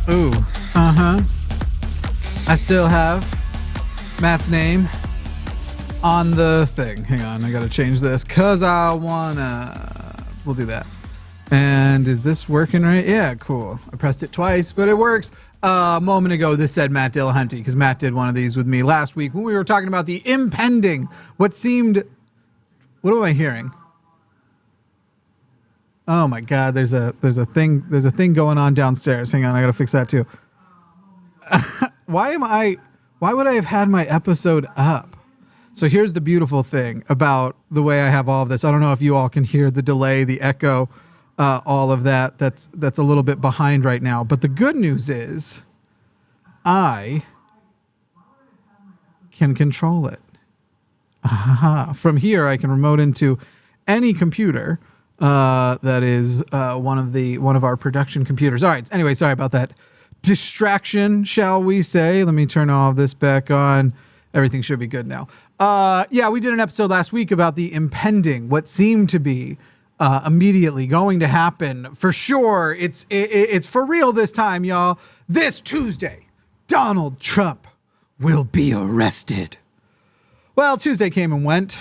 Ooh, I still have Matt's name on the thing. Hang on, I gotta change this. Cause I wanna. We'll do that. And is this working right? Yeah, cool. I pressed it twice, but it works. A moment ago, this said Matt Dillahunty, because Matt did one of these with me last week when we were talking about the impending, what seemed... What am I hearing? Oh my God, there's a thing going on downstairs. Hang on, I gotta fix that too. Why would I have had my episode up? So here's the beautiful thing about the way I have all of this. I don't know if you all can hear the delay, the echo, all of that. That's a little bit behind right now. But the good news is I can control it. From here, I can remote into any computer that is one of our production computers. All right. Anyway, sorry about that distraction, shall we say. Let me turn all of this back on. Everything should be good now. Yeah, we did an episode last week about the impending, what seemed to be immediately going to happen. For sure, it's for real this time, y'all. This Tuesday, Donald Trump will be arrested. Well, Tuesday came and went.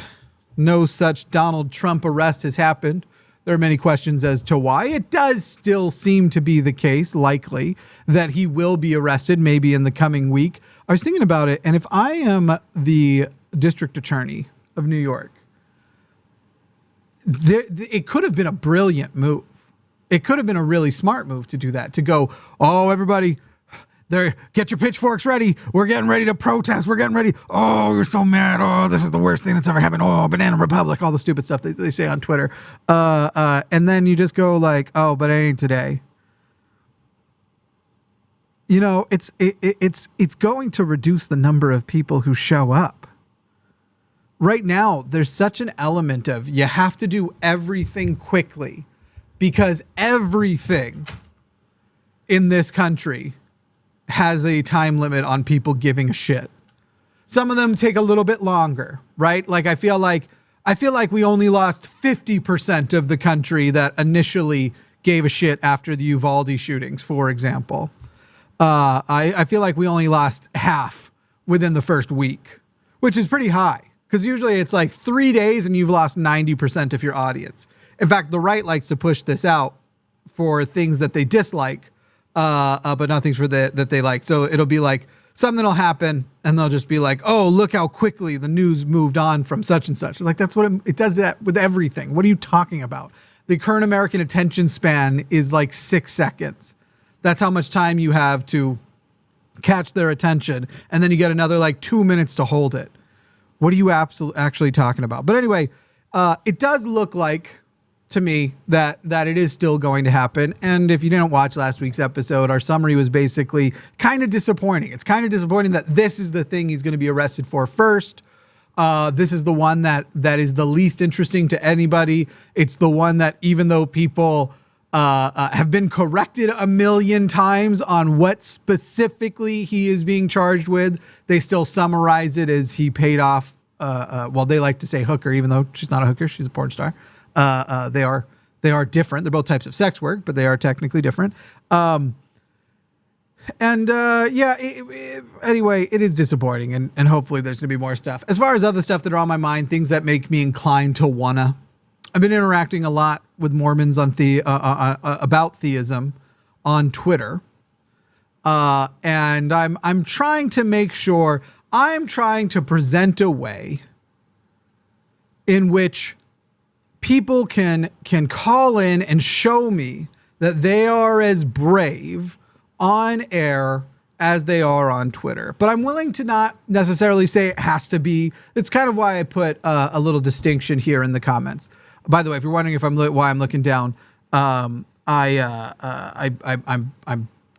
No such Donald Trump arrest has happened. There are many questions as to why. It does still seem to be the case, likely, that he will be arrested maybe in the coming week. I was thinking about it, and if I am the district attorney of New York, it could have been a brilliant move. It could have been a really smart move to do that, to go, oh, everybody, there, get your pitchforks ready. We're getting ready to protest. We're getting ready. Oh, you're so mad. Oh, this is the worst thing that's ever happened. Oh, Banana Republic, all the stupid stuff they say on Twitter. And then you just go like, oh, but it ain't today. You know, it's going to reduce the number of people who show up. Right now, there's such an element of you have to do everything quickly because everything in this country has a time limit on people giving a shit. Some of them take a little bit longer, right? Like I feel like we only lost 50% of the country that initially gave a shit after the Uvalde shootings, for example. I feel like we only lost half within the first week, which is pretty high because usually it's like 3 days and you've lost 90% of your audience. In fact, the right likes to push this out for things that they dislike, but not things that they like. So it'll be like something will happen and they'll just be like, oh, look how quickly the news moved on from such and such. It's like, that's what it does that with everything. What are you talking about? The current American attention span is like 6 seconds. That's how much time you have to catch their attention. And then you get another like 2 minutes to hold it. What are you actually talking about? But anyway, it does look like to me that it is still going to happen. And if you didn't watch last week's episode, our summary was basically kind of disappointing. It's kind of disappointing that this is the thing he's going to be arrested for first. This is the one that is the least interesting to anybody. It's the one that even though people have been corrected a million times on what specifically he is being charged with, they still summarize it as he paid off. Well, they like to say hooker, even though she's not a hooker. She's a porn star. They are different. They're both types of sex work, but they are technically different. Anyway, it is disappointing and hopefully there's gonna be more stuff. As far as other stuff that are on my mind, things that make me inclined to wanna, I've been interacting a lot with Mormons on about theism on Twitter. And I'm trying to make sure I'm trying to present a way in which people can call in and show me that they are as brave on air as they are on Twitter. But I'm willing to not necessarily say it has to be. It's kind of why I put a little distinction here in the comments. By the way, if you're wondering why I'm looking down, I'm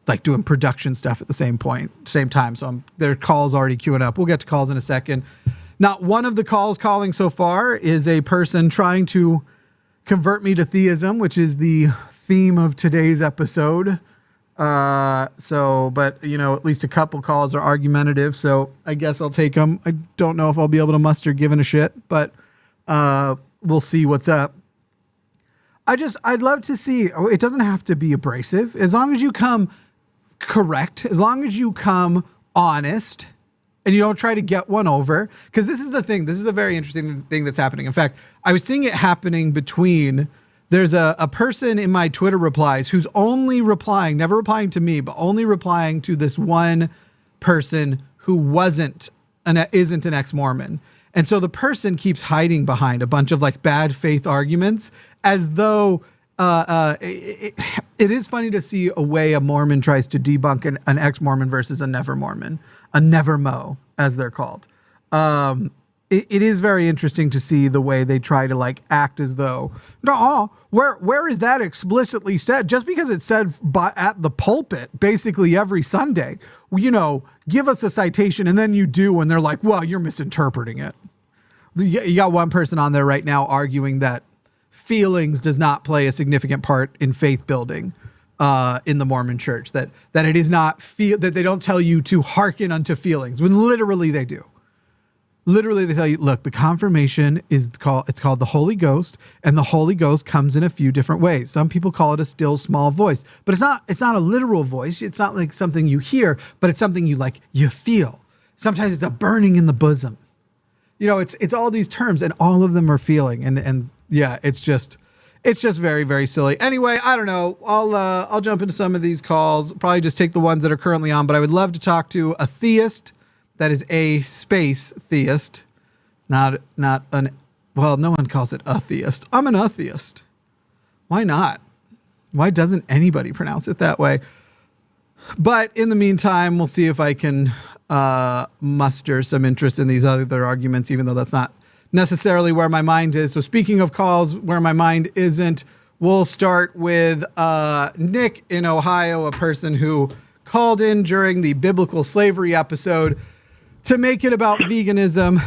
like doing production stuff at the same time. So there are calls already queuing up. We'll get to calls in a second. Not one of the calls calling so far is a person trying to convert me to theism, which is the theme of today's episode. But you know, at least a couple calls are argumentative, so I guess I'll take them. I don't know if I'll be able to muster giving a shit, but we'll see what's up. I'd love to see, it doesn't have to be abrasive. As long as you come correct, as long as you come honest and you don't try to get one over. Because this is the thing. This is a very interesting thing that's happening. In fact, I was seeing it happening between, there's a person in my Twitter replies who's only replying, never replying to me, but only replying to this one person who isn't an ex-Mormon. And so the person keeps hiding behind a bunch of like bad faith arguments as though it is funny to see a way a Mormon tries to debunk an ex-Mormon versus a never Mormon, a never Mo, as they're called. It is very interesting to see the way they try to like act as though, no, where is that explicitly said? Just because it's said at the pulpit basically every Sunday, give us a citation, and then you do, and they're like, well, you're misinterpreting it. You got one person on there right now arguing that feelings does not play a significant part in faith building in the Mormon church, that it is not that they don't tell you to hearken unto feelings, when literally they do. Literally, they tell you, look, the confirmation it's called the Holy Ghost, and the Holy Ghost comes in a few different ways. Some people call it a still small voice, but it's not a literal voice. It's not like something you hear, but it's something you feel. Sometimes it's a burning in the bosom. It's all these terms, and all of them are feeling, and yeah, it's just very, very silly. Anyway, I don't know. I'll jump into some of these calls. Probably just take the ones that are currently on, but I would love to talk to a theist. That is a space theist, not an, well, no one calls it a theist. I'm an atheist. Why not? Why doesn't anybody pronounce it that way? But in the meantime, we'll see if I can muster some interest in these other arguments, even though that's not necessarily where my mind is. So speaking of calls where my mind isn't, we'll start with Nick in Ohio, a person who called in during the biblical slavery episode to make it about veganism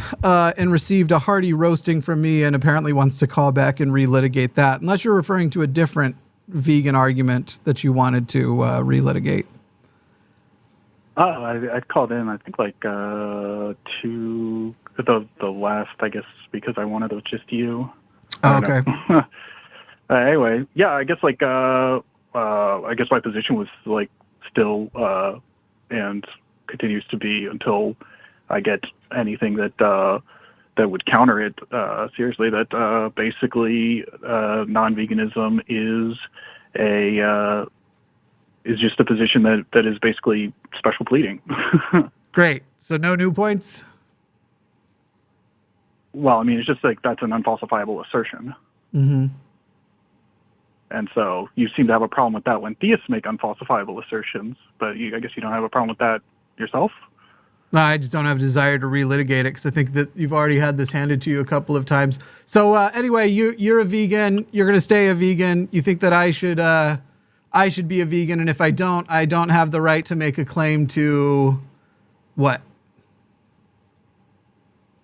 and received a hearty roasting from me, and apparently wants to call back and relitigate that, unless you're referring to a different vegan argument that you wanted to relitigate. I called in, I think, like to the last, I guess, because I wanted it was just you. Oh, okay. Anyway, yeah, I guess I guess my position was like still and continues to be until I get anything that would counter it seriously. That basically non-veganism is just a position that is basically special pleading. Great. So no new points? Well, I mean, it's just like that's an unfalsifiable assertion. Mm-hmm. And so you seem to have a problem with that when theists make unfalsifiable assertions, but I guess you don't have a problem with that yourself? No, I just don't have a desire to relitigate it because I think that you've already had this handed to you a couple of times. So anyway, you're a vegan. You're going to stay a vegan. You think that I should be a vegan, and if I don't have the right to make a claim to what?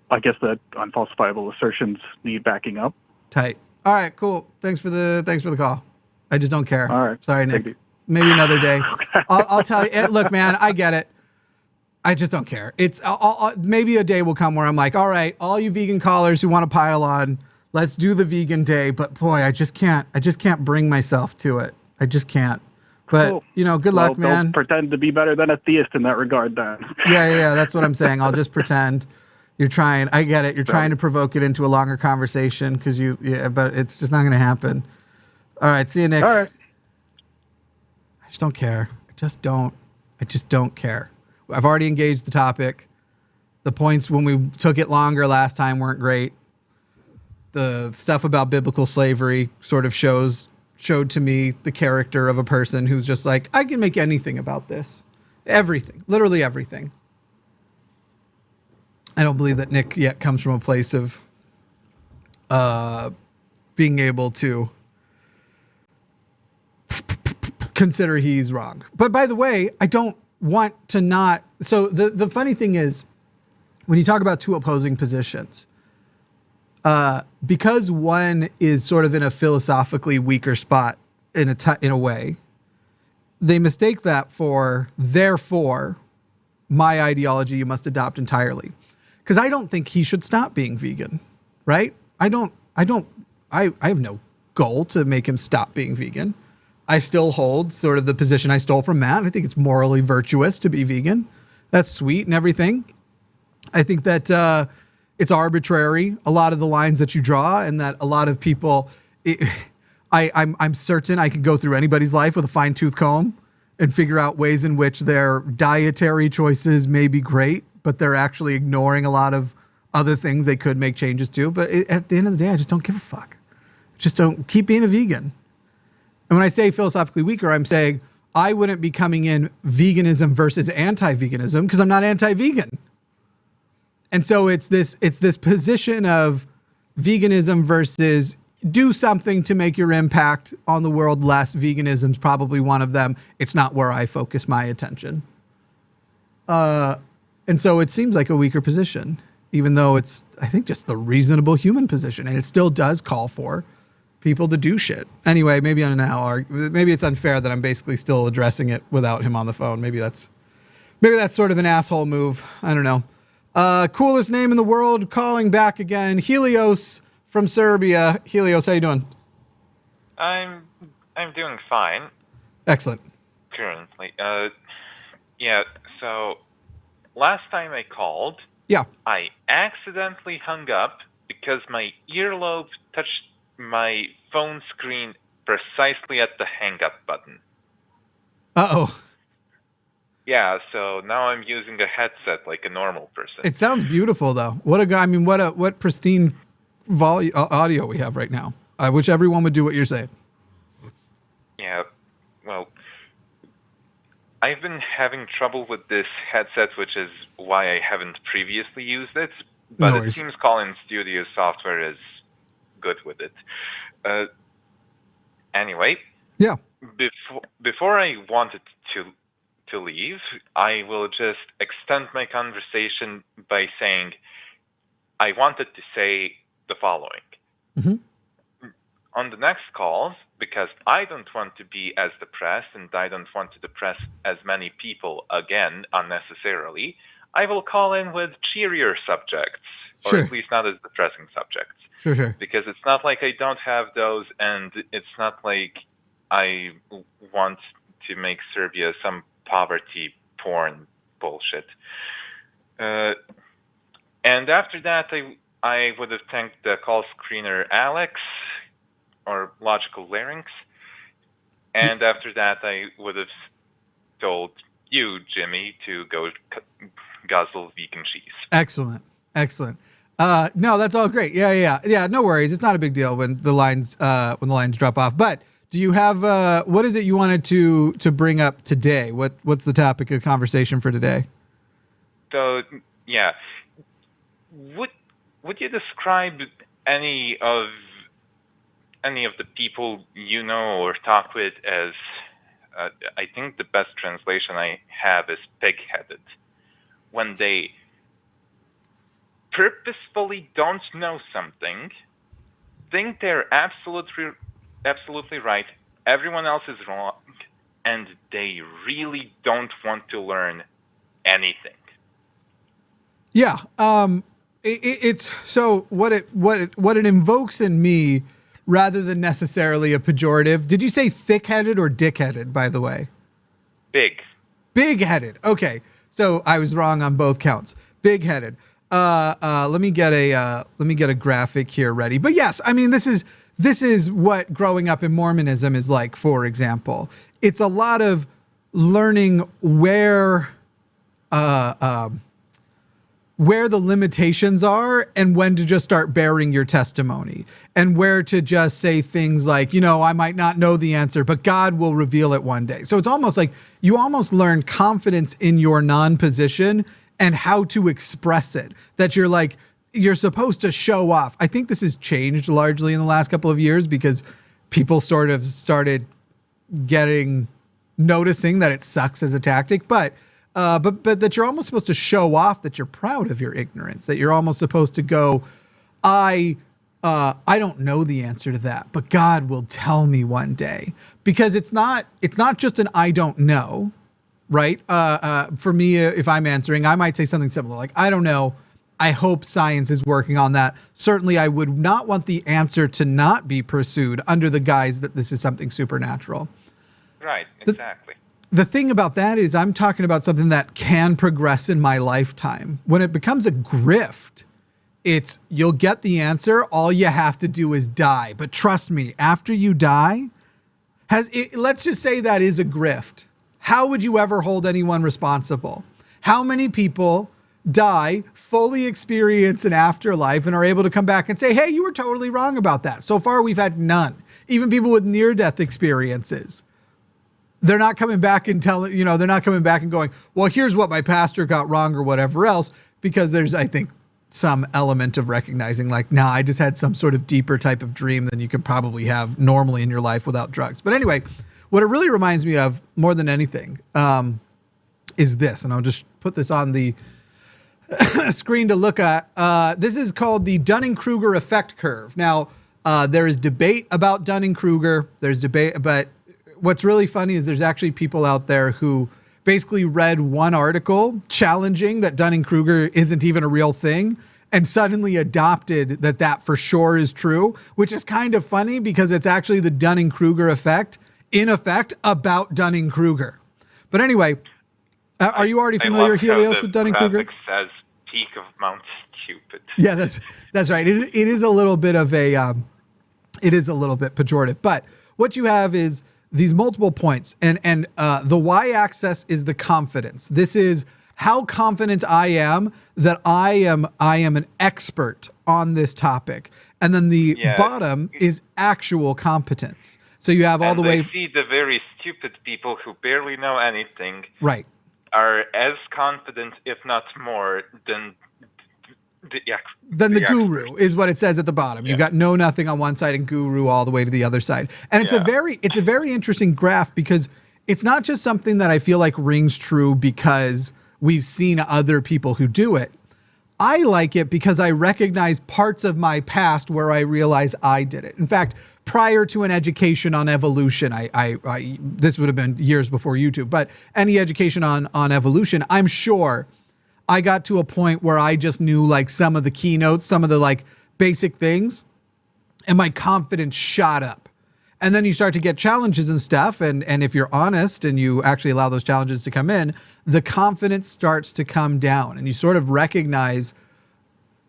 I guess that unfalsifiable assertions need backing up. Tight. All right, cool. Thanks for the call. I just don't care. All right. Sorry, Nick. Maybe another day. Okay. I'll tell you. Look, man, I get it. I just don't care. Maybe a day will come where I'm like, all right, all you vegan callers who want to pile on, let's do the vegan day. But boy, I just can't bring myself to it. I just can't. But cool. Good luck, man. Don't pretend to be better than a theist in that regard, then. Yeah. That's what I'm saying. I'll just pretend. You're trying. I get it. You're trying to provoke it into a longer conversation but it's just not going to happen. All right. See you, Nick. All right. I just don't care. I just don't care. I've already engaged the topic. The points when we took it longer last time weren't great. The stuff about biblical slavery sort of showed to me the character of a person who's just like, I can make anything about this. Everything. Literally everything. I don't believe that Nick yet comes from a place of being able to consider he's wrong. But by the way, I don't want to not. So the funny thing is, when you talk about two opposing positions, because one is sort of in a philosophically weaker spot in a way, they mistake that for, therefore, my ideology you must adopt entirely. Because I don't think he should stop being vegan, right? I have no goal to make him stop being vegan. I still hold sort of the position I stole from Matt. I think it's morally virtuous to be vegan. That's sweet and everything. I think that it's arbitrary, a lot of the lines that you draw, and that a lot of people, I'm certain I could go through anybody's life with a fine-tooth comb and figure out ways in which their dietary choices may be great, but they're actually ignoring a lot of other things they could make changes to. But at the end of the day, I just don't give a fuck. Just don't keep being a vegan. And when I say philosophically weaker, I'm saying I wouldn't be coming in veganism versus anti-veganism because I'm not anti-vegan. And so it's this position of veganism versus do something to make your impact on the world less. Veganism's probably one of them. It's not where I focus my attention. And so it seems like a weaker position, even though it's, I think, just the reasonable human position. And it still does call for people to do shit. Anyway, maybe maybe it's unfair that I'm basically still addressing it without him on the phone. Maybe that's sort of an asshole move. I don't know. Coolest name in the world, calling back again. Helios from Serbia. Helios, how you doing? I'm doing fine. Excellent. Currently. Yeah, so last time I called, yeah, I accidentally hung up because my earlobe touched my phone screen precisely at the hang up button. Uh-oh. Yeah, so now I'm using a headset like a normal person. It sounds beautiful though. What pristine audio we have right now. I wish everyone would do what you're saying. Yeah, well, I've been having trouble with this headset, which is why I haven't previously used it. But it seems Call-in Studio software is good with it. Anyway. Yeah. Before I wanted to leave, I will just extend my conversation by saying I wanted to say the following. Mm-hmm. On the next calls, because I don't want to be as depressed and I don't want to depress as many people again unnecessarily, I will call in with cheerier subjects, or sure. at least not as depressing subjects. Sure. Because it's not like I don't have those, and it's not like I want to make Serbia some poverty porn bullshit. And after that, I would have thanked the call screener Alex, or Logical Larynx. And after that, I would have told you, Jimmy, to go guzzle vegan cheese. Excellent. No, that's all great. Yeah. No worries. It's not a big deal when the lines drop off. But do you have what is it you wanted to bring up today? What's the topic of conversation for today? So yeah, would you describe any of the people you know or talk with as I think the best translation I have is pig-headed, when they purposefully don't know something, think they're absolutely right, everyone else is wrong, and they really don't want to learn anything. Yeah. It's so what it invokes in me, rather than necessarily a pejorative. Did you say thick-headed or dick-headed, by the way? Big-headed. Okay. So I was wrong on both counts. Big-headed. Let me get a graphic here ready. But yes, I mean, this is what growing up in Mormonism is like, for example. It's a lot of learning where the limitations are and when to just start bearing your testimony, and where to just say things like, I might not know the answer, but God will reveal it one day. So it's almost like you almost learn confidence in your non-position and how to express it, that you're supposed to show off. I think this has changed largely in the last couple of years because people sort of started noticing that it sucks as a tactic, but that you're almost supposed to show off that you're proud of your ignorance, that you're almost supposed to go, I don't know the answer to that, but God will tell me one day, because it's not just an I don't know, right? For me, if I'm answering, I might say something similar, like, I don't know. I hope science is working on that. Certainly, I would not want the answer to not be pursued under the guise that this is something supernatural. Right, exactly. The thing about that is I'm talking about something that can progress in my lifetime. When it becomes a grift, it's you'll get the answer. All you have to do is die. But trust me, after you die, let's just say that is a grift. How would you ever hold anyone responsible? How many people die, fully experience an afterlife, and are able to come back and say, hey, you were totally wrong about that? So far, we've had none. Even people with near-death experiences. They're not coming back and they're not coming back and going, well, here's what my pastor got wrong or whatever else, because there's, I think, some element of recognizing like, nah, I just had some sort of deeper type of dream than you could probably have normally in your life without drugs. But anyway, what it really reminds me of more than anything is this, and I'll just put this on the screen to look at. This is called the Dunning-Kruger effect curve. Now, there is debate about Dunning-Kruger. There's debate, but what's really funny is there's actually people out there who basically read one article challenging that Dunning-Kruger isn't even a real thing and suddenly adopted that for sure is true, which is kind of funny because it's actually the Dunning-Kruger effect in effect about Dunning-Kruger. But anyway, are you already familiar, Helios, with Dunning-Kruger? Says peak of Mount Stupid. Yeah, that's right. It is a little bit of it is a little bit pejorative, but what you have is these multiple points, and the y-axis is the confidence. This is how confident I am that I am an expert on this topic, and then the bottom is actual competence. So you have all the way. I see the very stupid people who barely know anything. Right. Are as confident, if not more, than the guru is what it says at the bottom. You've got know nothing on one side and guru all the way to the other side. And it's a very interesting graph because it's not just something that I feel like rings true because we've seen other people who do it. I like it because I recognize parts of my past where I realize I did it. In fact, prior to an education on evolution, I this would have been years before YouTube, but any education on evolution, I'm sure I got to a point where I just knew like some of the keynotes, some of the like basic things, and my confidence shot up. And then you start to get challenges and stuff. And if you're honest and you actually allow those challenges to come in, the confidence starts to come down and you sort of recognize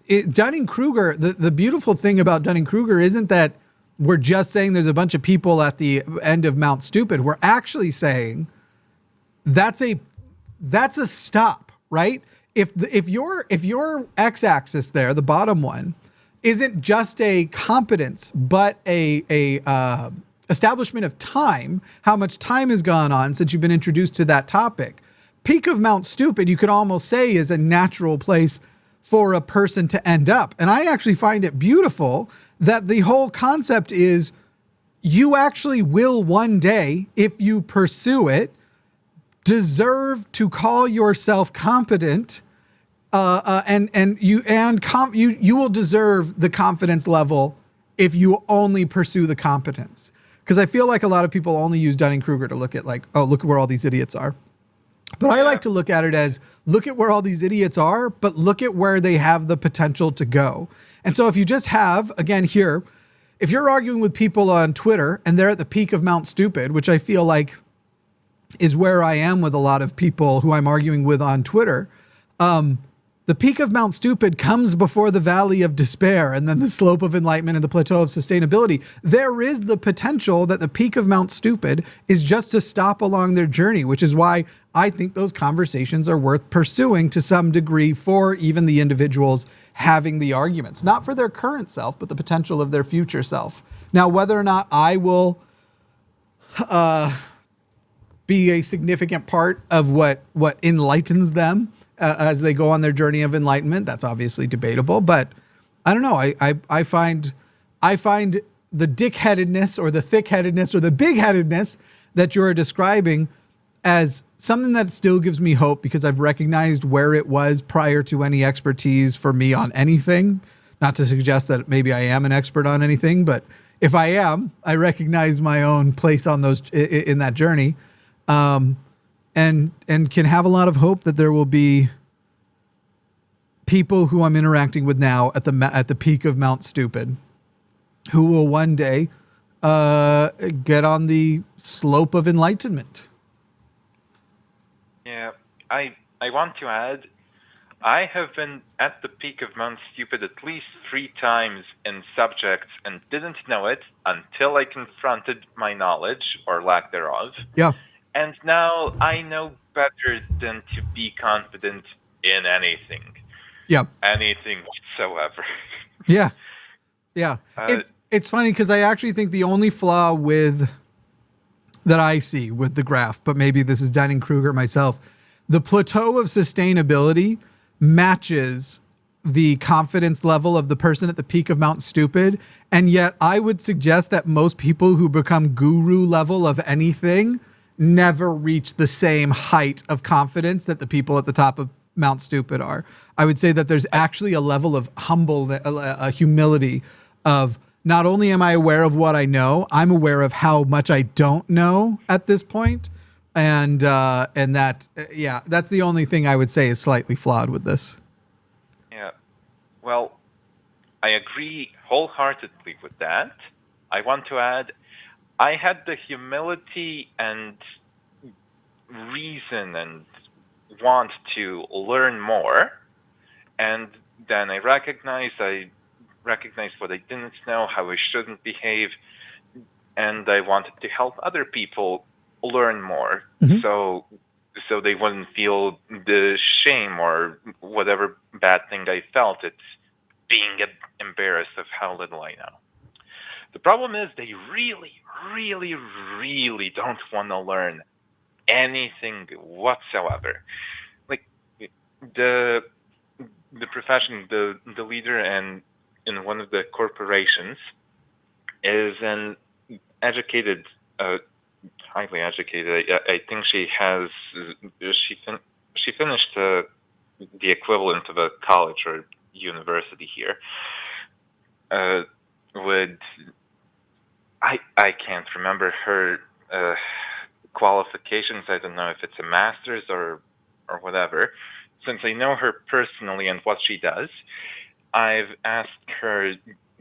it. Dunning-Kruger, the beautiful thing about Dunning-Kruger isn't that we're just saying there's a bunch of people at the end of Mount Stupid. We're actually saying that's a stop, right? If your x-axis there, the bottom one, isn't just a competence, but a establishment of time, how much time has gone on since you've been introduced to that topic. Peak of Mount Stupid, you could almost say, is a natural place for a person to end up. And I actually find it beautiful that the whole concept is you actually will one day, if you pursue it, deserve to call yourself competent, and you will deserve the confidence level if you only pursue the competence. Because I feel like a lot of people only use Dunning-Kruger to look at like, oh, look at where all these idiots are. But I like to look at it as look at where all these idiots are, but look at where they have the potential to go. And so if you just have, again here, if you're arguing with people on Twitter and they're at the peak of Mount Stupid, which I feel like is where I am with a lot of people who I'm arguing with on Twitter, the peak of Mount Stupid comes before the valley of despair and then the slope of enlightenment and the plateau of sustainability. There is the potential that the peak of Mount Stupid is just to stop along their journey, which is why I think those conversations are worth pursuing to some degree for even the individuals having the arguments, not for their current self, but the potential of their future self. Now, whether or not I will be a significant part of what enlightens them as they go on their journey of enlightenment, that's obviously debatable. But I don't know. I find the dick-headedness or the thick-headedness or the big-headedness that you're describing as something that still gives me hope because I've recognized where it was prior to any expertise for me on anything. Not to suggest that maybe I am an expert on anything, but if I am, I recognize my own place on those in that journey. And can have a lot of hope that there will be people who I'm interacting with now at the peak of Mount Stupid who will one day get on the slope of enlightenment. Yeah, I want to add, I have been at the peak of Mount Stupid at least 3 times in subjects and didn't know it until I confronted my knowledge, or lack thereof. Yeah. And now I know better than to be confident in anything. Yeah. Anything whatsoever. Yeah. Yeah. It's funny because I actually think the only flaw that I see with the graph, but maybe this is Dunning-Kruger myself, the plateau of sustainability matches the confidence level of the person at the peak of Mount Stupid. And yet I would suggest that most people who become guru level of anything never reach the same height of confidence that the people at the top of Mount Stupid are. I would say that there's actually a level of a humility of, not only am I aware of what I know, I'm aware of how much I don't know at this point. And that, that's the only thing I would say is slightly flawed with this. Yeah. Well, I agree wholeheartedly with that. I want to add, I had the humility and reason and want to learn more. And then I recognized what I didn't know, how I shouldn't behave, and I wanted to help other people learn more, so they wouldn't feel the shame or whatever bad thing I felt. It's being embarrassed of how little I know. The problem is they really, really, really don't want to learn anything whatsoever. Like the profession, the leader in one of the corporations is an educated, highly educated. I think she finished the equivalent of a college or university here. I can't remember her qualifications. I don't know if it's a master's or whatever. Since I know her personally and what she does, I've asked her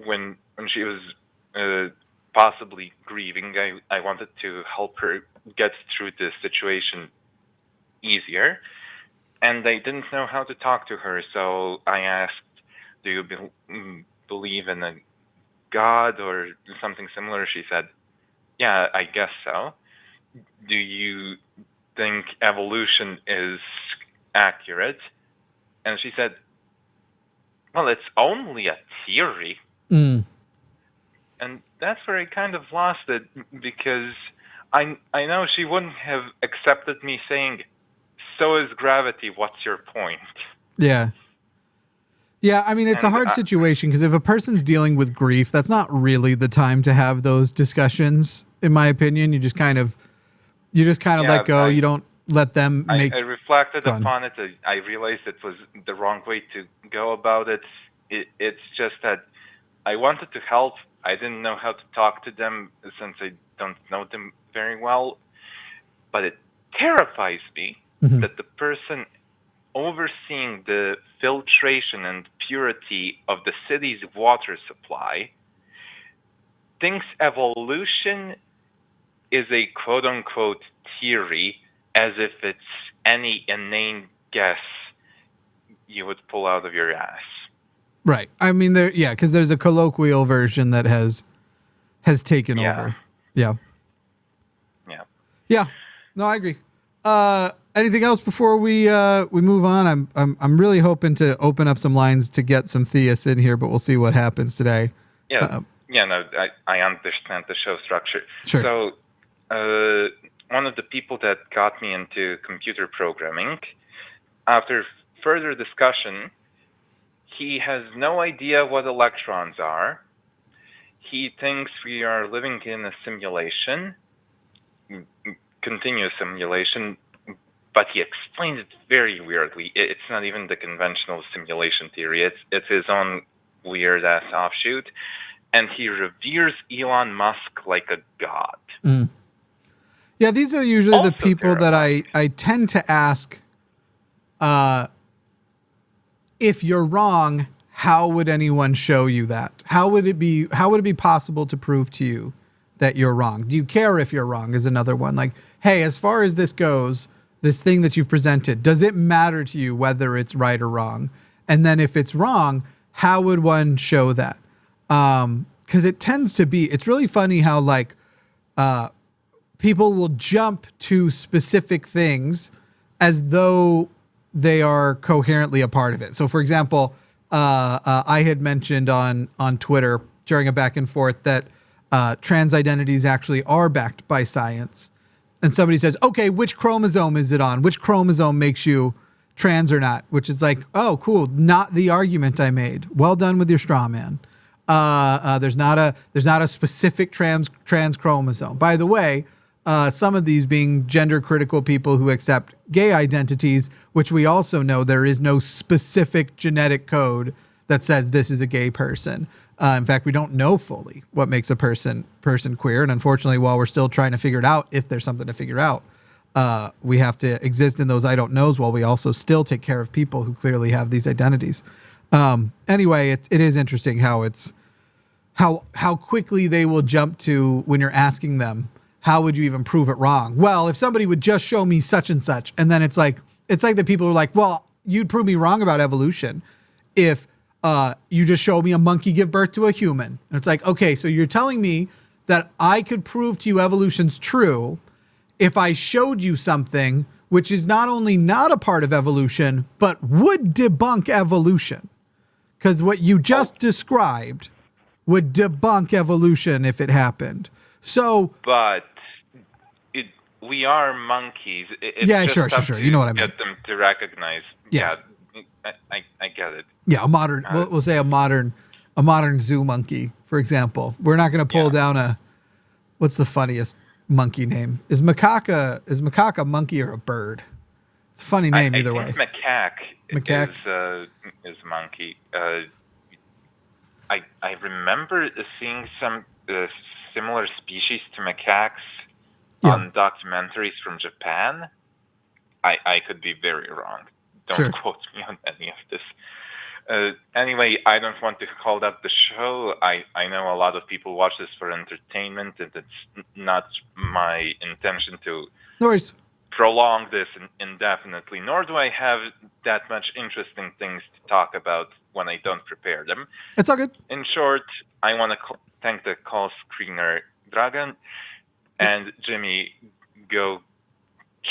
when she was possibly grieving. I wanted to help her get through the situation easier, and I didn't know how to talk to her. So I asked, "Do you believe in a God or something similar?" She said, "Yeah, I guess so." "Do you think evolution is accurate?" And she said, "Well, it's only a theory." And that's where I kind of lost it, because I know she wouldn't have accepted me saying, "So is gravity, what's your point?" Yeah. Yeah, I mean, it's a hard situation, because if a person's dealing with grief, that's not really the time to have those discussions, in my opinion. You just kind of let go. You don't let them make... I reflected upon it. I realized it was the wrong way to go about it. It's just that I wanted to help. I didn't know how to talk to them since I don't know them very well. But it terrifies me that the person overseeing the filtration and purity of the city's water supply thinks evolution is a quote-unquote theory, as if it's any inane guess you would pull out of your ass. Right. I mean, because there's a colloquial version that has taken over. Yeah. Yeah. No, I agree. Anything else before we move on? I'm really hoping to open up some lines to get some theists in here, but we'll see what happens today. No, I understand the show structure. Sure. So, one of the people that got me into computer programming, after further discussion, he has no idea what electrons are. He thinks we are living in a simulation, continuous simulation, but he explains it very weirdly. It's not even the conventional simulation theory. It's his own weird-ass offshoot, and he reveres Elon Musk like a god. Yeah, these are usually also the people that I tend to ask, if you're wrong, how would anyone show you that? How would it be possible to prove to you that you're wrong? Do you care if you're wrong is another one. Like, hey, as far as this goes, this thing that you've presented, does it matter to you whether it's right or wrong? And then if it's wrong, how would one show that? Because it tends to be, it's really funny how like people will jump to specific things as though they are coherently a part of it. So for example, I had mentioned on Twitter during a back and forth that trans identities actually are backed by science. And somebody says, okay, which chromosome is it on? Which chromosome makes you trans or not? Which is like, oh, cool. Not the argument I made. Well done with your straw man. There's not a specific trans chromosome. By the way, some of these being gender critical people who accept gay identities, which we also know there is no specific genetic code that says this is a gay person. In fact, we don't know fully what makes a person queer. And unfortunately, while we're still trying to figure it out, if there's something to figure out, we have to exist in those I don't knows while we also still take care of people who clearly have these identities. Anyway, it is interesting how how quickly they will jump to when you're asking them, how would you even prove it wrong? Well, if somebody would just show me such and such, and then it's like the people who are like, well, you'd prove me wrong about evolution if you just show me a monkey give birth to a human. And it's like, okay, so you're telling me that I could prove to you evolution's true if I showed you something which is not only not a part of evolution, but would debunk evolution. Because what you just described would debunk evolution if it happened. So, but we are monkeys. It's yeah, just sure. You know what I mean. Get them to recognize. Yeah. I get it. Yeah, we'll say a modern zoo monkey, for example. We're not going to pull down what's the funniest monkey name? Is macaque a monkey or a bird? It's a funny name either way. Macaque is monkey. I remember seeing some similar species to macaques on documentaries from Japan. I could be very wrong. Don't quote me on any of this. Anyway, I don't want to hold up the show. I know a lot of people watch this for entertainment, and it's not my intention to prolong this indefinitely, nor do I have that much interesting things to talk about when I don't prepare them. It's all good. In short, I want to thank the call screener, Dragan, and Jimmy, go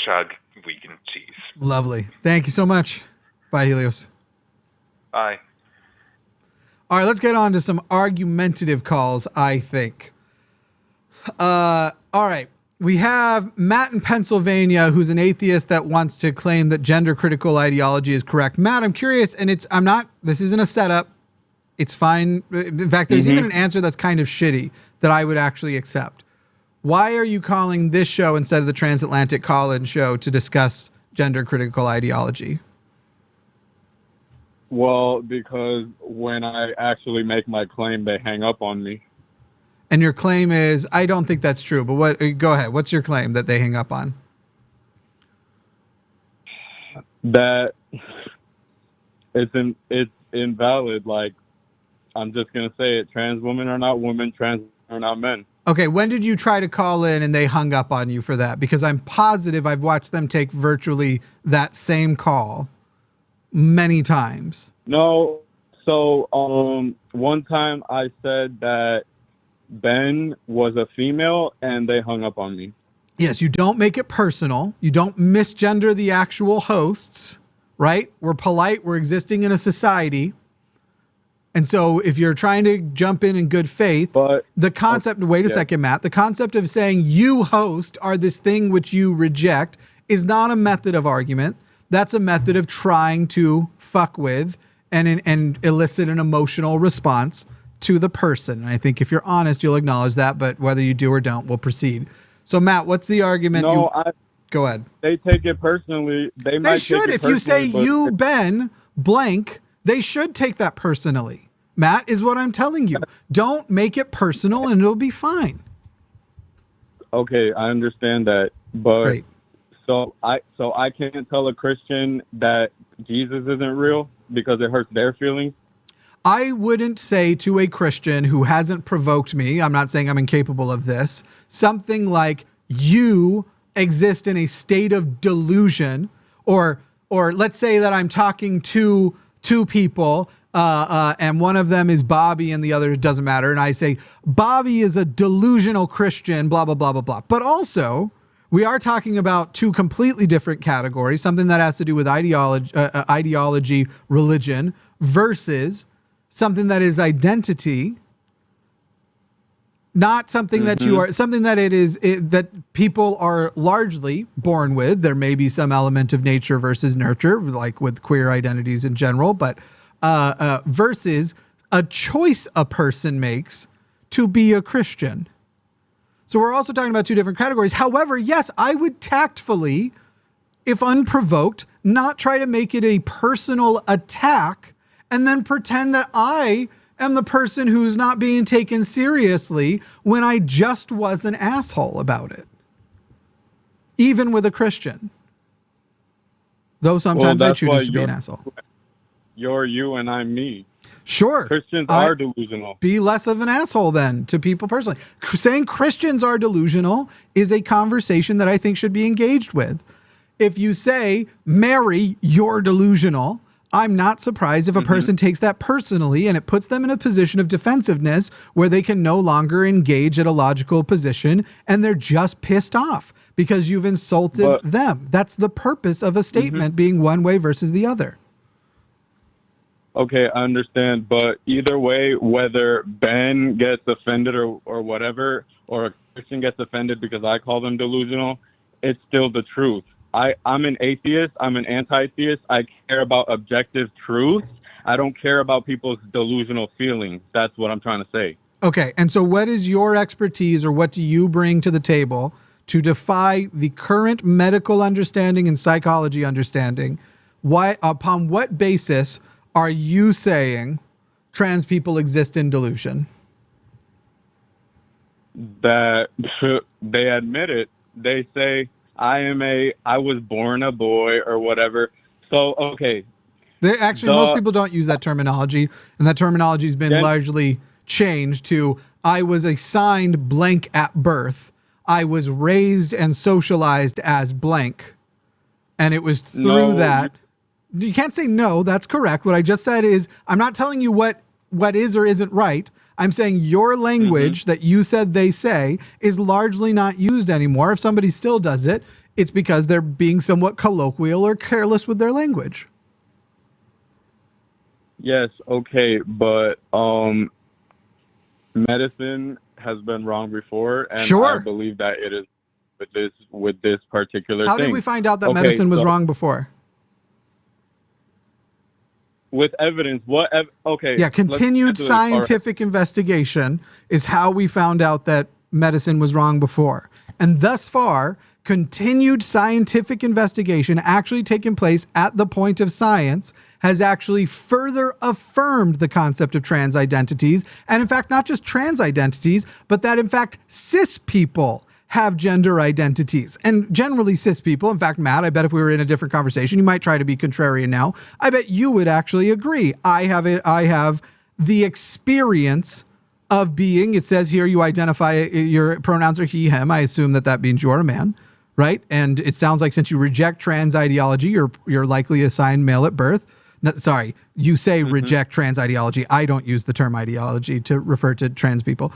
chug vegan cheese. Lovely. Thank you so much. Bye, Helios. Bye. All right, let's get on to some argumentative calls, I think. All right. We have Matt in Pennsylvania, who's an atheist that wants to claim that gender critical ideology is correct. Matt, I'm curious, and this isn't a setup. It's fine. In fact, there's even an answer that's kind of shitty that I would actually accept. Why are you calling this show instead of the Transatlantic Call-In show to discuss gender critical ideology? Well, because when I actually make my claim, they hang up on me. And your claim is, I don't think that's true, but go ahead. What's your claim that they hang up on? That it's invalid. Like, I'm just going to say it. Trans women are not women. Trans men are not men. Okay, when did you try to call in and they hung up on you for that? Because I'm positive I've watched them take virtually that same call many times. No. So, one time I said that Ben was a female and they hung up on me. Yes, you don't make it personal. You don't misgender the actual hosts, right? We're polite. We're existing in a society. And so if you're trying to jump in good faith, but the concept, wait a second, Matt, the concept of saying you host are this thing which you reject is not a method of argument. That's a method of trying to fuck with and elicit an emotional response to the person. And I think if you're honest, you'll acknowledge that, but whether you do or don't, we'll proceed. So Matt, what's the argument? Go ahead. They take it personally. They should. If you say you, Ben, blank, they should take that personally. Matt, is what I'm telling you. Don't make it personal and it'll be fine. Okay, I understand that. But Great. So I can't tell a Christian that Jesus isn't real because it hurts their feelings. I wouldn't say to a Christian who hasn't provoked me, I'm not saying I'm incapable of this, something like, you exist in a state of delusion, or let's say that I'm talking to two people, and one of them is Bobby and the other doesn't matter, and I say, Bobby is a delusional Christian, blah, blah, blah, blah, blah. But also, we are talking about two completely different categories, something that has to do with ideology, religion, versus something that is identity, not something that you are, something that that people are largely born with. There may be some element of nature versus nurture, like with queer identities in general, but versus a choice a person makes to be a Christian. So we're also talking about two different categories. However, yes, I would tactfully, if unprovoked, not try to make it a personal attack and then pretend that I am the person who's not being taken seriously when I just was an asshole about it. Even with a Christian. Though sometimes I choose to be an asshole. You're you and I'm me. Sure. Christians are delusional. Be less of an asshole then to people personally. Saying Christians are delusional is a conversation that I think should be engaged with. If you say, Mary, you're delusional, I'm not surprised if a person takes that personally, and it puts them in a position of defensiveness where they can no longer engage at a logical position, and they're just pissed off because you've insulted them. That's the purpose of a statement being one way versus the other. Okay, I understand, but either way, whether Ben gets offended or whatever, or a Christian gets offended because I call them delusional, it's still the truth. I'm an atheist. I'm an anti-theist. I care about objective truth. I don't care about people's delusional feelings. That's what I'm trying to say. Okay, and so what is your expertise, or what do you bring to the table to defy the current medical understanding and psychology understanding? Why, upon what basis are you saying trans people exist in delusion? That they admit it. They say, I was born a boy or whatever. So, okay. Most people don't use that terminology, and that terminology has been largely changed to, I was assigned blank at birth. I was raised and socialized as blank. And it was through that. You can't say no, that's correct. What I just said is, I'm not telling you what is or isn't right. I'm saying your language that you said they say is largely not used anymore. If somebody still does it, it's because they're being somewhat colloquial or careless with their language. Yes, okay, but medicine has been wrong before, and I believe that it is with this particular thing. How did we find out that medicine was wrong before? With evidence, continued scientific investigation is how we found out that medicine was wrong before. And thus far, continued scientific investigation actually taking place at the point of science has actually further affirmed the concept of trans identities. And in fact, not just trans identities, but that in fact, cis people have gender identities, and generally cis people. In fact, Matt, I bet if we were in a different conversation, you might try to be contrarian now. I bet you would actually agree. I have the experience of being, it says here, you identify, your pronouns are he, him. I assume that means you're a man, right? And it sounds like since you reject trans ideology, you're likely assigned male at birth. No, sorry, you say reject trans ideology. I don't use the term ideology to refer to trans people.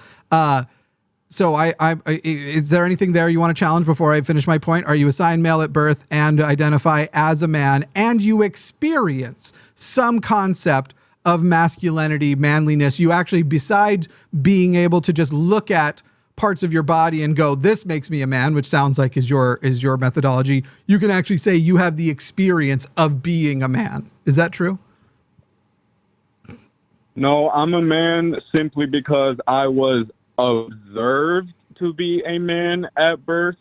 So is there anything there you want to challenge before I finish my point? Are you assigned male at birth and identify as a man, and you experience some concept of masculinity, manliness? You actually, besides being able to just look at parts of your body and go, this makes me a man, which sounds like is your methodology, you can actually say you have the experience of being a man. Is that true? No, I'm a man simply because I was observed to be a man at birth,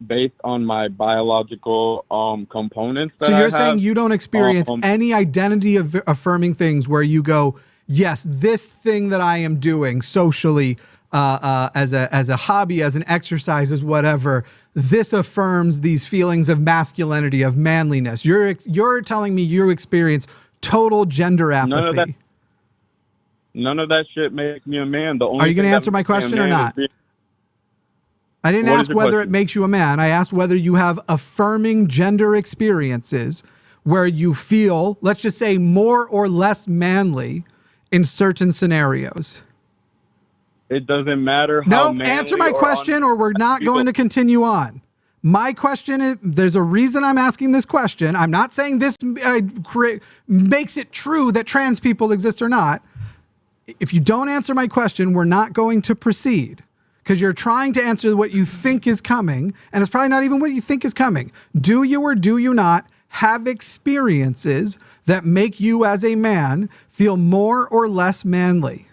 based on my biological components. So you're saying you don't experience any identity of affirming things where you go, yes, this thing that I am doing socially, as a hobby, as an exercise, as whatever, this affirms these feelings of masculinity, of manliness. You're telling me you experience total gender apathy. None of that shit makes me a man. The only Are you going thing to that answer my makes me a question or man not? is being- I didn't What is ask your whether question? it makes you a man. I asked whether you have affirming gender experiences where you feel, let's just say, more or less manly in certain scenarios. It doesn't matter how Nope. manly Answer my or question or we're not people- going to continue on. My question is, there's a reason I'm asking this question. I'm not saying this makes it true that trans people exist or not. If you don't answer my question, we're not going to proceed because you're trying to answer what you think is coming, and it's probably not even what you think is coming. Do you or do you not have experiences that make you as a man feel more or less manly?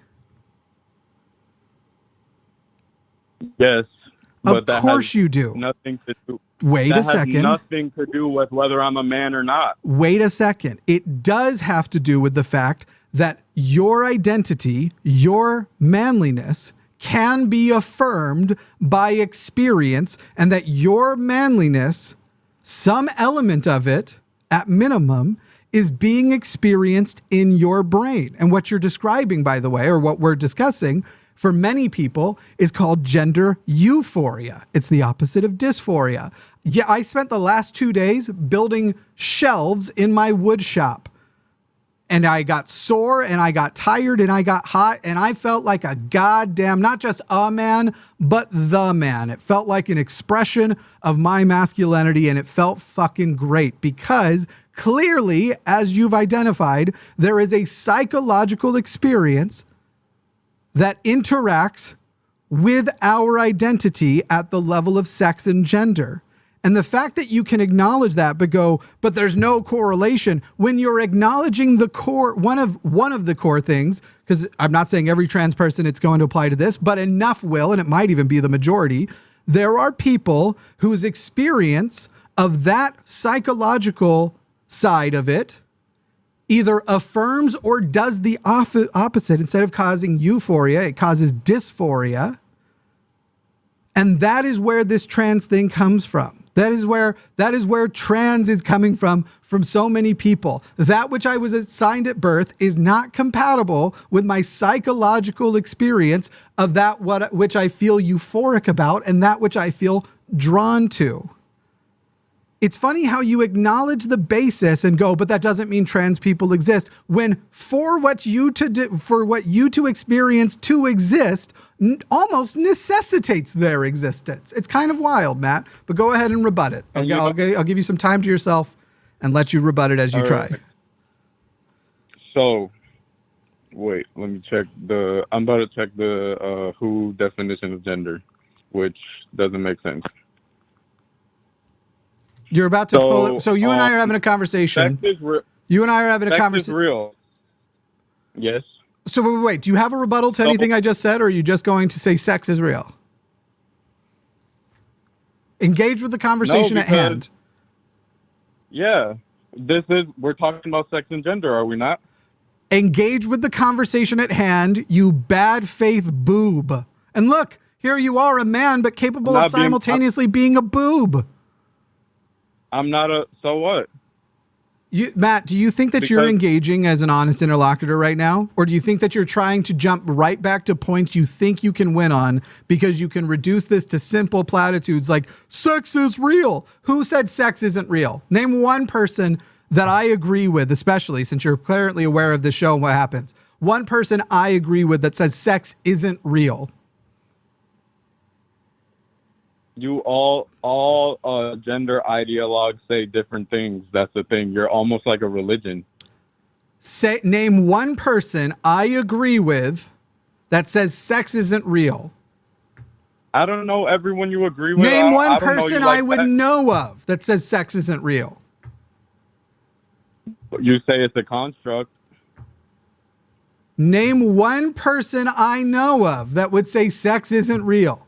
Yes. Of that course has you do. Nothing to do. Wait a That has second. nothing to do with whether I'm a man or not. Wait a second. It does have to do with the fact that your identity, your manliness can be affirmed by experience, and that your manliness, some element of it at minimum, is being experienced in your brain. And what you're describing, by the way, or what we're discussing for many people is called gender euphoria. It's the opposite of dysphoria. Yeah, I spent the last 2 days building shelves in my wood shop. And I got sore and I got tired and I got hot and I felt like a goddamn, not just a man, but the man. It felt like an expression of my masculinity and it felt fucking great because clearly, as you've identified, there is a psychological experience that interacts with our identity at the level of sex and gender. And the fact that you can acknowledge that, but there's no correlation when you're acknowledging the core, one of the core things, because I'm not saying every trans person it's going to apply to this, but enough will, and it might even be the majority. There are people whose experience of that psychological side of it either affirms or does the opposite. Instead of causing euphoria, it causes dysphoria. And that is where this trans thing comes from. That is where trans is coming from so many people. That which I was assigned at birth is not compatible with my psychological experience of that which I feel euphoric about and that which I feel drawn to. It's funny how you acknowledge the basis and go, but that doesn't mean trans people exist. When for what you to experience to exist almost necessitates their existence. It's kind of wild, Matt. But go ahead and rebut it. I'll give you some time to yourself and let you rebut it as you try. Right. So, wait, let me check I'm about to check the WHO definition of gender, which doesn't make sense. You're about to pull it. So you and I are having a conversation. You and I are having a conversation. Sex is real. Yes. So wait, do you have a rebuttal to anything I just said, or are you just going to say sex is real? Engage with the conversation at hand. Yeah. We're talking about sex and gender, are we not? Engage with the conversation at hand, you bad faith boob. And look, here you are, a man, but capable of simultaneously being a boob. I'm not so what? Matt, do you think that you're engaging as an honest interlocutor right now? Or do you think that you're trying to jump right back to points you think you can win on because you can reduce this to simple platitudes like sex is real? Who said sex isn't real? Name one person that I agree with, especially since you're clearly aware of the show and what happens. One person I agree with that says sex isn't real. You all gender ideologues say different things. That's the thing. You're almost like a religion. Name one person I agree with that says sex isn't real. I don't know everyone you agree with. Name one person I would know of that says sex isn't real. You say it's a construct. Name one person I know of that would say sex isn't real.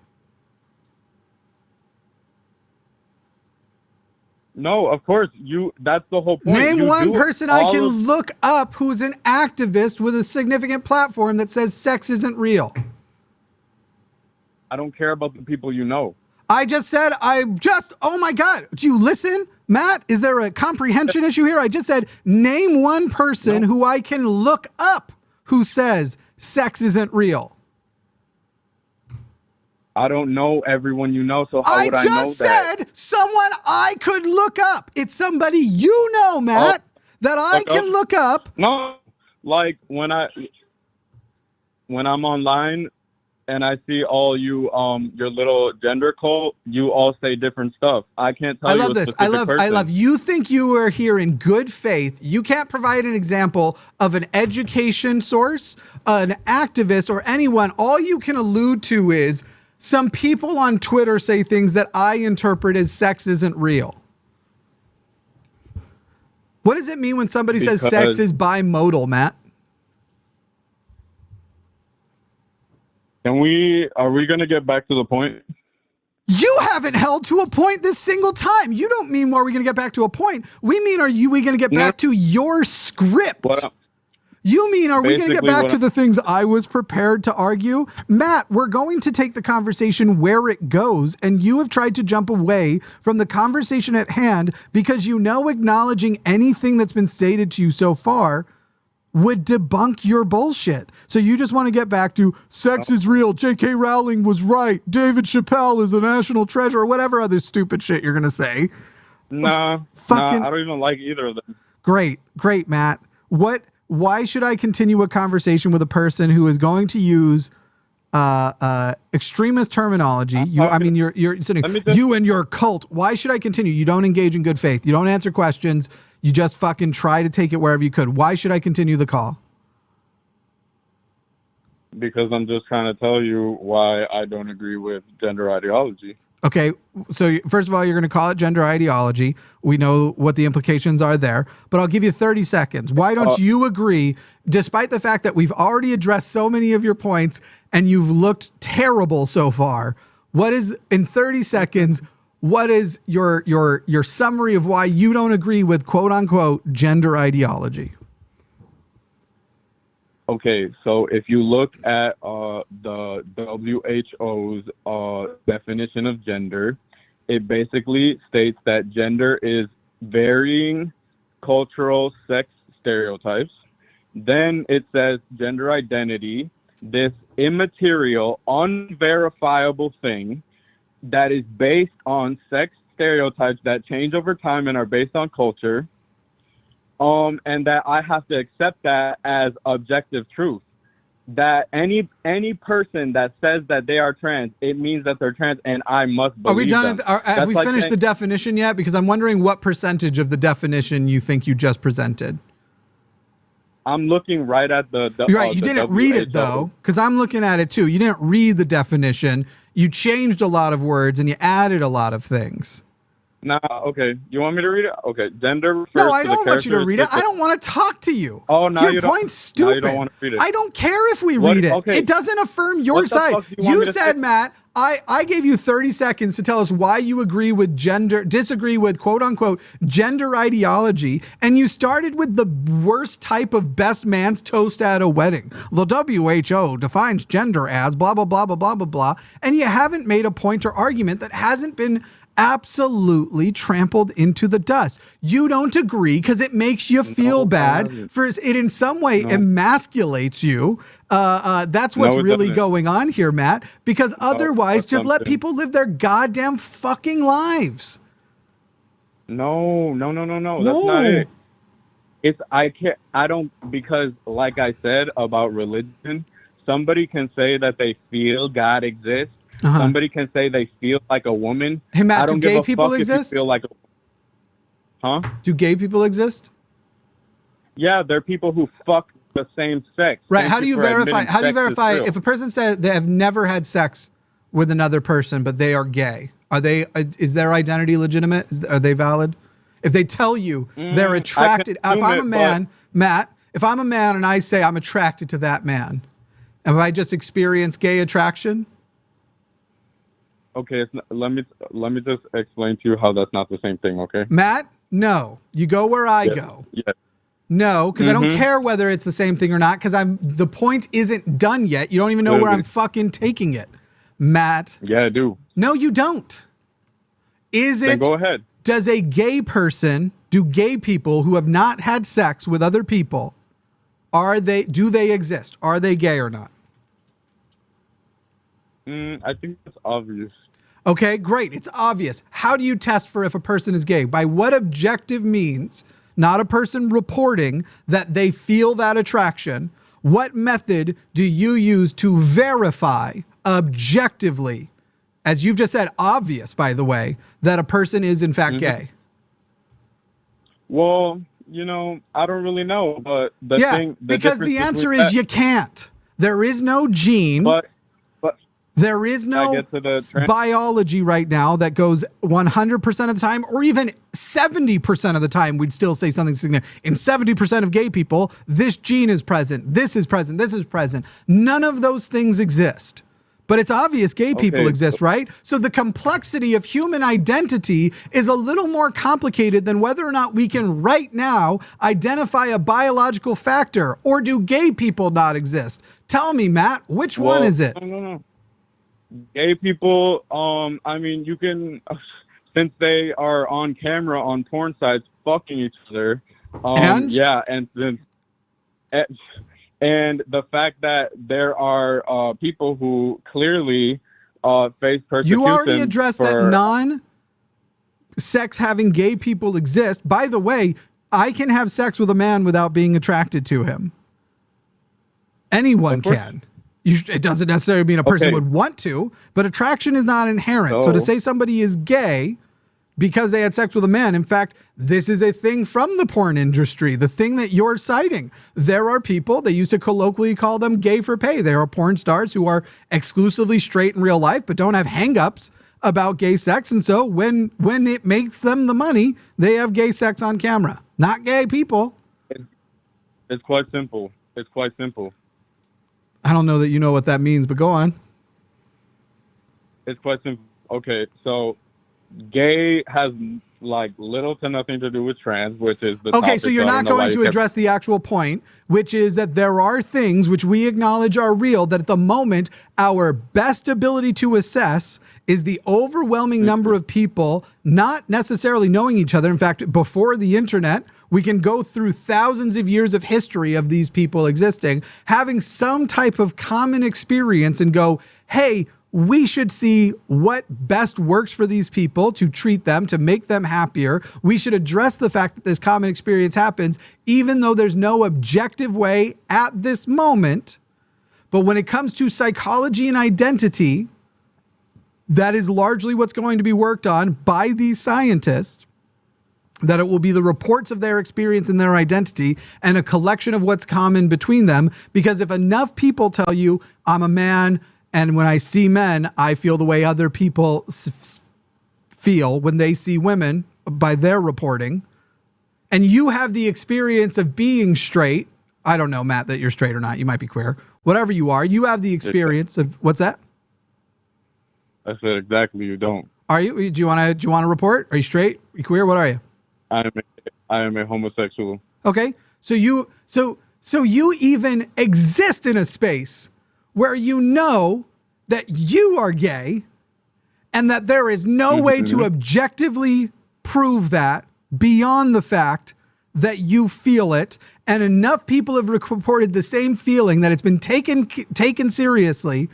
No, of course, that's the whole point. Name one person I can look up who's an activist with a significant platform that says sex isn't real. I don't care about the people you know. I just said, oh my God. Do you listen, Matt? Is there a comprehension issue here? I just said, name one person who I can look up who says sex isn't real? I don't know everyone you know, so how would I know that? I just said someone I could look up. It's somebody you know, Matt, that I can look up. No, like when I'm online and I see all you your little gender cult, you all say different stuff. I can't tell you. I love this. I love you think you are here in good faith. You can't provide an example of an education source, an activist, or anyone. All you can allude to is some people on Twitter say things that I interpret as sex isn't real. What does it mean when somebody says sex is bimodal, Matt? Are we going to get back to the point? You haven't held to a point this single time. You don't mean, are we going to get back to a point? We mean, are we going to get back to your script? You mean, are we going to get back to the things I was prepared to argue? Matt, we're going to take the conversation where it goes, and you have tried to jump away from the conversation at hand because you know acknowledging anything that's been stated to you so far would debunk your bullshit. So you just want to get back to sex is real, J.K. Rowling was right, David Chappelle is a national treasure, or whatever other stupid shit you're going to say. Nah, I don't even like either of them. Great, Matt. Why should I continue a conversation with a person who is going to use extremist terminology? You and your cult. Why should I continue? You don't engage in good faith. You don't answer questions. You just fucking try to take it wherever you could. Why should I continue the call? Because I'm just trying to tell you why I don't agree with gender ideology. Okay, so first of all, you're going to call it gender ideology. We know what the implications are there, but I'll give you 30 seconds. Why don't you agree, despite the fact that we've already addressed so many of your points and you've looked terrible so far? What is, in 30 seconds, what is your summary of why you don't agree with quote unquote gender ideology? Okay, so if you look at the WHO's definition of gender, it basically states that gender is varying cultural sex stereotypes. Then it says gender identity, this immaterial, unverifiable thing that is based on sex stereotypes that change over time and are based on culture. And that I have to accept that as objective truth. That any person that says that they are trans, it means that they're trans, and I must believe. Are we done? Have we finished the definition yet? Because I'm wondering what percentage of the definition you think you just presented. I'm looking right at the You're right. You didn't read it though, because I'm looking at it too. You didn't read the definition. You changed a lot of words and you added a lot of things. Nah, okay. You want me to read it? Okay. Gender refers No, I don't want you to read it. I don't want to talk to you. Oh, no, your point's stupid. No, you don't want to read it. I don't care if we read it. Okay. It doesn't affirm your side. You said, Matt, I gave you 30 seconds to tell us why you disagree with quote unquote gender ideology, and you started with the worst type of best man's toast at a wedding. The WHO defines gender as blah blah blah blah blah blah blah, and you haven't made a point or argument that hasn't been absolutely trampled into the dust. You don't agree because it makes you feel bad. For it in some way emasculates you. That's what's really going on here, Matt. Because otherwise, just let people live their goddamn fucking lives. No. That's not it. Because like I said about religion, somebody can say that they feel God exists. Somebody can say they feel like a woman. Hey, Matt, do gay people exist? Feel like Do gay people exist? Yeah, they're people who fuck the same sex. Right. How do you verify if a person says they have never had sex with another person, but they are gay? Is their identity legitimate? Are they valid? If they tell you they're attracted, if I'm a man, Matt, if I'm a man and I say I'm attracted to that man, have I just experienced gay attraction? Okay, let me just explain to you how that's not the same thing, okay? Matt, no. You go where I go. Yes. No, because I don't care whether it's the same thing or not, because the point isn't done yet. You don't even know where I'm fucking taking it. Matt. Yeah, I do. No, you don't. Then go ahead. Do gay people who have not had sex with other people, Do they exist? Are they gay or not? I think it's obvious. Okay, great. It's obvious. How do you test for if a person is gay? By what objective means, not a person reporting that they feel that attraction, what method do you use to verify objectively, as you've just said, obvious, by the way, that a person is in fact gay? Well, I don't really know, but because the answer is you can't. There is no gene. But there is no biology right now that goes 100% of the time, or even 70% of the time, we'd still say something significant. In 70% of gay people, this gene is present, this is present, this is present. None of those things exist. But it's obvious gay people exist, right? So the complexity of human identity is a little more complicated than whether or not we can right now identify a biological factor, or do gay people not exist? Tell me, Matt, which one is it? No. Gay people, you can, since they are on camera on porn sites fucking each other. And the fact that there are people who clearly face persecution. You already addressed that non-sex having gay people exist. By the way, I can have sex with a man without being attracted to him. Anyone can. It doesn't necessarily mean a person would want to, but attraction is not inherent. So to say somebody is gay because they had sex with a man, in fact, this is a thing from the porn industry, the thing that you're citing. There are people, they used to colloquially call them gay for pay. There are porn stars who are exclusively straight in real life, but don't have hang-ups about gay sex. And so when it makes them the money, they have gay sex on camera. Not gay people. It's quite simple. I don't know that you know what that means, but go on. It's quite simple. Okay, so gay has little to nothing to do with trans, which is the okay, so you're not going to address the actual point, which is that there are things which we acknowledge are real, that at the moment, our best ability to assess is the overwhelming number of people not necessarily knowing each other. In fact, before the internet, we can go through thousands of years of history of these people existing, having some type of common experience and go, hey, we should see what best works for these people to treat them, to make them happier. We should address the fact that this common experience happens, even though there's no objective way at this moment. But when it comes to psychology and identity, that is largely what's going to be worked on by these scientists, that it will be the reports of their experience and their identity and a collection of what's common between them. Because if enough people tell you, I'm a man, and when I see men, I feel the way other people feel when they see women by their reporting, and you have the experience of being straight. I don't know, Matt, that you're straight or not. You might be queer. Whatever you are, you have the experience of what's that? I said exactly. You don't. Are you? Do you want to report? Are you straight? Are you queer? What are you? I am a homosexual. Okay, so you even exist in a space where you know that you are gay, and that there is no way to objectively prove that beyond the fact that you feel it, and enough people have reported the same feeling that it's been taken seriously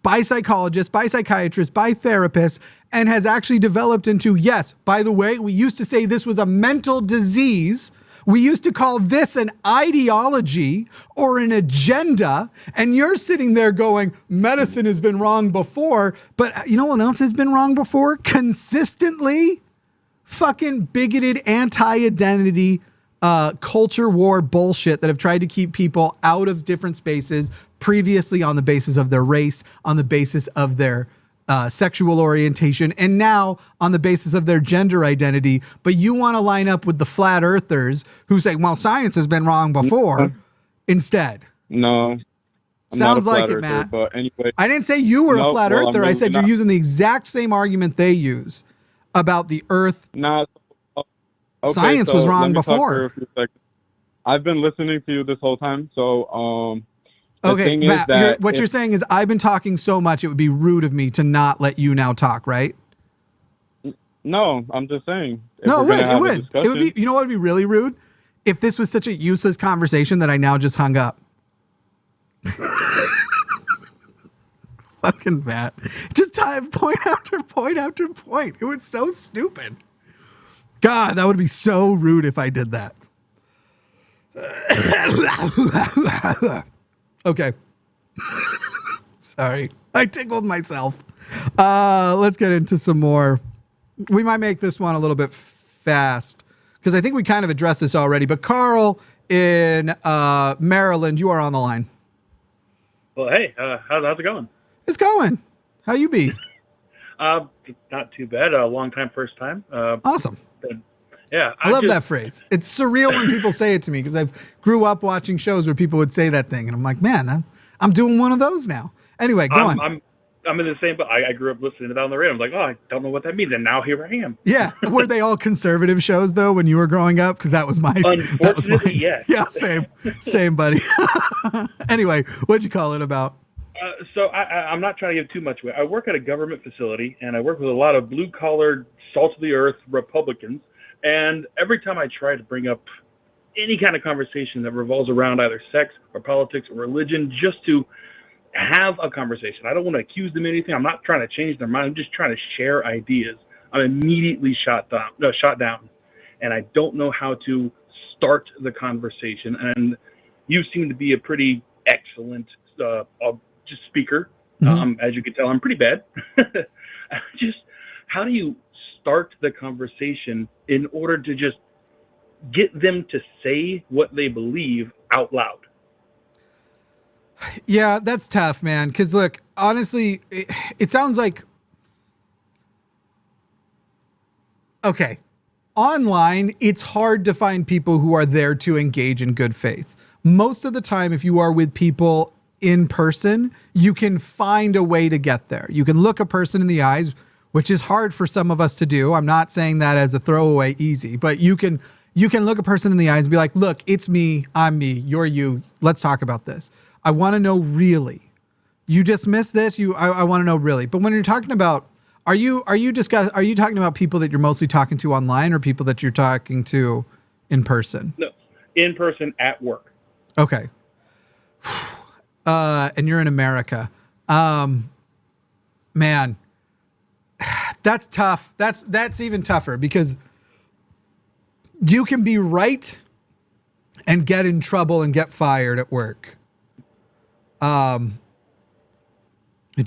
by psychologists, by psychiatrists, by therapists, and has actually developed into, yes, by the way, we used to say this was a mental disease. We used to call this an ideology or an agenda. And you're sitting there going, medicine has been wrong before. But you know what else has been wrong before? Consistently fucking bigoted anti-identity culture war bullshit that have tried to keep people out of different spaces, previously on the basis of their race, on the basis of their sexual orientation, and now on the basis of their gender identity. But you want to line up with the flat earthers who say, well, science has been wrong before instead. No. Sounds like it, Matt. But anyway, I didn't say you were a flat earther. I said you're using the exact same argument they use about the earth. Nah, okay, science was wrong before. I've been listening to you this whole time, so okay, Matt, what you're saying is I've been talking so much it would be rude of me to not let you now talk, right? No, I'm just saying. No, it would. It would be. You know what would be really rude if this was such a useless conversation that I now just hung up. Fucking Matt. Just point after point after point. It was so stupid. God, that would be so rude if I did that. Okay. Sorry. I tickled myself. Let's get into some more. We might make this one a little bit fast because I think we kind of addressed this already. But Carl in Maryland, you are on the line. Well, hey, how's it going? It's going. How you be? Not too bad. Long time, first time. Awesome. Yeah, I love that phrase. It's surreal when people say it to me because I grew up watching shows where people would say that thing, and I'm like, man, I'm doing one of those now. Anyway, go on. I'm in the same, but I grew up listening to that on the radio. I'm like, oh, I don't know what that means, and now here I am. Yeah, were they all conservative shows though when you were growing up? Because that was my. Unfortunately, yes. Yeah, same, buddy. Anyway, what'd you call it about? So I'm not trying to give too much away. I work at a government facility, and I work with a lot of blue-collar, salt-of-the-earth Republicans. And every time I try to bring up any kind of conversation that revolves around either sex or politics or religion, just to have a conversation, I don't want to accuse them of anything. I'm not trying to change their mind. I'm just trying to share ideas. I'm immediately shot down. And I don't know how to start the conversation. And you seem to be a pretty excellent just speaker. As you can tell, I'm pretty bad. Just how do you start the conversation in order to just get them to say what they believe out loud? Yeah, that's tough, man. Because look, honestly, it sounds like, okay, online, it's hard to find people who are there to engage in good faith. Most of the time, if you are with people in person, you can find a way to get there. You can look a person in the eyes, which is hard for some of us to do. I'm not saying that as a throwaway easy, but you can look a person in the eyes and be like, look, it's me, I'm me, you're you. Let's talk about this. I want to know really. You dismiss this, I want to know really. But when you're talking about, are you talking about people that you're mostly talking to online or people that you're talking to in person? No, in person at work. Okay. And you're in America. Man, that's tough. That's even tougher because you can be right and get in trouble and get fired at work. Do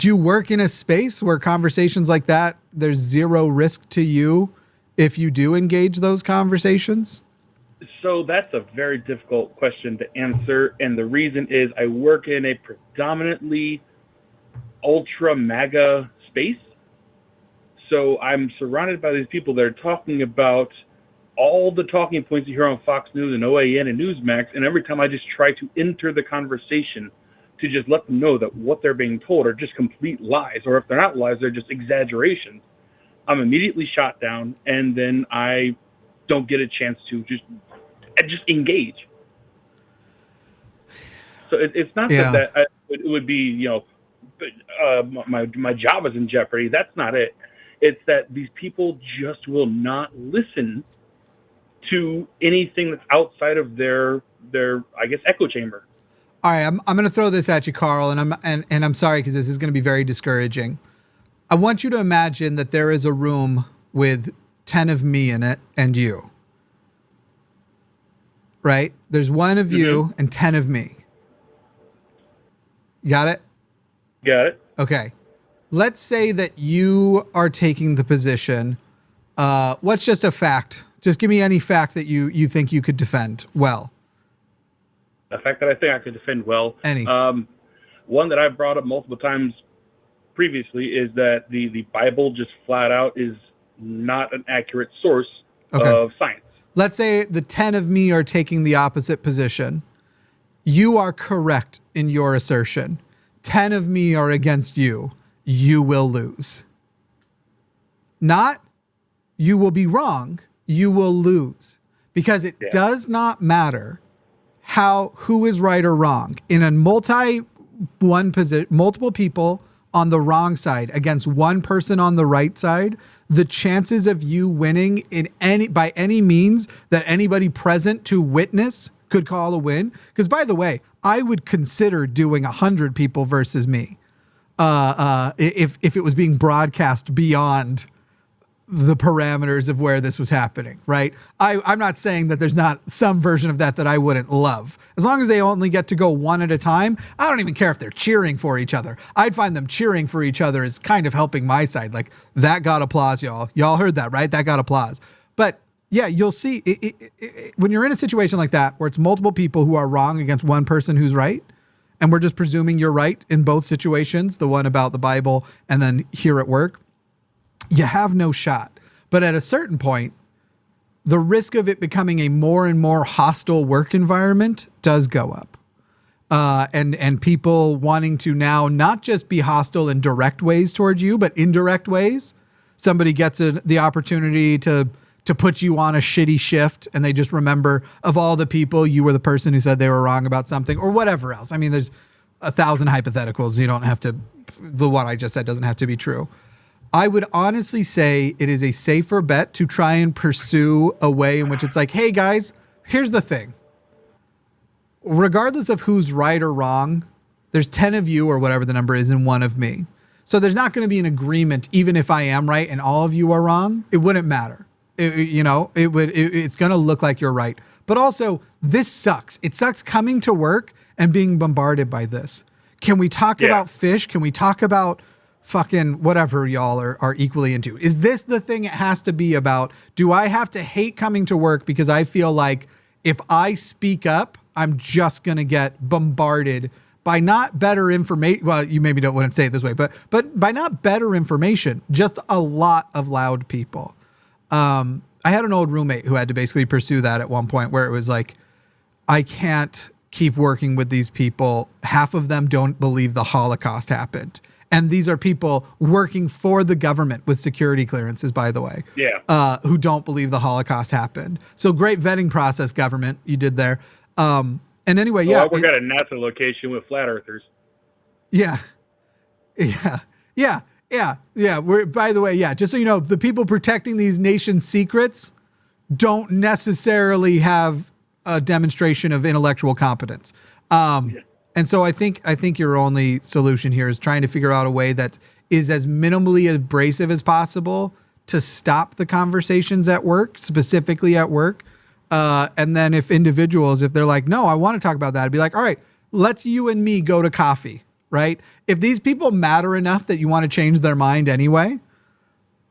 you work in a space where conversations like that, there's zero risk to you if you do engage those conversations? So that's a very difficult question to answer. And the reason is I work in a predominantly ultra MAGA space. So I'm surrounded by these people that are talking about all the talking points you hear on Fox News and OAN and Newsmax. And every time I just try to enter the conversation to just let them know that what they're being told are just complete lies, or if they're not lies, they're just exaggerations, I'm immediately shot down, and then I don't get a chance to just engage. So it's not that it would be, my job is in jeopardy. That's not it. It's that these people just will not listen to anything that's outside of their I guess echo chamber. All right, I'm going to throw this at you, Carl, and I'm sorry because this is going to be very discouraging. I want you to imagine that there is a room with 10 of me in it and you. Right? There's one of you and 10 of me. Got it? Got it. Okay. Let's say that you are taking the position. What's just a fact? Just give me any fact that you think you could defend well. A fact that I think I could defend well. Any. One that I've brought up multiple times previously is that the Bible just flat out is not an accurate source of science. Let's say the 10 of me are taking the opposite position. You are correct in your assertion. 10 of me are against you. You will lose. Not, you will be wrong. You will lose. Because it does not matter who is right or wrong. In a multiple people on the wrong side against one person on the right side, the chances of you winning by any means that anybody present to witness could call a win. Because by the way, I would consider doing 100 people versus me if it was being broadcast beyond the parameters of where this was happening, right? I'm not saying that there's not some version of that I wouldn't love. As long as they only get to go one at a time, I don't even care if they're cheering for each other. I'd find them cheering for each other as kind of helping my side. Like, that got applause, y'all. Y'all heard that, right? That got applause. But yeah, you'll see when you're in a situation like that, where it's multiple people who are wrong against one person who's right, and we're just presuming you're right in both situations, the one about the Bible and then here at work, you have no shot. But at a certain point, the risk of it becoming a more and more hostile work environment does go up. And people wanting to now not just be hostile in direct ways towards you, but indirect ways. Somebody gets the opportunity to put you on a shitty shift, and they just remember, of all the people, you were the person who said they were wrong about something, or whatever else. I mean, there's 1,000 hypotheticals. You don't have to, the one I just said doesn't have to be true. I would honestly say it is a safer bet to try and pursue a way in which it's like, hey guys, here's the thing. Regardless of who's right or wrong, there's 10 of you or whatever the number is and 1 of me. So there's not going to be an agreement, even if I am right and all of you are wrong. It wouldn't matter. It's going to look like you're right. But also, this sucks. It sucks coming to work and being bombarded by this. Can we talk about fish? Can we talk about fucking whatever y'all are equally into? Is this the thing it has to be about? Do I have to hate coming to work because I feel like if I speak up, I'm just going to get bombarded by not better information? Well, you maybe don't want to say it this way, but by not better information, just a lot of loud people. I had an old roommate who had to basically pursue that at one point, where it was like, I can't keep working with these people. Half of them don't believe the Holocaust happened. And these are people working for the government with security clearances, by the way, who don't believe the Holocaust happened. So great vetting process, government, you did there. And anyway, I work at a NASA location with flat earthers. Yeah. By the way, just so you know, the people protecting these nations' secrets don't necessarily have a demonstration of intellectual competence. And so I think your only solution here is trying to figure out a way that is as minimally abrasive as possible to stop the conversations at work, specifically at work. And then if they're like, no, I want to talk about that, I'd be like, all right, let's you and me go to coffee, right? If these people matter enough that you want to change their mind anyway,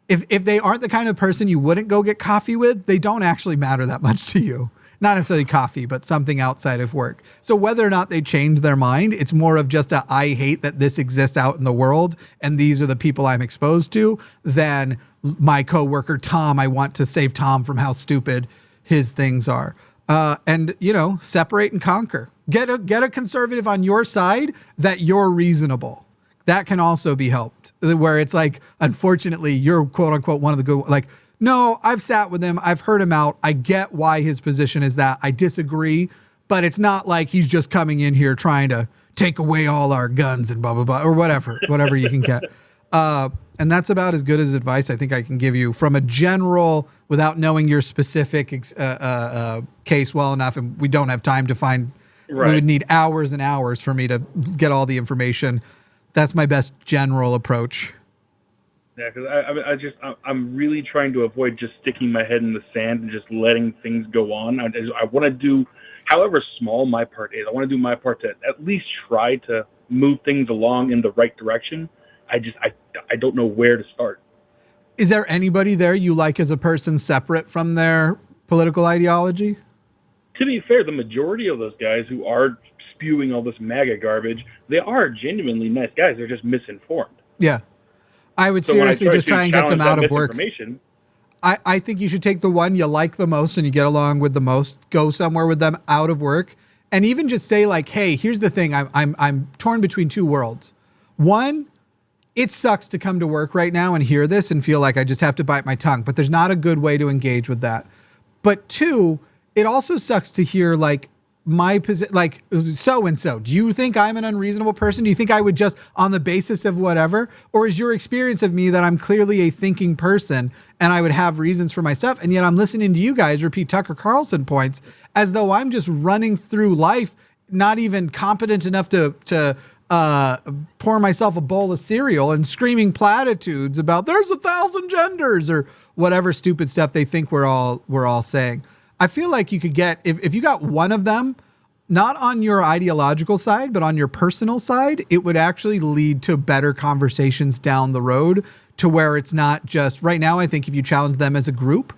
if they aren't the kind of person you wouldn't go get coffee with, they don't actually matter that much to you. Not necessarily coffee, but something outside of work. So whether or not they change their mind, it's more of just I hate that this exists out in the world and these are the people I'm exposed to, than my coworker Tom, I want to save Tom from how stupid his things are. And separate and conquer. Get a conservative on your side that you're reasonable. That can also be helped, where it's like, unfortunately, you're quote unquote one of the good, like, no, I've sat with him. I've heard him out. I get why his position is that. I disagree, but it's not like he's just coming in here trying to take away all our guns and blah, blah, blah, or whatever you can get. And that's about as good as advice I think I can give you from a general, without knowing your specific case well enough. And we don't have time to find, we would need hours and hours for me to get all the information. That's my best general approach. Yeah, because I'm really trying to avoid just sticking my head in the sand and just letting things go on. I want to do, however small my part is, I want to do my part to at least try to move things along in the right direction. I don't know where to start. Is there anybody there you like as a person separate from their political ideology? To be fair, the majority of those guys who are spewing all this MAGA garbage, they are genuinely nice guys. They're just misinformed. Yeah. I would seriously just try and get them out of work. I think you should take the one you like the most and you get along with the most, go somewhere with them out of work, and even just say like, hey, here's the thing. I'm torn between two worlds. One, it sucks to come to work right now and hear this and feel like I just have to bite my tongue, but there's not a good way to engage with that. But two, it also sucks to hear like my position, like so-and-so, do you think I'm an unreasonable person? Do you think I would just on the basis of whatever? Or is your experience of me that I'm clearly a thinking person and I would have reasons for my stuff? And yet I'm listening to you guys repeat Tucker Carlson points as though I'm just running through life, not even competent enough to pour myself a bowl of cereal and screaming platitudes about there's 1,000 genders or whatever stupid stuff they think we're all saying. I feel like you could get, if you got one of them, not on your ideological side, but on your personal side, it would actually lead to better conversations down the road to where it's not just right now. I think if you challenge them as a group,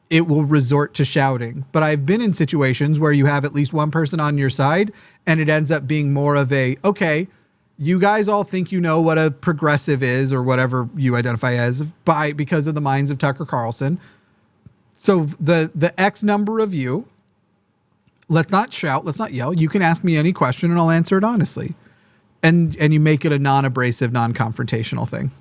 it will resort to shouting. But I've been in situations where you have at least one person on your side and it ends up being more of a, okay, you guys all think you know what a progressive is or whatever you identify as because of the minds of Tucker Carlson. So the X number of you, let's not shout, let's not yell. You can ask me any question and I'll answer it honestly. And you make it a non-abrasive, non-confrontational thing.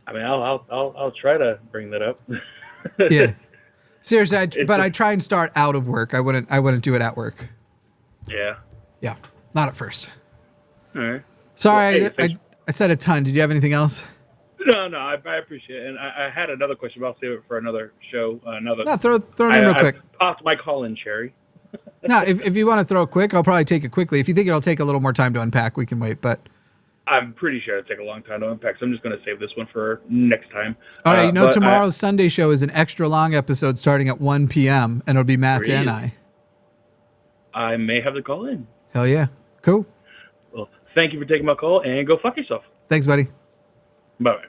I mean, I'll try to bring that up. Yeah, seriously. I try and start out of work. I wouldn't do it at work. Yeah. Yeah, not at first. All right. Sorry, Well, hey, I said a ton. Did you have anything else? No, I appreciate it. And I had another question, but I'll save it for another show. No, throw it in real quick. I popped my call in, Cherry. No, if you want to throw it quick, I'll probably take it quickly. If you think it'll take a little more time to unpack, we can wait. But I'm pretty sure it'll take a long time to unpack, so I'm just going to save this one for next time. All right, tomorrow's Sunday show is an extra long episode starting at 1 p.m., and it'll be Matt and I. I may have to call in. Hell yeah. Cool. Well, thank you for taking my call, and go fuck yourself. Thanks, buddy. Bye-bye.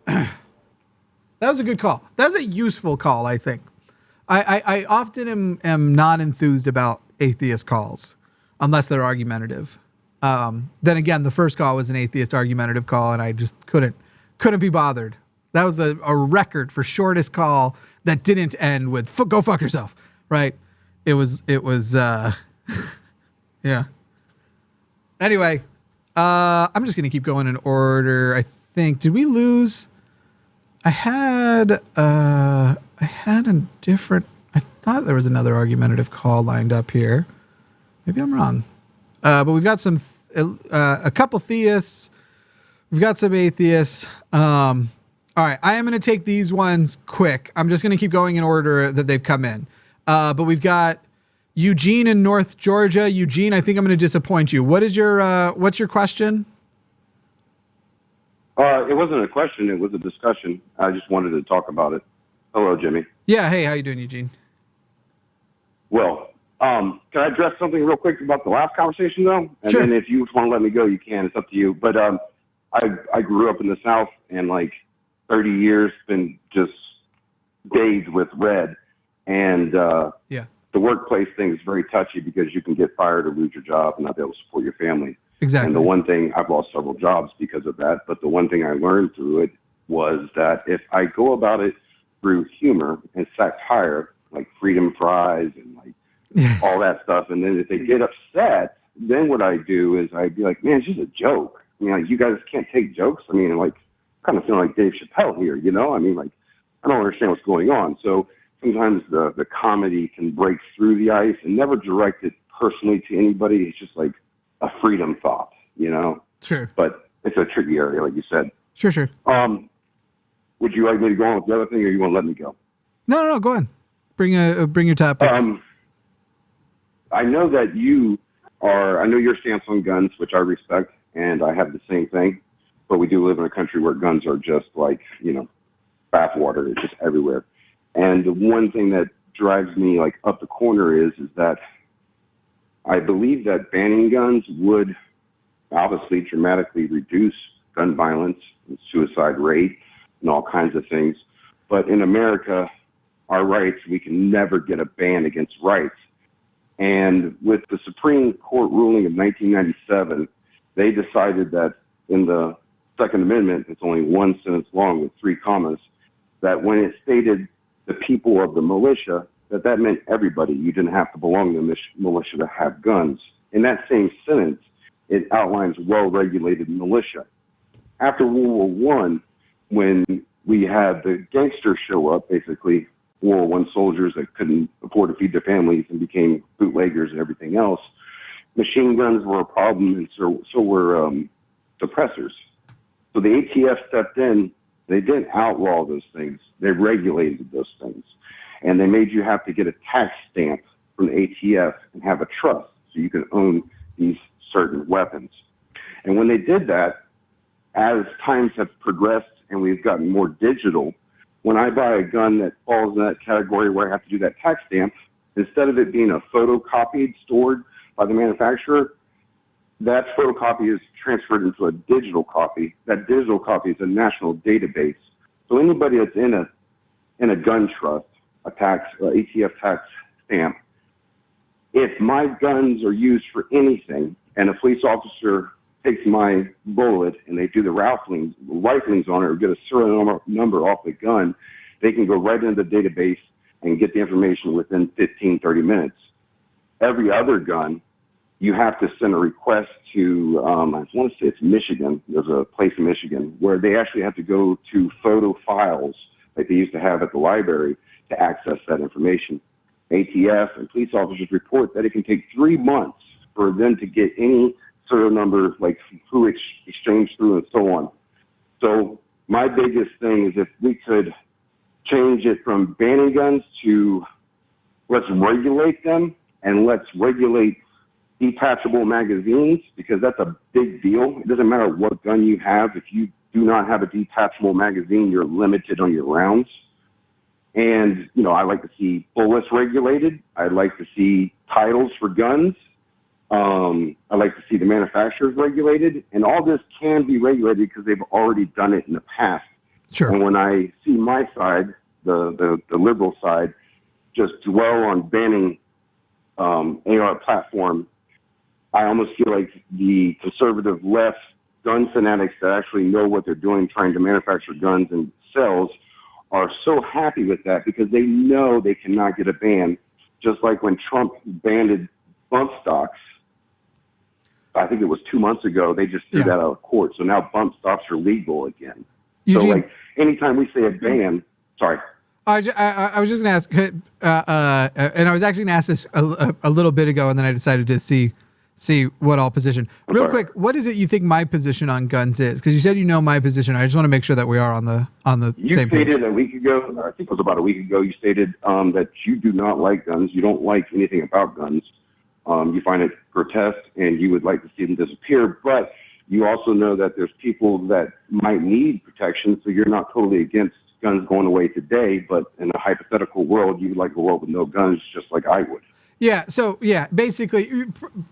That was a good call. That's a useful call, I think. I often am not enthused about atheist calls unless they're argumentative. Then again, the first call was an atheist argumentative call, and I just couldn't be bothered. That was a record for shortest call that didn't end with go fuck yourself, right? It was yeah. Anyway, I'm just going to keep going in order. I think, did we lose? I thought there was another argumentative call lined up here. Maybe I'm wrong. But we've got a couple theists. We've got some atheists. All right. I am going to take these ones quick. I'm just going to keep going in order that they've come in. But we've got Eugene in North Georgia. Eugene, I think I'm going to disappoint you. What's your question? It wasn't a question. It was a discussion. I just wanted to talk about it. Hello, Jimmy. Yeah. Hey, how you doing, Eugene? Well, can I address something real quick about the last conversation, though? And sure. Then if you want to let me go, you can. It's up to you. But I grew up in the South, and like 30 years been just bathed with red. And yeah, the workplace thing is very touchy because you can get fired or lose your job and not be able to support your family. Exactly. And the one thing, I've lost several jobs because of that, but the one thing I learned through it was that if I go about it through humor and satire, like freedom fries and like all that stuff, and then if they get upset, then what I do is I'd be like, man, it's just a joke. I mean, like, you guys can't take jokes. I mean, like, kind of feeling like Dave Chappelle here, you know? I mean, like, I don't understand what's going on. So sometimes the comedy can break through the ice and never direct it personally to anybody. It's just like a freedom thought, you know? Sure. But it's a tricky area, like you said. Sure. Would you like me to go on with the other thing, or you want to let me go? No, go on. Bring your topic. I know that I know your stance on guns, which I respect, and I have the same thing, but we do live in a country where guns are just like, you know, bathwater. It's just everywhere. And the one thing that drives me like up the corner is that I believe that banning guns would obviously dramatically reduce gun violence and suicide rate and all kinds of things. But in America, our rights, we can never get a ban against rights. And with the Supreme Court ruling of 1997, they decided that in the Second Amendment, it's only one sentence long with 3 commas, that when it stated the people of the militia, that meant everybody. You didn't have to belong to the militia to have guns. In that same sentence, it outlines well-regulated militia. After World War I, when we had the gangsters show up, basically, World War I soldiers that couldn't afford to feed their families and became bootleggers and everything else, machine guns were a problem, and so were suppressors. So the ATF stepped in. They didn't outlaw those things. They regulated those things. And they made you have to get a tax stamp from the ATF and have a trust so you could own these certain weapons. And when they did that, as times have progressed and we've gotten more digital, when I buy a gun that falls in that category where I have to do that tax stamp, instead of it being a photocopied, stored by the manufacturer, that photocopy is transferred into a digital copy. That digital copy is a national database. So anybody that's in a gun trust, a ATF tax stamp, if my guns are used for anything and a police officer takes my bullet and they do the riflings on it or get a serial number off the gun, they can go right into the database and get the information within 15, 30 minutes. Every other gun, you have to send a request to, I want to say it's Michigan. There's a place in Michigan where they actually have to go to photo files like they used to have at the library to access that information. ATF and police officers report that it can take 3 months for them to get any serial number, like who it's exchanged through and so on. So my biggest thing is if we could change it from banning guns to let's regulate them and let's regulate detachable magazines, because that's a big deal. It doesn't matter what gun you have. If you do not have a detachable magazine, you're limited on your rounds. And, you know, I like to see bullets regulated. I'd like to see titles for guns. I like to see the manufacturers regulated. And all this can be regulated because they've already done it in the past. Sure. And when I see my side, the liberal side, just dwell on banning AR platform, I almost feel like the conservative left gun fanatics that actually know what they're doing, trying to manufacture guns and cells, are so happy with that because they know they cannot get a ban. Just like when Trump banned bump stocks, I think it was 2 months ago, they just threw that out of court. So now bump stocks are legal again. Eugene, so like anytime we say a ban, sorry. I was just going to ask, and I was actually going to ask this a little bit ago, and then I decided to see what all position. Real quick, what is it you think my position on guns is? Because you said you know my position. I just want to make sure that we are on the same page. You stated a week ago, I think it was about a week ago, you stated that you do not like guns. You don't like anything about guns. You find it grotesque, and you would like to see them disappear. But you also know that there's people that might need protection, so you're not totally against guns going away today. But in a hypothetical world, you would like a world with no guns, just like I would. Yeah. So yeah, basically,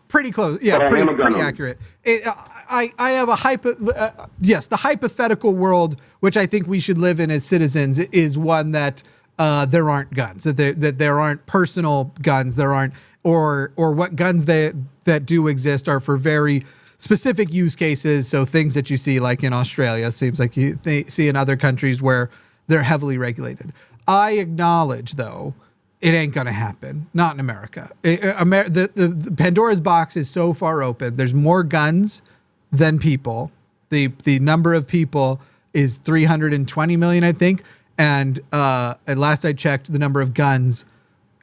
pretty close. Yeah, pretty accurate. I have a yes, the hypothetical world which I think we should live in as citizens is one that there aren't guns, that there aren't personal guns, there aren't, or what guns that do exist are for very specific use cases. So things that you see like in Australia, seems like you see in other countries where they're heavily regulated. I acknowledge though, it ain't going to happen. Not in America. The Pandora's box is so far open. There's more guns than people. The number of people is 320 million, I think. And at last I checked, the number of guns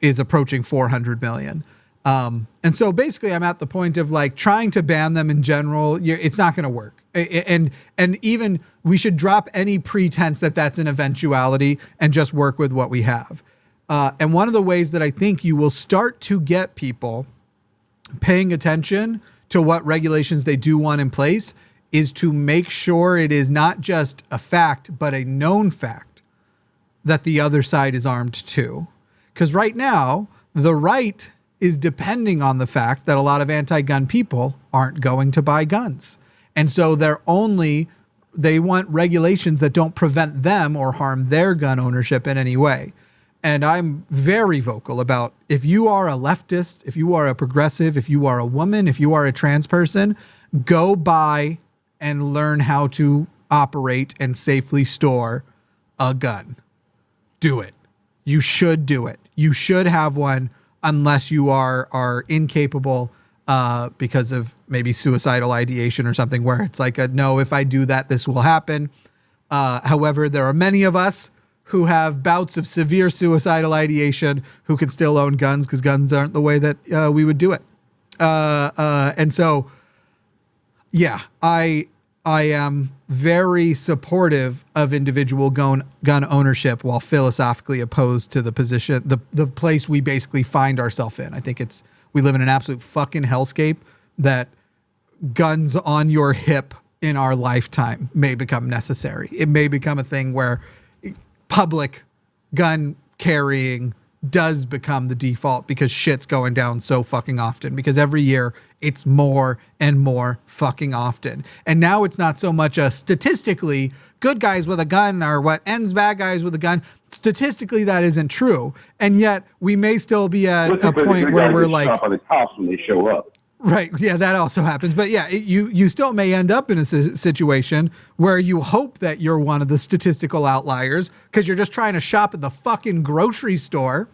is approaching 400 million. And so basically I'm at the point of like trying to ban them in general. It's not going to work. And even we should drop any pretense that that's an eventuality and just work with what we have. And one of the ways that I think you will start to get people paying attention to what regulations they do want in place is to make sure it is not just a fact, but a known fact that the other side is armed too. Because right now, the right is depending on the fact that a lot of anti-gun people aren't going to buy guns. And so they want regulations that don't prevent them or harm their gun ownership in any way. And I'm very vocal about if you are a leftist, if you are a progressive, if you are a woman, if you are a trans person, go buy and learn how to operate and safely store a gun. Do it. You should do it. You should have one unless you are incapable because of maybe suicidal ideation or something where it's like, no, if I do that, this will happen. However, there are many of us who have bouts of severe suicidal ideation who can still own guns because guns aren't the way that we would do it. And so, yeah, I am very supportive of individual gun ownership while philosophically opposed to the position, the place we basically find ourselves in. I think we live in an absolute fucking hellscape that guns on your hip in our lifetime may become necessary. It may become a thing where public gun carrying does become the default because shit's going down so fucking often, because every year it's more and more fucking often. And now it's not so much a statistically good guys with a gun or what ends bad guys with a gun. Statistically, that isn't true. And yet we may still be at a point where we're like, stop by the cops when they show up. Right. Yeah, that also happens. But yeah, you still may end up in a situation where you hope that you're one of the statistical outliers because you're just trying to shop at the fucking grocery store.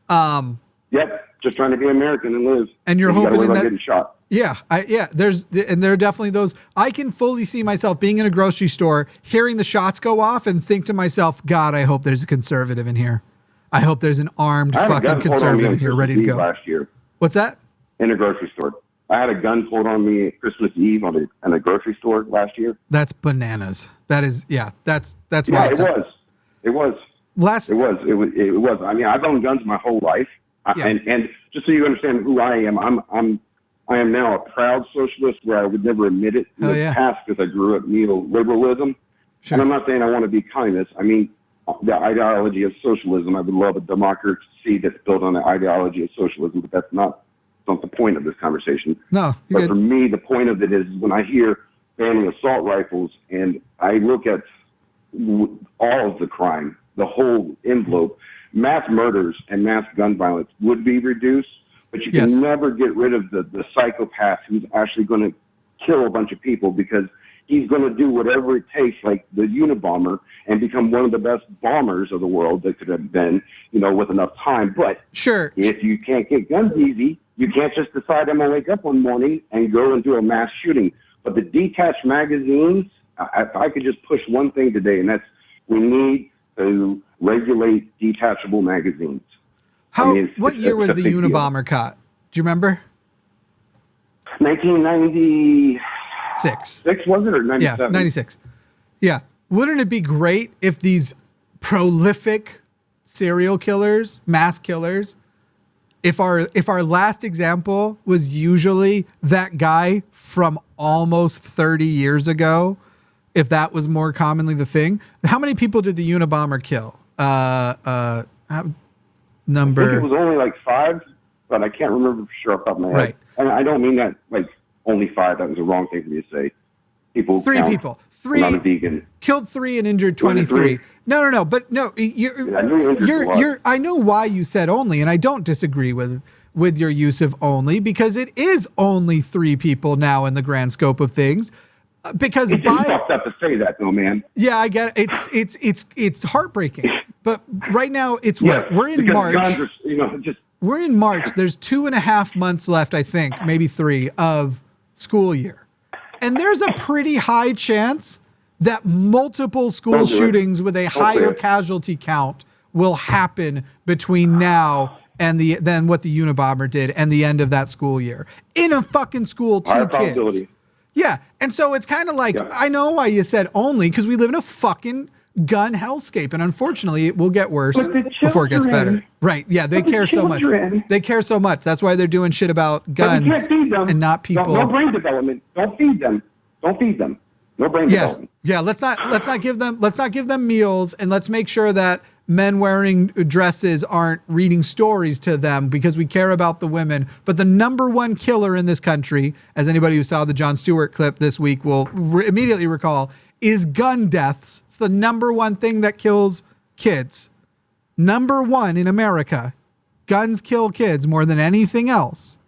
Yep. Just trying to be American and live. And you're hoping about that getting shot. Yeah. There are definitely those. I can fully see myself being in a grocery store, hearing the shots go off and think to myself, God, I hope there's a conservative in here. I hope there's an armed fucking conservative in here ready to go. Last year. What's that? In a grocery store. I had a gun pulled on me at Christmas Eve in a grocery store last year. That's bananas. That is, that's why. Yeah, it was. It was. I mean, I've owned guns my whole life, and just so you understand who I am, I am now a proud socialist where I would never admit it in the past because I grew up neoliberalism. Sure. And I'm not saying I want to be communist. I mean, the ideology of socialism. I would love a democracy that's built on the ideology of socialism, but that's not the point of this conversation. No, but for me, the point of it is when I hear banning assault rifles and I look at all of the crime, the whole envelope, mass murders and mass gun violence would be reduced, but you can never get rid of the psychopath who's actually going to kill a bunch of people because he's going to do whatever it takes, like the Unabomber, and become one of the best bombers of the world that could have been, with enough time. But if you can't get guns easy, you can't just decide I'm going to wake up one morning and go and do a mass shooting. But the detached magazines, if I could just push one thing today, and that's we need to regulate detachable magazines. What year was the Unabomber caught? Do you remember? 1996. Was it, or 97? Yeah, 96. Yeah. Wouldn't it be great if these prolific serial killers, mass killers, if our last example was usually that guy from almost 30 years ago, if that was more commonly the thing, how many people did the Unabomber kill? Number. I think it was only like 5, but I can't remember for sure off the top of my head. Right. And I don't mean that like only 5. That was a wrong thing for me to say. 3 people. 3. I'm not a vegan. Killed 3 and injured 23. No. But no, I know why you said only, and I don't disagree with your use of only, because it is only 3 people now in the grand scope of things. Because it's fucked up to say that, though, man. Yeah, I get it. It's heartbreaking. But right now, it's what we're in March. Guns are, we're in March. There's 2.5 months left, I think, maybe 3 of school year. And there's a pretty high chance that multiple school shootings with a higher casualty count will happen between now and than what the Unabomber did and the end of that school year. In a fucking school, 2 kids. Yeah. And so it's kind of like, I know why you said only, because we live in a fucking gun hellscape. And unfortunately, it will get worse before it gets better. Right. Yeah. They care so much. They care so much. That's why they're doing shit about guns and not people. No brain development. Don't feed them. No brain development. Yeah. Let's not give them meals, and let's make sure that men wearing dresses aren't reading stories to them because we care about the women. But the number one killer in this country, as anybody who saw the Jon Stewart clip this week will immediately recall, is gun deaths. It's the number one thing that kills kids. Number one in America. Guns kill kids more than anything else.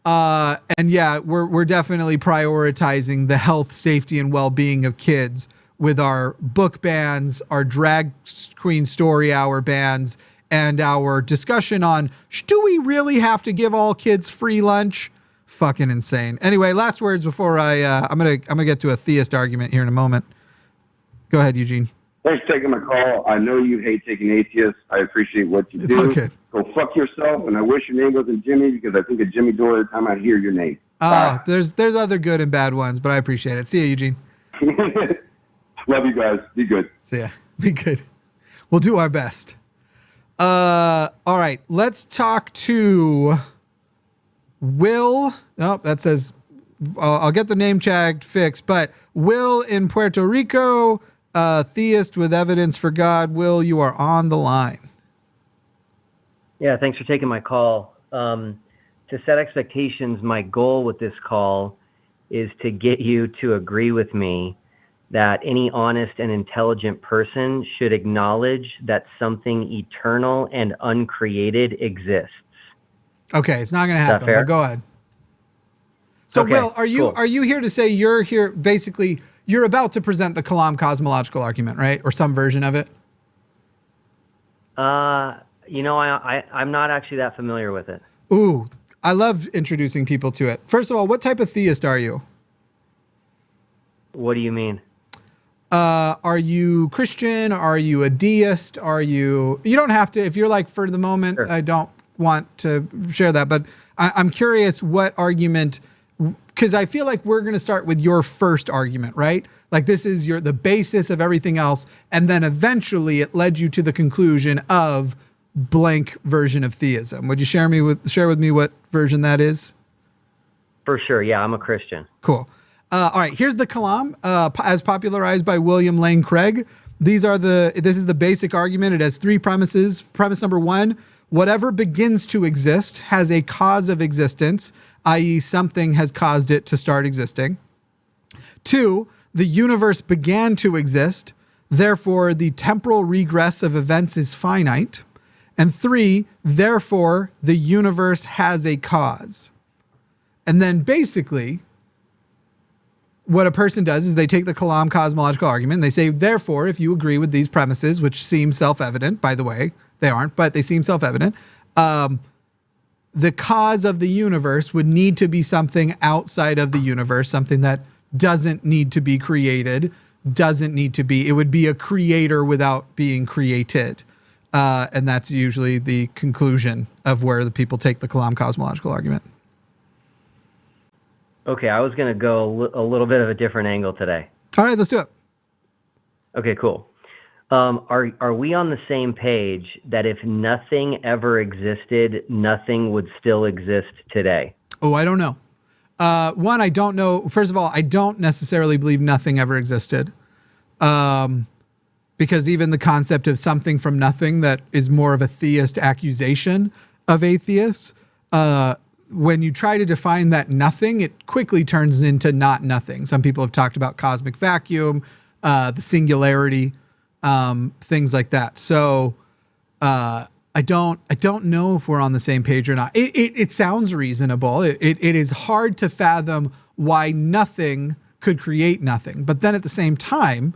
And yeah, we're definitely prioritizing the health, safety, and well-being of kids with our book bans, our drag queen story hour bans, and our discussion on, do we really have to give all kids free lunch? Fucking insane. Anyway, last words before I'm gonna get to a theist argument here in a moment. Go ahead, Eugene. Thanks for taking my call. I know you hate taking atheists. I appreciate what you do. Okay. Go fuck yourself, and I wish your name wasn't Jimmy because I think of Jimmy Dore every time I hear your name. There's other good and bad ones, but I appreciate it. See you, Eugene. Love you guys. Be good. See ya. Be good. We'll do our best. All right. Let's talk to Will. Oh, that says I'll get the name tag fixed, but Will in Puerto Rico, theist with evidence for God. Will, you are on the line. Yeah, thanks for taking my call. To set expectations, my goal with this call is to get you to agree with me that any honest and intelligent person should acknowledge that something eternal and uncreated exists. Okay, it's not going to happen, but go ahead. So, Okay, Will, are cool. you here to say you're here, basically, you're about to present the Kalam cosmological argument, right? Or some version of it? You know, I'm not actually that familiar with it. Ooh, I love introducing people to it. First of all, what type of theist are you? What do you mean? Are you Christian? Are you a deist? You don't have to, if you're like, for the moment, Sure. I don't want to share that, but I'm curious what argument, because I feel like we're going to start with your first argument, right? Like this is the basis of everything else. And then eventually it led you to the conclusion of blank version of theism. Would you share with me what version that is? For sure. Yeah, I'm a Christian. Cool. All right, here's the Kalam as popularized by William Lane Craig. This is the basic argument. It has three premises. Premise number one, whatever begins to exist has a cause of existence, i.e. something has caused it to start existing. Two, the universe began to exist, therefore the temporal regress of events is finite. And three, therefore the universe has a cause. And then basically, what a person does is they take the Kalam cosmological argument and they say, therefore, if you agree with these premises, which seem self-evident, by the way, they aren't, but they seem self-evident, the cause of the universe would need to be something outside of the universe, something that doesn't need to be created, it would be a creator without being created. And that's usually the conclusion of where the people take the Kalam cosmological argument. Okay, I was going to go a little bit of a different angle today. All right, let's do it. Okay, cool. Are we on the same page that if nothing ever existed, nothing would still exist today? Oh, I don't know. One, I don't know. First of all, I don't necessarily believe nothing ever existed. Because even the concept of something from nothing that is more of a theist accusation of atheists, when you try to define that nothing, it quickly turns into not nothing. Some people have talked about cosmic vacuum, the singularity, things like that. So I don't know if we're on the same page or not. It sounds reasonable. It is hard to fathom why nothing could create nothing. But then at the same time,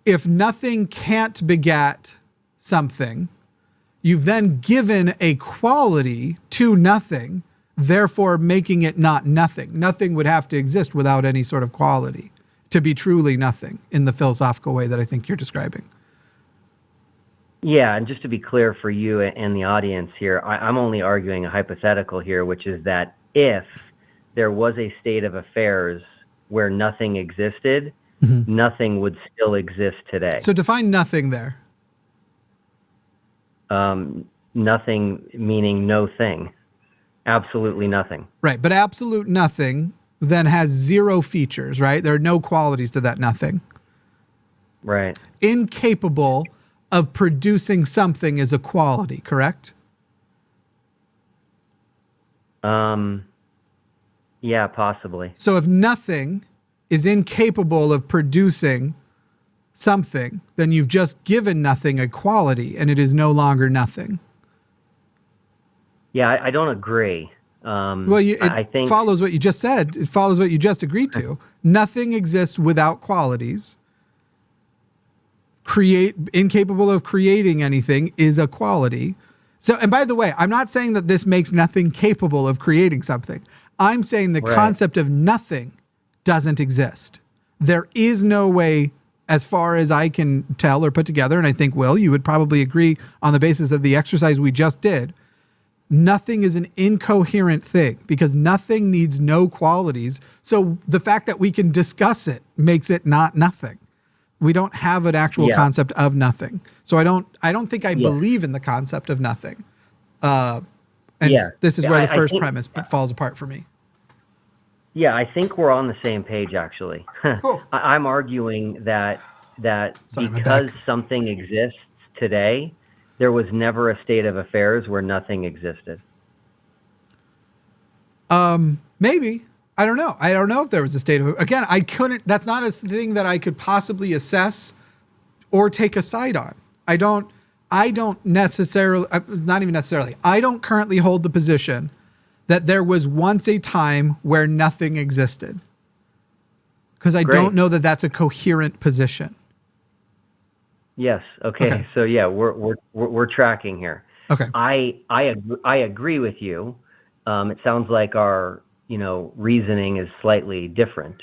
if nothing can't begat something, you've then given a quality to nothing, therefore making it not nothing. Nothing would have to exist without any sort of quality to be truly nothing in the philosophical way that I think you're describing. Yeah, and just to be clear for you and the audience here, I'm only arguing a hypothetical here, which is that if there was a state of affairs where nothing existed, nothing would still exist today. So define nothing there. Nothing meaning no thing. Absolutely nothing. Right, but absolute nothing then has zero features, right? There are no qualities to that nothing. Right. Incapable of producing something is a quality, correct? Yeah, possibly. So if nothing is incapable of producing something, then you've just given nothing a quality and it is no longer nothing. Yeah, I don't agree. Well, I think follows what you just said. It follows what you just agreed to. Nothing exists without qualities. Incapable of creating anything is a quality. So, and by the way, I'm not saying that this makes nothing capable of creating something. I'm saying the concept of nothing doesn't exist. There is no way as far as I can tell or put together, and I think, Will, you would probably agree on the basis of the exercise we just did, nothing is an incoherent thing because nothing needs no qualities. So the fact that we can discuss it makes it not nothing. We don't have an actual concept of nothing. So I don't think I believe in the concept of nothing. This is where the first premise falls apart for me. Yeah, I think we're on the same page, actually. Cool. I'm arguing that because something exists today, there was never a state of affairs where nothing existed. Maybe. I don't know. I don't know if there was a state of, again, I couldn't, that's not a thing that I could possibly assess or take a side on. I don't necessarily, not even necessarily, I don't currently hold the position that there was once a time where nothing existed. Because I don't know that that's a coherent position. Yes. Okay. So yeah, we're tracking here. Okay. I agree with you. It sounds like our reasoning is slightly different,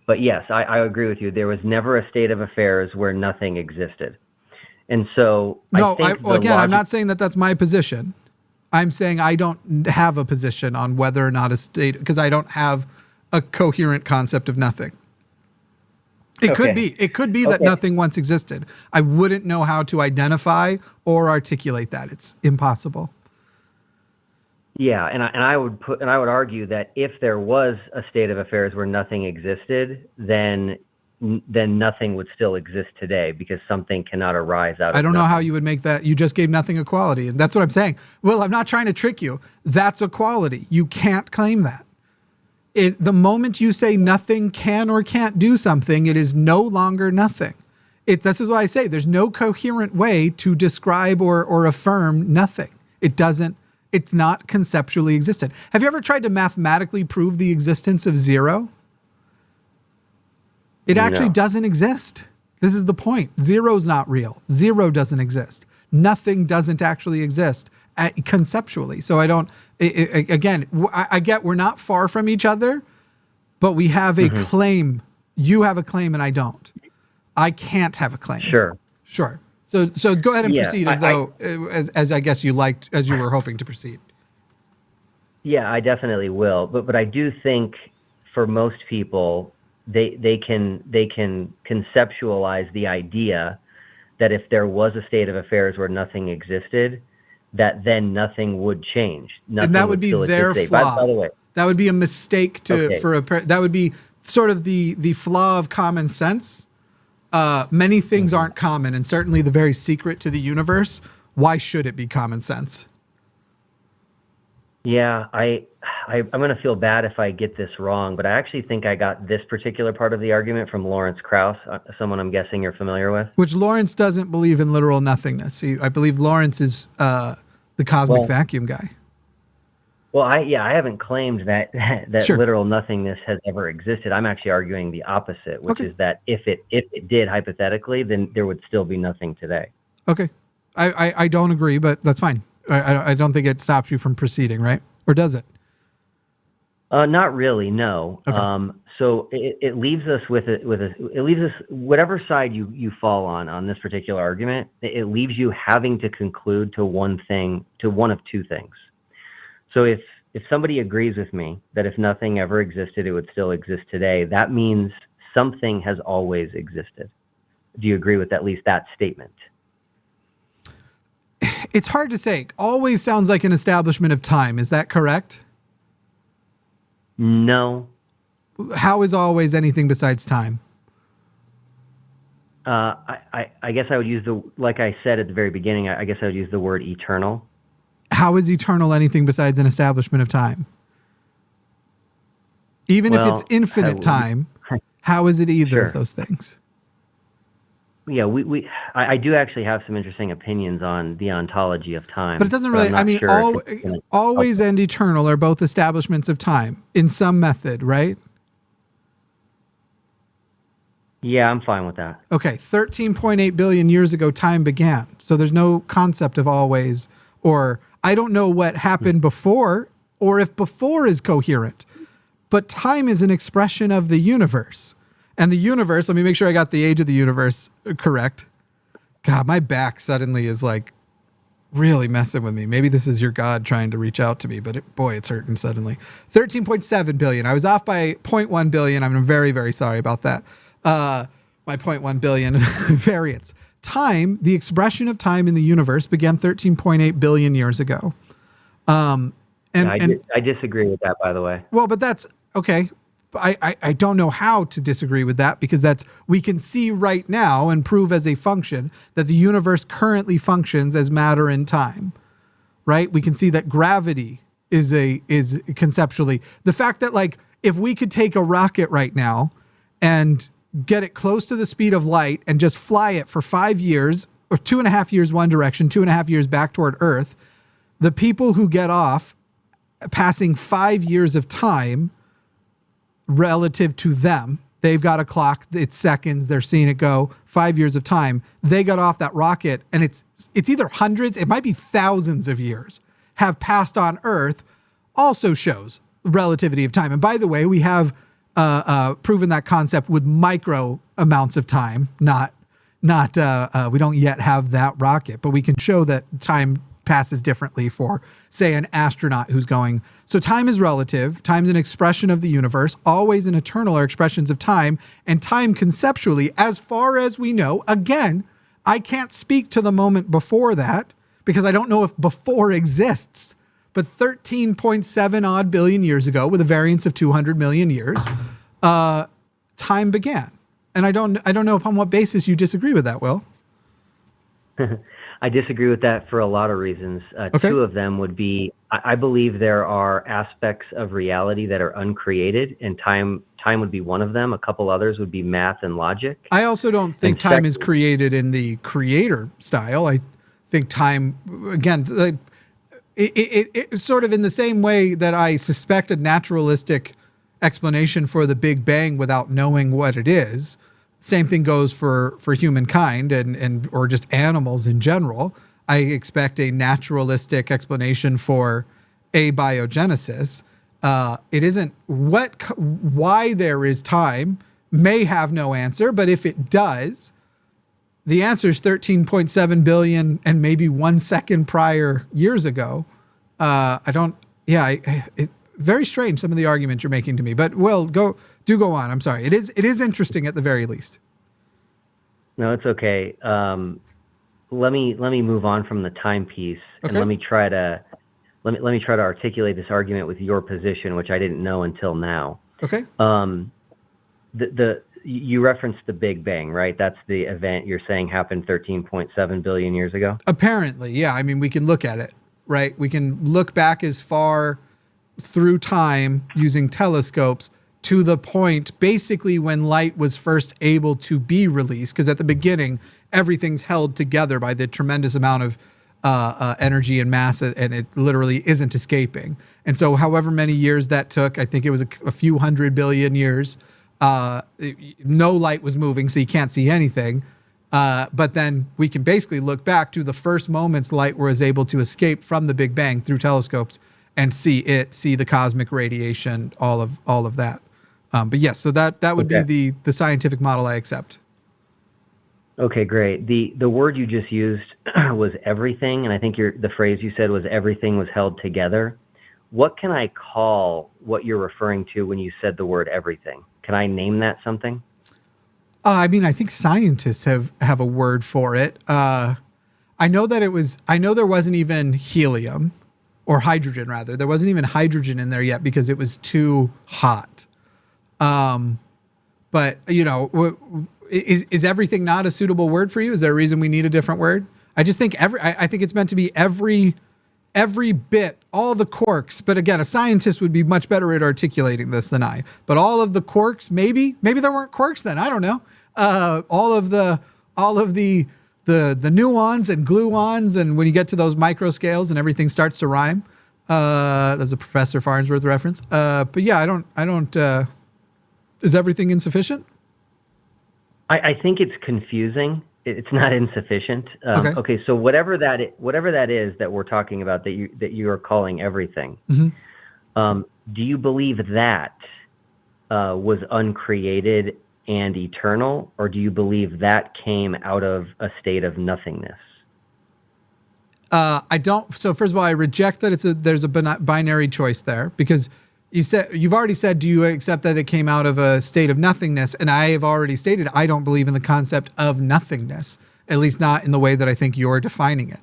but yes, I agree with you. There was never a state of affairs where nothing existed, and so I'm not saying that that's my position. I'm saying I don't have a position on whether or not a state, because I don't have a coherent concept of nothing. It could be that nothing once existed. I wouldn't know how to identify or articulate that. It's impossible. Yeah, and I would argue that if there was a state of affairs where nothing existed, then nothing would still exist today because something cannot arise out of I don't know nothing. how you would make that. You just gave nothing a quality, and that's what I'm saying. Well, I'm not trying to trick you. That's a quality. You can't claim that. The moment you say nothing can or can't do something, it is no longer nothing. This is why I say there's no coherent way to describe or affirm nothing. It's not conceptually existent. Have you ever tried to mathematically prove the existence of zero? It actually doesn't exist. This is the point. Zero's not real. Zero doesn't exist. Nothing doesn't actually exist conceptually. So I get we're not far from each other, but we have a claim. You have a claim and I don't. I can't have a claim. Sure. So go ahead and proceed as I guess you liked, as you were hoping to proceed. Yeah, I definitely will. But I do think for most people, they can conceptualize the idea that if there was a state of affairs where nothing existed, that then nothing would change. Nothing and that would be their flaw. By the way, that would be a mistake that would be sort of the flaw of common sense. Many things aren't common, and certainly the very secret to the universe. Why should it be common sense? Yeah, I'm going to feel bad if I get this wrong, but I actually think I got this particular part of the argument from Lawrence Krauss, someone I'm guessing you're familiar with. Which Lawrence doesn't believe in literal nothingness. I believe Lawrence is the cosmic vacuum guy. Well, I haven't claimed that literal nothingness has ever existed. I'm actually arguing the opposite, which is that if it did hypothetically, then there would still be nothing today. Okay. I don't agree, but that's fine. I don't think it stops you from proceeding, right? Or does it? Not really, no. Okay. So it leaves us it leaves us, whatever side you fall on this particular argument, it leaves you having to conclude to one of two things. So if somebody agrees with me that if nothing ever existed, it would still exist today, that means something has always existed. Do you agree with at least that statement? It's hard to say. Always sounds like an establishment of time. Is that correct? No. How is always anything besides time? I guess I would use like I said at the very beginning, I guess I would use the word eternal. How is eternal anything besides an establishment of time? Even if it's infinite time, how is it either of those things? Yeah, I do actually have some interesting opinions on the ontology of time. But it doesn't really, always and eternal are both establishments of time in some method, right? Yeah, I'm fine with that. Okay, 13.8 billion years ago, time began. So there's no concept of always, or I don't know what happened before, or if before is coherent. But time is an expression of the universe. And the universe, let me make sure I got the age of the universe correct. God, my back suddenly is like really messing with me. Maybe this is your God trying to reach out to me, but it's hurting suddenly. 13.7 billion. I was off by 0.1 billion. I'm very, very sorry about that. My 0.1 billion variance. Time, the expression of time in the universe began 13.8 billion years ago. I disagree with that, by the way. Well, but that's okay. I don't know how to disagree with that because we can see right now and prove as a function that the universe currently functions as matter and time, right? We can see that gravity is conceptually the fact that like if we could take a rocket right now and get it close to the speed of light and just fly it for 5 years or 2.5 years one direction, 2.5 years back toward Earth, the people who get off passing 5 years of time relative to them, they've got a clock, it's seconds, they're seeing it go 5 years of time. They got off that rocket and it's either hundreds, it might be thousands of years have passed on Earth, also shows relativity of time. And by the way, we have proven that concept with micro amounts of time, not we don't yet have that rocket, but we can show that time passes differently for, say, an astronaut who's going. So time is relative. Time's an expression of the universe. Always and eternal are expressions of time. And time conceptually, as far as we know, again, I can't speak to the moment before that because I don't know if before exists. But 13.7 odd billion years ago, with a variance of 200 million years, time began. And I don't know upon what basis you disagree with that, Will. I disagree with that for a lot of reasons. Okay. Two of them would be, I believe there are aspects of reality that are uncreated, and time would be one of them. A couple others would be math and logic. I also don't think time is created in the creator style. I think time, again, it's sort of in the same way that I suspect a naturalistic explanation for the Big Bang without knowing what it is. Same thing goes for humankind and or just animals in general. I expect a naturalistic explanation for abiogenesis. It isn't why there is time may have no answer, but if it does, the answer is 13.7 billion and maybe 1 second prior years ago. Very strange, some of the arguments you're making to me, but Will, go on. I'm sorry. It is interesting at the very least. No, it's okay. Let me move on from the time piece, and let me try to articulate this argument with your position, which I didn't know until now. Okay. You referenced the Big Bang, right? That's the event you're saying happened 13.7 billion years ago? Apparently, yeah. I mean, we can look at it, right? We can look back as far through time using telescopes to the point basically when light was first able to be released, because at the beginning, everything's held together by the tremendous amount of energy and mass, and it literally isn't escaping. And so however many years that took, I think it was a few 100 billion years, no light was moving, so you can't see anything. But then we can basically look back to the first moments light was able to escape from the Big Bang through telescopes and see the cosmic radiation, all of that. But yes, so that would be the scientific model I accept. Okay, great. The word you just used was everything, and I think the phrase you said was everything was held together. What can I call what you're referring to when you said the word everything? Can I name that something? I mean, I think scientists have a word for it. I know there wasn't even helium, or hydrogen rather. There wasn't even hydrogen in there yet because it was too hot. But you know, is everything not a suitable word for you? Is there a reason we need a different word? I just think I think it's meant to be every bit, all the quarks. But again, a scientist would be much better at articulating this than I. But all of the quarks, maybe there weren't quarks then. I don't know. All of the nuons and gluons, and when you get to those micro scales and everything starts to rhyme. There's a Professor Farnsworth reference. But yeah, I don't. Is everything insufficient? I think it's confusing. It's not insufficient. Okay, so whatever that is that we're talking about that you are calling everything, Mm-hmm. do you believe that was uncreated and eternal, or do you believe that came out of a state of nothingness? I don't. So first of all, I reject that there's a binary choice there, because you've already said, do you accept that it came out of a state of nothingness? And I have already stated I don't believe in the concept of nothingness, at least not in the way that I think you're defining it.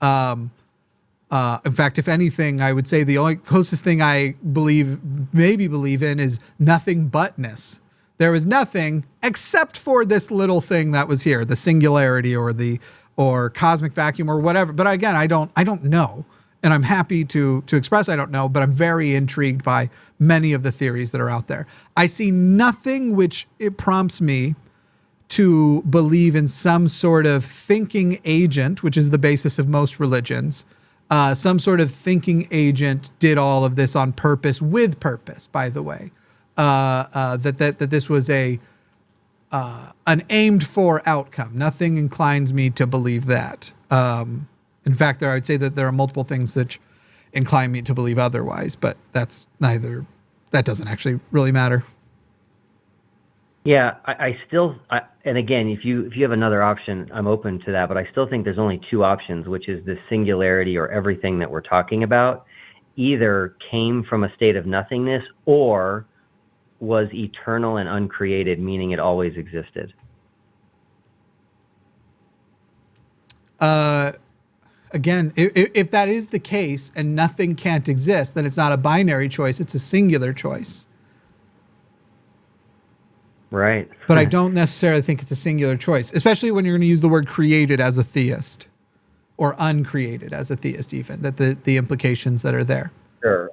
In fact, if anything, I would say the only closest thing I maybe believe in is nothing butness. There was nothing except for this little thing that was here, the singularity or cosmic vacuum or whatever. But again, I don't know. And I'm happy to express I don't know, but I'm very intrigued by many of the theories that are out there. I see nothing which it prompts me to believe in some sort of thinking agent, which is the basis of most religions. Some sort of thinking agent did all of this on purpose, with purpose, by the way. That this was an aimed for outcome. Nothing inclines me to believe that. In fact, I would say that there are multiple things that incline me to believe otherwise, but that doesn't actually really matter. Yeah, I still, and again, if you have another option, I'm open to that, but I still think there's only two options, which is the singularity or everything that we're talking about either came from a state of nothingness or was eternal and uncreated, meaning it always existed. Again, if that is the case and nothing can't exist, then it's not a binary choice, it's a singular choice. Right. But I don't necessarily think it's a singular choice, especially when you're going to use the word created as a theist or uncreated as a theist, even, that the implications that are there. Sure.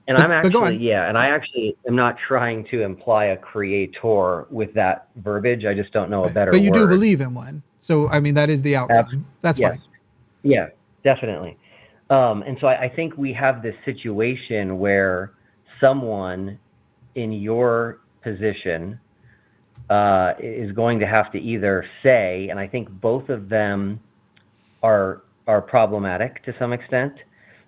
And I actually am not trying to imply a creator with that verbiage. I just don't know a better word. But you do believe in one. So, I mean, that is the outcome. That's yes. fine. Yeah, definitely. And so I think we have this situation where someone in your position is going to have to either say, and I think both of them are problematic to some extent,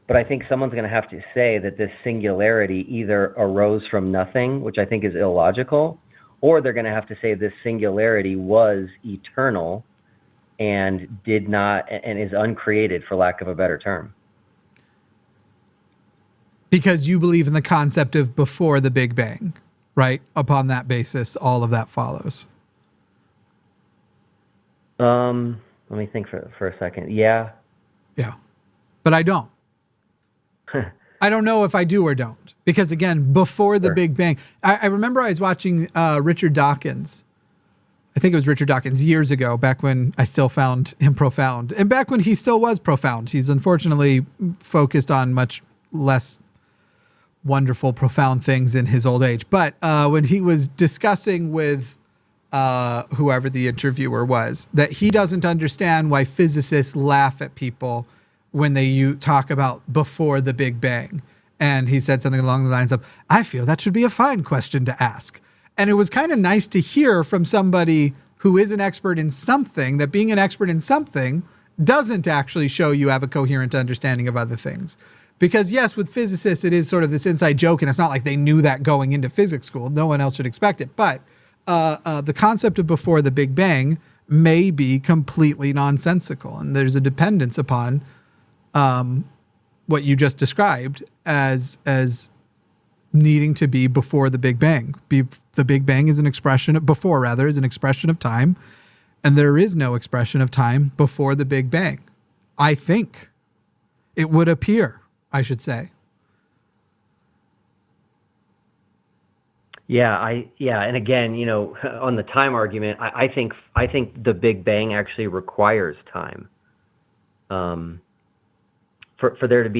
but I think someone's going to have to say that this singularity either arose from nothing, which I think is illogical, or they're going to have to say this singularity was eternal and did not, and is uncreated, for lack of a better term. Because you believe in the concept of before the Big Bang, right? Upon that basis, all of that follows. Let me think for a second. Yeah. Yeah. But I don't. I don't know if I do or don't. Because again, before the Big Bang, I remember I was watching Richard Dawkins. I think it was Richard Dawkins years ago, back when I still found him profound. And back when he still was profound. He's unfortunately focused on much less wonderful, profound things in his old age. But when he was discussing with whoever the interviewer was, that he doesn't understand why physicists laugh at people when they talk about before the Big Bang. And he said something along the lines of, I feel that should be a fine question to ask. And it was kind of nice to hear from somebody who is an expert in something, that being an expert in something doesn't actually show you have a coherent understanding of other things. Because yes, with physicists, it is sort of this inside joke, and it's not like they knew that going into physics school. No one else should expect it. But the concept of before the Big Bang may be completely nonsensical, and there's a dependence upon what you just described as needing to be before the Big Bang. The Big Bang is an expression of, is an expression of time, and there is no expression of time before the Big Bang. I think it would appear, I should say. Yeah, and again, on the time argument, I think the Big Bang actually requires time. For there to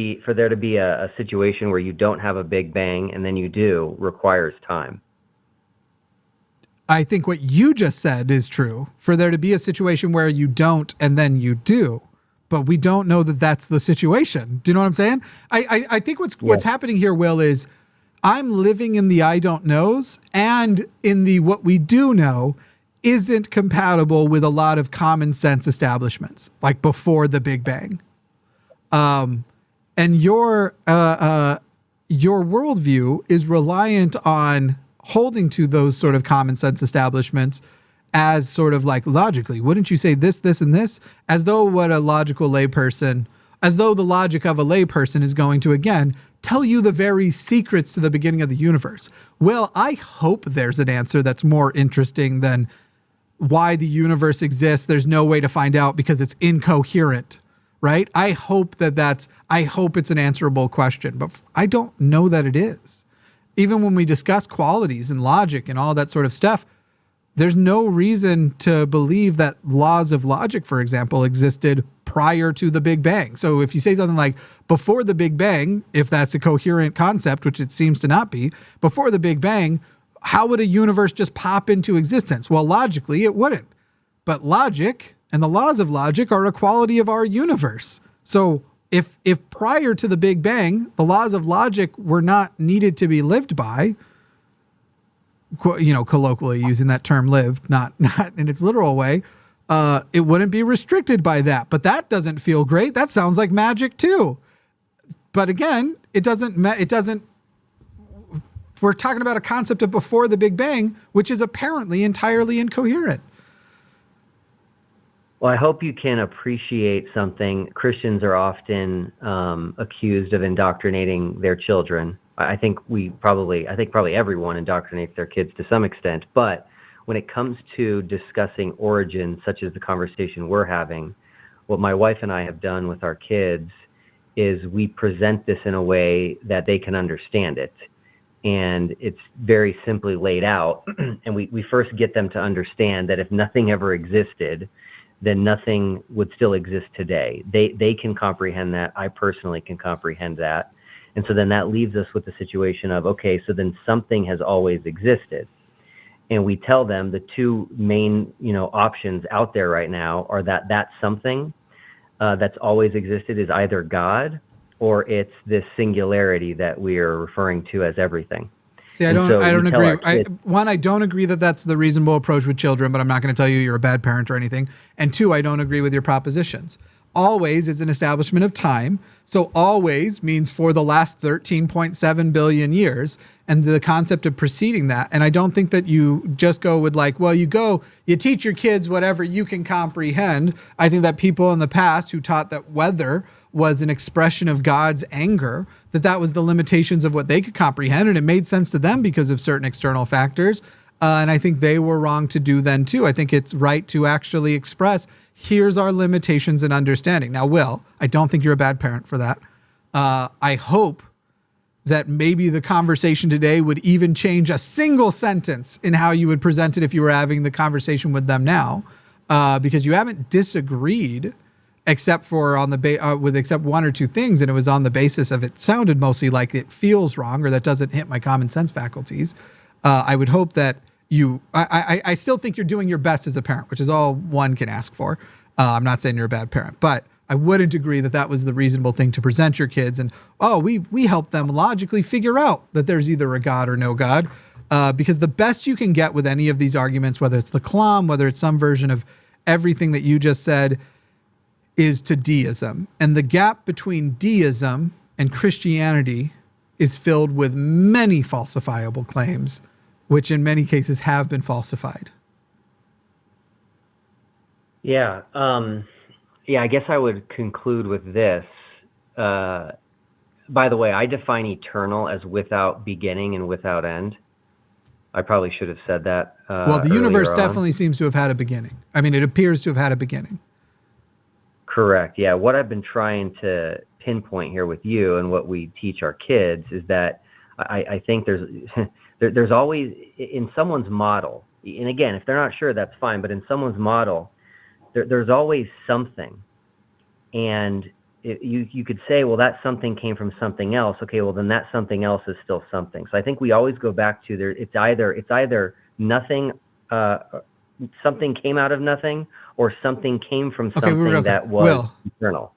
be a situation where you don't have a Big Bang and then you do requires time. I think what you just said is true. For there to be a situation where you don't and then you do, but we don't know that that's the situation. Do you know what I'm saying? I think what's happening here, Will, is I'm living in the I don't knows, and in the what we do know isn't compatible with a lot of common sense establishments, like before the Big Bang. And your worldview is reliant on holding to those sort of common sense establishments as sort of like logically, wouldn't you say this, this, and this? As though the logic of a layperson is going to, again, tell you the very secrets to the beginning of the universe. Well, I hope there's an answer that's more interesting than why the universe exists. There's no way to find out because it's incoherent, right? I hope it's an answerable question, but I don't know that it is. Even when we discuss qualities and logic and all that sort of stuff, there's no reason to believe that laws of logic, for example, existed prior to the Big Bang. So if you say something like before the Big Bang, if that's a coherent concept, which it seems to not be, before the Big Bang, how would a universe just pop into existence? Well, logically, it wouldn't. But logic and the laws of logic are a quality of our universe. So if prior to the Big Bang, the laws of logic were not needed to be lived by, colloquially using that term lived, not in its literal way, it wouldn't be restricted by that. But that doesn't feel great. That sounds like magic too. But again, it doesn't, we're talking about a concept of before the Big Bang, which is apparently entirely incoherent. Well, I hope you can appreciate something. Christians are often accused of indoctrinating their children. I think probably everyone indoctrinates their kids to some extent. But when it comes to discussing origins, such as the conversation we're having, what my wife and I have done with our kids is we present this in a way that they can understand it. And it's very simply laid out. And we first get them to understand that if nothing ever existed, then nothing would still exist today. They can comprehend that. I personally can comprehend that. And so then that leaves us with the situation of, okay, so then something has always existed. And we tell them the two main, options out there right now are that something that's always existed is either God or it's this singularity that we are referring to as everything. See, I don't agree. I don't agree that that's the reasonable approach with children, but I'm not going to tell you you're a bad parent or anything. And two, I don't agree with your propositions. Always is an establishment of time. So always means for the last 13.7 billion years, and the concept of preceding that. And I don't think that you just go with you teach your kids whatever you can comprehend. I think that people in the past who taught that weather was an expression of God's anger, that was the limitations of what they could comprehend. And it made sense to them because of certain external factors. And I think they were wrong to do then too. I think it's right to actually express, here's our limitations and understanding. Now, Will, I don't think you're a bad parent for that. I hope that maybe the conversation today would even change a single sentence in how you would present it if you were having the conversation with them now, because you haven't disagreed except for except one or two things, and it was on the basis of it sounded mostly like it feels wrong or that doesn't hit my common sense faculties. I would hope that I still think you're doing your best as a parent, which is all one can ask for. I'm not saying you're a bad parent, but I wouldn't agree that was the reasonable thing to present your kids. And, we help them logically figure out that there's either a God or no God. Because the best you can get with any of these arguments, whether it's the Kalam, whether it's some version of everything that you just said, is to deism. And the gap between deism and Christianity is filled with many falsifiable claims, which in many cases have been falsified. Yeah. I guess I would conclude with this. By the way, I define eternal as without beginning and without end. I probably should have said that. Well, the universe definitely seems to have had a beginning. I mean, it appears to have had a beginning. Correct. Yeah. What I've been trying to pinpoint here with you and what we teach our kids is that I think there's always in someone's model, and again, if they're not sure, that's fine, but in someone's model, there's always something. And you could say, well, that something came from something else. Okay, well, then that something else is still something. So I think we always go back to it's either nothing, something came out of nothing, or something came from something that was eternal.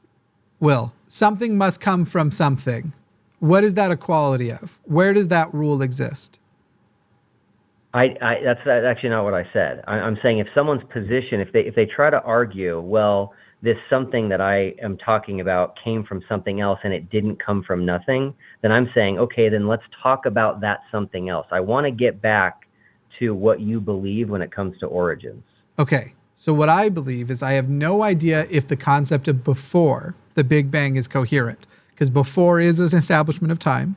Will, something must come from something. What is that a quality of? Where does that rule exist? That's actually not what I said. I'm saying if someone's position, if they try to argue, well, this something that I am talking about came from something else and it didn't come from nothing, then I'm saying, okay, then let's talk about that something else. I want to get back to what you believe when it comes to origins. Okay. So what I believe is I have no idea if the concept of before the Big Bang is coherent, because before is an establishment of time,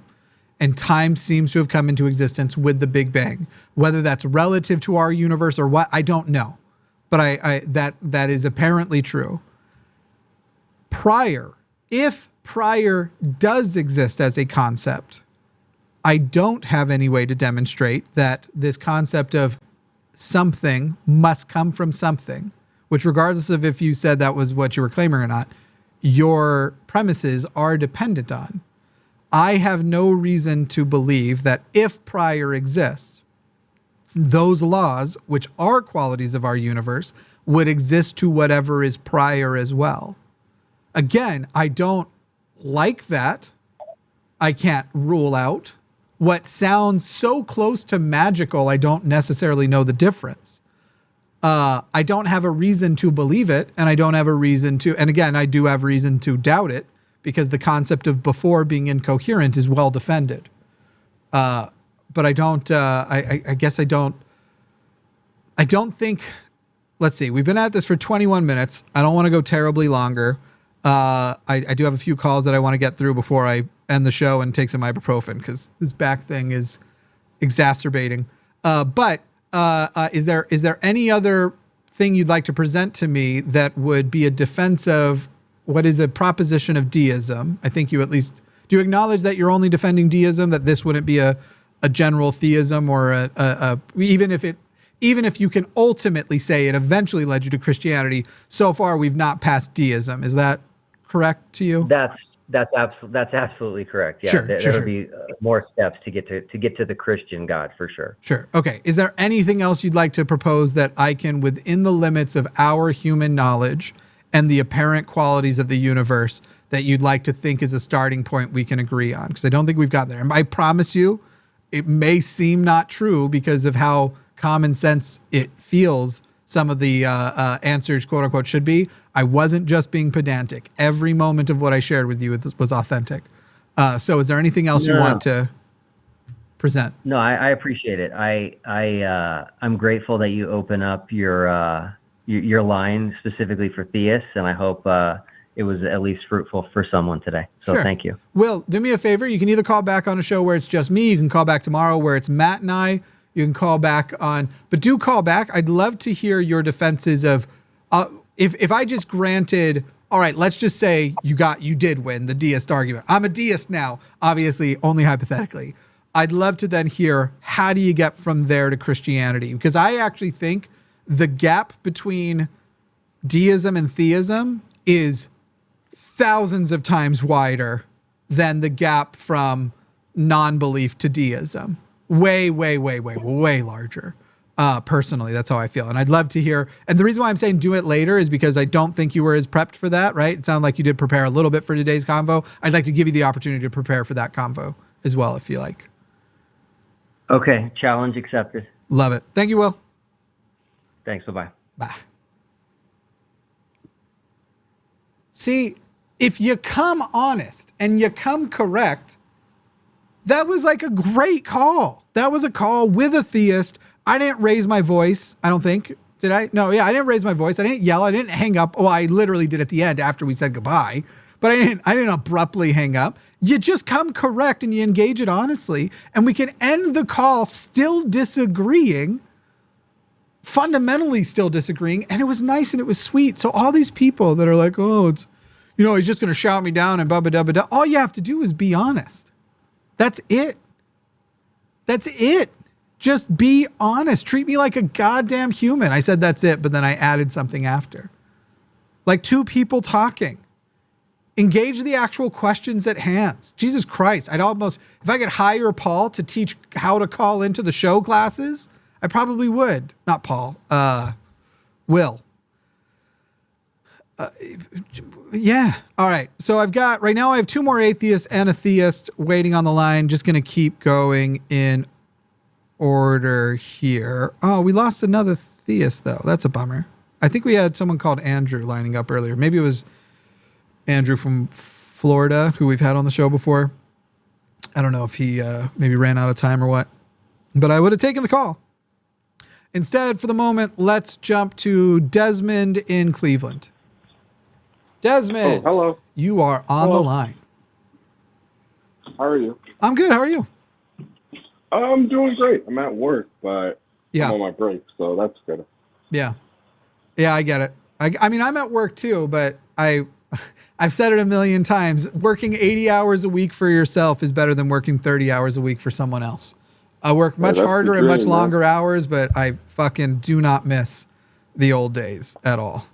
and time seems to have come into existence with the Big Bang. Whether that's relative to our universe or what, I don't know. But that is apparently true. Prior, if prior does exist as a concept, I don't have any way to demonstrate that this concept of something must come from something, which regardless of if you said that was what you were claiming or not, your premises are dependent on. I have no reason to believe that if prior exists, those laws, which are qualities of our universe, would exist to whatever is prior as well. Again, I don't like that. I can't rule out. What sounds so close to magical, I don't necessarily know the difference. I don't have a reason to believe it, and I don't have a reason to, and again, I do have reason to doubt it, because the concept of before being incoherent is well defended. But I don't, I guess I don't think, let's see, we've been at this for 21 minutes. I don't want to go terribly longer. I do have a few calls that I want to get through before I end the show and take some ibuprofen, because this back thing is exacerbating. But is there any other thing you'd like to present to me that would be a defense of what is a proposition of deism? I think you at least, do you acknowledge that you're only defending deism, that this wouldn't be a general theism, or even if you can ultimately say it eventually led you to Christianity, so far we've not passed deism. Is that correct to you? That's absolutely correct. Yeah, Sure, there would be more steps to get to the Christian God, for sure. Sure. Okay. Is there anything else you'd like to propose that I can, within the limits of our human knowledge and the apparent qualities of the universe, that you'd like to think is a starting point we can agree on? Because I don't think we've gotten there. And I promise you, it may seem not true because of how common sense it feels some of the answers, quote unquote, should be. I wasn't just being pedantic. Every moment of what I shared with you was authentic. So is there anything else you want to present? No, I appreciate it. I'm grateful that you open up your line specifically for theists, and I hope it was at least fruitful for someone today. So Sure. Thank you. Will, do me a favor. You can either call back on a show where it's just me. You can call back tomorrow where it's Matt and I. You can call back on, but do call back. I'd love to hear your defenses of, if I just granted, all right, let's just say you did win the deist argument. I'm a deist now, obviously only hypothetically. I'd love to then hear, how do you get from there to Christianity? Because I actually think the gap between deism and theism is thousands of times wider than the gap from non-belief to deism. Way, way, way, way, way larger. Personally, that's how I feel. And I'd love to hear, and the reason why I'm saying do it later is because I don't think you were as prepped for that, right? It sounded like you did prepare a little bit for today's convo. I'd like to give you the opportunity to prepare for that convo as well, if you like. Okay, challenge accepted. Love it. Thank you, Will. Thanks, bye-bye. Bye. See, if you come honest and you come correct, that was like a great call. That was a call with a theist. I didn't raise my voice, I don't think. Did I? No, yeah, I didn't raise my voice. I didn't yell. I didn't hang up. Well, I literally did at the end after we said goodbye. But I didn't abruptly hang up. You just come correct and you engage it honestly. And we can end the call still disagreeing, fundamentally still disagreeing. And it was nice and it was sweet. So all these people that are like, oh, it's, he's just going to shout me down and blah. All you have to do is be honest. That's it. That's it. Just be honest. Treat me like a goddamn human. I said that's it, but then I added something after. Like two people talking. Engage the actual questions at hand. Jesus Christ. I'd almost, if I could hire Paul to teach how to call into the show classes, I probably would. Not Paul. Will. Yeah. All right. So right now I have two more atheists and a theist waiting on the line. Just going to keep going in order here. Oh, we lost another theist though. That's a bummer. I think we had someone called Andrew lining up earlier. Maybe it was Andrew from Florida, who we've had on the show before. I don't know if he maybe ran out of time or what, but I would have taken the call. Instead, for the moment, let's jump to Desmond in Cleveland. Desmond, hello. You are on the line. How are you? I'm good. How are you? I'm doing great. I'm at work, but Yeah. I'm on my break, so that's good. Yeah. Yeah, I get it. I mean, I'm at work too, but I've said it a million times. Working 80 hours a week for yourself is better than working 30 hours a week for someone else. I work much harder and much longer hours, but I fucking do not miss the old days at all.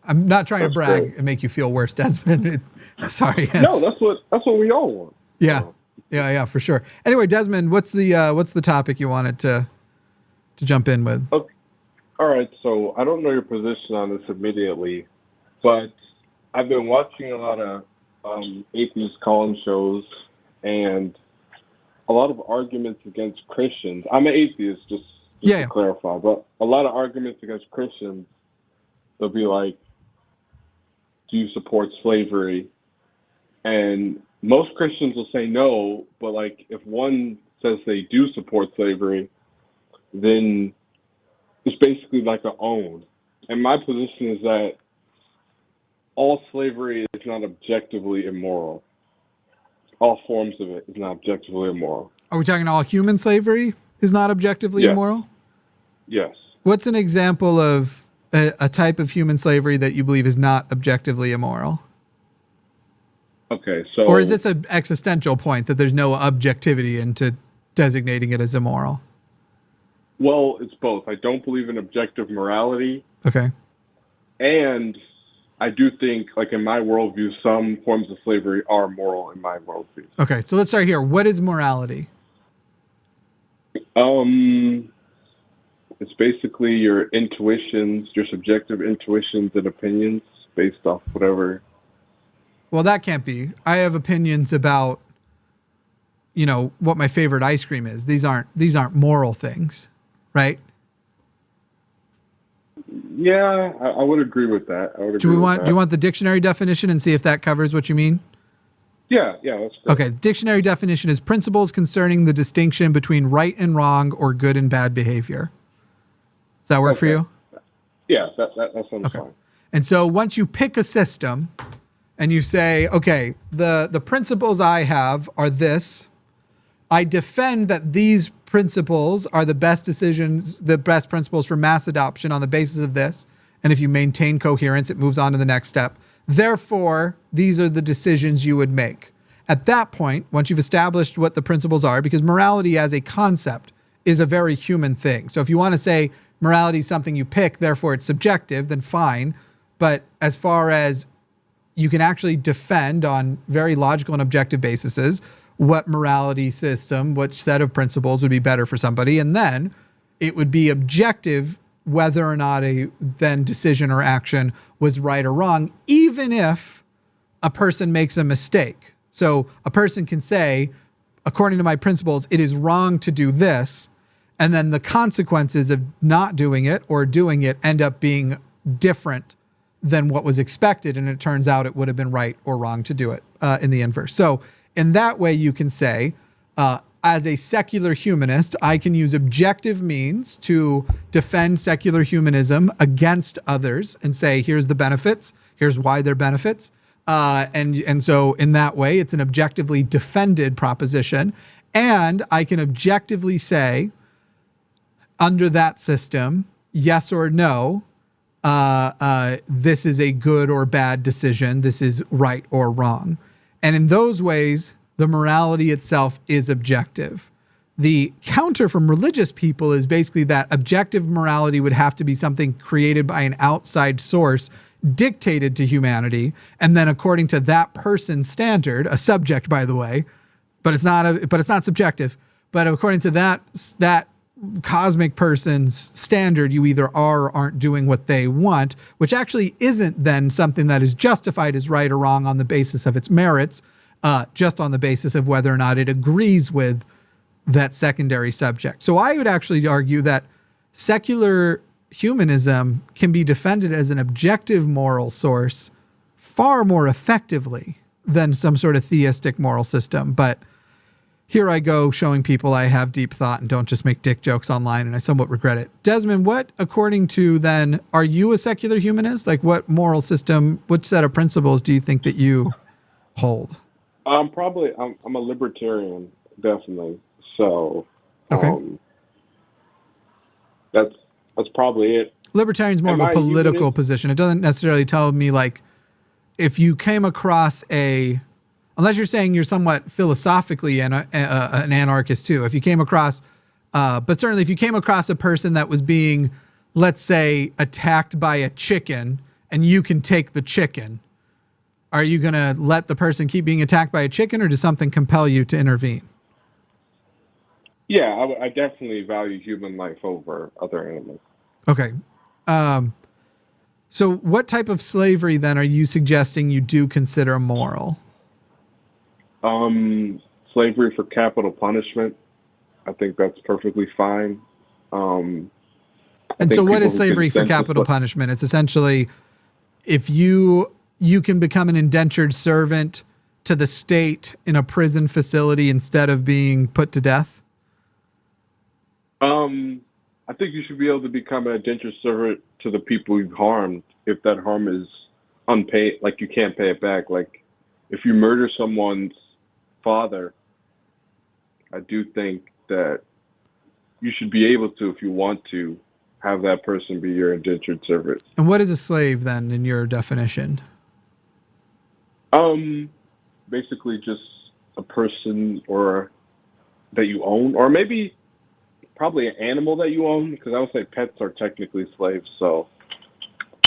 I'm not trying to brag and make you feel worse, Desmond. Sorry. No, that's what we all want. Yeah. Yeah, for sure. Anyway, Desmond, what's the topic you wanted to jump in with? Okay. All right, so I don't know your position on this immediately, but I've been watching a lot of atheist call-in shows and a lot of arguments against Christians. I'm an atheist, just to clarify, but a lot of arguments against Christians. They'll be like, do you support slavery? And most Christians will say no, but like if one says they do support slavery, then it's basically like a own. And my position is that all slavery is not objectively immoral. All forms of it is not objectively immoral. Are we talking all human slavery is not objectively immoral? Yes. What's an example of a type of human slavery that you believe is not objectively immoral? Okay, so... Or is this an existential point that there's no objectivity into designating it as immoral? Well, it's both. I don't believe in objective morality. Okay. And I do think, like in my worldview, some forms of slavery are moral in my worldview. Okay, so let's start here. What is morality? It's basically your intuitions, your subjective intuitions and opinions based off whatever. Well, that can't be. I have opinions about, what my favorite ice cream is. These aren't moral things, right? Yeah, I would agree with that. Do you want the dictionary definition and see if that covers what you mean? Yeah, that's great. Okay, dictionary definition is principles concerning the distinction between right and wrong or good and bad behavior. Does that work for you? Yeah, that sounds fine. And so once you pick a system and you say, okay, the principles I have are this, I defend that these principles are the best principles for mass adoption on the basis of this. And if you maintain coherence, it moves on to the next step. Therefore, these are the decisions you would make. At that point, once you've established what the principles are, because morality as a concept is a very human thing. So if you want to say morality is something you pick, therefore it's subjective, then fine. But as far as you can actually defend on very logical and objective bases what morality system, what set of principles would be better for somebody, and then it would be objective whether or not a then decision or action was right or wrong, even if a person makes a mistake. So a person can say, according to my principles, it is wrong to do this, and then the consequences of not doing it or doing it end up being different than what was expected, and it turns out it would have been right or wrong to do it in the inverse. So in that way, you can say, as a secular humanist, I can use objective means to defend secular humanism against others and say, here's the benefits, here's why they're benefits. And so in that way, it's an objectively defended proposition. And I can objectively say, under that system, yes or no, this is a good or bad decision, this is right or wrong. And in those ways, the morality itself is objective. The counter from religious people is basically that objective morality would have to be something created by an outside source, dictated to humanity, and then according to that person's standard, a subject, by the way, but it's not subjective. But according to that cosmic person's standard, you either are or aren't doing what they want, which actually isn't then something that is justified as right or wrong on the basis of its merits, just on the basis of whether or not it agrees with that secondary subject. So I would actually argue that secular humanism can be defended as an objective moral source far more effectively than some sort of theistic moral system. But here I go showing people I have deep thought and don't just make dick jokes online, and I somewhat regret it. Desmond, what, according to then, are you a secular humanist? Like, what moral system, which set of principles do you think that you hold? I'm a libertarian, definitely. So, okay. That's probably it. Libertarian's more of a political position. It doesn't necessarily tell me, like, if you came across unless you're saying you're somewhat philosophically an anarchist too. If you came across, but certainly if you came across a person that was being, let's say, attacked by a chicken and you can take the chicken, are you going to let the person keep being attacked by a chicken, or does something compel you to intervene? Yeah, I definitely value human life over other animals. Okay. So what type of slavery then are you suggesting you do consider moral? Slavery for capital punishment. I think that's perfectly fine. And so what is slavery for capital punishment? It's essentially if you can become an indentured servant to the state in a prison facility instead of being put to death? I think you should be able to become an indentured servant to the people you've harmed if that harm is unpaid, like you can't pay it back. Like if you murder someone's father, I do think that you should be able to, if you want to, have that person be your indentured servant. And what is a slave then in your definition? Basically just a person or that you own, or maybe probably an animal that you own, because I would say pets are technically slaves. So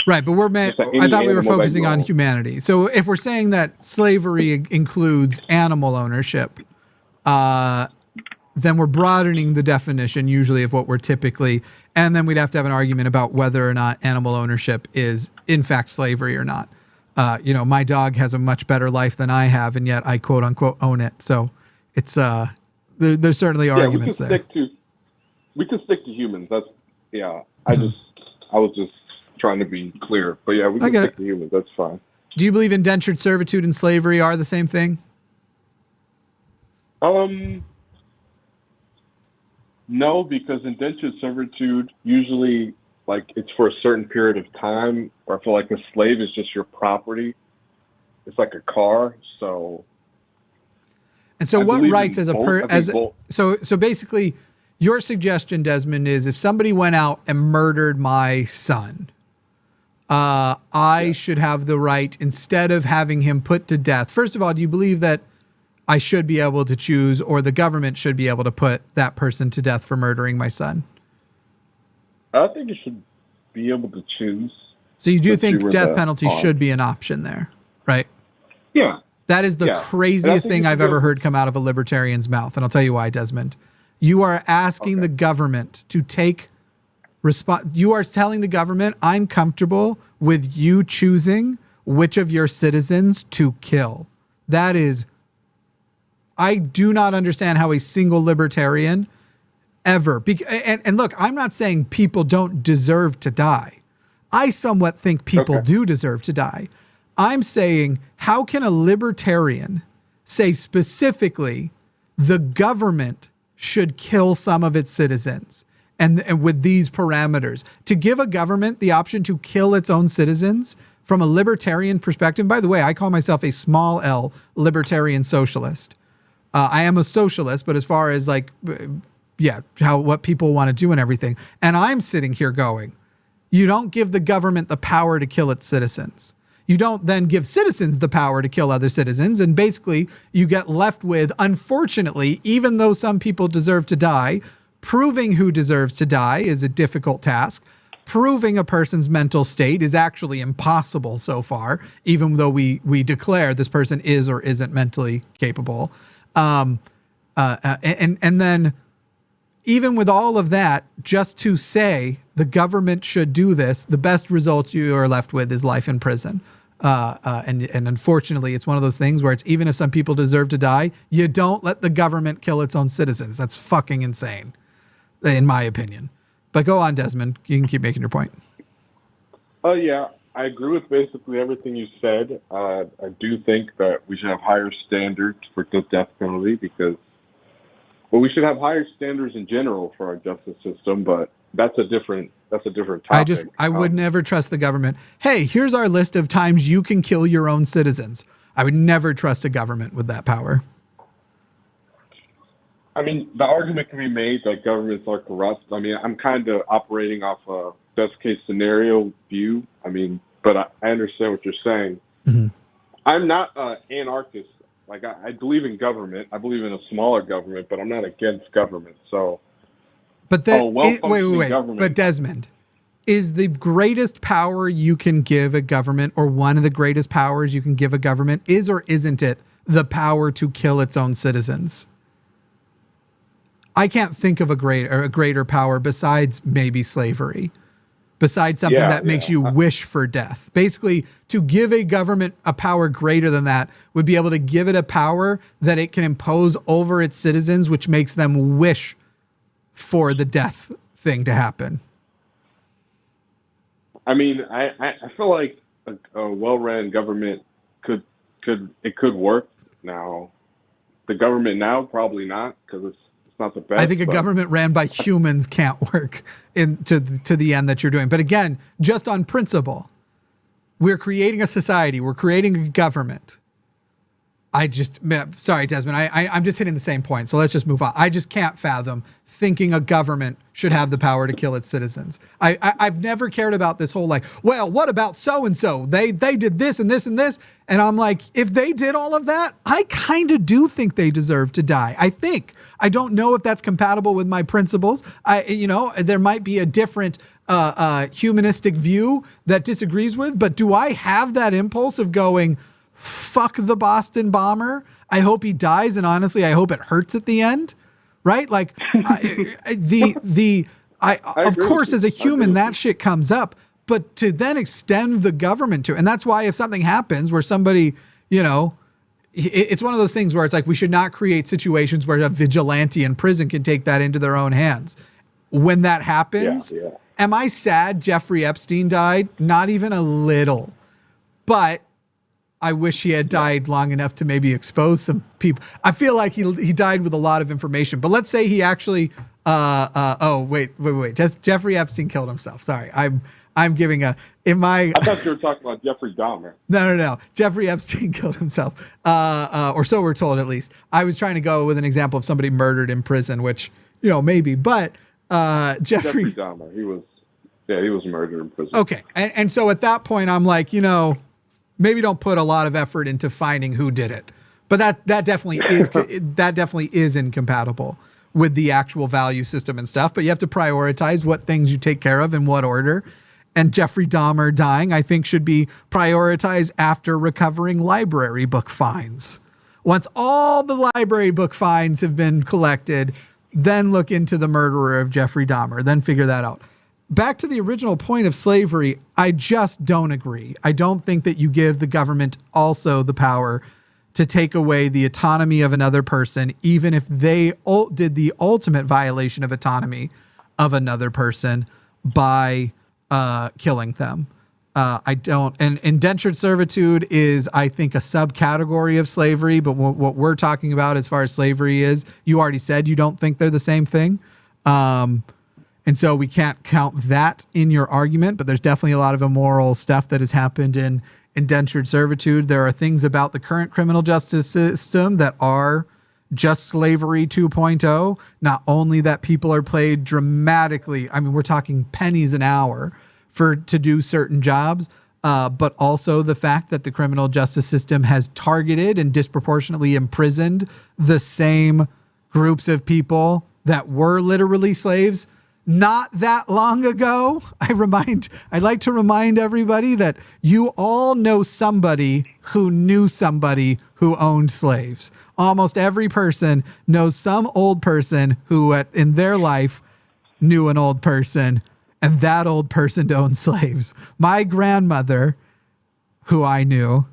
right, but I thought we were focusing on humanity. So if we're saying that slavery includes animal ownership, then we're broadening the definition usually of what we're typically, and then we'd have to have an argument about whether or not animal ownership is in fact slavery or not. My dog has a much better life than I have, and yet I quote unquote own it. So it's there's certainly arguments there. We can stick to humans. That's I was just trying to be clear, but yeah, we can stick to humans. That's fine. Do you believe indentured servitude and slavery are the same thing? No, because indentured servitude usually, like, it's for a certain period of time, or I feel like a slave is just your property. It's like a car, so. And so, what rights so basically, your suggestion, Desmond, is if somebody went out and murdered my son, I should have the right, instead of having him put to death. First of all, do you believe that I should be able to choose, or the government should be able to put that person to death for murdering my son? I think you should be able to choose. So you do think death penalty should be an option there, right? Yeah. That is the craziest thing I've ever heard come out of a libertarian's mouth. And I'll tell you why, Desmond. You are asking the government to take you are telling the government, I'm comfortable with you choosing which of your citizens to kill. That is, I do not understand how a single libertarian ever, and look, I'm not saying people don't deserve to die. I somewhat think people do deserve to die. I'm saying, how can a libertarian say specifically the government should kill some of its citizens, and with these parameters? To give a government the option to kill its own citizens from a libertarian perspective. By the way, I call myself a small L libertarian socialist. I am a socialist, but as far as like, what people want to do and everything. And I'm sitting here going, you don't give the government the power to kill its citizens. You don't then give citizens the power to kill other citizens. And basically you get left with, unfortunately, even though some people deserve to die, proving who deserves to die is a difficult task. Proving a person's mental state is actually impossible so far, even though we declare this person is or isn't mentally capable. And then even with all of that, just to say the government should do this, the best result you are left with is life in prison. And unfortunately, it's one of those things where it's, even if some people deserve to die, you don't let the government kill its own citizens. That's fucking insane, in my opinion. But go on, Desmond. You can keep making your point. Oh, yeah. I agree with basically everything you said. I do think that we should have higher standards for the death penalty because, well, we should have higher standards in general for our justice system, but that's a different topic. I would never trust the government. Hey, here's our list of times you can kill your own citizens. I would never trust a government with that power. I mean, the argument can be made that governments are corrupt. I mean, I'm kind of operating off a best case scenario view. I mean, but I understand what you're saying. Mm-hmm. I'm not an anarchist. Like, I believe in government. I believe in a smaller government, but I'm not against government. So, but wait. But Desmond, is the greatest power you can give a government, or one of the greatest powers you can give a government, is or isn't it the power to kill its own citizens? I can't think of a greater power besides maybe slavery, besides something that makes you wish for death. Basically, to give a government a power greater than that would be able to give it a power that it can impose over its citizens, which makes them wish for the death thing to happen. I mean, I feel like a well-ran government could work now. The government now, probably not, because it's not the best. I think a government ran by humans can't work to the end that you're doing. But again, just on principle, we're creating a society. We're creating a government. Sorry, Desmond, I'm just hitting the same point. So let's just move on. I just can't fathom thinking a government should have the power to kill its citizens. I've never cared about this whole well, what about so-and-so? They did this and this and this. And I'm like, if they did all of that, I kind of do think they deserve to die. I don't know if that's compatible with my principles. There might be a different humanistic view that disagrees with, but do I have that impulse of going, fuck the Boston bomber? I hope he dies. And honestly, I hope it hurts at the end. Right? Like of course, as a human, that shit comes up, but to then extend the government to, and that's why if something happens where somebody, it's one of those things where it's like, we should not create situations where a vigilante in prison can take that into their own hands. When that happens, am I sad Jeffrey Epstein died? Not even a little, but I wish he had died long enough to maybe expose some people. I feel like he died with a lot of information, but let's say he actually, wait. Just Jeffrey Epstein killed himself. Sorry. I'm giving I thought you were talking about Jeffrey Dahmer. No. Jeffrey Epstein killed himself. Or so we're told, at least. I was trying to go with an example of somebody murdered in prison, which, maybe, but, Jeffrey Dahmer, he was murdered in prison. Okay. And so at that point, I'm like, maybe don't put a lot of effort into finding who did it, but that definitely is incompatible with the actual value system and stuff. But you have to prioritize what things you take care of in what order. And Jeffrey Dahmer dying, I think, should be prioritized after recovering library book fines. Once all the library book fines have been collected, then look into the murderer of Jeffrey Dahmer, then figure that out. Back to the original point of slavery, I just don't agree. I don't think that you give the government also the power to take away the autonomy of another person, even if they did the ultimate violation of autonomy of another person by killing them. I don't. And indentured servitude is, I think, a subcategory of slavery. But what we're talking about as far as slavery is, you already said you don't think they're the same thing. And so we can't count that in your argument, but there's definitely a lot of immoral stuff that has happened in indentured servitude. There are things about the current criminal justice system that are just slavery 2.0. Not only that people are paid dramatically, I mean, we're talking pennies an hour to do certain jobs, but also the fact that the criminal justice system has targeted and disproportionately imprisoned the same groups of people that were literally slaves not that long ago. I'd like to remind everybody that you all know somebody who knew somebody who owned slaves. Almost every person knows some old person who in their life knew an old person, and that old person owned slaves. My grandmother, who I knew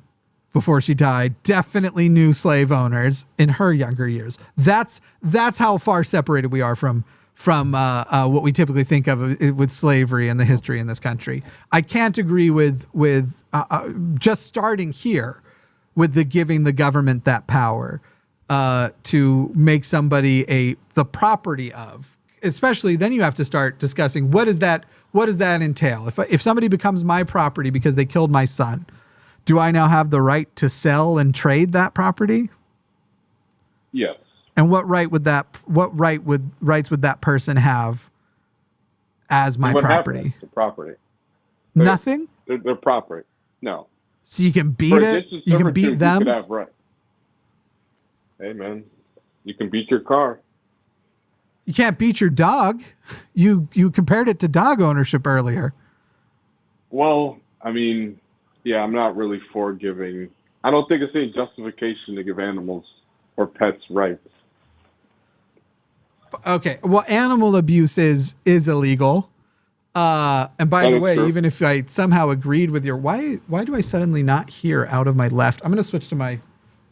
before she died, definitely knew slave owners in her younger years. That's how far separated we are from from what we typically think of with slavery and the history in this country. I can't agree with just starting here with the giving the government that power to make somebody the property of. Especially then you have to start discussing what does that entail? If somebody becomes my property because they killed my son, do I now have the right to sell and trade that property? Yes. And what rights would that person have as my property? The property. Nothing? Their property. No. So you can beat it? You can beat them? You could have right. Hey, man. You can beat your car. You can't beat your dog. You compared it to dog ownership earlier. Well, I mean, yeah, I'm not really for giving. I don't think it's any justification to give animals or pets rights. Okay, well, animal abuse is illegal. And by the way, true. even if I somehow agreed with your why do I suddenly not hear out of my left? I'm going to switch to my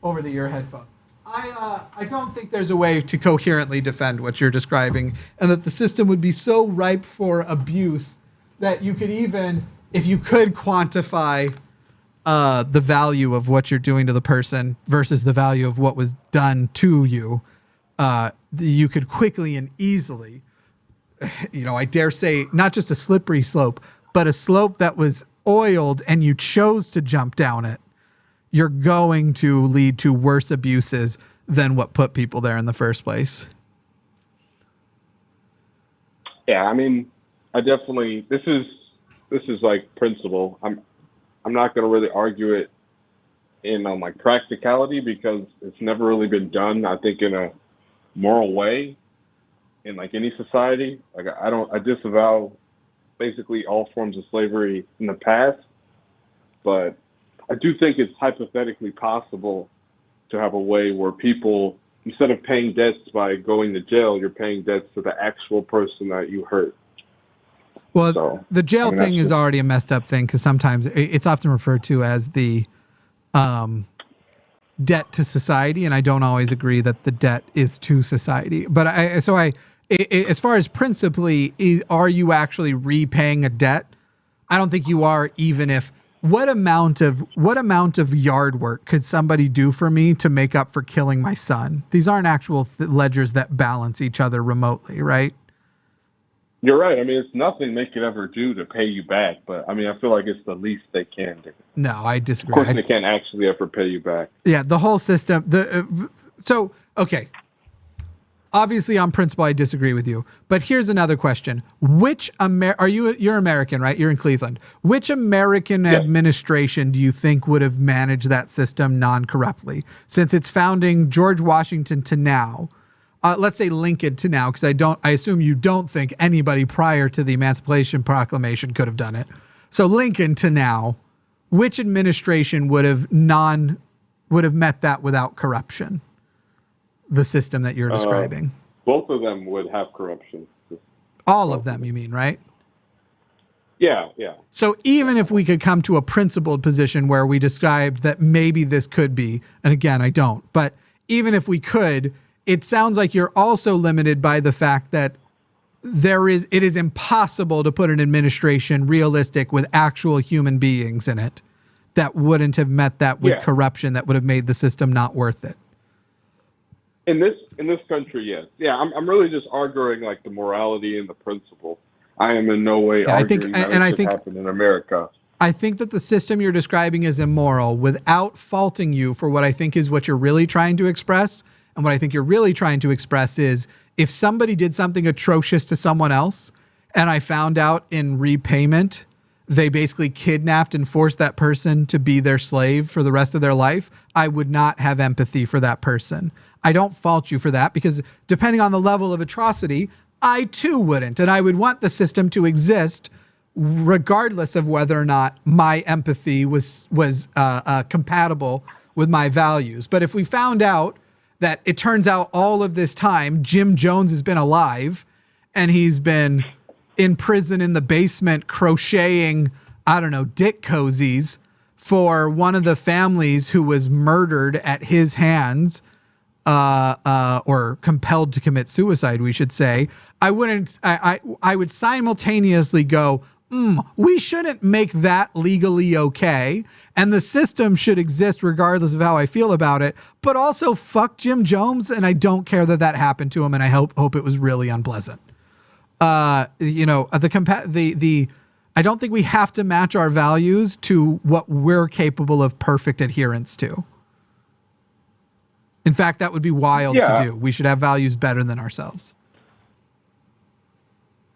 over-the-ear headphones. I don't think there's a way to coherently defend what you're describing, and that the system would be so ripe for abuse that you could even, if you could quantify the value of what you're doing to the person versus the value of what was done to you, you could quickly and easily, I dare say, not just a slippery slope, but a slope that was oiled and you chose to jump down it, you're going to lead to worse abuses than what put people there in the first place. Yeah, I mean, I definitely, this is like principle. I'm not going to really argue it in like practicality because it's never really been done, I think, in a moral way in like any society. Like I disavow basically all forms of slavery in the past, but I do think it's hypothetically possible to have a way where people, instead of paying debts by going to jail, you're paying debts to the actual person that you hurt. Well, So, the jail thing is just already a messed up thing because sometimes it's often referred to as the debt to society, and I don't always agree that the debt is to society. But as far as principally, are you actually repaying a debt? I don't think you are, even if. What amount of yard work could somebody do for me to make up for killing my son? These aren't actual ledgers that balance each other remotely, right? You're right. I mean, it's nothing they could ever do to pay you back, but I mean, I feel like it's the least they can do. No, I disagree. Of course, they can't actually ever pay you back. Yeah, the whole system. Okay. Obviously, on principle, I disagree with you. But here's another question: you're American, right? You're in Cleveland. Which American administration do you think would have managed that system non-corruptly, since its founding, George Washington to now? Let's say Lincoln to now, because I assume you don't think anybody prior to the Emancipation Proclamation could have done it. So Lincoln to now, which administration would have met that without corruption? The system that you're describing. Both of them would have corruption. All of them, you mean, right? Yeah. So even if we could come to a principled position where we described that maybe this could be, and again, I don't, but even if we could, it sounds like you're also limited by the fact that it is impossible to put an administration realistic with actual human beings in it that wouldn't have met that with corruption that would have made the system not worth it. In this country, yes. Yeah, I'm really just arguing like the morality and the principle. I am in no way arguing that it should happen in America. I think that the system you're describing is immoral without faulting you for what I think is what you're really trying to express. And what I think you're really trying to express is if somebody did something atrocious to someone else and I found out in repayment they basically kidnapped and forced that person to be their slave for the rest of their life, I would not have empathy for that person. I don't fault you for that because depending on the level of atrocity, I too wouldn't. And I would want the system to exist regardless of whether or not my empathy was compatible with my values. But if we found out that it turns out all of this time, Jim Jones has been alive and he's been in prison in the basement crocheting, dick cozies for one of the families who was murdered at his hands, or compelled to commit suicide, we should say, I would simultaneously go, we shouldn't make that legally okay, and the system should exist regardless of how I feel about it, but also fuck Jim Jones, and I don't care that happened to him, and I hope it was really unpleasant. I don't think we have to match our values to what we're capable of perfect adherence to. In fact, that would be wild to do. We should have values better than ourselves.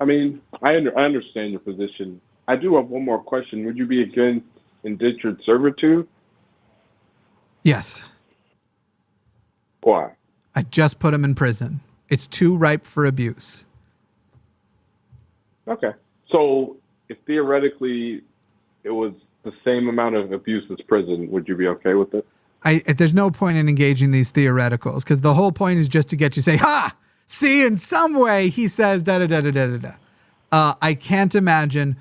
I mean, I understand your position. I do have one more question. Would you be against indentured servitude? Yes. Why? I just put him in prison. It's too ripe for abuse. Okay. So if theoretically it was the same amount of abuse as prison, would you be okay with it? There's no point in engaging these theoreticals, because the whole point is just to get you to say, ha! See, in some way he says da-da-da-da-da-da-da. I can't imagine.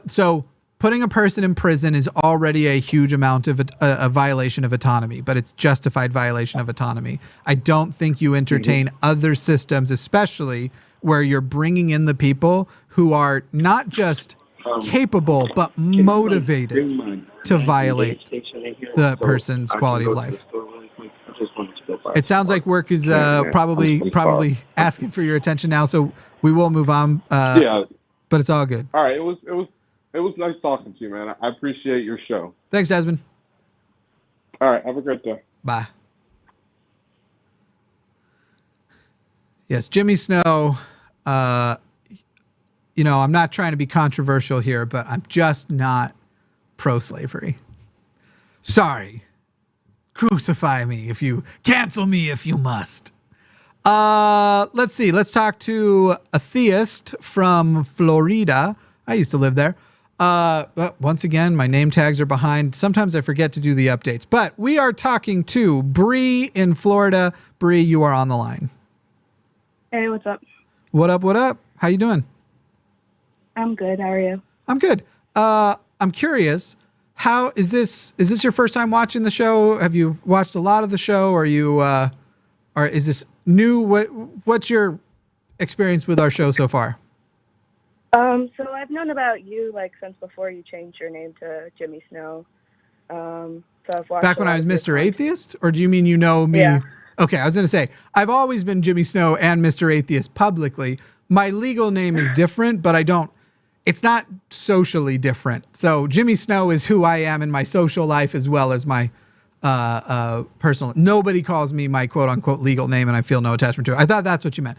So putting a person in prison is already a huge amount of a violation of autonomy, but it's justified violation of autonomy. I don't think you entertain other systems, especially where you're bringing in the people who are not just capable, but motivated to violate the person's quality of life. It sounds like work is probably asking for your attention now, so we will move on. But it's all good. All right, it was nice talking to you, man. I appreciate your show. Thanks, Desmond. All right, have a great day. Bye. Yes, Jimmy Snow. I'm not trying to be controversial here, but I'm just not pro-slavery. Sorry. Crucify me if you cancel me if you must. Let's see. Let's talk to a theist from Florida. I used to live there. But once again, my name tags are behind. Sometimes I forget to do the updates. But we are talking to Bree in Florida. Bree, you are on the line. Hey, what's up? What up? What up? How you doing? I'm good. How are you? I'm good. I'm curious. How is this your first time watching the show? Have you watched a lot of the show? Or is this new? What's your experience with our show so far? So I've known about you since before you changed your name to Jimmy Snow. So I've watched back when I was Mr. Atheist, or do you mean you know me? Yeah. Okay, I was gonna say I've always been Jimmy Snow and Mr. Atheist publicly. My legal name is different, but it's not socially different. So Jimmy Snow is who I am in my social life as well as my personal. Nobody calls me my quote unquote legal name, and I feel no attachment to it. I thought that's what you meant.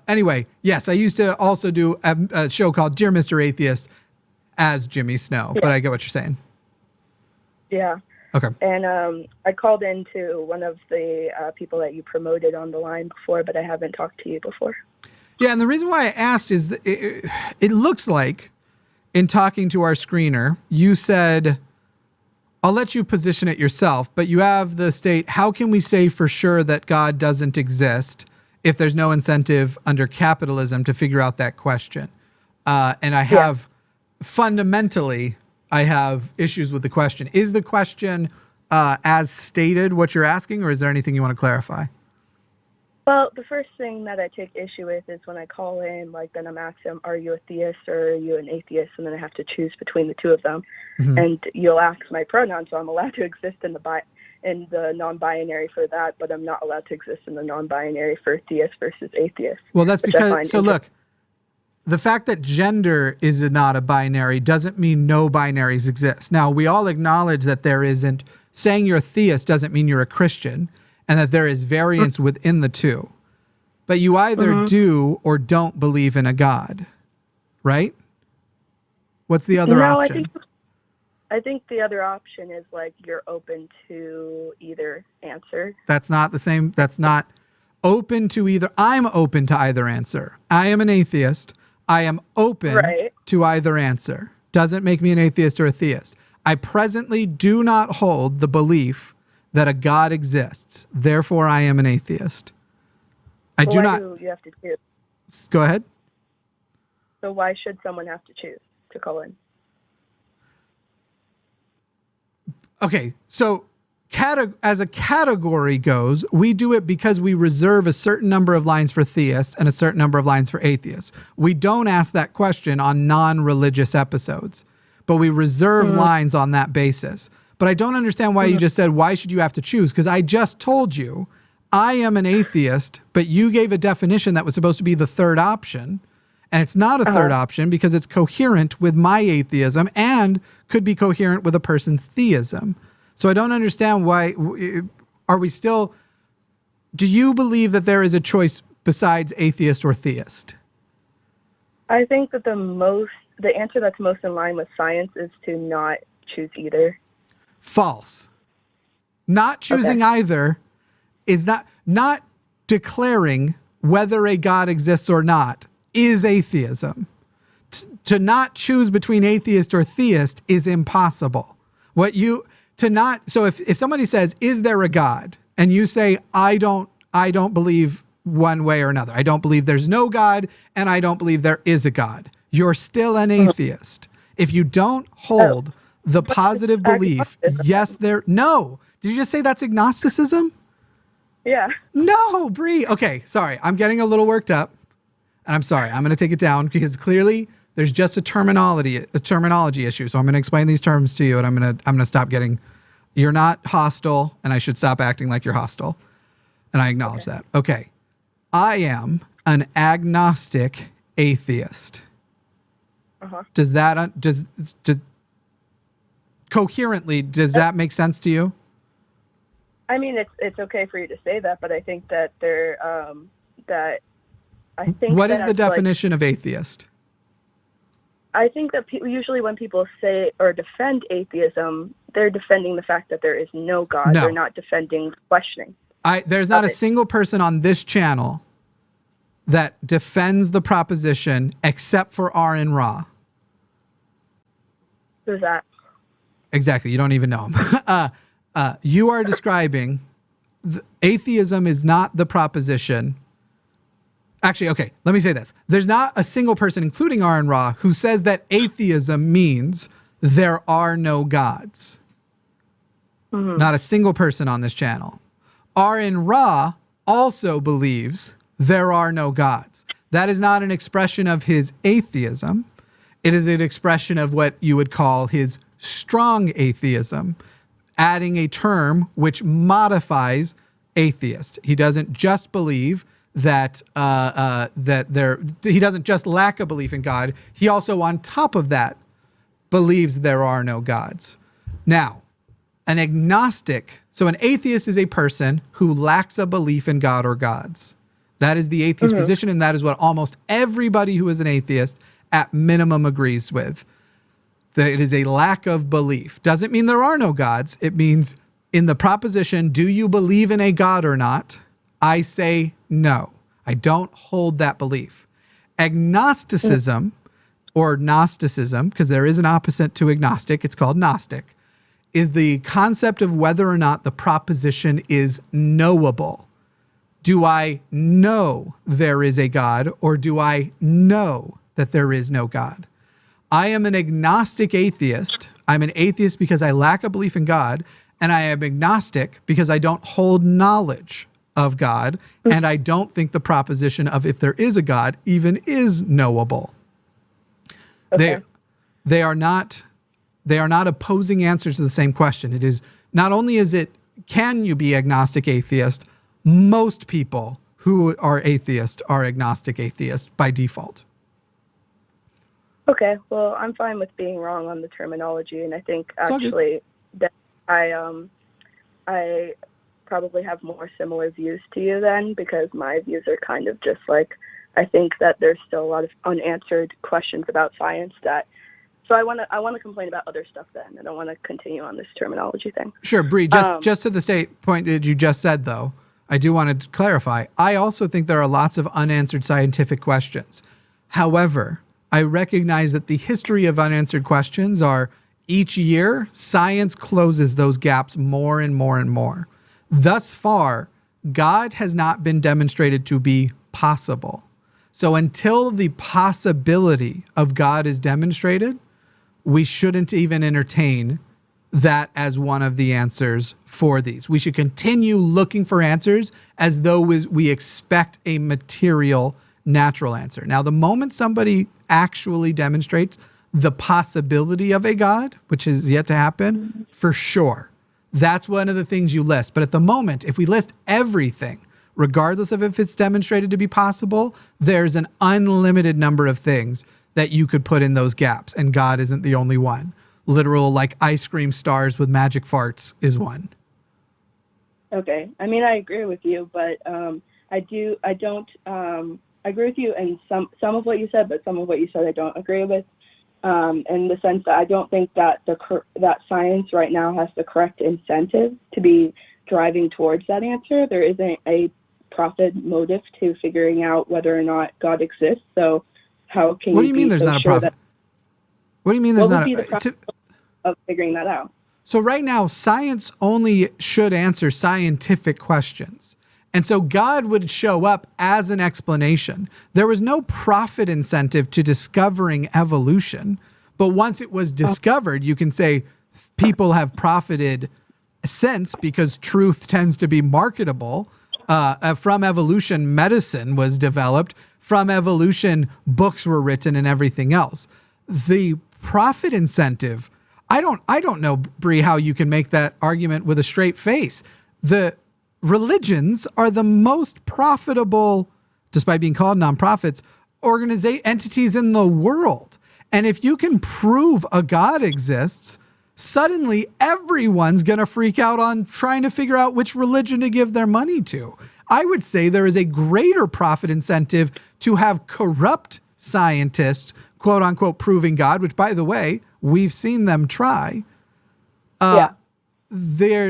Anyway, yes, I used to also do a show called Dear Mr. Atheist as Jimmy Snow, but I get what you're saying. Yeah. Okay. And I called in to one of the people that you promoted on the line before, but I haven't talked to you before. Yeah, and the reason why I asked is that it looks like in talking to our screener, you said, I'll let you position it yourself, but you have the state, how can we say for sure that God doesn't exist if there's no incentive under capitalism to figure out that question? And I have, fundamentally, I have issues with the question. Is the question as stated what you're asking, or is there anything you want to clarify? Well, the first thing that I take issue with is when I call in, then I'm asking them, are you a theist or are you an atheist? And then I have to choose between the two of them. Mm-hmm. And you'll ask my pronouns, so I'm allowed to exist in the non-binary for that, but I'm not allowed to exist in the non-binary for theist versus atheist. Well, that's because, so look, the fact that gender is not a binary doesn't mean no binaries exist. Now, we all acknowledge that there isn't, saying you're a theist doesn't mean you're a Christian, and that there is variance within the two. But you either do or don't believe in a God, right? What's the other option? I think the other option is you're open to either answer. That's not the same. That's not open to either. I'm open to either answer. I am an atheist. I am open to either answer. Doesn't make me an atheist or a theist. I presently do not hold the belief that a God exists. Therefore, I am an atheist. I do not. You have to choose. Go ahead. So why should someone have to choose to call in? Okay, so as a category goes, we do it because we reserve a certain number of lines for theists and a certain number of lines for atheists. We don't ask that question on non-religious episodes, but we reserve lines on that basis. But I don't understand why you just said, why should you have to choose? Because I just told you I am an atheist, but you gave a definition that was supposed to be the third option. And it's not a third option because it's coherent with my atheism and could be coherent with a person's theism. So I don't understand why are we still, do you believe that there is a choice besides atheist or theist? I think that the answer that's most in line with science is to not choose either. False. Not choosing either is not declaring whether a God exists or not is atheism. To not choose between atheist or theist is impossible. So if somebody says, is there a God? And you say, I don't believe one way or another. I don't believe there's no God, and I don't believe there is a God. You're still an atheist. If you don't hold the positive belief, no. Did you just say that's agnosticism? Yeah. No, Bree. Okay, sorry. I'm getting a little worked up. And I'm sorry. I'm going to take it down because clearly there's just a terminology issue. So I'm going to explain these terms to you, and I'm going to stop getting. You're not hostile, and I should stop acting like you're hostile. And I acknowledge that. Okay. I am an agnostic atheist. Does that coherently, does that make sense to you? I mean, it's okay for you to say that, but I think that What is the definition of atheist? I think that usually when people say or defend atheism, they're defending the fact that there is no God. No. They're not defending questioning. There's not a single person on this channel that defends the proposition except for Aron Ra. Who's that? Exactly. You don't even know him. You are describing atheism is not the proposition. Actually, okay, let me say this. There's not a single person, including Aron Ra, who says that atheism means there are no gods. Not a single person on this channel. Aron Ra also believes there are no gods. That is not an expression of his atheism. It is an expression of what you would call his strong atheism, adding a term which modifies atheist. He doesn't just believe that he doesn't just lack a belief in God. He also, on top of that, believes there are no gods. Now, an agnostic, so an atheist is a person who lacks a belief in God or gods. That is the atheist position, and that is what almost everybody who is an atheist at minimum agrees with. That it is a lack of belief. Doesn't mean there are no gods. It means in the proposition, do you believe in a God or not? I say no. I don't hold that belief. Agnosticism or Gnosticism, because there is an opposite to agnostic, it's called Gnostic, is the concept of whether or not the proposition is knowable. Do I know there is a God, or do I know that there is no God? I am an agnostic atheist. I'm an atheist because I lack a belief in God, and I am agnostic because I don't hold knowledge of God, and I don't think the proposition of if there is a God even is knowable. Okay. They are not opposing answers to the same question. It is not only is it can you be agnostic atheist, most people who are atheist are agnostic atheist by default. Okay, well, I'm fine with being wrong on the terminology, and I think actually that I probably have more similar views to you then, because my views are kind of just like, I think that there's still a lot of unanswered questions about science that, so I want to complain about other stuff then. I don't want to continue on this terminology thing. Sure, Bree, just to the point that you just said though, I do want to clarify. I also think there are lots of unanswered scientific questions. However, I recognize that the history of unanswered questions are each year, science closes those gaps more and more and more. Thus far, God has not been demonstrated to be possible. So until the possibility of God is demonstrated, we shouldn't even entertain that as one of the answers for these. We should continue looking for answers as though we expect a material, natural answer. Now, the moment somebody actually demonstrates the possibility of a God, which is yet to happen, for sure, that's one of the things you list. But at the moment, if we list everything, regardless of if it's demonstrated to be possible, there's an unlimited number of things that you could put in those gaps, and God isn't the only one. Literal, like, ice cream stars with magic farts is one. Okay. I mean, I agree with you, but I agree with you in some of what you said, but some of what you said I don't agree with, in the sense that I don't think that that science right now has the correct incentive to be driving towards that answer. There isn't a profit motive to figuring out whether or not God exists. So how can what do you mean there's not a profit? What do you mean there's not a profit of figuring that out? So right now, science only should answer scientific questions. And so God would show up as an explanation. There was no profit incentive to discovering evolution. But once it was discovered, you can say people have profited since, because truth tends to be marketable. From evolution, medicine was developed. From evolution, books were written and everything else. The profit incentive, I don't know, Bree, how you can make that argument with a straight face. The religions are the most profitable, despite being called nonprofits, entities in the world. And if you can prove a God exists, suddenly everyone's going to freak out on trying to figure out which religion to give their money to. I would say there is a greater profit incentive to have corrupt scientists, quote unquote, proving God, which, by the way, we've seen them try. There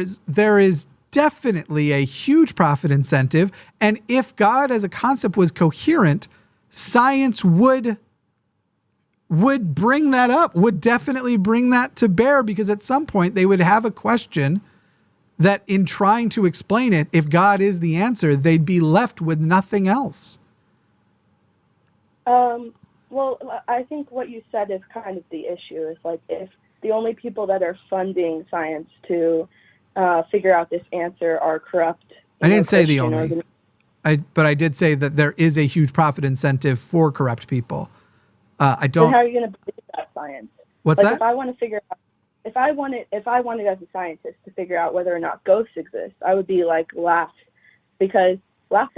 is definitely a huge profit incentive. And if God as a concept was coherent, science would bring that up, would definitely bring that to bear, because at some point they would have a question that in trying to explain it, if God is the answer, they'd be left with nothing else. Well, I think what you said is kind of the issue. Is like, if the only people that are funding science to figure out this answer are corrupt. I didn't say the only. But I did say that there is a huge profit incentive for corrupt people. I don't. Then how are you going to believe that science? What's like, that? If I want to figure out, if I wanted as a scientist to figure out whether or not ghosts exist, I would be like laughed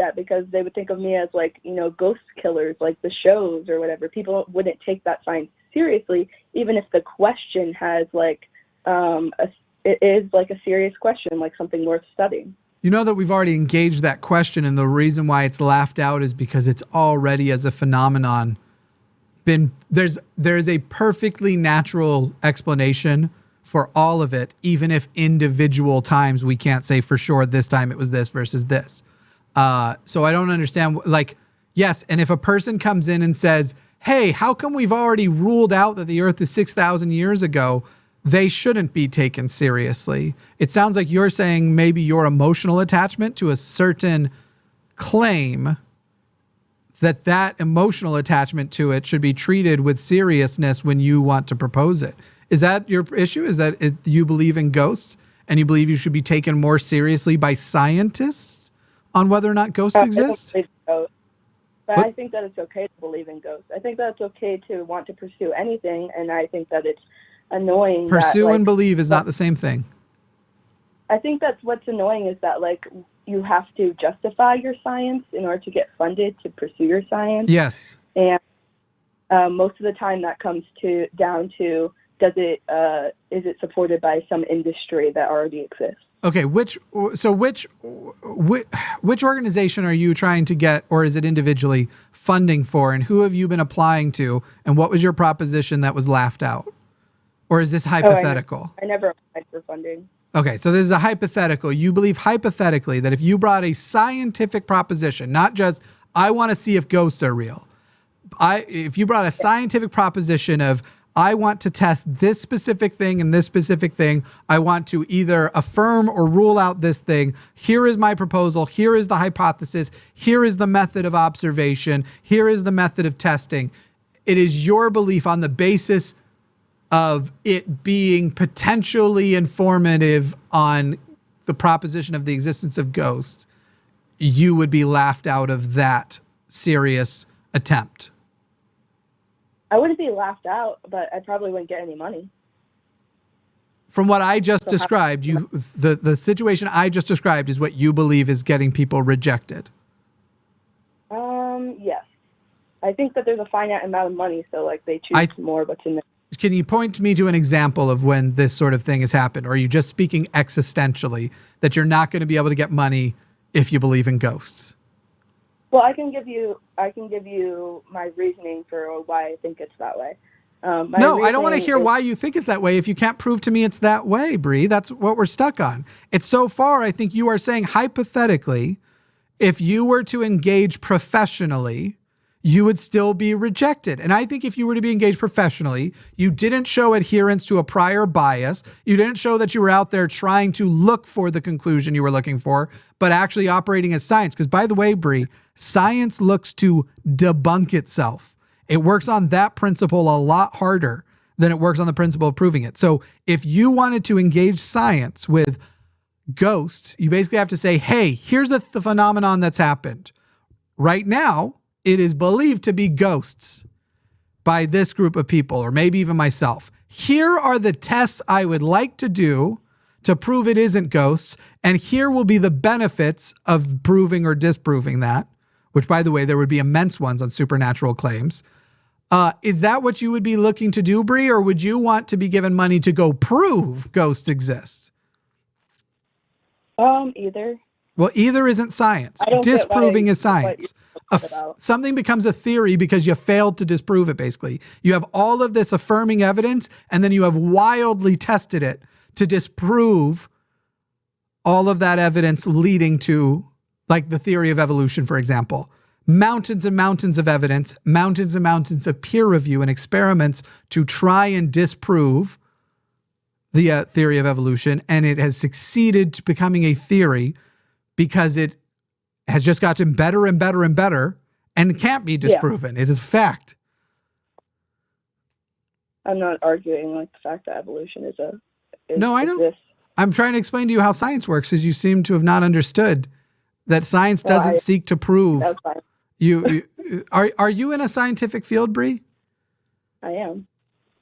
at because they would think of me as like, ghost killers, like the shows or whatever. People wouldn't take that science seriously, even if the question has like it is like a serious question, like something worth studying. You know that we've already engaged that question, and the reason why it's laughed out is because it's already, as a phenomenon, there's a perfectly natural explanation for all of it, even if individual times we can't say for sure this time it was this versus this. So I don't understand, like, yes, and if a person comes in and says, hey, how come we've already ruled out that the Earth is 6,000 years ago? They shouldn't be taken seriously. It sounds like you're saying maybe your emotional attachment to a certain claim, that emotional attachment to it should be treated with seriousness when you want to propose it. Is that your issue? Is that you believe in ghosts and you believe you should be taken more seriously by scientists on whether or not ghosts exist? I don't believe in ghosts, but I think that it's okay to believe in ghosts. I think that it's okay to want to pursue anything, and I think that it's annoying. Pursue and believe is not the same thing. I think that's what's annoying, is that like you have to justify your science in order to get funded to pursue your science. Yes. And most of the time that comes down to is it supported by some industry that already exists? Okay, which organization are you trying to get, or is it individually, funding for, and who have you been applying to, and what was your proposition that was laughed out? Or is this hypothetical? I never applied for funding. Okay, so this is a hypothetical. You believe hypothetically that if you brought a scientific proposition, not just, I want to see if ghosts are real. If you brought a scientific proposition of, I want to test this specific thing and this specific thing, I want to either affirm or rule out this thing, here is my proposal, here is the hypothesis, here is the method of observation, here is the method of testing. It is your belief on the basis of it being potentially informative on the proposition of the existence of ghosts, you would be laughed out of that serious attempt. I wouldn't be laughed out, but I probably wouldn't get any money. From what I just described, the situation I just described is what you believe is getting people rejected. Yes. I think that there's a finite amount of money, so like they choose more what's in there. Can you point me to an example of when this sort of thing has happened? Or are you just speaking existentially that you're not going to be able to get money if you believe in ghosts? Well, I can give you my reasoning for why I think it's that way. No, I don't want to hear why you think it's that way if you can't prove to me it's that way, Bree. That's what we're stuck on. It's so far, I think you are saying hypothetically, if you were to engage professionally, you would still be rejected. And I think if you were to be engaged professionally, you didn't show adherence to a prior bias. You didn't show that you were out there trying to look for the conclusion you were looking for, but actually operating as science. Because by the way, Bree, science looks to debunk itself. It works on that principle a lot harder than it works on the principle of proving it. So if you wanted to engage science with ghosts, you basically have to say, hey, here's the phenomenon that's happened. Right now, it is believed to be ghosts by this group of people, or maybe even myself. Here are the tests I would like to do to prove it isn't ghosts, and here will be the benefits of proving or disproving that, which, by the way, there would be immense ones on supernatural claims. Is that what you would be looking to do, Bree, or would you want to be given money to go prove ghosts exist? Either. Well, either isn't science. Disproving is science. Something becomes a theory because you failed to disprove it, basically. You have all of this affirming evidence, and then you have wildly tested it to disprove all of that evidence, leading to, like, the theory of evolution, for example. Mountains and mountains of evidence, mountains and mountains of peer review and experiments to try and disprove the theory of evolution, and it has succeeded to becoming a theory because it has just gotten better and better and better and can't be disproven. Yeah. It is fact. I'm not arguing like the fact that evolution is no, I know. Exists. I'm trying to explain to you how science works, because you seem to have not understood that science doesn't seek to prove. That's fine. You are you in a scientific field, Bree? I am.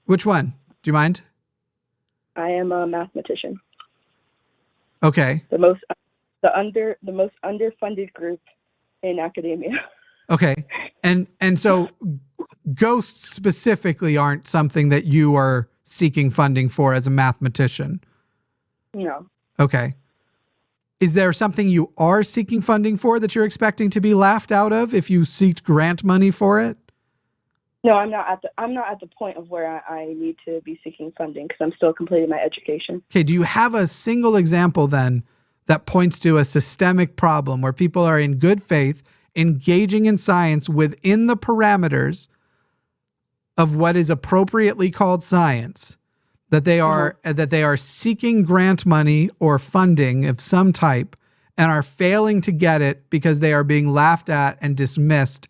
Which one? Do you mind? I am a mathematician. Okay. The most underfunded group in academia. Okay. And so ghosts specifically aren't something that you are seeking funding for as a mathematician? No. Okay. Is there something you are seeking funding for that you're expecting to be laughed out of if you seek grant money for it? No, I'm not at the point of where I need to be seeking funding, because I'm still completing my education. Okay. Do you have a single example then that points to a systemic problem where people are in good faith engaging in science within the parameters of what is appropriately called science, that they are seeking grant money or funding of some type and are failing to get it because they are being laughed at and dismissed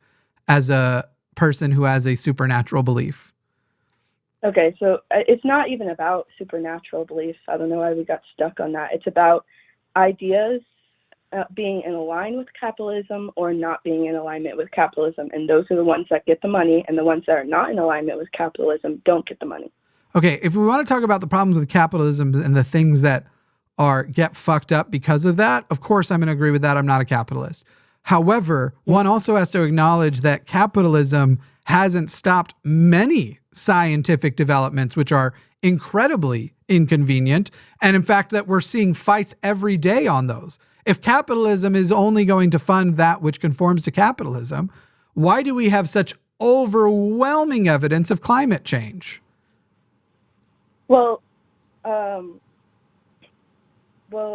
as a person who has a supernatural belief? Okay, so it's not even about supernatural beliefs. I don't know why we got stuck on that. It's about ideas being in line with capitalism or not being in alignment with capitalism. And those are the ones that get the money, and the ones that are not in alignment with capitalism don't get the money. Okay, if we want to talk about the problems with capitalism and the things that get fucked up because of that, of course I'm going to agree with that. I'm not a capitalist. However, one also has to acknowledge that capitalism hasn't stopped many scientific developments, which are incredibly inconvenient. And in fact, that we're seeing fights every day on those. If capitalism is only going to fund that which conforms to capitalism, why do we have such overwhelming evidence of climate change? Well,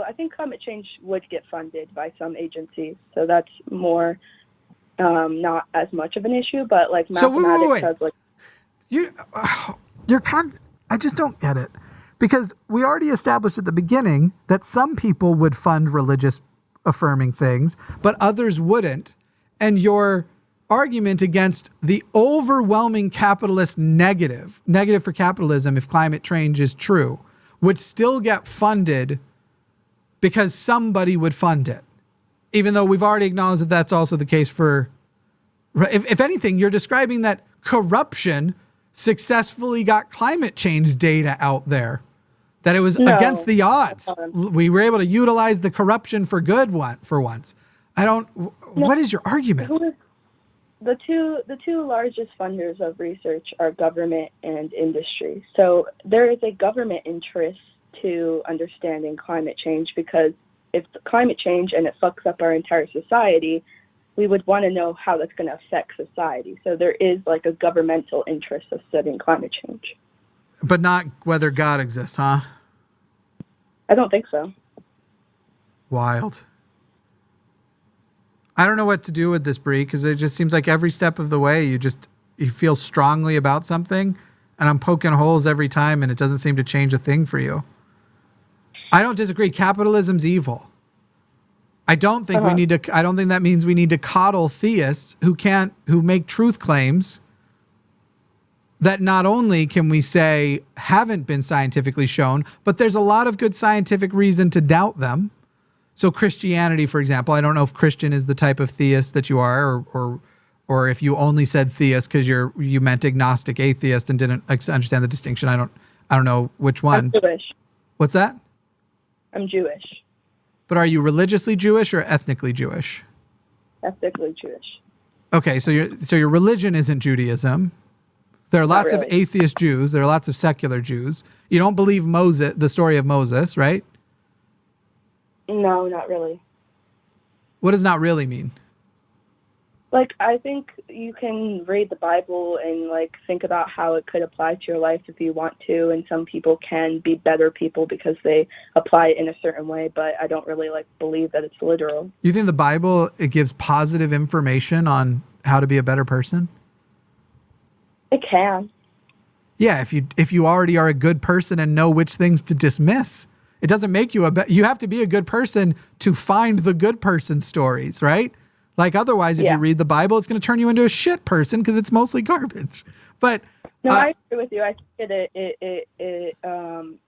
I think climate change would get funded by some agencies, so that's more not as much of an issue. But like mathematics has like I just don't get it, because we already established at the beginning that some people would fund religious affirming things, but others wouldn't, and your argument against the overwhelming capitalist negative for capitalism if climate change is true would still get funded because somebody would fund it. Even though we've already acknowledged that that's also the case for, if anything, you're describing that corruption successfully got climate change data out there, that it was against the odds. We were able to utilize the corruption for good for once. What is your argument? The two largest funders of research are government and industry. So there is a government interest to understanding climate change, because if climate change and it fucks up our entire society, we would want to know how that's going to affect society. So there is like a governmental interest of studying climate change. But not whether God exists, huh? I don't think so. Wild. I don't know what to do with this, Bree, because it just seems like every step of the way you feel strongly about something, and I'm poking holes every time, and it doesn't seem to change a thing for you. I don't disagree. Capitalism's evil. I don't think I don't think that means we need to coddle theists who make truth claims that not only can we say haven't been scientifically shown, but there's a lot of good scientific reason to doubt them. So Christianity, for example, I don't know if Christian is the type of theist that you are, or if you only said theist because you meant agnostic atheist and didn't understand the distinction. I don't know which one. I'm Jewish. What's that? I'm Jewish. But are you religiously Jewish or ethnically Jewish? Ethnically Jewish. Okay, so your religion isn't Judaism. There are lots of atheist Jews. There are lots of secular Jews. You don't believe the story of Moses, right? No, not really. What does not really mean? Like, I think you can read the Bible and, like, think about how it could apply to your life if you want to, and some people can be better people because they apply it in a certain way, but I don't really, like, believe that it's literal. You think the Bible, it gives positive information on how to be a better person? It can. Yeah, if you already are a good person and know which things to dismiss. It doesn't make you you have to be a good person to find the good person stories, right? Like otherwise, if you read the Bible, it's going to turn you into a shit person because it's mostly garbage. But no, I agree with you. I think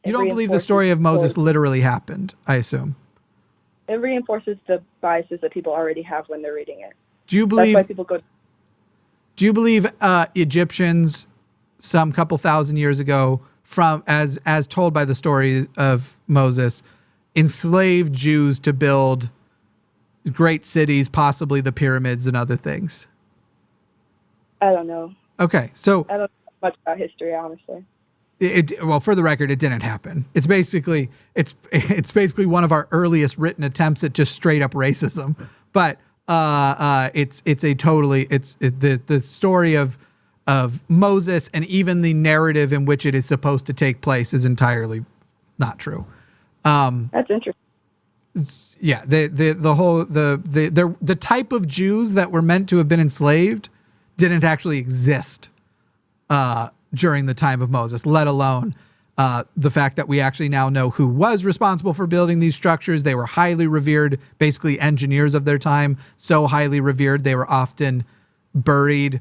you don't believe the story of Moses literally happened, I assume. It reinforces the biases that people already have when they're reading it. Do you believe? That's why people go. Do you believe Egyptians, some couple thousand years ago, from as told by the story of Moses, enslaved Jews to build great cities, possibly the pyramids and other things? I don't know. Okay, so I don't know much about history, honestly. Well, for the record, it didn't happen. It's basically one of our earliest written attempts at just straight up racism. But the story of Moses and even the narrative in which it is supposed to take place is entirely not true. That's interesting. Yeah, the type of Jews that were meant to have been enslaved didn't actually exist during the time of Moses, let alone the fact that we actually now know who was responsible for building these structures. They were highly revered, basically engineers of their time, so highly revered they were often buried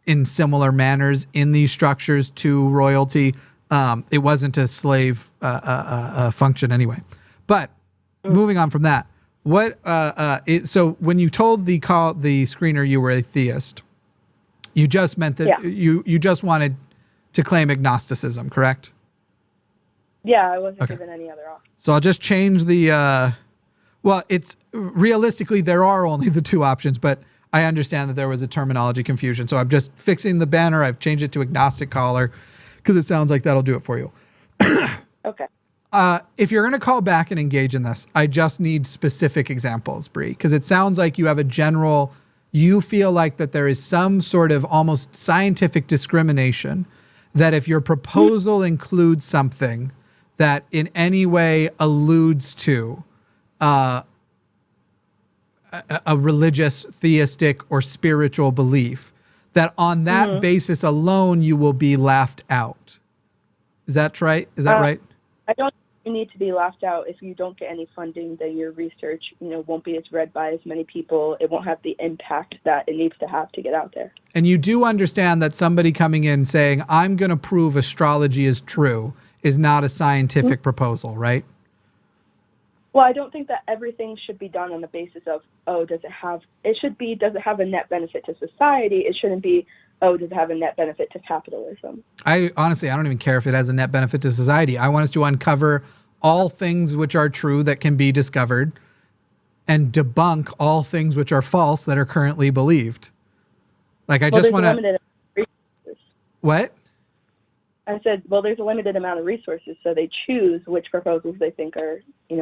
in similar manners in these structures to royalty. It wasn't a slave function anyway. But moving on from that, so when you told the screener you were a theist, you just meant that you just wanted to claim agnosticism, correct? Yeah, I wasn't given any other option. So I'll just change the. Well, it's realistically there are only the two options, but I understand that there was a terminology confusion. So I'm just fixing the banner. I've changed it to agnostic caller because it sounds like that'll do it for you. Okay. If you're going to call back and engage in this, I just need specific examples, Bree, because it sounds like you have a general. You feel like that there is some sort of almost scientific discrimination that if your proposal includes something that in any way alludes to a religious, theistic, or spiritual belief, that on that basis alone you will be laughed out. Is that right? Is that right? I need to be left out. If you don't get any funding, then your research, won't be as read by as many people. It won't have the impact that it needs to have to get out there. And you do understand that somebody coming in saying, I'm going to prove astrology is true, is not a scientific proposal, right? Well, I don't think that everything should be done on the basis of, does it have a net benefit to society? It shouldn't be, does it have a net benefit to capitalism? I don't even care if it has a net benefit to society. I want us to uncover all things which are true that can be discovered and debunk all things which are false that are currently believed. Like, I just want to... What? I said, well, there's a limited amount of resources, so they choose which proposals they think are,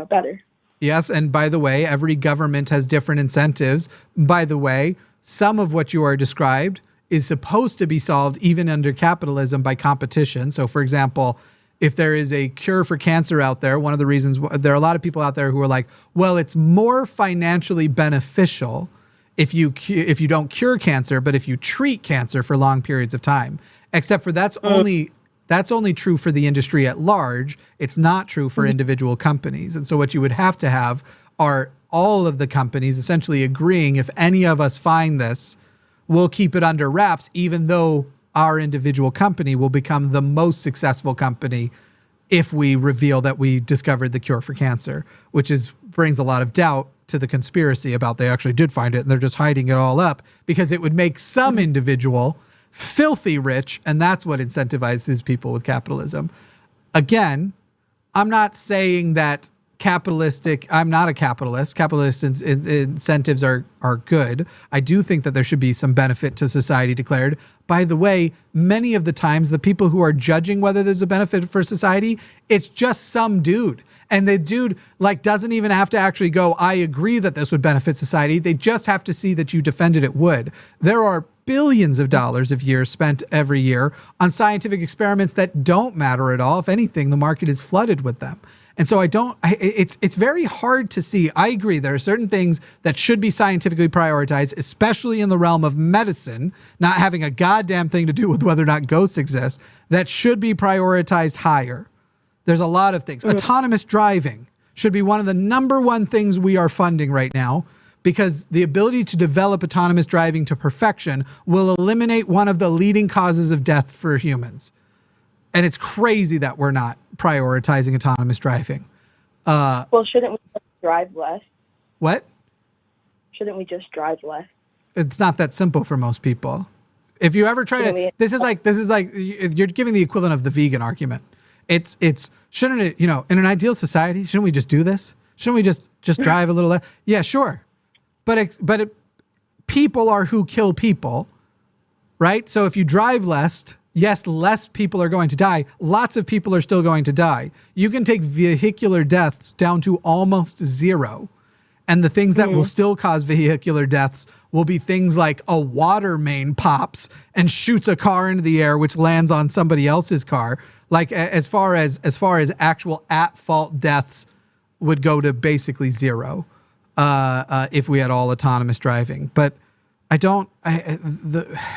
better. Yes, and by the way, every government has different incentives. By the way, some of what you are described is supposed to be solved even under capitalism by competition. So, for example, if there is a cure for cancer out there, one of the reasons there are a lot of people out there who are like, well, it's more financially beneficial if you don't cure cancer, but if you treat cancer for long periods of time. Except for that's only true for the industry at large. It's not true for individual companies. And so what you would have to have are all of the companies essentially agreeing, if any of us find this, we'll keep it under wraps, even though our individual company will become the most successful company if we reveal that we discovered the cure for cancer, which brings a lot of doubt to the conspiracy about they actually did find it and they're just hiding it all up, because it would make some individual filthy rich, and that's what incentivizes people with capitalism. Again, I'm not saying that I'm not a capitalist. Capitalist incentives are good. I do think that there should be some benefit to society declared. By the way, many of the times, the people who are judging whether there's a benefit for society, it's just some dude. And the dude doesn't even have to actually go, I agree that this would benefit society. They just have to see that you defended it would. There are billions of dollars of years spent every year on scientific experiments that don't matter at all. If anything, the market is flooded with them. And so it's very hard to see. I agree. There are certain things that should be scientifically prioritized, especially in the realm of medicine, not having a goddamn thing to do with whether or not ghosts exist, that should be prioritized higher. There's a lot of things. Autonomous driving should be one of the number one things we are funding right now, because the ability to develop autonomous driving to perfection will eliminate one of the leading causes of death for humans. And it's crazy that we're not prioritizing autonomous driving. Well, shouldn't we just drive less? What? Shouldn't we just drive less? It's not that simple for most people. If you ever try to, this is like you're giving the equivalent of the vegan argument. It's shouldn't it, in an ideal society, shouldn't we just do this? Shouldn't we just drive a little less? Yeah, sure. But people are who kill people, right? So if you drive less, yes, less people are going to die. Lots of people are still going to die. You can take vehicular deaths down to almost zero. And the things that will still cause vehicular deaths will be things like a water main pops and shoots a car into the air, which lands on somebody else's car. Like as far as actual at-fault deaths would go to basically zero if we had all autonomous driving. But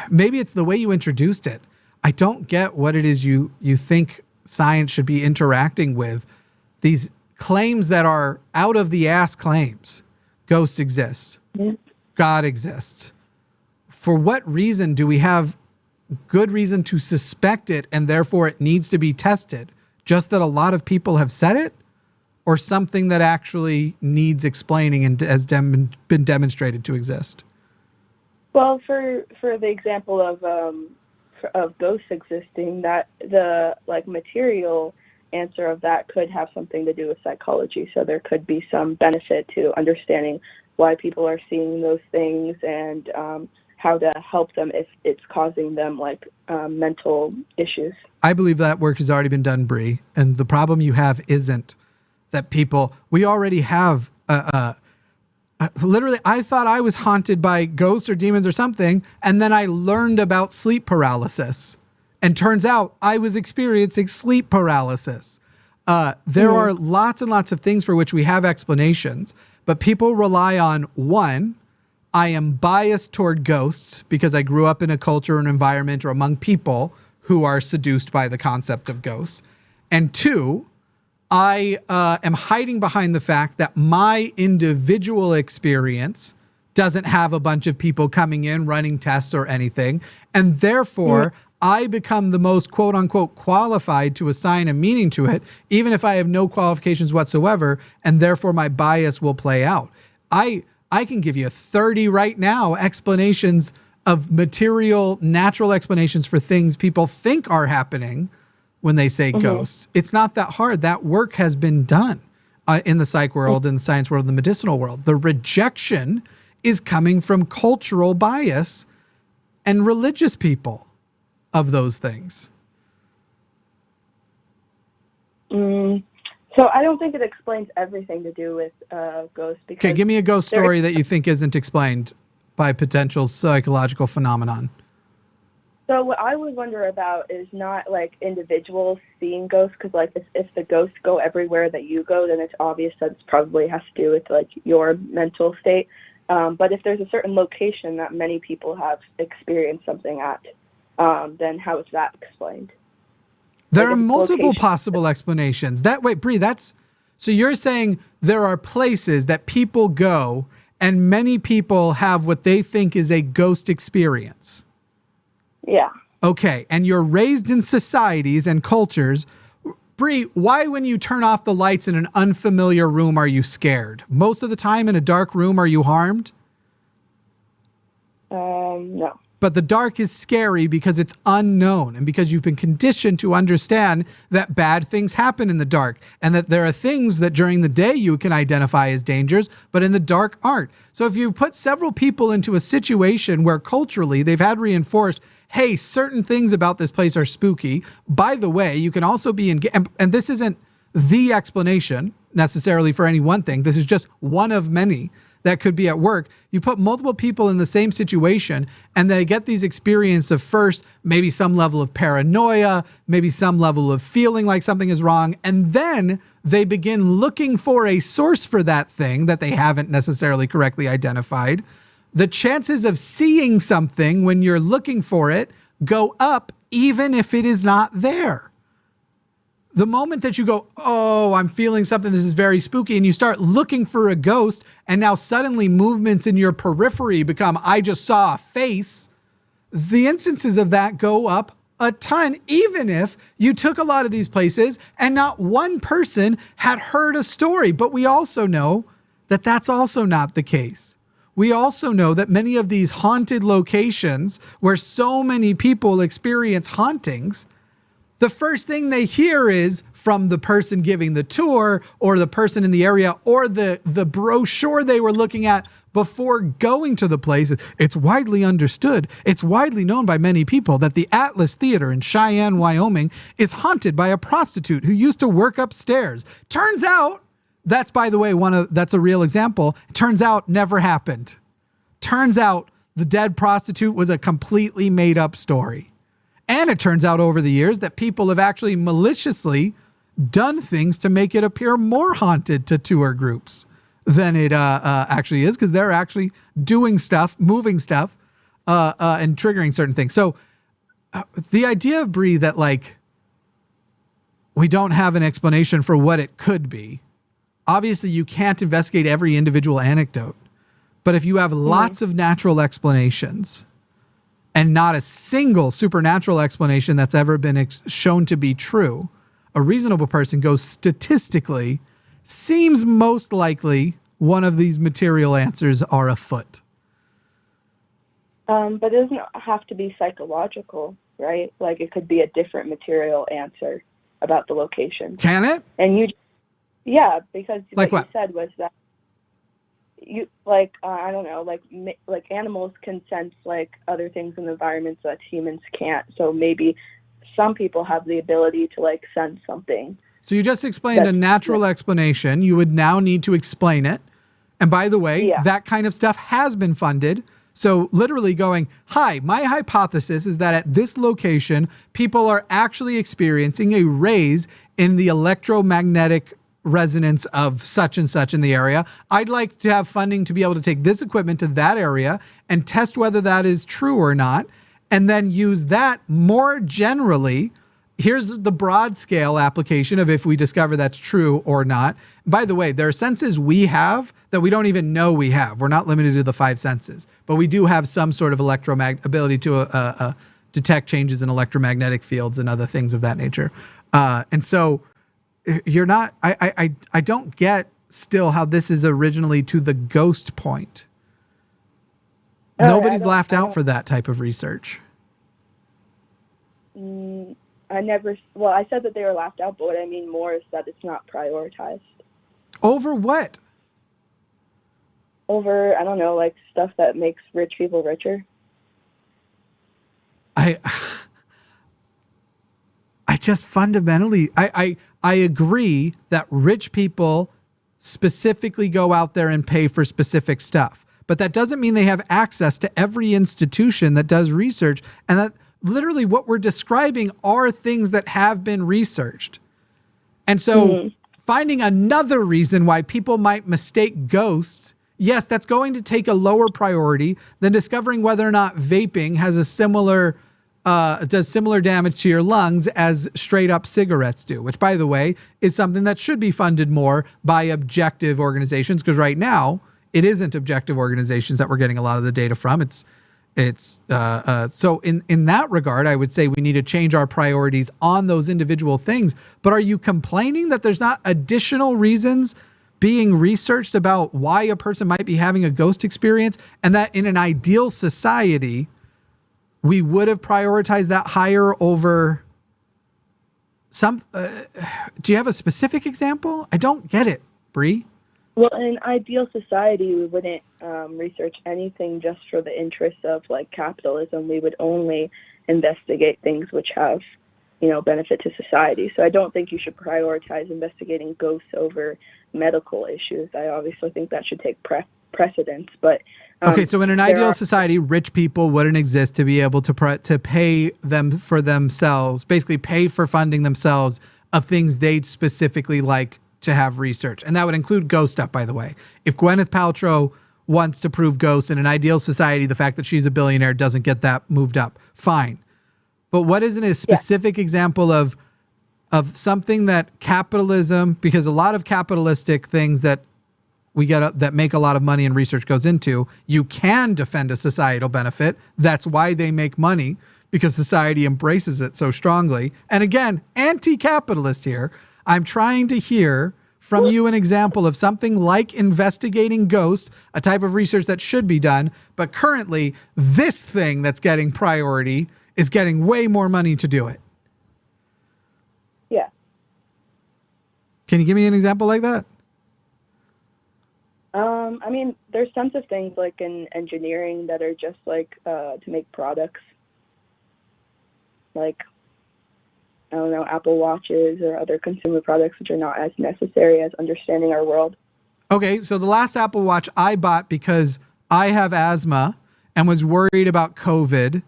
maybe it's the way you introduced it. I don't get what it is you think science should be interacting with. These claims that are out of the ass claims. Ghosts exist. God exists. For what reason do we have good reason to suspect it and therefore it needs to be tested? Just that a lot of people have said it? Or something that actually needs explaining and has been demonstrated to exist? Well, for the example of ghosts existing, that the material answer of that could have something to do with psychology. So there could be some benefit to understanding why people are seeing those things and how to help them if it's causing them mental issues. I believe that work has already been done, Bree. And the problem you have isn't that we already have literally, I thought I was haunted by ghosts or demons or something, and then I learned about sleep paralysis. And turns out I was experiencing sleep paralysis. There are lots and lots of things for which we have explanations, but people rely on, one, I am biased toward ghosts because I grew up in a culture and environment or among people who are seduced by the concept of ghosts. And two, I am hiding behind the fact that my individual experience doesn't have a bunch of people coming in running tests or anything. And therefore, I become the most quote unquote qualified to assign a meaning to it, even if I have no qualifications whatsoever. And therefore my bias will play out. I can give you 30 right now explanations of material, natural explanations for things people think are happening when they say ghosts. It's not that hard. That work has been done in the psych world, in the science world, in the medicinal world. The rejection is coming from cultural bias and religious people of those things. So I don't think it explains everything to do with ghosts. Okay, give me a ghost story that you think isn't explained by potential psychological phenomenon. So what I would wonder about is not like individuals seeing ghosts, because like if the ghosts go everywhere that you go, then it's obvious that it probably has to do with like your mental state. But if there's a certain location that many people have experienced something at, then how is that explained? There are multiple possible explanations. Bree, so you're saying there are places that people go and many people have what they think is a ghost experience. Yeah. Okay, and you're raised in societies and cultures. Bree, why when you turn off the lights in an unfamiliar room are you scared? Most of the time in a dark room, are you harmed? No. But the dark is scary because it's unknown and because you've been conditioned to understand that bad things happen in the dark and that there are things that during the day you can identify as dangers, but in the dark aren't. So if you put several people into a situation where culturally they've had reinforced, hey, certain things about this place are spooky. By the way, you can also be and this isn't the explanation necessarily for any one thing. This is just one of many that could be at work. You put multiple people in the same situation and they get these experiences of first, maybe some level of paranoia, maybe some level of feeling like something is wrong. And then they begin looking for a source for that thing that they haven't necessarily correctly identified. The chances of seeing something when you're looking for it go up, even if it is not there. The moment that you go, oh, I'm feeling something, this is very spooky, and you start looking for a ghost, and now suddenly movements in your periphery become, I just saw a face, the instances of that go up a ton, even if you took a lot of these places and not one person had heard a story. But we also know that that's also not the case. We also know that many of these haunted locations where so many people experience hauntings, the first thing they hear is from the person giving the tour or the person in the area or the brochure they were looking at before going to the place. It's widely understood. It's widely known by many people that the Atlas Theater in Cheyenne, Wyoming is haunted by a prostitute who used to work upstairs. Turns out, that's, by the way, that's a real example. Turns out never happened. Turns out the dead prostitute was a completely made up story. And it turns out over the years that people have actually maliciously done things to make it appear more haunted to tour groups than it actually is, because they're actually doing stuff, moving stuff, and triggering certain things. So the idea of Bree that like we don't have an explanation for what it could be. Obviously, you can't investigate every individual anecdote, but if you have lots of natural explanations and not a single supernatural explanation that's ever been shown to be true, a reasonable person goes statistically, seems most likely one of these material answers are afoot. But it doesn't have to be psychological, right? Like it could be a different material answer about the location. Can it? And yeah, because like what you said was that you like I don't know, like animals can sense like other things in the environment that humans can't. So maybe some people have the ability to like sense something. So you just explained a natural explanation. You would now need to explain it. And by the way, that kind of stuff has been funded. So literally going, hi, my hypothesis is that at this location, people are actually experiencing a raise in the electromagnetic resonance of such and such in the area. I'd like to have funding to be able to take this equipment to that area and test whether that is true or not, and then use that more generally here's the broad scale application of if we discover that's true or not. By the way, there are senses we have that we don't even know we have. We're not limited to the 5 senses, but we do have some sort of ability to detect changes in electromagnetic fields and other things of that nature. And so you're not, I don't get still how this is originally to the ghost point. Nobody's laughed out for that type of research. I said that they were laughed out, but what I mean more is that it's not prioritized. Over what? Over, I don't know, like stuff that makes rich people richer. I just fundamentally, I agree that rich people specifically go out there and pay for specific stuff, but that doesn't mean they have access to every institution that does research, and that literally what we're describing are things that have been researched. And so finding another reason why people might mistake ghosts, yes, that's going to take a lower priority than discovering whether or not vaping has a similar does similar damage to your lungs as straight up cigarettes do, which, by the way, is something that should be funded more by objective organizations, because right now it isn't objective organizations that we're getting a lot of the data from. So in that regard, I would say we need to change our priorities on those individual things. But are you complaining that there's not additional reasons being researched about why a person might be having a ghost experience, and that in an ideal society, we would have prioritized that higher over some? Do you have a specific example? I don't get it, Bree. Well, in an ideal society, we wouldn't research anything just for the interest of like capitalism. We would only investigate things which have, benefit to society. So I don't think you should prioritize investigating ghosts over medical issues. I obviously think that should take precedence. But okay, so in an ideal society, rich people wouldn't exist to be able to pay them for themselves, basically pay for funding themselves of things they'd specifically like to have research. And that would include ghost stuff, by the way. If Gwyneth Paltrow wants to prove ghosts in an ideal society, the fact that she's a billionaire doesn't get that moved up. Fine. But what isn't a specific example of something that capitalism, because a lot of capitalistic things that we get that make a lot of money and research goes into, you can defend a societal benefit. That's why they make money, because society embraces it so strongly. And again, anti-capitalist here. I'm trying to hear from you an example of something like investigating ghosts, a type of research that should be done, but currently this thing that's getting priority is getting way more money to do it. Yeah. Can you give me an example like that? I mean, there's tons of things like in engineering that are just like to make products. Like, I don't know, Apple Watches or other consumer products which are not as necessary as understanding our world. Okay, so the last Apple Watch I bought because I have asthma and was worried about COVID,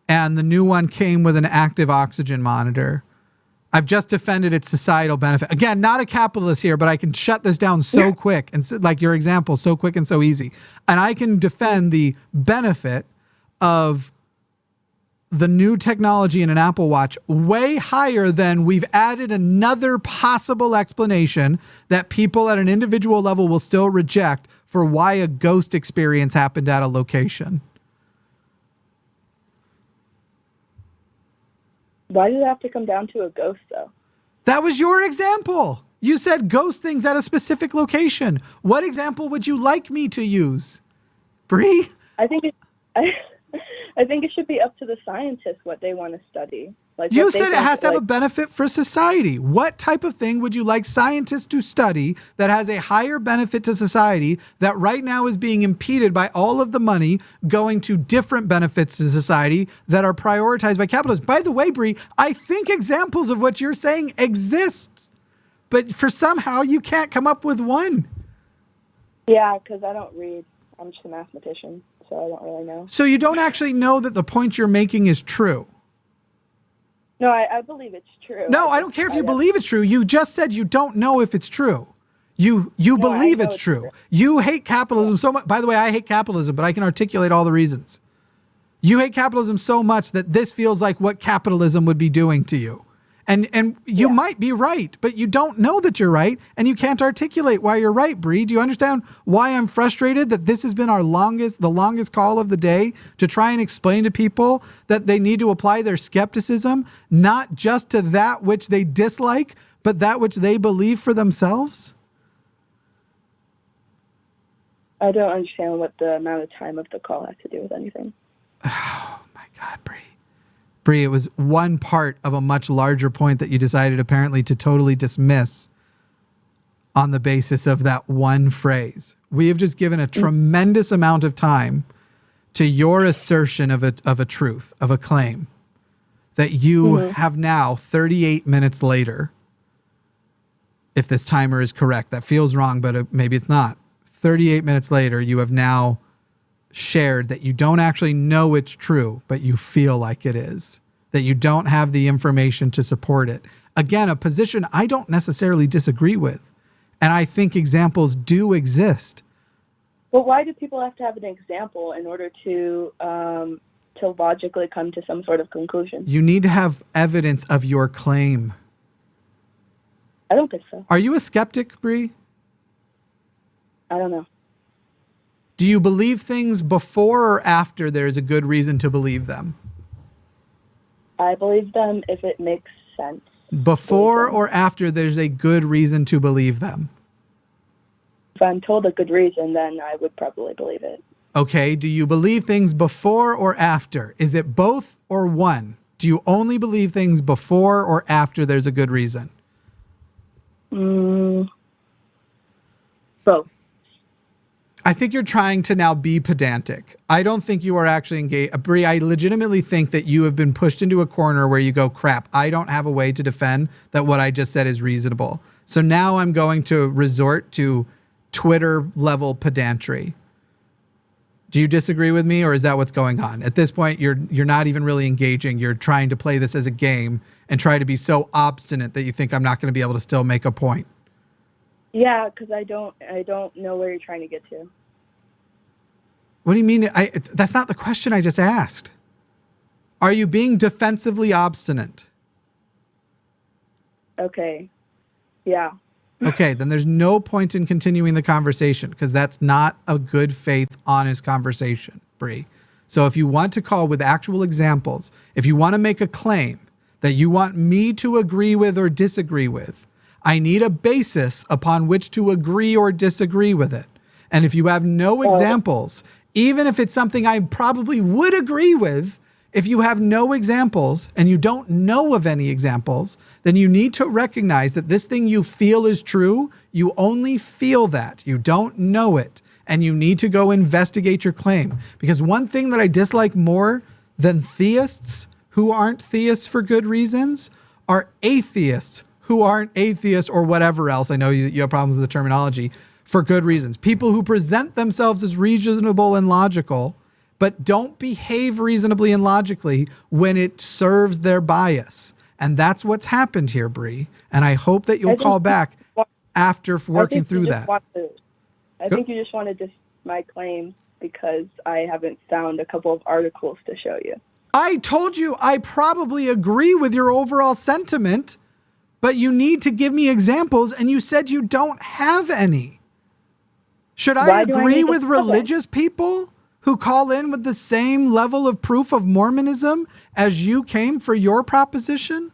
and the new one came with an active oxygen monitor. I've just defended its societal benefit. Again, not a capitalist here, but I can shut this down so quick, and so, like your example, so quick and so easy. And I can defend the benefit of the new technology in an Apple Watch way higher than we've added another possible explanation that people at an individual level will still reject for why a ghost experience happened at a location. Why does it have to come down to a ghost, though? That was your example. You said ghost things at a specific location. What example would you like me to use? Bree? I think it should be up to the scientists what they want to study. Like you said it has to have a benefit for society. What type of thing would you like scientists to study that has a higher benefit to society that right now is being impeded by all of the money going to different benefits to society that are prioritized by capitalism? By the way, Bree, I think examples of what you're saying exist, but for somehow you can't come up with one. Yeah, because I don't read. I'm just a mathematician, so I don't really know. So you don't actually know that the point you're making is true? No, I believe it's true. No, I don't care if you believe it's true. You just said you don't know if it's true. You believe it's true. You hate capitalism so much. By the way, I hate capitalism, but I can articulate all the reasons. You hate capitalism so much that this feels like what capitalism would be doing to you. And you might be right, but you don't know that you're right, and you can't articulate why you're right, Bree. Do you understand why I'm frustrated that this has been the longest call of the day to try and explain to people that they need to apply their skepticism, not just to that which they dislike, but that which they believe for themselves? I don't understand what the amount of time of the call has to do with anything. Oh my God, Bree. Bree, it was one part of a much larger point that you decided apparently to totally dismiss on the basis of that one phrase. We have just given a tremendous amount of time to your assertion of a truth, of a claim, that you have now 38 minutes later, if this timer is correct. That feels wrong, but maybe it's not. 38 minutes later, you have now shared that you don't actually know it's true, but you feel like it is, that you don't have the information to support it. Again, a position I don't necessarily disagree with. And I think examples do exist. Well, why do people have to have an example in order to logically come to some sort of conclusion? You need to have evidence of your claim. I don't think so. Are you a skeptic, Bree? I don't know. Do you believe things before or after there's a good reason to believe them? I believe them if it makes sense. Before or after there's a good reason to believe them? If I'm told a good reason, then I would probably believe it. Okay, do you believe things before or after? Is it both or one? Do you only believe things before or after there's a good reason? Both. I think you're trying to now be pedantic. I don't think you are actually engaged. Bree, I legitimately think that you have been pushed into a corner where you go, crap, I don't have a way to defend that what I just said is reasonable. So now I'm going to resort to Twitter level pedantry. Do you disagree with me, or is that what's going on? At this point, you're not even really engaging. You're trying to play this as a game and try to be so obstinate that you think I'm not going to be able to still make a point. Yeah, because I don't know where you're trying to get to. What do you mean? That's not the question I just asked. Are you being defensively obstinate? Okay. Yeah. Okay, then there's no point in continuing the conversation because that's not a good faith, honest conversation, Bree. So if you want to call with actual examples, if you want to make a claim that you want me to agree with or disagree with, I need a basis upon which to agree or disagree with it. And if you have no examples, even if it's something I probably would agree with, if you have no examples and you don't know of any examples, then you need to recognize that this thing you feel is true. You only feel that. You don't know it. And you need to go investigate your claim. Because one thing that I dislike more than theists who aren't theists for good reasons are atheists who aren't atheists or whatever else. I know you have problems with the terminology for good reasons. People who present themselves as reasonable and logical, but don't behave reasonably and logically when it serves their bias. And that's what's happened here, Bree. And I hope that you'll call back after working through that. I think you just want to diss my claim because I haven't found a couple of articles to show you. I told you I probably agree with your overall sentiment, but you need to give me examples, and you said you don't have any. Should I agree with religious people who call in with the same level of proof of Mormonism as you came for your proposition?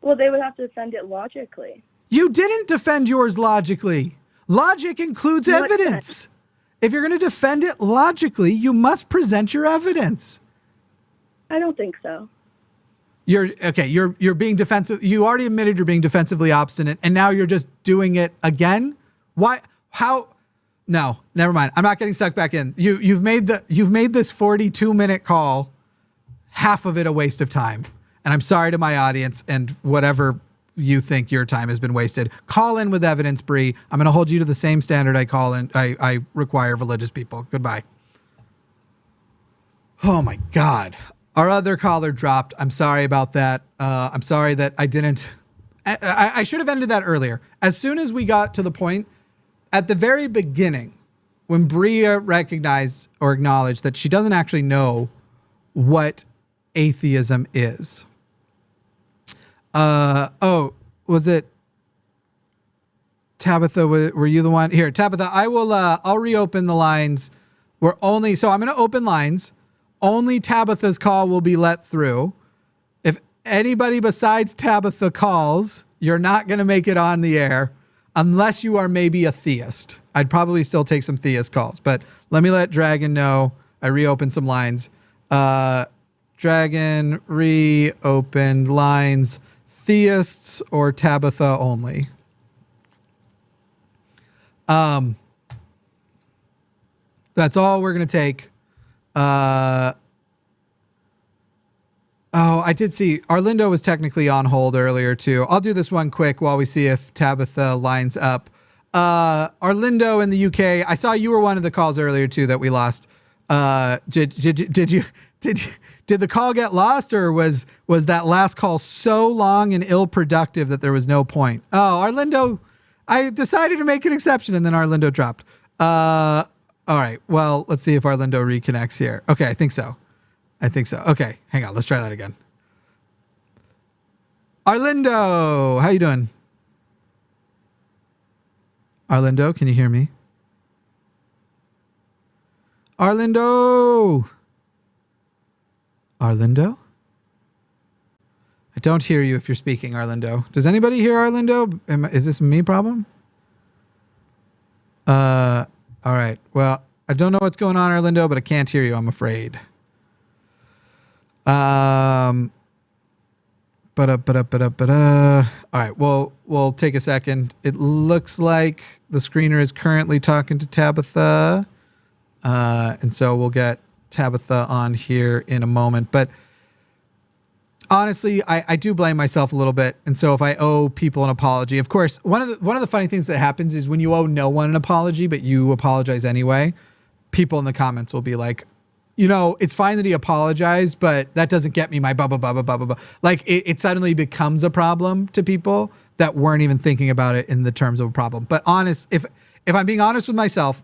Well, they would have to defend it logically. You didn't defend yours logically. Logic includes evidence. If you're going to defend it logically, you must present your evidence. I don't think so. You're being defensive. You already admitted you're being defensively obstinate, and now you're just doing it again? Why? How? No, never mind. I'm not getting sucked back in. You've made this 42-minute call, half of it a waste of time. And I'm sorry to my audience and whatever you think your time has been wasted. Call in with evidence, Bree. I'm going to hold you to the same standard I require of religious people. Goodbye. Oh my God. Our other caller dropped. I'm sorry about that. I'm sorry that I didn't. I should have ended that earlier. As soon as we got to the point, at the very beginning, when Bria recognized or acknowledged that she doesn't actually know what atheism is, Oh, was it Tabitha? Were you the one? Here, Tabitha, I'll reopen the lines. So I'm going to open lines. Only Tabitha's call will be let through. If anybody besides Tabitha calls, you're not going to make it on the air unless you are maybe a theist. I'd probably still take some theist calls, but let me let Dragon know. I reopened some lines. Dragon reopened lines. Theists or Tabitha only. That's all we're going to take. Oh, I did see Arlindo was technically on hold earlier too. I'll do this one quick while we see if Tabitha lines up. Arlindo in the UK. I saw you were one of the calls earlier too that we lost. Did the call get lost, or was that last call so long and ill productive that there was no point? Oh, Arlindo, I decided to make an exception and then Arlindo dropped. All right. Well, let's see if Arlindo reconnects here. Okay, I think so. Okay, hang on. Let's try that again. Arlindo, how you doing? Arlindo, can you hear me? Arlindo? I don't hear you if you're speaking, Arlindo. Does anybody hear Arlindo? Is this a me problem? All right. Well, I don't know what's going on, Arlindo, but I can't hear you, I'm afraid. All right, we'll take a second. It looks like the screener is currently talking to Tabitha. And so we'll get Tabitha on here in a moment. But honestly, I do blame myself a little bit. And so if I owe people an apology, of course, one of the funny things that happens is when you owe no one an apology, but you apologize anyway, people in the comments will be like, you know, it's fine that he apologized, but that doesn't get me my blah, blah, blah, blah, blah, blah. Like it suddenly becomes a problem to people that weren't even thinking about it in the terms of a problem. But if I'm being honest with myself,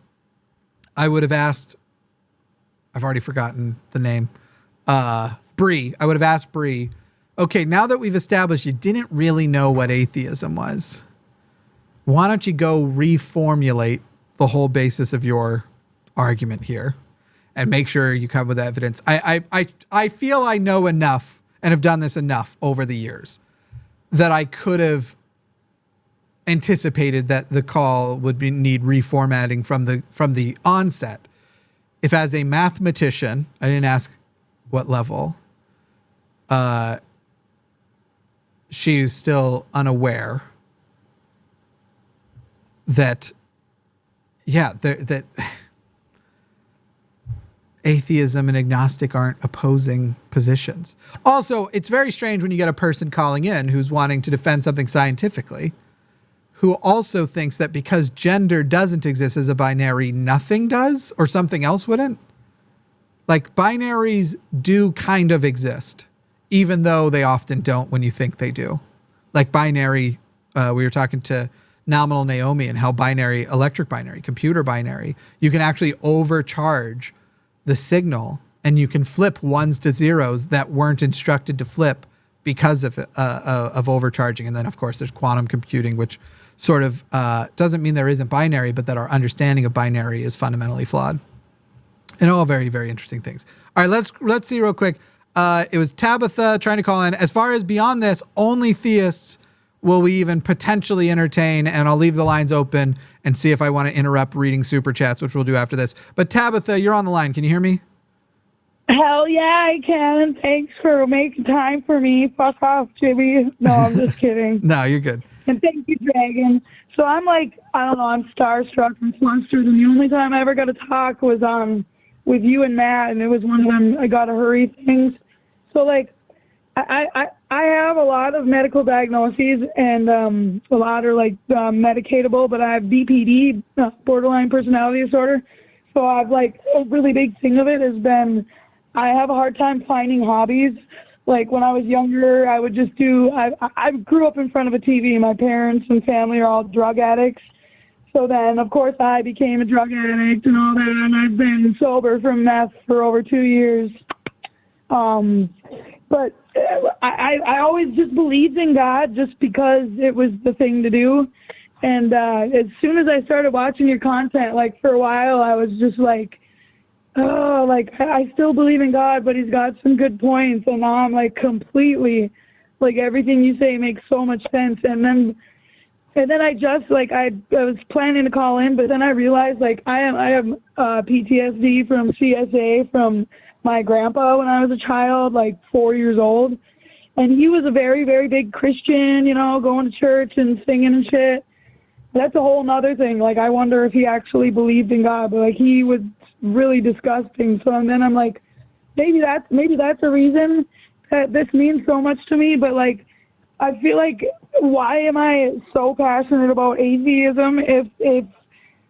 I would have asked, I've already forgotten the name, Bree. I would have asked Bree, okay, now that we've established you didn't really know what atheism was, why don't you go reformulate the whole basis of your argument here and make sure you come with evidence. I feel I know enough and have done this enough over the years that I could have anticipated that the call would need reformatting from the onset. If as a mathematician, I didn't ask what level, she's still unaware that, that atheism and agnostic aren't opposing positions. Also, it's very strange when you get a person calling in who's wanting to defend something scientifically, who also thinks that because gender doesn't exist as a binary, nothing does, or something else wouldn't. Like, binaries do kind of exist, even though they often don't when you think they do. Like binary, we were talking to Nominal Naomi and how binary, electric binary, computer binary, you can actually overcharge the signal and you can flip ones to zeros that weren't instructed to flip because of overcharging. And then of course there's quantum computing, which sort of doesn't mean there isn't binary, but that our understanding of binary is fundamentally flawed. And all very, very interesting things. All right, let's see real quick. It was Tabitha trying to call in. As far as beyond this, only theists will we even potentially entertain, and I'll leave the lines open and see if I want to interrupt reading super chats, which we'll do after this. But Tabitha, you're on the line. Can you hear me? Hell yeah, I can. Thanks for making time for me. Fuck off, Jimmy. No, I'm just kidding. No, you're good. And thank you, Dragon. So I'm like, I don't know, I'm starstruck and flustered, and the only time I ever got to talk was with you and Matt, and it was one of them I gotta hurry things. So like, I have a lot of medical diagnoses, and a lot are like medicatable, but I have BPD, borderline personality disorder. So I've like, a really big thing of it has been, I have a hard time finding hobbies. Like when I was younger, I would just I grew up in front of a TV. My parents and family are all drug addicts. So then, of course, I became a drug addict and all that, and I've been sober from meth for over 2 years. But I always just believed in God just because it was the thing to do. And as soon as I started watching your content, like for a while, I was just like, oh, like I still believe in God, but he's got some good points. And now I'm like completely, like everything you say makes so much sense. And then I just like, I was planning to call in, but then I realized like I have PTSD from CSA from my grandpa when I was a child, like 4 years old. And he was a very, very big Christian, you know, going to church and singing and shit. That's a whole nother thing. Like, I wonder if he actually believed in God, but like he was really disgusting. So and then I'm like, maybe that's a reason that this means so much to me. But like, I feel like, why am I so passionate about atheism if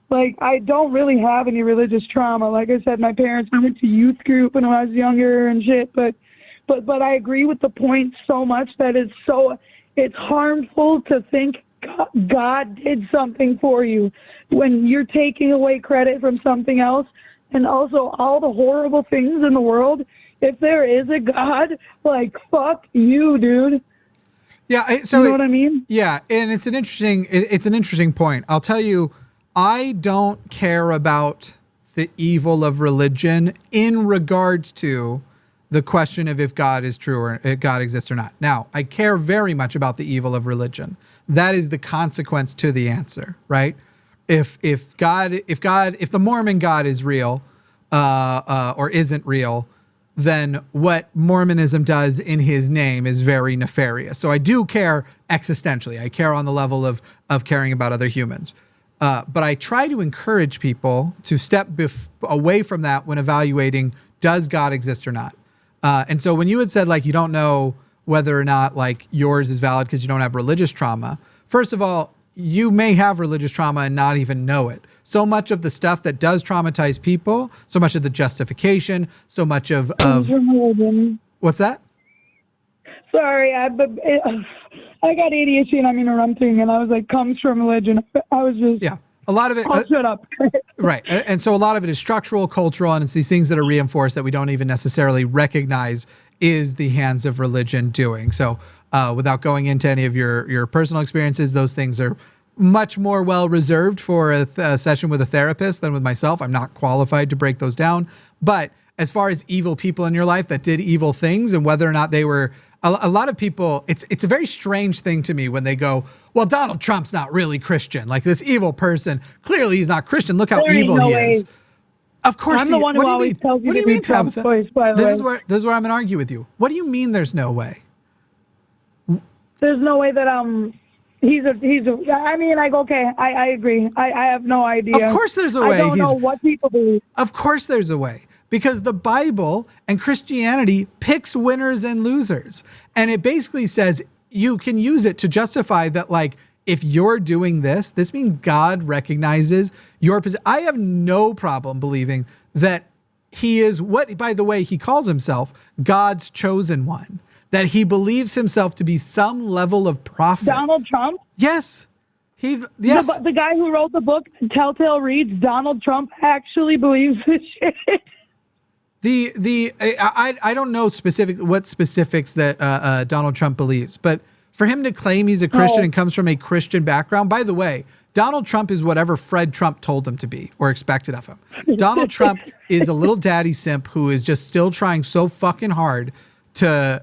like I don't really have any religious trauma? Like I said, my parents, I went to youth group when I was younger and shit. But I agree with the point so much that it's harmful to think God did something for you when you're taking away credit from something else. And also all the horrible things in the world. If there is a God, like, fuck you, dude. Yeah. So you know what I mean? Yeah. And it's an interesting point. I'll tell you, I don't care about the evil of religion in regards to the question of if God is true or if God exists or not. Now, I care very much about the evil of religion. That is the consequence to the answer, right? If the Mormon God is real, or isn't real, then what Mormonism does in his name is very nefarious. So I do care existentially. I care on the level of caring about other humans. But I try to encourage people to step away from that when evaluating, does God exist or not? And so when you had said, like, you don't know whether or not, like, yours is valid because you don't have religious trauma, first of all, you may have religious trauma and not even know it. So much of the stuff that does traumatize people, so much of the justification, so much of what's that? Sorry, I got ADHD and I'm interrupting, and I was like, comes from religion. I was just a lot of it. I'll shut up. Right, and so a lot of it is structural, cultural, and it's these things that are reinforced that we don't even necessarily recognize is the hands of religion doing. So without going into any of your personal experiences, those things are much more well reserved for a session with a therapist than with myself. I'm not qualified to break those down. But as far as evil people in your life that did evil things and whether or not they were, a lot of people, it's a very strange thing to me when they go, well, Donald Trump's not really Christian. Like, this evil person, clearly he's not Christian. Look how evil he is. Of course, I'm the one who always tells you to be Trump's voice, by the way. This is where I'm going to argue with you. What do you mean there's no way? There's no way that he's a I mean, like, okay, I agree. I have no idea. Of course there's a way. I don't know what people believe. Of course there's a way. Because the Bible and Christianity picks winners and losers. And it basically says you can use it to justify that, like, if you're doing this means God recognizes your position. I have no problem believing that he is what, by the way, he calls himself God's chosen one. That he believes himself to be some level of prophet. Donald Trump? Yes. Yes. The guy who wrote the book, Telltale Reads, Donald Trump actually believes this shit. I don't know what specifics that Donald Trump believes, but for him to claim he's a Christian and comes from a Christian background, by the way, Donald Trump is whatever Fred Trump told him to be or expected of him. Donald Trump is a little daddy simp who is just still trying so fucking hard to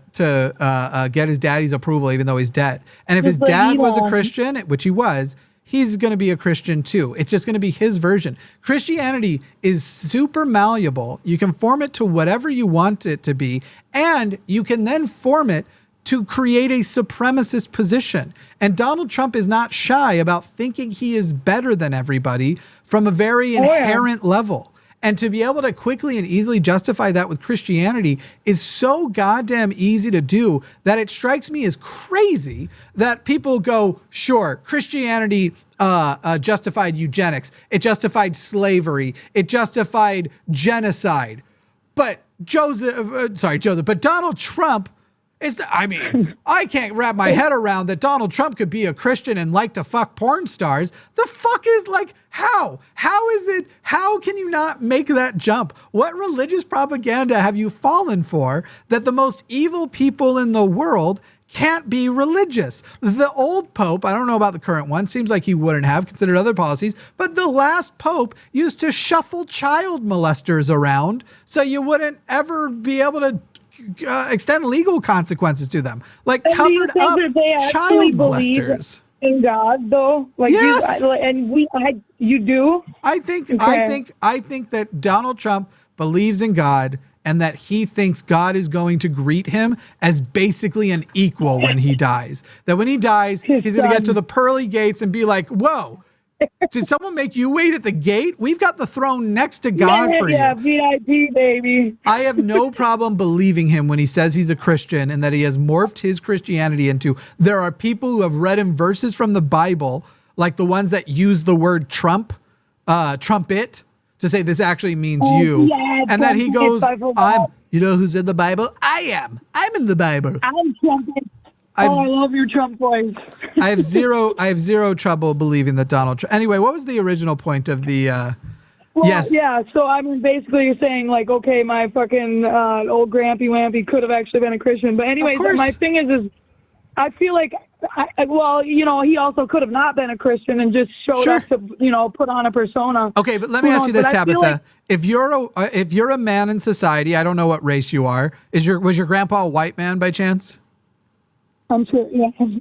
get his daddy's approval, even though he's dead. And if his dad was a Christian, which he was, he's going to be a Christian too. It's just going to be his version. Christianity is super malleable. You can form it to whatever you want it to be, and you can then form it to create a supremacist position. And Donald Trump is not shy about thinking he is better than everybody from a very inherent level. And to be able to quickly and easily justify that with Christianity is so goddamn easy to do that it strikes me as crazy that people go, sure, Christianity justified eugenics. It justified slavery. It justified genocide. But Donald Trump, I can't wrap my head around that Donald Trump could be a Christian and like to fuck porn stars. The fuck is like, how? How can you not make that jump? What religious propaganda have you fallen for that the most evil people in the world can't be religious? The old Pope, I don't know about the current one, seems like he wouldn't have considered other policies, but the last Pope used to shuffle child molesters around so you wouldn't ever be able to extend legal consequences to them. Like, and covered up child molesters. In God, though, like, yes. You do. I think that Donald Trump believes in God, and that he thinks God is going to greet him as basically an equal when he dies. That when he dies, he's going to get to the pearly gates and be like, whoa, did someone make you wait at the gate? We've got the throne next to God for you. Yeah, VIP, baby. I have no problem believing him when he says he's a Christian and that he has morphed his Christianity into, there are people who have read him verses from the Bible, like the ones that use the word trumpet, to say this actually means you. Yeah, and that he goes, you know who's in the Bible? I am. I'm in the Bible. I'm trumpet. I love your Trump voice. I have zero trouble believing that Donald Trump. Anyway, what was the original point of the yes. Yeah, so I mean, basically you're saying, like, okay, my fucking old Grampy Wampy could have actually been a Christian. But anyways, my thing is I feel like, he also could have not been a Christian and just showed up to, put on a persona. Okay, but let me ask you this, Tabitha. If you're a man in society, I don't know what race you are. Was your grandpa a white man by chance? I'm sure.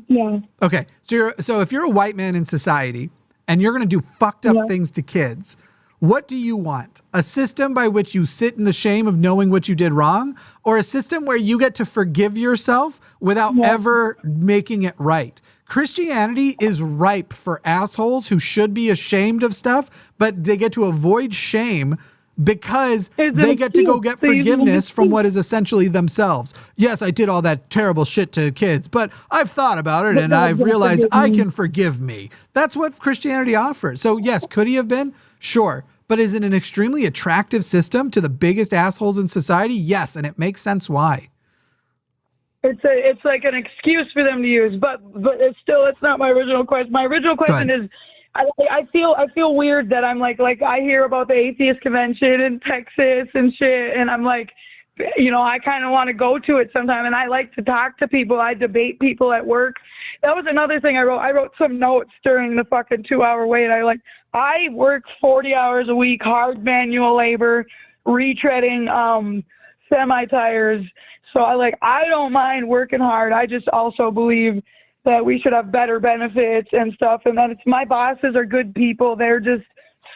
Yeah. Okay, so if you're a white man in society and you're going to do fucked up things to kids, what do you want? A system by which you sit in the shame of knowing what you did wrong, or a system where you get to forgive yourself without ever making it right? Christianity is ripe for assholes who should be ashamed of stuff, but they get to avoid shame because they get to go get forgiveness from what is essentially themselves. Yes, I did all that terrible shit to kids, but I've thought about it and I've realized I can forgive me. That's what Christianity offers. So yes, could he have been? Sure. But is it an extremely attractive system to the biggest assholes in society? Yes, and it makes sense why. It's like an excuse for them to use, but it's not my original question. My original question is, I feel weird that I'm like I hear about the atheist convention in Texas and shit, and I'm like, I kind of want to go to it sometime, and I like to talk to people. I debate people at work. That was another thing I wrote. I wrote some notes during the fucking 2-hour wait. I work 40 hours a week, hard manual labor, retreading semi-tires. So I don't mind working hard. I just also believe that we should have better benefits and stuff. And that my bosses are good people. They're just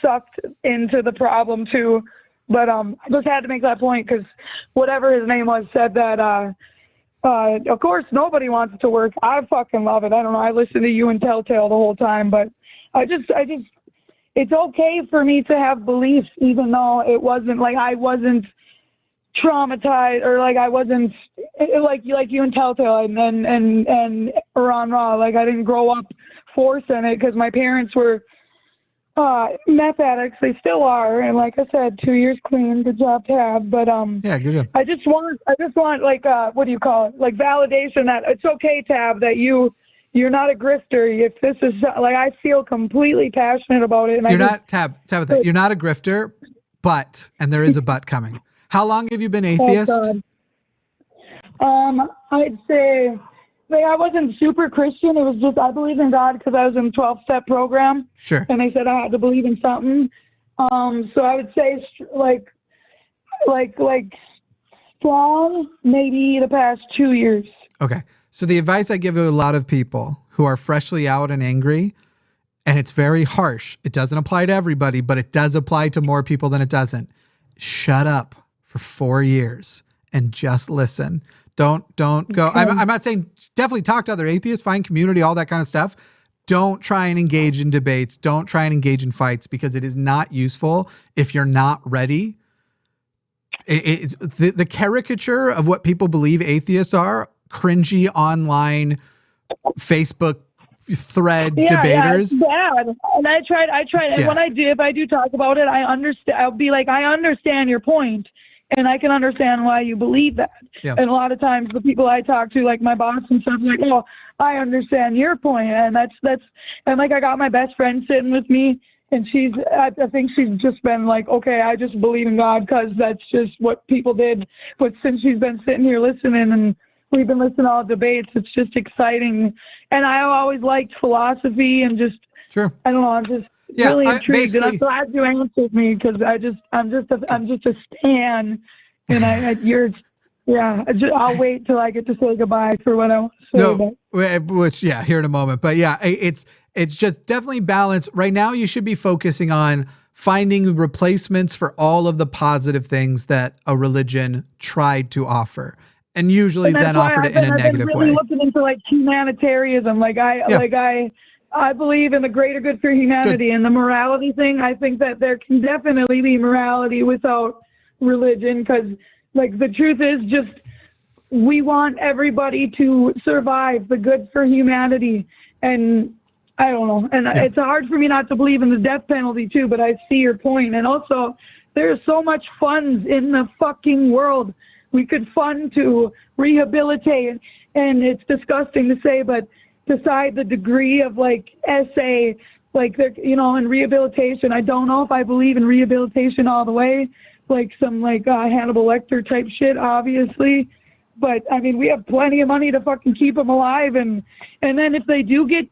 sucked into the problem too. But I just had to make that point because whatever his name was said that, of course, nobody wants to work. I fucking love it. I don't know. I listen to you and Telltale the whole time, but I just, it's okay for me to have beliefs, even though it wasn't I wasn't traumatized or I wasn't like you and Telltale and Aron Ra. I didn't grow up forcing it because my parents were meth addicts. They still are, and like I said, 2 years clean. Good job, Tab. But yeah, good job. I just want what do you call it? Validation that it's okay, Tab, that you're not a grifter. If this is I feel completely passionate about it. And you're not Tabitha. You're not a grifter, and there is a but coming. How long have you been atheist? I'd say I wasn't super Christian. It was just I believe in God because I was in a 12-step program. Sure. And they said I had to believe in something. So I would say strong maybe the past 2 years. Okay. So the advice I give to a lot of people who are freshly out and angry, and it's very harsh. It doesn't apply to everybody, but it does apply to more people than it doesn't. Shut up for 4 years and just listen. Don't go. Okay. I'm not saying definitely talk to other atheists, find community, all that kind of stuff. Don't try and engage in debates. Don't try and engage in fights because it is not useful if you're not ready. The caricature of what people believe atheists are, cringy online Facebook thread debaters. Yeah, it's bad. And I tried. And when if I do talk about it, I understand. I'll be like, I understand your point. And I can understand why you believe that. Yeah. And a lot of times the people I talk to, like my boss and stuff, like, oh, I understand your point. And that's, and like I got my best friend sitting with me, and I think she's just been like, okay, I just believe in God because that's just what people did. But since she's been sitting here listening and we've been listening to all debates, it's just exciting. And I always liked philosophy and just, Sure. I don't know, I'm just really intrigued. And I'm glad you answered me because I'm just a stan. And I'll wait till I get to say goodbye for what I want to say. Which, here in a moment. But yeah, it's just definitely balance. Right now, you should be focusing on finding replacements for all of the positive things that a religion tried to offer, and usually then offered it in a negative way. I've been really looking into like humanitarianism. I believe in the greater good for humanity. And the morality thing, I think that there can definitely be morality without religion, because like the truth is just we want everybody to survive, the good for humanity. And I don't know. And it's hard for me not to believe in the death penalty too, but I see your point. And also there's so much funds in the fucking world. We could fund to rehabilitate, and it's disgusting to say, but decide the degree of like SA, like, in rehabilitation. I don't know if I believe in rehabilitation all the way, like some Hannibal Lecter type shit, obviously. But I mean, we have plenty of money to fucking keep them alive. And then if they do get,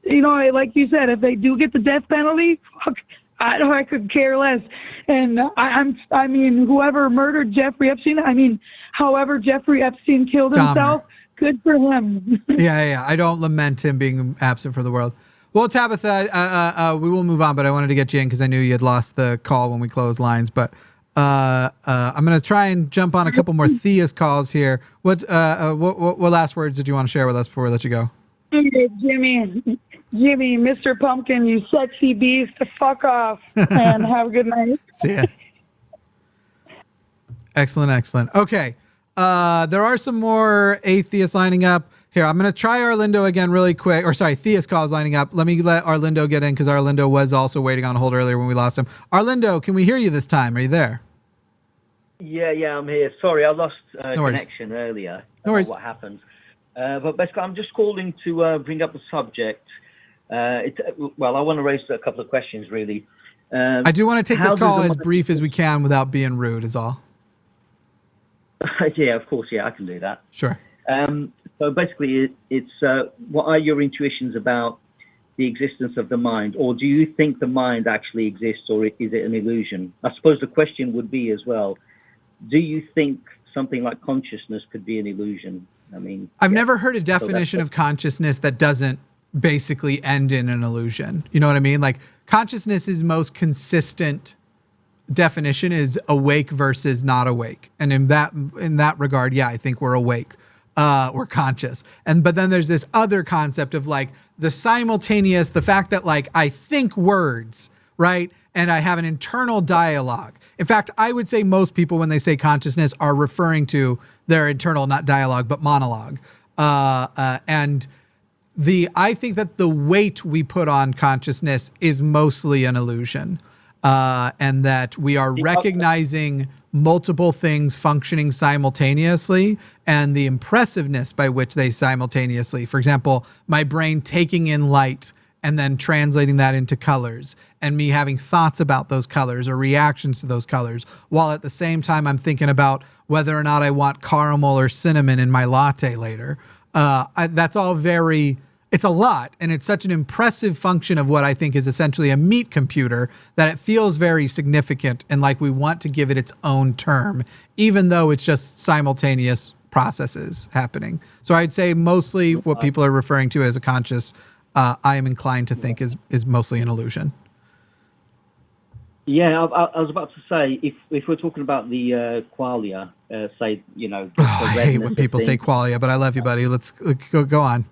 like you said, if they do get the death penalty, fuck, I could care less. And I mean, whoever murdered Jeffrey Epstein, however Jeffrey Epstein killed himself, good for him. Yeah. I don't lament him being absent from the world. Well, Tabitha, we will move on, but I wanted to get you in because I knew you had lost the call when we closed lines. But I'm going to try and jump on a couple more theist calls here. What last words did you want to share with us before we let you go? Jimmy, Mr. Pumpkin, you sexy beast, fuck off, and have a good night. See ya. Excellent. Okay. There are some more atheists lining up. Here, I'm going to try Arlindo again really quick. Or sorry, theist calls lining up. Let me let Arlindo get in because Arlindo was also waiting on hold earlier when we lost him. Arlindo, can we hear you this time? Are you there? Yeah, I'm here. Sorry, I lost connection earlier. No worries. What happened. But basically, I'm just calling to bring up a subject. I want to raise a couple of questions, really. I do want to take this call as brief as we can without being rude, is all. Yeah, of course. Yeah, I can do that. Sure. So basically, it's what are your intuitions about the existence of the mind? Or do you think the mind actually exists, or is it an illusion? I suppose the question would be as well, do you think something like consciousness could be an illusion? I've never heard a definition of consciousness that doesn't basically end in an illusion. You know what I mean? Like, consciousness's most consistent definition is awake versus not awake. And in that regard, I think we're awake. We're conscious. But then there's this other concept of like the simultaneous, the fact that like I think words, right? And I have an internal dialogue. In fact, I would say most people, when they say consciousness, are referring to their internal, not dialogue, but monologue. I think that the weight we put on consciousness is mostly an illusion. And that we are recognizing multiple things functioning simultaneously, and the impressiveness by which they simultaneously, for example, my brain taking in light and then translating that into colors, and me having thoughts about those colors or reactions to those colors, while at the same time I'm thinking about whether or not I want caramel or cinnamon in my latte later. That's all it's a lot, and it's such an impressive function of what I think is essentially a meat computer that it feels very significant and like we want to give it its own term, even though it's just simultaneous processes happening. So I'd say mostly what people are referring to as a conscious, I am inclined to think is mostly an illusion. Yeah, I was about to say, if we're talking about the qualia, say, I hate when people say qualia, but I love you, buddy. Let's go on.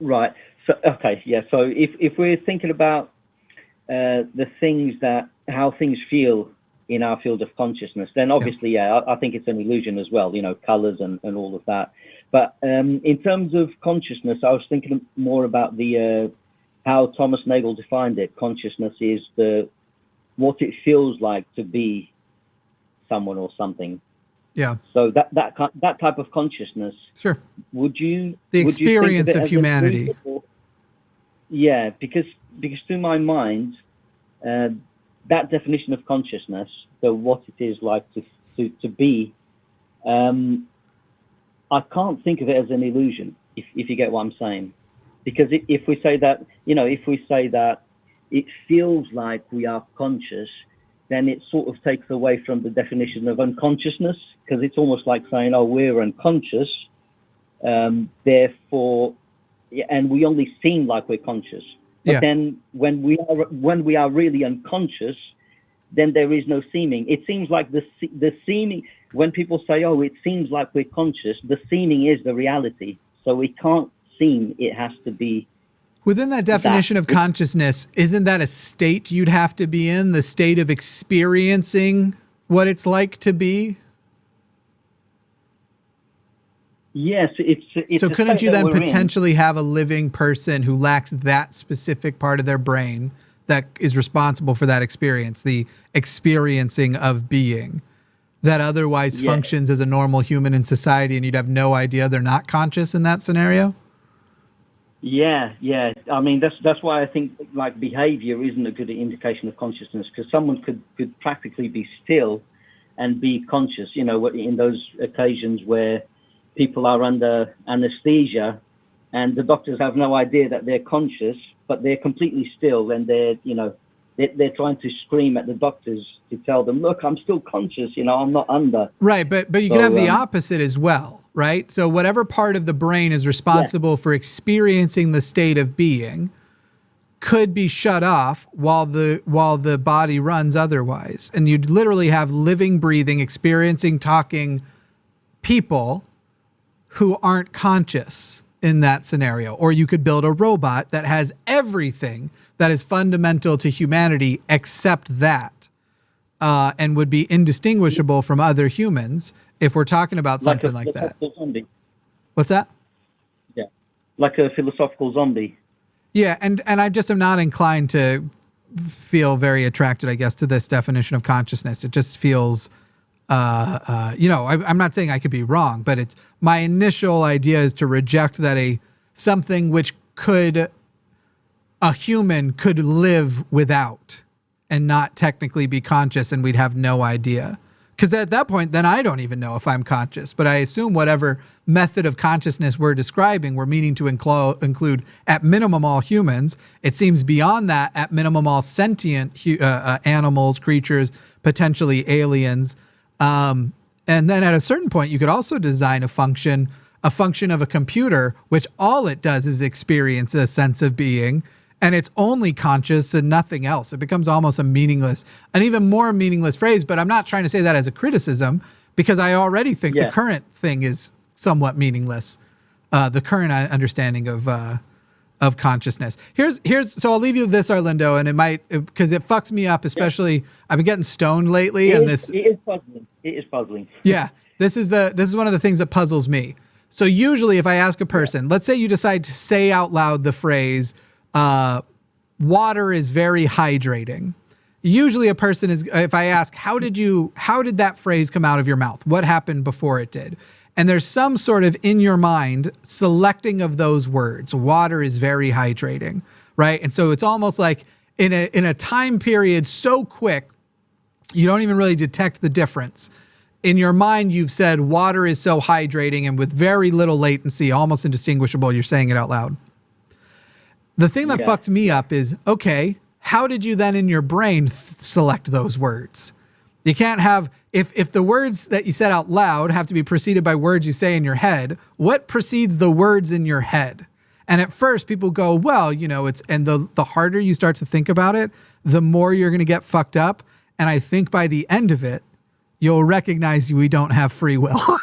Right. So okay. Yeah. So if we're thinking about the things how things feel in our field of consciousness, then obviously, I think it's an illusion as well. Colors and all of that. But in terms of consciousness, I was thinking more about the how Thomas Nagel defined it. Consciousness is what it feels like to be someone or something. Yeah. So that type of consciousness. Sure. Would you the would you think experience it of as humanity? Yeah, because to my mind, that definition of consciousness, so what it is like to be, I can't think of it as an illusion, if you get what I'm saying. Because if we say that, it feels like we are conscious, then it sort of takes away from the definition of unconsciousness, because it's almost like saying, oh, we're unconscious, therefore, and we only seem like we're conscious. But then when we are really unconscious, then there is no seeming. It seems like the seeming, when people say, oh, it seems like we're conscious, the seeming is the reality. So it can't seem, it has to be. Within that definition of consciousness, isn't that a state you'd have to be in, the state of experiencing what it's like to be? Yes, it's so couldn't you then potentially have a living person who lacks that specific part of their brain that is responsible for that experience, the experiencing of being, that otherwise functions as a normal human in society, and you'd have no idea they're not conscious in that scenario? Yeah. I mean, that's why I think like behavior isn't a good indication of consciousness, because someone could practically be still and be conscious, in those occasions where people are under anesthesia and the doctors have no idea that they're conscious, but they're completely still, and they're trying to scream at the doctors to tell them, look, I'm still conscious, I'm not under. Right, but you can have the opposite as well, right? So whatever part of the brain is responsible for experiencing the state of being could be shut off while the body runs otherwise. And you'd literally have living, breathing, experiencing, talking people who aren't conscious in that scenario. Or you could build a robot that has everything that is fundamental to humanity except that, and would be indistinguishable from other humans if we're talking about something like that. Zombie. What's that? Yeah, like a philosophical zombie. Yeah, and I just am not inclined to feel very attracted, I guess, to this definition of consciousness. It just feels... I'm not saying I could be wrong, but it's my initial idea is to reject that something which a human could live without and not technically be conscious, and we'd have no idea. Because at that point, then I don't even know if I'm conscious, but I assume whatever method of consciousness we're describing, we're meaning to include at minimum all humans. It seems beyond that, at minimum all sentient animals, creatures, potentially aliens. And then at a certain point, you could also design a function of a computer, which all it does is experience a sense of being, and it's only conscious and nothing else. It becomes almost an even more meaningless phrase, but I'm not trying to say that as a criticism, because I already think the current thing is somewhat meaningless. The current understanding of consciousness. So I'll leave you with this, Arlindo, and it might, because it fucks me up, especially I've been getting stoned lately. It is puzzling. Yeah. This is one of the things that puzzles me. So usually if I ask a person, let's say you decide to say out loud the phrase, water is very hydrating. Usually a person if I ask, how did that phrase come out of your mouth? What happened before it did? And there's some sort of in your mind selecting of those words. Water is very hydrating, right? And so it's almost like in a time period so quick, you don't even really detect the difference. In your mind, you've said water is so hydrating, and with very little latency, almost indistinguishable, you're saying it out loud. The thing that fucks me up is, okay, how did you then in your brain select those words? You can't have, if the words that you said out loud have to be preceded by words you say in your head, what precedes the words in your head? And at first people go, well, the harder you start to think about it, the more you're going to get fucked up. And I think by the end of it, you'll recognize we don't have free will.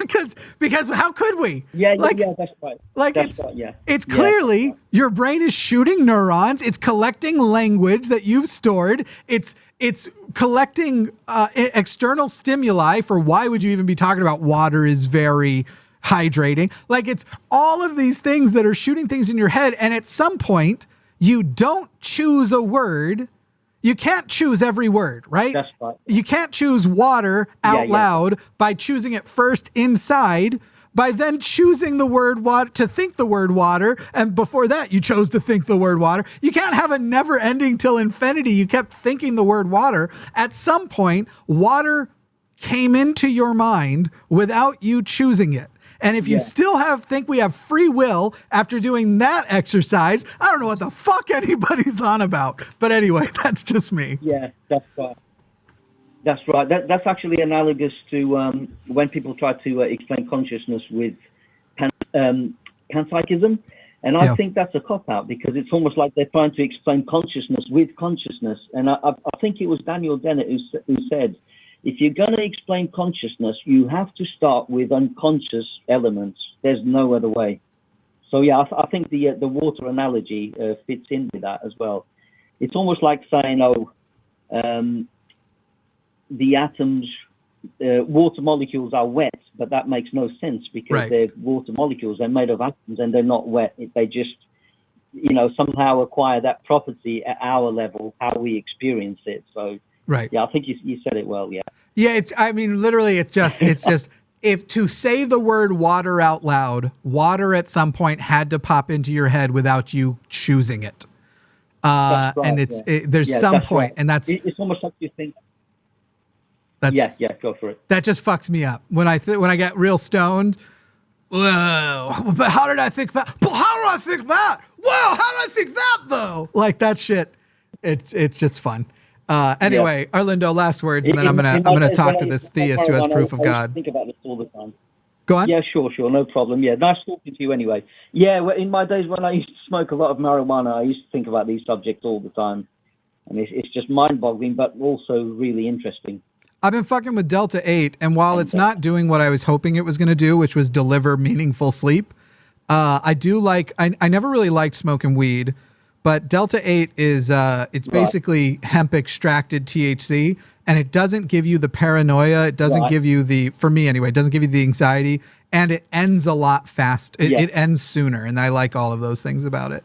because how could we? Yeah, that's right. It's clearly your brain is shooting neurons. It's collecting language that you've stored. It's collecting external stimuli for why would you even be talking about water is very hydrating. Like it's all of these things that are shooting things in your head. And at some point you don't choose a word. You can't choose every word, right? That's right. You can't choose water out loud by choosing it first inside, by then choosing the word water to think the word water, and before that you chose to think the word water. You can't have a never ending till infinity. You kept thinking the word water. At some point, water came into your mind without you choosing it. And if you still think we have free will after doing that exercise, I don't know what the fuck anybody's on about. But anyway, that's just me. Yeah, that's right. That's right. That's actually analogous to when people try to explain consciousness with panpsychism. And I think that's a cop-out, because it's almost like they're trying to explain consciousness with consciousness. And I think it was Daniel Dennett who said, if you're going to explain consciousness, you have to start with unconscious elements. There's no other way. So yeah, I think the water analogy fits in with that as well. It's almost like saying, the atoms, water molecules are wet, but that makes no sense, because they're water molecules. They're made of atoms and they're not wet. They just, somehow acquire that property at our level, how we experience it. So. Right. Yeah, I think you said it well. Yeah. Yeah. Literally, it's just if to say the word water out loud, water at some point had to pop into your head without you choosing it. Right, and there's some point, right. And that's it's almost like you think. That's, go for it. That just fucks me up when I get real stoned. Whoa, but how did I think that? But how did I think that? Whoa, how did I think that though? Like that shit. It's just fun. Anyway, Arlindo, last words, and then I'm gonna talk to this theist who has proof of God. I think about this all the time. Go on. Yeah, sure, no problem. Yeah, nice talking to you anyway. Yeah, well, in my days when I used to smoke a lot of marijuana, I used to think about these subjects all the time, and it's just mind-boggling, but also really interesting. I've been fucking with Delta 8, and while it's not doing what I was hoping it was going to do, which was deliver meaningful sleep, I do like. I never really liked smoking weed. But Delta 8 is it's basically hemp extracted THC, and it doesn't give you the paranoia. It doesn't give you for me anyway, it doesn't give you the anxiety, and it ends a lot fast. It ends sooner, and I like all of those things about it.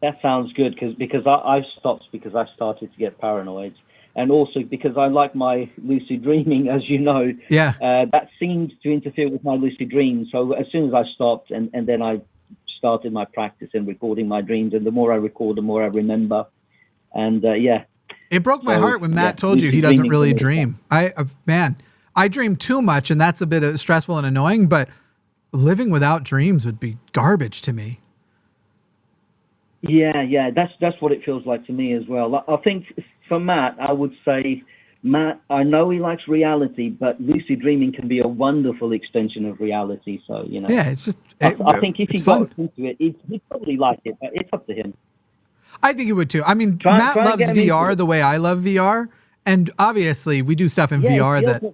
That sounds good, because I stopped because I started to get paranoid, and also because I like my lucid dreaming, as you know. Yeah. That seemed to interfere with my lucid dreams. So as soon as I stopped, and then I started my practice in recording my dreams, and the more I record, the more I remember. And it broke my heart when Matt told you he doesn't really dream. I dream too much, and that's a bit stressful and annoying, but living without dreams would be garbage to me. Yeah, that's what it feels like to me as well. I think for Matt, I would say, Matt, I know he likes reality, but lucid dreaming can be a wonderful extension of reality. So, Yeah, it's just... I think if he got into it, he'd probably like it, but it's up to him. I think he would too. I mean, Matt loves VR the way I love VR, and obviously we do stuff in VR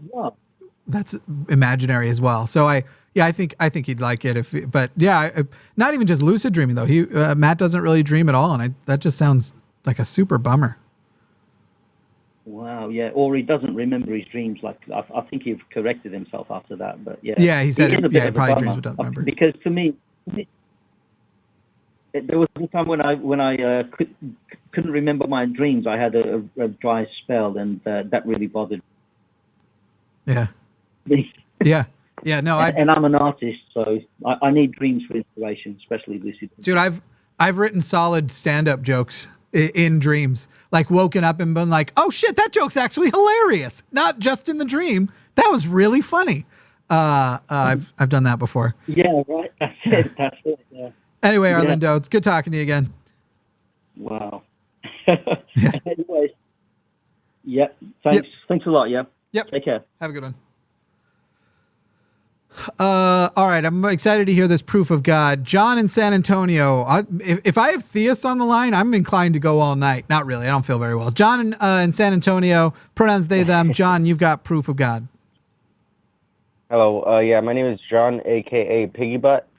that's imaginary as well. So I think he'd like it not even just lucid dreaming though. Matt doesn't really dream at all, and that just sounds like a super bummer. Wow, yeah, or he doesn't remember his dreams. Like I think he corrected himself after that, but yeah. Yeah, he said he probably dreams but doesn't remember. Because to me, there was a time when I couldn't remember my dreams. I had a dry spell, and that really bothered me. Yeah. Yeah, no, and I'm an artist, so I need dreams for inspiration, especially lucid. Dude, I've written solid stand-up jokes in dreams, like woken up and been like, oh shit, that joke's actually hilarious. Not just in the dream. That was really funny. I've done that before. Yeah, right. That's it. Yeah. Anyway, Arlindo, it's good talking to you again. Wow. Anyways. Yep. Thanks. Thanks a lot. Yeah. Yep. Take care. Have a good one. All right, I'm excited to hear this proof of God. John in San Antonio. If I have theists on the line, I'm inclined to go all night. Not really. I don't feel very well. John in San Antonio, pronouns they, them. John, you've got proof of God. Hello. Yeah, my name is John, a.k.a. Piggy Butt.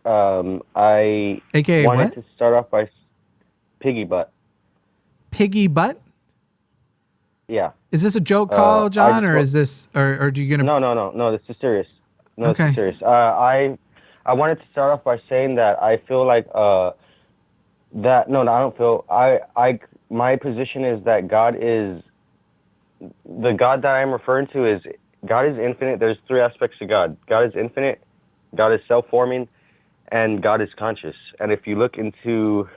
I AKA wanted what? to start off by Piggy Butt. Piggy Butt? Yeah. Is this a joke call, John, or is this, or do you gonna? No. This is serious. No, okay. This is serious. I wanted to start off by saying that I feel like that no, I don't feel. My position is that God is the God that I'm referring to is God is infinite. There's three aspects to God. God is infinite. God is self-forming, and God is conscious. And if you look into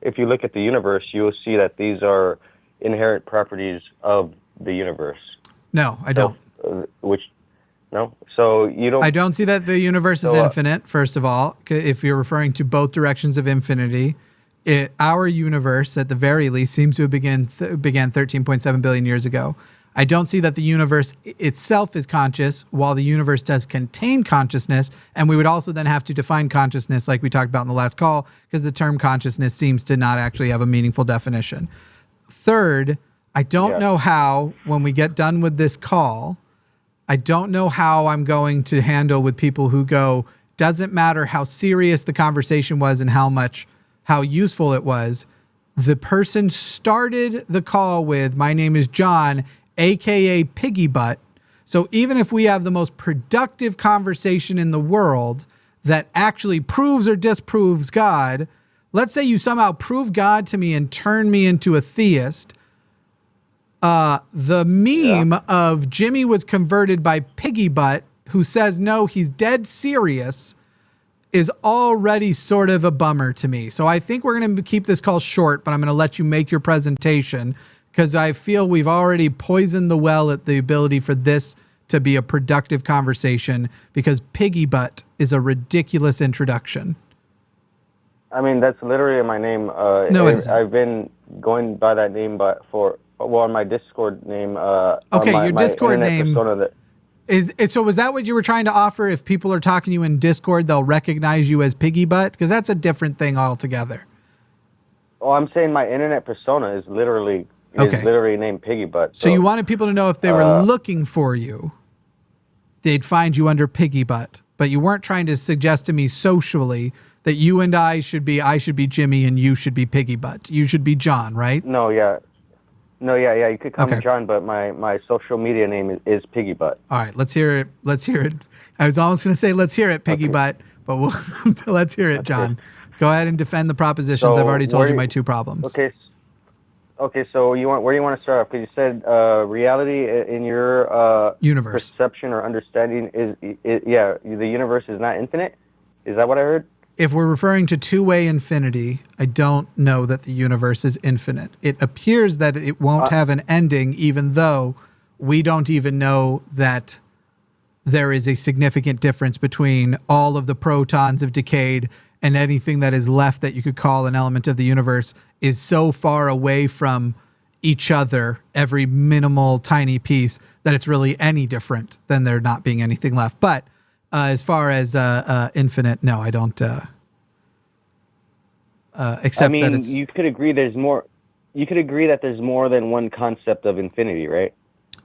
if you look at the universe, you will see that these are inherent properties of the universe. No, I don't. No? So you don't... I don't see that the universe is infinite, first of all. If you're referring to both directions of infinity, our universe, at the very least, seems to have began 13.7 billion years ago. I don't see that the universe itself is conscious, while the universe does contain consciousness, and we would also then have to define consciousness like we talked about in the last call, because the term consciousness seems to not actually have a meaningful definition. Third, I don't know how, when we get done with this call, I don't know how I'm going to handle with people who go, doesn't matter how serious the conversation was and how useful it was. The person started the call with, my name is John, AKA Piggy Butt. So even if we have the most productive conversation in the world that actually proves or disproves God, let's say you somehow prove God to me and turn me into a theist. The meme of Jimmy was converted by Piggy Butt, who says, no, he's dead serious, is already sort of a bummer to me. So I think we're going to keep this call short, but I'm going to let you make your presentation because I feel we've already poisoned the well at the ability for this to be a productive conversation because Piggy Butt is a ridiculous introduction. I mean, that's literally my name. No, it isn't. I've been going by that name on my Discord name. Okay, your Discord name. So was that what you were trying to offer? If people are talking to you in Discord, they'll recognize you as Piggy Butt? Because that's a different thing altogether. Oh, I'm saying my internet persona is literally named Piggy Butt. So you wanted people to know if they were looking for you, they'd find you under Piggy Butt. But you weren't trying to suggest to me socially that you and I should be Jimmy and you should be Piggy Butt. You should be John, right? No, yeah. You could call me John, but my social media name is Piggy Butt. All right, let's hear it. I was almost going to say let's hear it, Piggy Butt, but let's hear it, John. Go ahead and defend the propositions. I've already told you my two problems. Okay. So where do you want to start off? Because you said reality in your universe perception or understanding is the universe is not infinite. Is that what I heard? If we're referring to two-way infinity, I don't know that the universe is infinite. It appears that it won't have an ending, even though we don't even know that there is a significant difference between all of the protons have decayed and anything that is left that you could call an element of the universe is so far away from each other, every minimal tiny piece, that it's really any different than there not being anything left. But as far as infinite, no, I don't accept that it's... you could agree there's more. You could agree that there's more than one concept of infinity, right?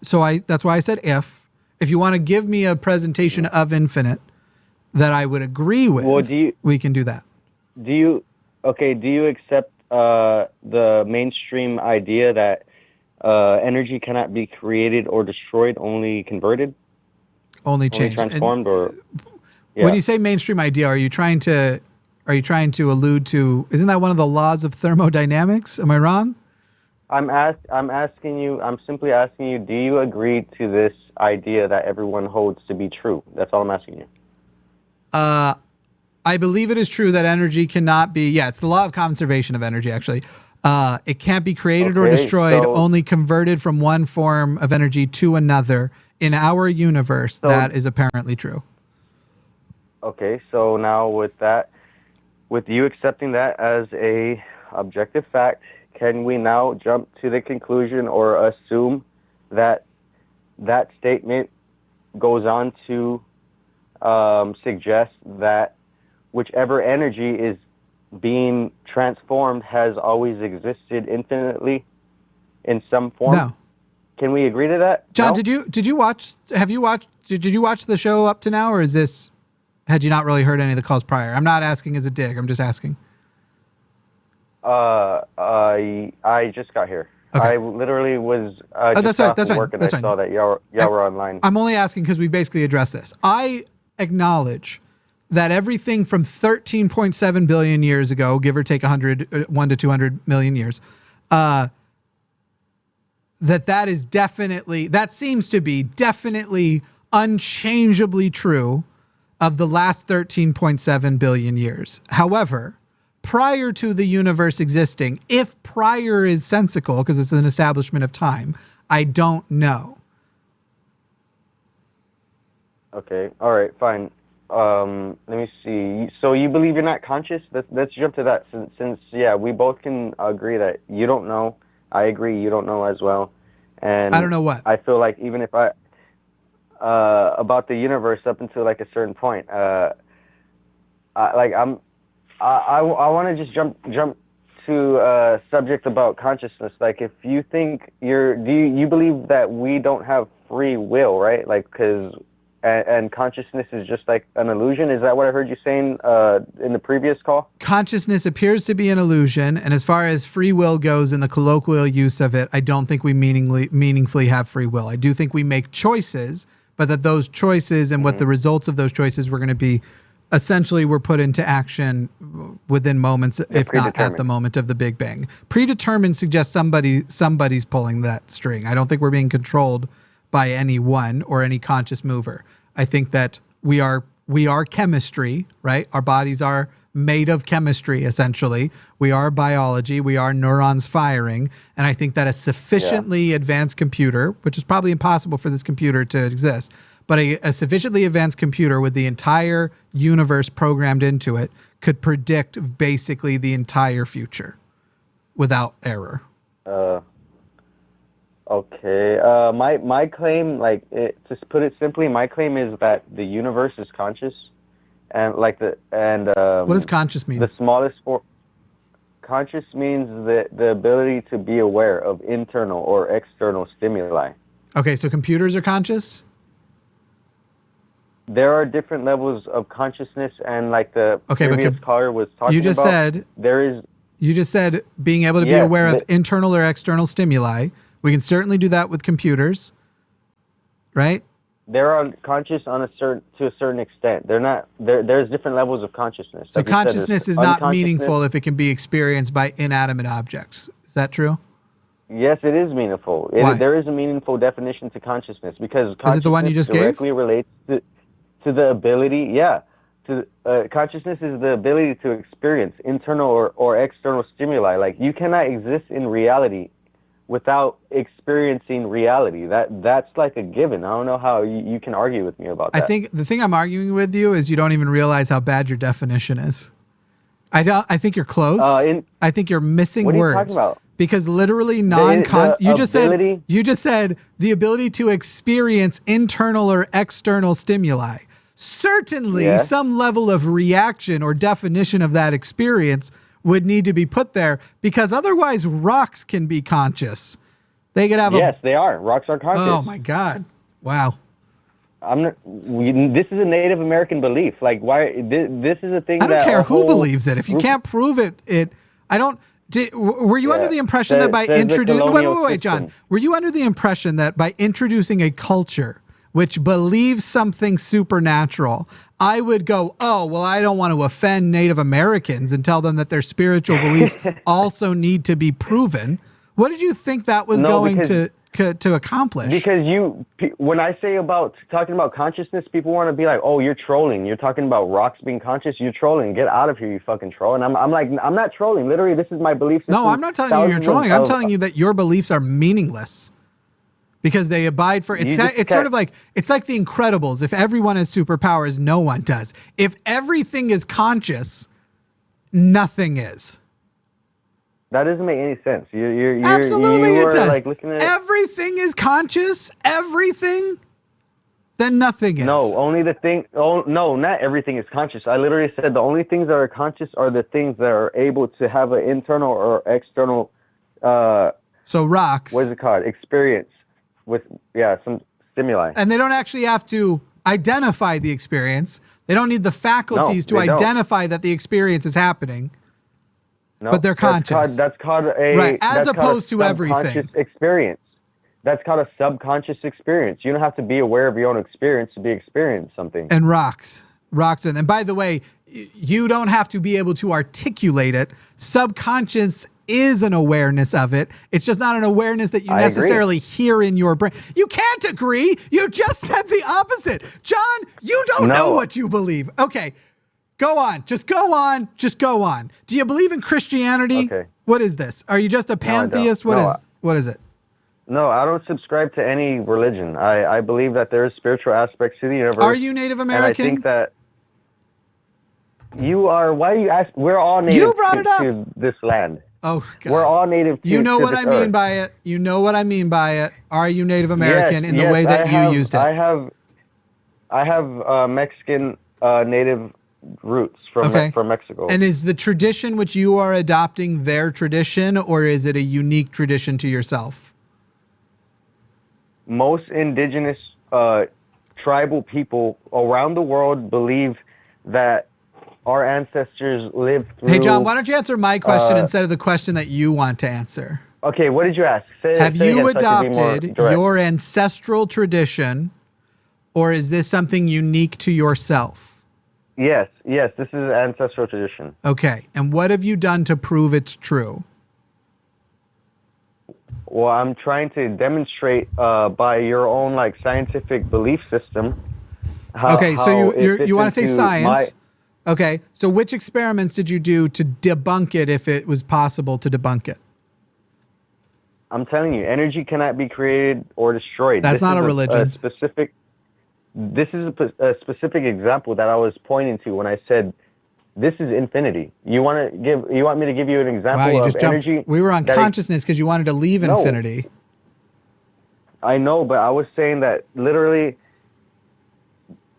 So that's why I said if you want to give me a presentation of infinite that I would agree with, we can do that. Do you accept the mainstream idea that energy cannot be created or destroyed, only converted? Only changed, transformed, When you say mainstream idea, are you trying to allude to? Isn't that one of the laws of thermodynamics? Am I wrong? I'm simply asking you. Do you agree to this idea that everyone holds to be true? That's all I'm asking you. I believe it is true that energy cannot be. Yeah, it's the law of conservation of energy. Actually, it can't be created or destroyed. Only converted from one form of energy to another. In our universe, that is apparently true. Okay, so now with you accepting that as a objective fact, can we now jump to the conclusion or assume that that statement goes on to suggest that whichever energy is being transformed has always existed infinitely in some form? No. Can we agree to that? John, no? did you watch the show up to now, or had you not really heard any of the calls prior? I'm not asking as a dig. I'm just asking. I just got here. Okay. I literally was just off work and I saw that y'all were online. I'm only asking because we basically addressed this. I acknowledge that everything from 13.7 billion years ago, give or take 1 to 200 million years, that seems to be definitely unchangeably true of the last 13.7 billion years. However, prior to the universe existing, if prior is sensical, because it's an establishment of time, I don't know. Okay. All right. Fine. Let me see. So you believe you're not conscious? Let's jump to that. Since we both can agree that you don't know. I agree you don't know as well. And I don't know what. I feel like even if I about the universe up until like a certain point, I want to just jump to a subject about consciousness. Like, if you think do you believe that we don't have free will, right? Like, and consciousness is just like an illusion? Is that what I heard you saying in the previous call? Consciousness appears to be an illusion, and as far as free will goes in the colloquial use of it, I don't think we meaningfully have free will. I do think we make choices, but that those choices and what the results of those choices were going to be essentially were put into action within moments, if not at the moment of the Big Bang. Predetermined suggests somebody's pulling that string. I don't think we're being controlled by anyone or any conscious mover. I think that we are chemistry, right? Our bodies are made of chemistry, essentially. We are biology. We are neurons firing. And I think that a sufficiently advanced computer, which is probably impossible for this computer to exist, but a sufficiently advanced computer with the entire universe programmed into it could predict basically the entire future without error. Okay. My claim, to put it simply, my claim is that the universe is conscious, and what does conscious mean? The smallest form. Conscious means the ability to be aware of internal or external stimuli. Okay, so computers are conscious? There are different levels of consciousness, and like the previous caller was talking you just about, said there is. You just said being able to be aware of internal or external stimuli. We can certainly do that with computers, right? They're conscious to a certain extent. They're not. There's different levels of consciousness. So consciousness is not meaningful if it can be experienced by inanimate objects. Is that true? Yes, it is meaningful. Why? There is a meaningful definition to consciousness, because consciousness is it the one you just directly relates to the ability. Yeah, consciousness is the ability to experience internal or external stimuli. Like, you cannot exist in reality without experiencing reality. That's like a given. I don't know how you can argue with me about that. I think the thing I'm arguing with you is you don't even realize how bad your definition is. I think you're close. I think you're missing words. What are you talking about? Because literally you just said the ability to experience internal or external stimuli. Certainly some level of reaction or definition of that experience would need to be put there, because otherwise rocks can be conscious. They could have they are. Rocks are conscious. Oh my God. Wow. This is a Native American belief. Like, why? This is a thing. I don't care who believes it. If you can't prove it, I don't. Were you under the impression that by introducing? Wait, John. Were you under the impression that by introducing a culture which believes something supernatural, I would go, oh, well, I don't want to offend Native Americans and tell them that their spiritual beliefs also need to be proven? What did you think that was going to accomplish? Because when I say talking about consciousness, people want to be like, oh, you're trolling. You're talking about rocks being conscious. You're trolling. Get out of here, you fucking troll. And I'm like, I'm not trolling. Literally, this is my belief system. No, I'm not telling you you're trolling. I'm telling you that your beliefs are meaningless because they abide for it's sort of like it's like The Incredibles. If everyone has superpowers, no one does. If everything is conscious, nothing is. That doesn't make any sense. Absolutely, it does. Like looking at everything is conscious. Everything. Then nothing is. No, only the thing. Oh no, not everything is conscious. I literally said the only things that are conscious are the things that are able to have an internal or external. So rocks. What is it called? Experience with some stimuli. And they don't actually have to identify the experience. They don't need the faculties to identify that the experience is happening. No, but they're conscious. That's called a right, as opposed to everything. Experience. That's called a subconscious experience. You don't have to be aware of your own experience to be experiencing something. And rocks. Roxanne. And by the way, you don't have to be able to articulate it. Subconscious is an awareness of it. It's just not an awareness that you necessarily hear in your brain. You can't agree. You just said the opposite. John, you don't know what you believe. Okay, go on. Just go on. Just go on. Do you believe in Christianity? Okay. What is this? Are you just a pantheist? What is it? No, I don't subscribe to any religion. I believe that there is spiritual aspects to the universe. Are you Native American? And I think that you are. Why do you ask? We're all native to this land. Oh, God. We're all native to You know what I mean earth. by it. You know what I mean by it. Are you Native American in the way that you used it? I have Mexican native roots from Mexico. And is the tradition which you are adopting their tradition, or is it a unique tradition to yourself? Most indigenous tribal people around the world believe that our ancestors lived through... Hey, John, why don't you answer my question instead of the question that you want to answer? Okay, what did you ask? Have you adopted your ancestral tradition, or is this something unique to yourself? Yes, this is an ancestral tradition. Okay, and what have you done to prove it's true? Well, I'm trying to demonstrate by your own scientific belief system. So you want to say science? Okay, so which experiments did you do to debunk it if it was possible to debunk it? I'm telling you, energy cannot be created or destroyed. That's not a religion. This is a specific example that I was pointing to when I said this is infinity. You want me to give you an example of energy? We were on consciousness because you wanted to leave infinity. I know, but I was saying that literally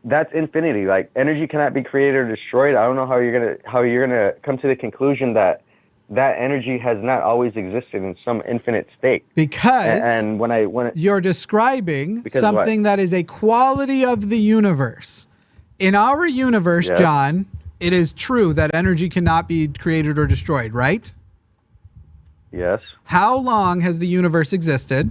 that's infinity. Like energy cannot be created or destroyed. I don't know how you're gonna come to the conclusion that energy has not always existed in some infinite state. Because you're describing something that is a quality of the universe. In our universe, yes. John, it is true that energy cannot be created or destroyed, right? Yes. How long has the universe existed?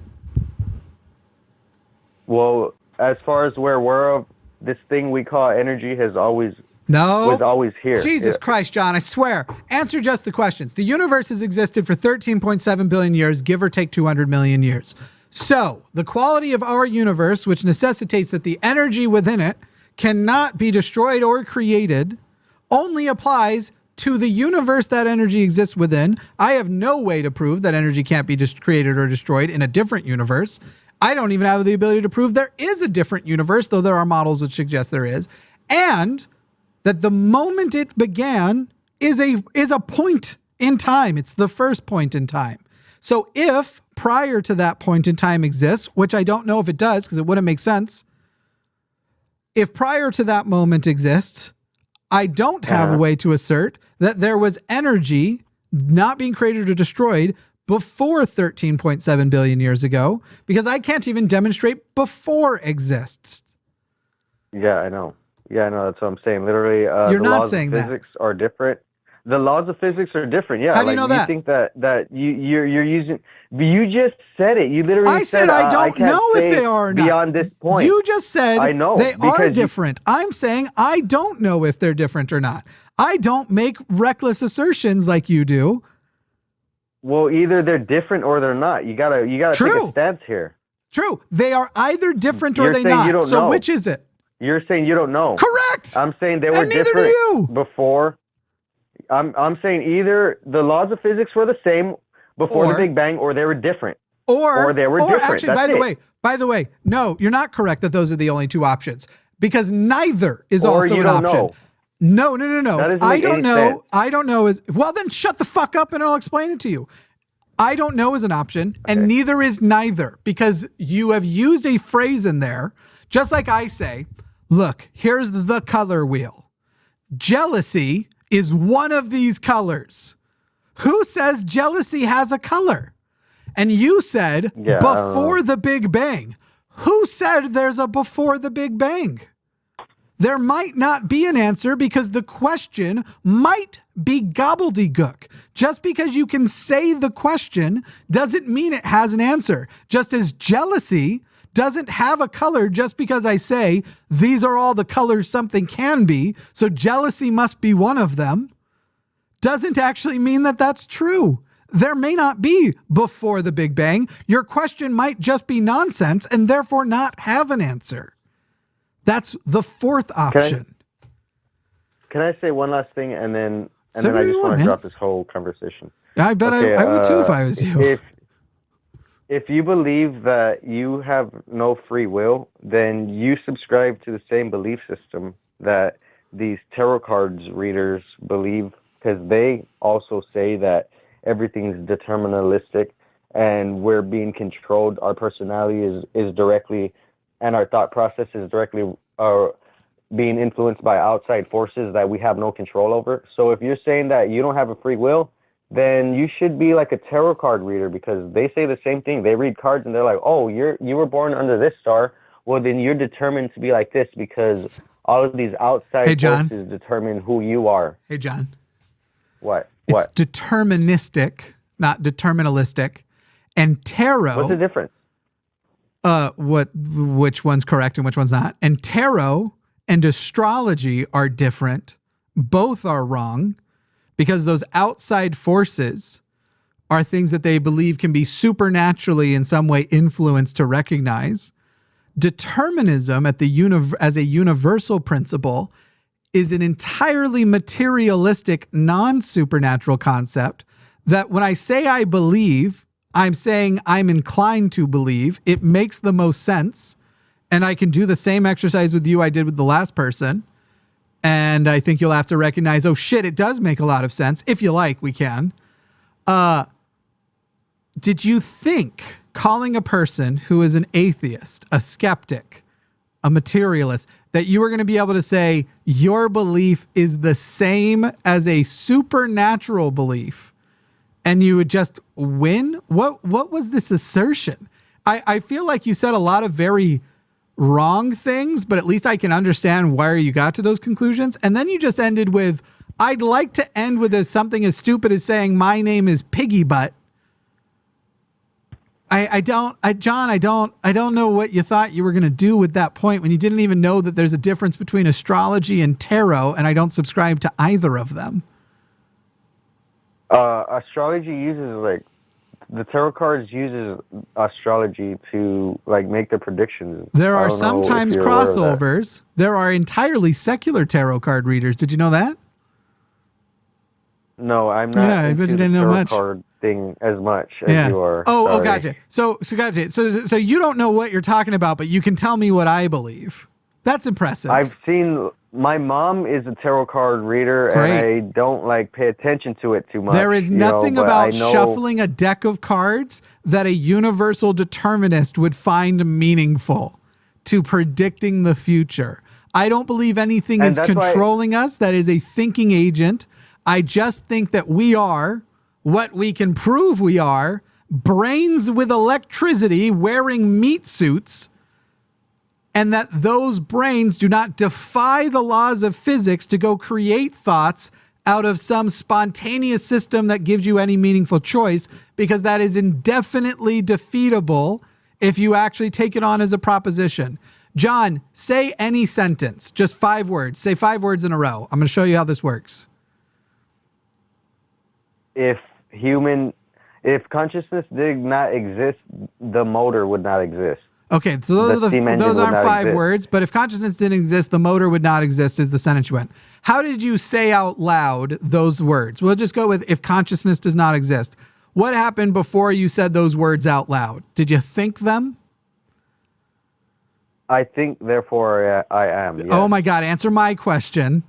Well, as far as we're aware of, this thing we call energy was always here. Jesus Christ, John, I swear. Answer just the questions. The universe has existed for 13.7 billion years, give or take 200 million years. So, the quality of our universe, which necessitates that the energy within it cannot be destroyed or created, only applies to the universe that energy exists within. I have no way to prove that energy can't be just created or destroyed in a different universe. I don't even have the ability to prove there is a different universe, though there are models which suggest there is. And that the moment it began is a point in time. It's the first point in time. So if prior to that point in time exists, which I don't know if it does because it wouldn't make sense, if prior to that moment exists, I don't have a way to assert that there was energy not being created or destroyed before 13.7 billion years ago, because I can't even demonstrate before exists. Yeah, I know. That's what I'm saying. Literally, You're the not laws saying of physics are different. The laws of physics are different. Yeah. How do you know that? You think that you're using? You just said it. You literally I said I don't know if they are or not. Beyond this point, you just said I know they are different. I'm saying I don't know if they're different or not. I don't make reckless assertions like you do. Well, either they're different or they're not. You gotta take a stance here. True. They are either different or they're not. You don't so know. Which is it? You're saying you don't know. Correct. I'm saying they were different before. I'm saying either the laws of physics were the same before the Big Bang, or they were different. Or they were different. Actually, by the way, no, you're not correct that those are the only two options, because neither is also an option. Know. No. I don't know. Sense. I don't know is well. Then shut the fuck up and I'll explain it to you. I don't know is an option, and neither is neither, because you have used a phrase in there, just like I say. Look, here's the color wheel. Jealousy is one of these colors. Who says jealousy has a color? And you said before the Big Bang. Who said there's a before the Big Bang? There might not be an answer because the question might be gobbledygook. Just because you can say the question doesn't mean it has an answer. Just as jealousy doesn't have a color just because I say these are all the colors something can be, so jealousy must be one of them, doesn't actually mean that that's true. There may not be before the Big Bang. Your question might just be nonsense and therefore not have an answer. That's the fourth option. Can I say one last thing and then I just want to drop this whole conversation? I bet I would too if I was you. If you believe that you have no free will, then you subscribe to the same belief system that these tarot cards readers believe, because they also say that everything's deterministic and we're being controlled. Our personality is directly, and our thought process is directly being influenced by outside forces that we have no control over. So if you're saying that you don't have a free will, then you should be like a tarot card reader, because they say the same thing. They read cards and they're like, oh, you were born under this star. Well, then you're determined to be like this because all of these outside forces determine who you are. Hey, John. What? It's deterministic, not determinalistic. And tarot. What's the difference? Which one's correct and which one's not. And tarot and astrology are different. Both are wrong, because those outside forces are things that they believe can be supernaturally in some way influenced to recognize. Determinism as a universal principle is an entirely materialistic, non-supernatural concept that when I say I believe, I'm saying I'm inclined to believe. It makes the most sense. And I can do the same exercise with you I did with the last person. And I think you'll have to recognize, oh shit, it does make a lot of sense. If you like, we can. Did you think calling a person who is an atheist, a skeptic, a materialist, that you were going to be able to say your belief is the same as a supernatural belief and you would just win? What was this assertion? I feel like you said a lot of very wrong things, but at least I can understand where you got to those conclusions. And then you just ended with, I'd like to end with something as stupid as saying my name is Piggy Butt. John, I don't know what you thought you were going to do with that point when you didn't even know that there's a difference between astrology and tarot, and I don't subscribe to either of them. Astrology uses the tarot cards uses astrology to make their predictions. There are sometimes crossovers. There are entirely secular tarot card readers. Did you know that? No, I'm not. Yeah, I bet you didn't know much. Card thing as much as you are. Oh, gotcha. So gotcha. So you don't know what you're talking about, but you can tell me what I believe. That's impressive. I've seen. My mom is a tarot card reader, and I don't pay attention to it too much. There is nothing about shuffling a deck of cards that a universal determinist would find meaningful to predicting the future. I don't believe anything is controlling us that is a thinking agent. I just think that we are what we can prove we are, brains with electricity wearing meat suits, and that those brains do not defy the laws of physics to go create thoughts out of some spontaneous system that gives you any meaningful choice, because that is indefinitely defeatable if you actually take it on as a proposition. John, say any sentence, just 5 words. Say 5 words in a row. I'm going to show you how this works. If consciousness did not exist, the motor would not exist. Okay, so those aren't 5 words, but if consciousness didn't exist, the motor would not exist is the sentence you went. How did you say out loud those words? We'll just go with if consciousness does not exist. What happened before you said those words out loud? Did you think them? I think, therefore I am. Yes. Oh my God, answer my question.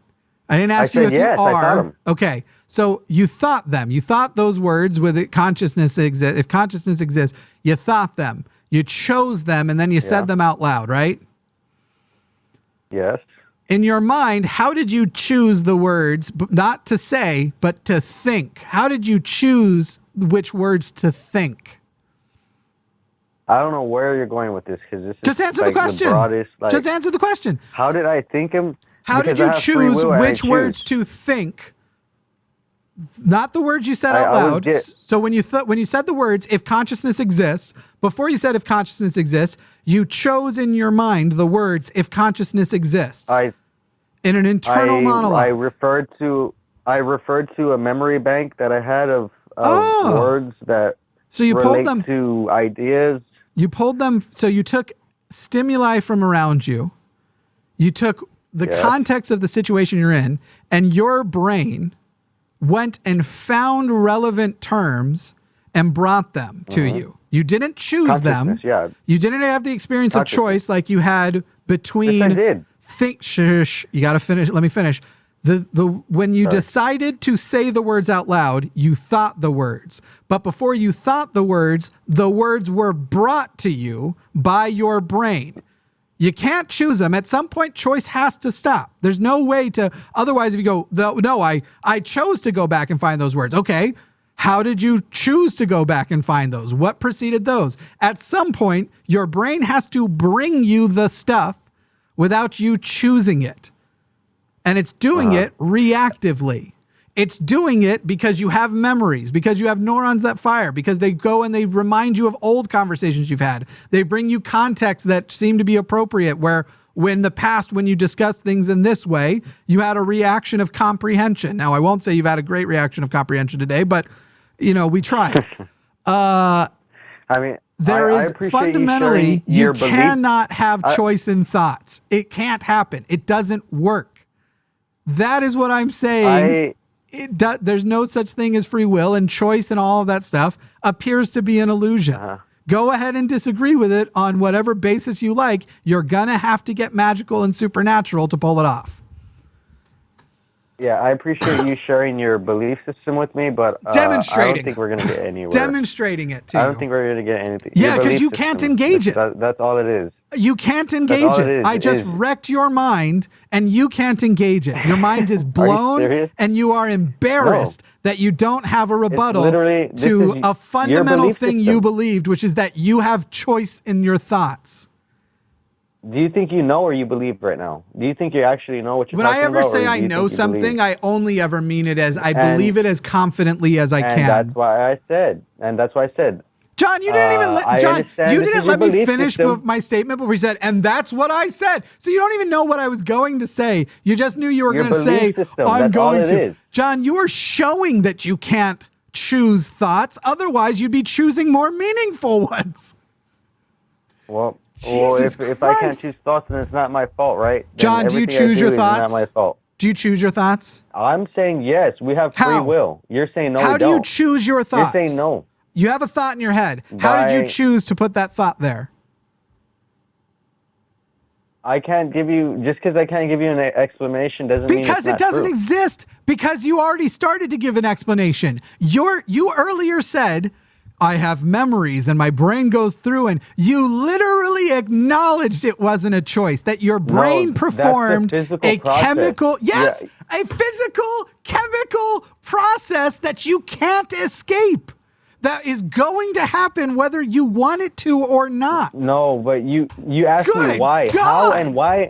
I didn't ask you if you are. I thought them. Okay, so you thought them. You thought those words with it, consciousness exists. If consciousness exists, you thought them. You chose them, and then you said them out loud, right? Yes. In your mind, how did you choose the words, not to say, but to think? How did you choose which words to think? I don't know where you're going with this, because this is just answer the question. Just answer the question. How did I think him? How did you choose which words to think Not the words you said out loud. So when you said the words, if consciousness exists, before you said if consciousness exists, you chose in your mind the words if consciousness exists. In an internal monologue. I referred to a memory bank that I had of words that relate to ideas. You pulled them, so you took stimuli from around you. You took the context of the situation you're in, and your brain went and found relevant terms and brought them to you. You didn't choose them. You didn't have the experience of choice like you had between. Yes, I did. Shush, you got to finish. Let me finish. When you decided to say the words out loud, you thought the words. But before you thought the words were brought to you by your brain. You can't choose them. At some point, choice has to stop. There's no way to, otherwise if you go, no, I chose to go back and find those words. Okay, how did you choose to go back and find those? What preceded those? At some point, your brain has to bring you the stuff without you choosing it. And it's doing it reactively. It's doing it because you have memories, because you have neurons that fire, because they go and they remind you of old conversations you've had. They bring you context that seem to be appropriate, where when you discussed things in this way, you had a reaction of comprehension. Now, I won't say you've had a great reaction of comprehension today, but, we tried. There is fundamentally, you cannot have choice in thoughts. It can't happen. It doesn't work. That is what I'm saying. There's no such thing as free will, and choice and all of that stuff appears to be an illusion. Go ahead and disagree with it on whatever basis you like. You're going to have to get magical and supernatural to pull it off. Yeah, I appreciate you sharing your belief system with me, but demonstrating. I don't think we're going to get anywhere. Demonstrating it to you. I don't think we're going to get anything. Yeah, because you can't engage it. That's all it is. You can't engage it. I just wrecked your mind, and you can't engage it. Your mind is blown, and you are embarrassed that you don't have a rebuttal to a fundamental thing you believed, which is that you have choice in your thoughts. Do you think you know or you believe right now? Do you think you actually know what you're talking about? When I ever say I know something, I only ever mean it as I believe it as confidently as I can. That's why I said. John, you didn't even let me finish my statement before you said, and that's what I said. So you don't even know what I was going to say. You just knew you were going to say, I'm going to. John, you are showing that you can't choose thoughts. Otherwise, you'd be choosing more meaningful ones. Well, if I can't choose thoughts, then it's not my fault, right? John, do you choose your thoughts? It's not my fault. Do you choose your thoughts? I'm saying yes. We have free will. You're saying no. How do you choose your thoughts? You're saying no. You have a thought in your head. How did you choose to put that thought there? I can't give you, just because I can't give you an explanation doesn't mean it's not true. Because it doesn't exist. Because you already started to give an explanation. You earlier said, I have memories and my brain goes through, and you literally acknowledged it wasn't a choice, that your brain performed a chemical, a physical chemical process that you can't escape. That is going to happen whether you want it to or not. No, but you asked me why. God.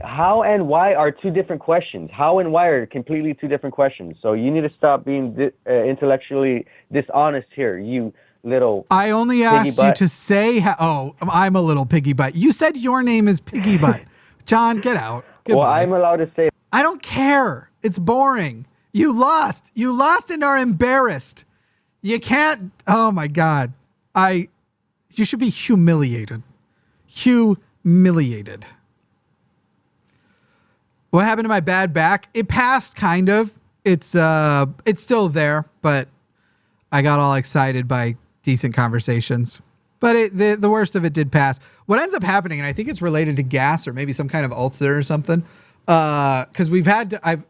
How and why are two different questions. How and why are completely two different questions. So you need to stop being intellectually dishonest here, you little I only asked you to say, I'm a little piggy butt. You said your name is Piggy Butt. John, get out. Goodbye. Well, I'm allowed to say. I don't care. It's boring. You lost. You lost and are embarrassed. You can't. Oh my God. You should be humiliated. Humiliated. What happened to my bad back? It passed, kind of. It's still there, but I got all excited by decent conversations. But the worst of it did pass. What ends up happening, and I think it's related to gas or maybe some kind of ulcer or something, because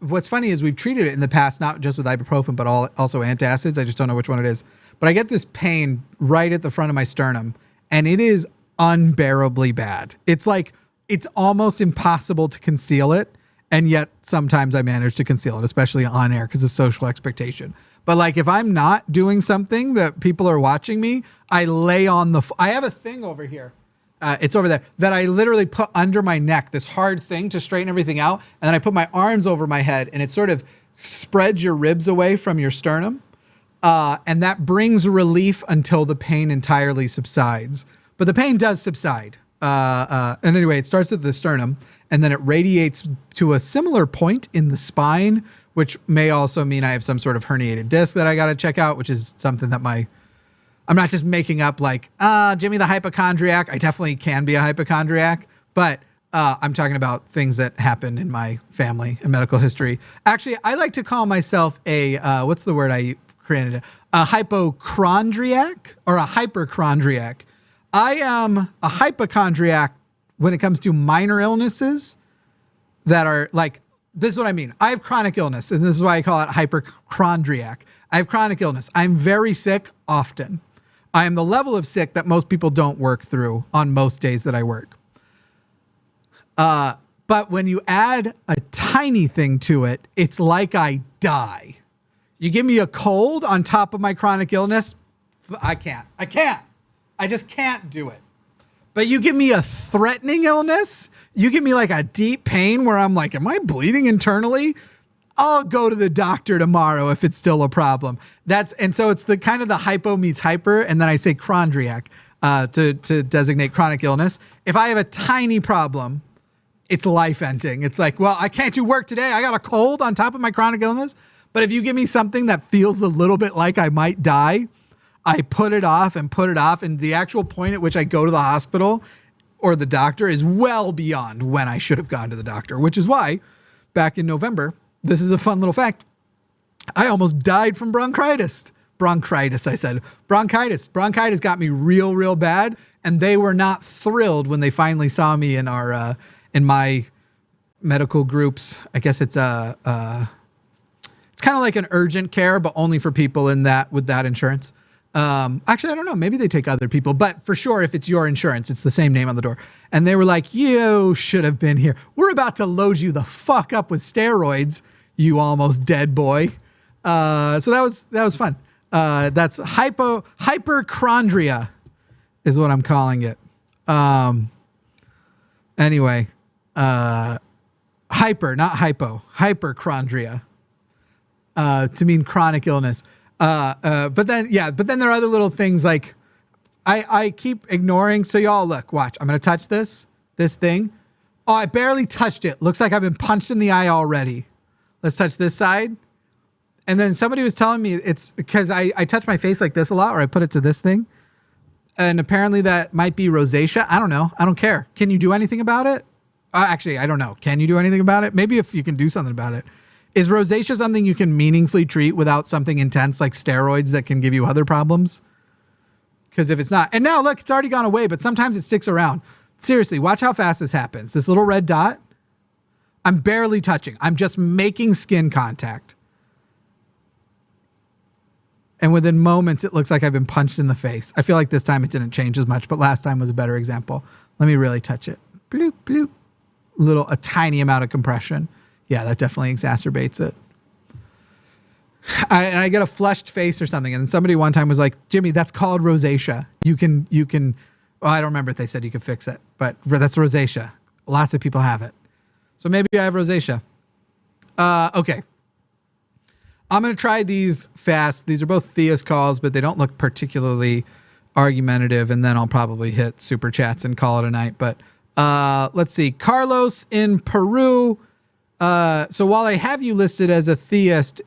what's funny is we've treated it in the past, not just with ibuprofen, but also antacids. I just don't know which one it is. But I get this pain right at the front of my sternum, and it is unbearably bad. It's like, it's almost impossible to conceal it. And yet sometimes I manage to conceal it, especially on air because of social expectation. But like, if I'm not doing something that people are watching me, I lay on I have a thing over here. It's over there that I literally put under my neck, this hard thing to straighten everything out. And then I put my arms over my head, and it sort of spreads your ribs away from your sternum. And that brings relief until the pain entirely subsides. But the pain does subside. And anyway, it starts at the sternum, and then it radiates to a similar point in the spine, which may also mean I have some sort of herniated disc that I got to check out, which is something that I'm not just making up like, Jimmy the hypochondriac. I definitely can be a hypochondriac, but I'm talking about things that happen in my family and medical history. Actually, I like to call myself a, what's the word I created? A hypochondriac or a hyperchondriac. I am a hypochondriac when it comes to minor illnesses that are like, this is what I mean. I have chronic illness, and this is why I call it hypochondriac. I have chronic illness. I'm very sick often. I am the level of sick that most people don't work through on most days that I work. But when you add a tiny thing to it, it's like I die. You give me a cold on top of my chronic illness, I can't. I just can't do it. But you give me a threatening illness, you give me like a deep pain where I'm like, am I bleeding internally? I'll go to the doctor tomorrow if it's still a problem. And so it's the kind of the hypo meets hyper, and then I say chondriac to designate chronic illness. If I have a tiny problem, it's life-ending. It's like, well, I can't do work today. I got a cold on top of my chronic illness. But if you give me something that feels a little bit like I might die, I put it off, and the actual point at which I go to the hospital or the doctor is well beyond when I should have gone to the doctor, which is why back in November, this is a fun little fact, I almost died from bronchitis. Bronchitis got me real, real bad, and they were not thrilled when they finally saw me in our in my medical groups. I guess it's it's kind of like an urgent care, but only for people with that insurance. Actually, I don't know. Maybe they take other people, but for sure, if it's your insurance, it's the same name on the door. And they were like, you should have been here. We're about to load you the fuck up with steroids, you almost dead boy. So that was fun. That's hyperchondria is what I'm calling it. Anyway, hyper, not hypo, hyperchondria, to mean chronic illness. But then there are other little things like I keep ignoring. So y'all look, watch, I'm going to touch this thing. Oh, I barely touched it. Looks like I've been punched in the eye already. Let's touch this side. And then somebody was telling me it's because I touch my face like this a lot, or I put it to this thing. And apparently that might be rosacea. I don't know. I don't care. Can you do anything about it? Actually, I don't know. Can you do anything about it? Maybe if you can do something about it. Is rosacea something you can meaningfully treat without something intense like steroids that can give you other problems? Because if it's not, and now look, it's already gone away, but sometimes it sticks around. Seriously, watch how fast this happens. This little red dot, I'm barely touching. I'm just making skin contact. And within moments, it looks like I've been punched in the face. I feel like this time it didn't change as much, but last time was a better example. Let me really touch it. Bloop, bloop. A tiny amount of compression. Yeah, that definitely exacerbates it. And I get a flushed face or something. And somebody one time was like, Jimmy, that's called rosacea. You can, well, I don't remember if they said you could fix it, but that's rosacea. Lots of people have it. So maybe I have rosacea. Okay. I'm going to try these fast. These are both Thea's calls, but they don't look particularly argumentative. And then I'll probably hit super chats and call it a night. But let's see. Carlos in Peru. So while I have you listed as a theist,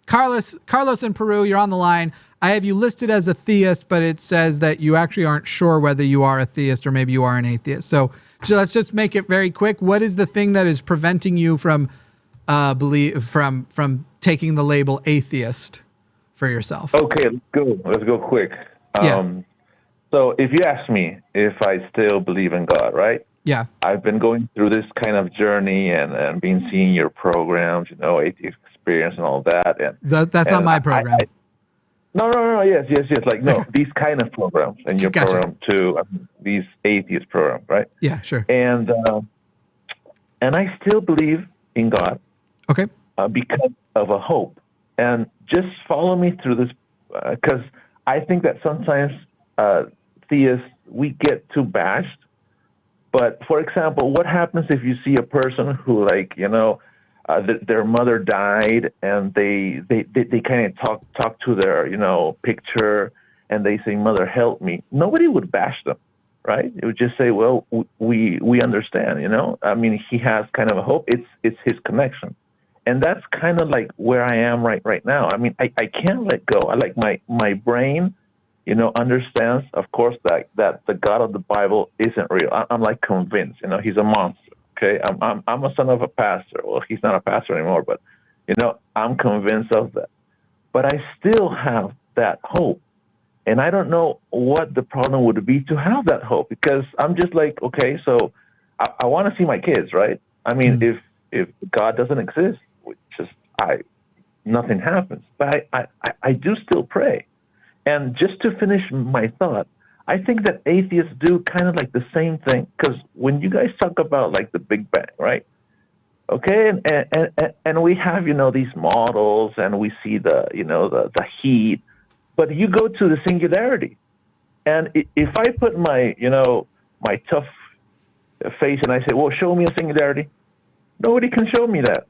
Carlos in Peru, you're on the line. I have you listed as a theist, but it says that you actually aren't sure whether you are a theist or maybe you are an atheist. So let's just make it very quick. What is the thing that is preventing you from taking the label atheist for yourself? Okay, let's go quick. So if you ask me if I still believe in God, right? Yeah. I've been going through this kind of journey and been seeing your programs, atheist experience and all that. And that's not my program. No. Yes. Like, no, these kind of programs and your program too. These atheist programs, right? Yeah, sure. And I still believe in God. Okay. Because of a hope. And just follow me through this, because I think that sometimes theists, we get too bashed. But for example, what happens if you see a person who their mother died, and they kind of talk to their picture, and they say, "Mother, help me." Nobody would bash them, right? It would just say, "Well, we understand." I mean, he has kind of a hope. It's his connection, and that's kind of like where I am right now. I mean, I can't let go. I like my brain, understands, of course, that the God of the Bible isn't real. I'm like convinced. He's a monster. Okay, I'm a son of a pastor. Well, he's not a pastor anymore, but I'm convinced of that. But I still have that hope, and I don't know what the problem would be to have that hope, because I'm just like, okay, so I want to see my kids, right? I mean, if God doesn't exist, nothing happens. But I do still pray, and just to finish my thought, I think that atheists do kind of like the same thing, because when you guys talk about like the Big Bang, right? Okay, and we have these models, and we see the the heat, but you go to the singularity, and if I put my my tough face and I say, well, show me a singularity, nobody can show me that.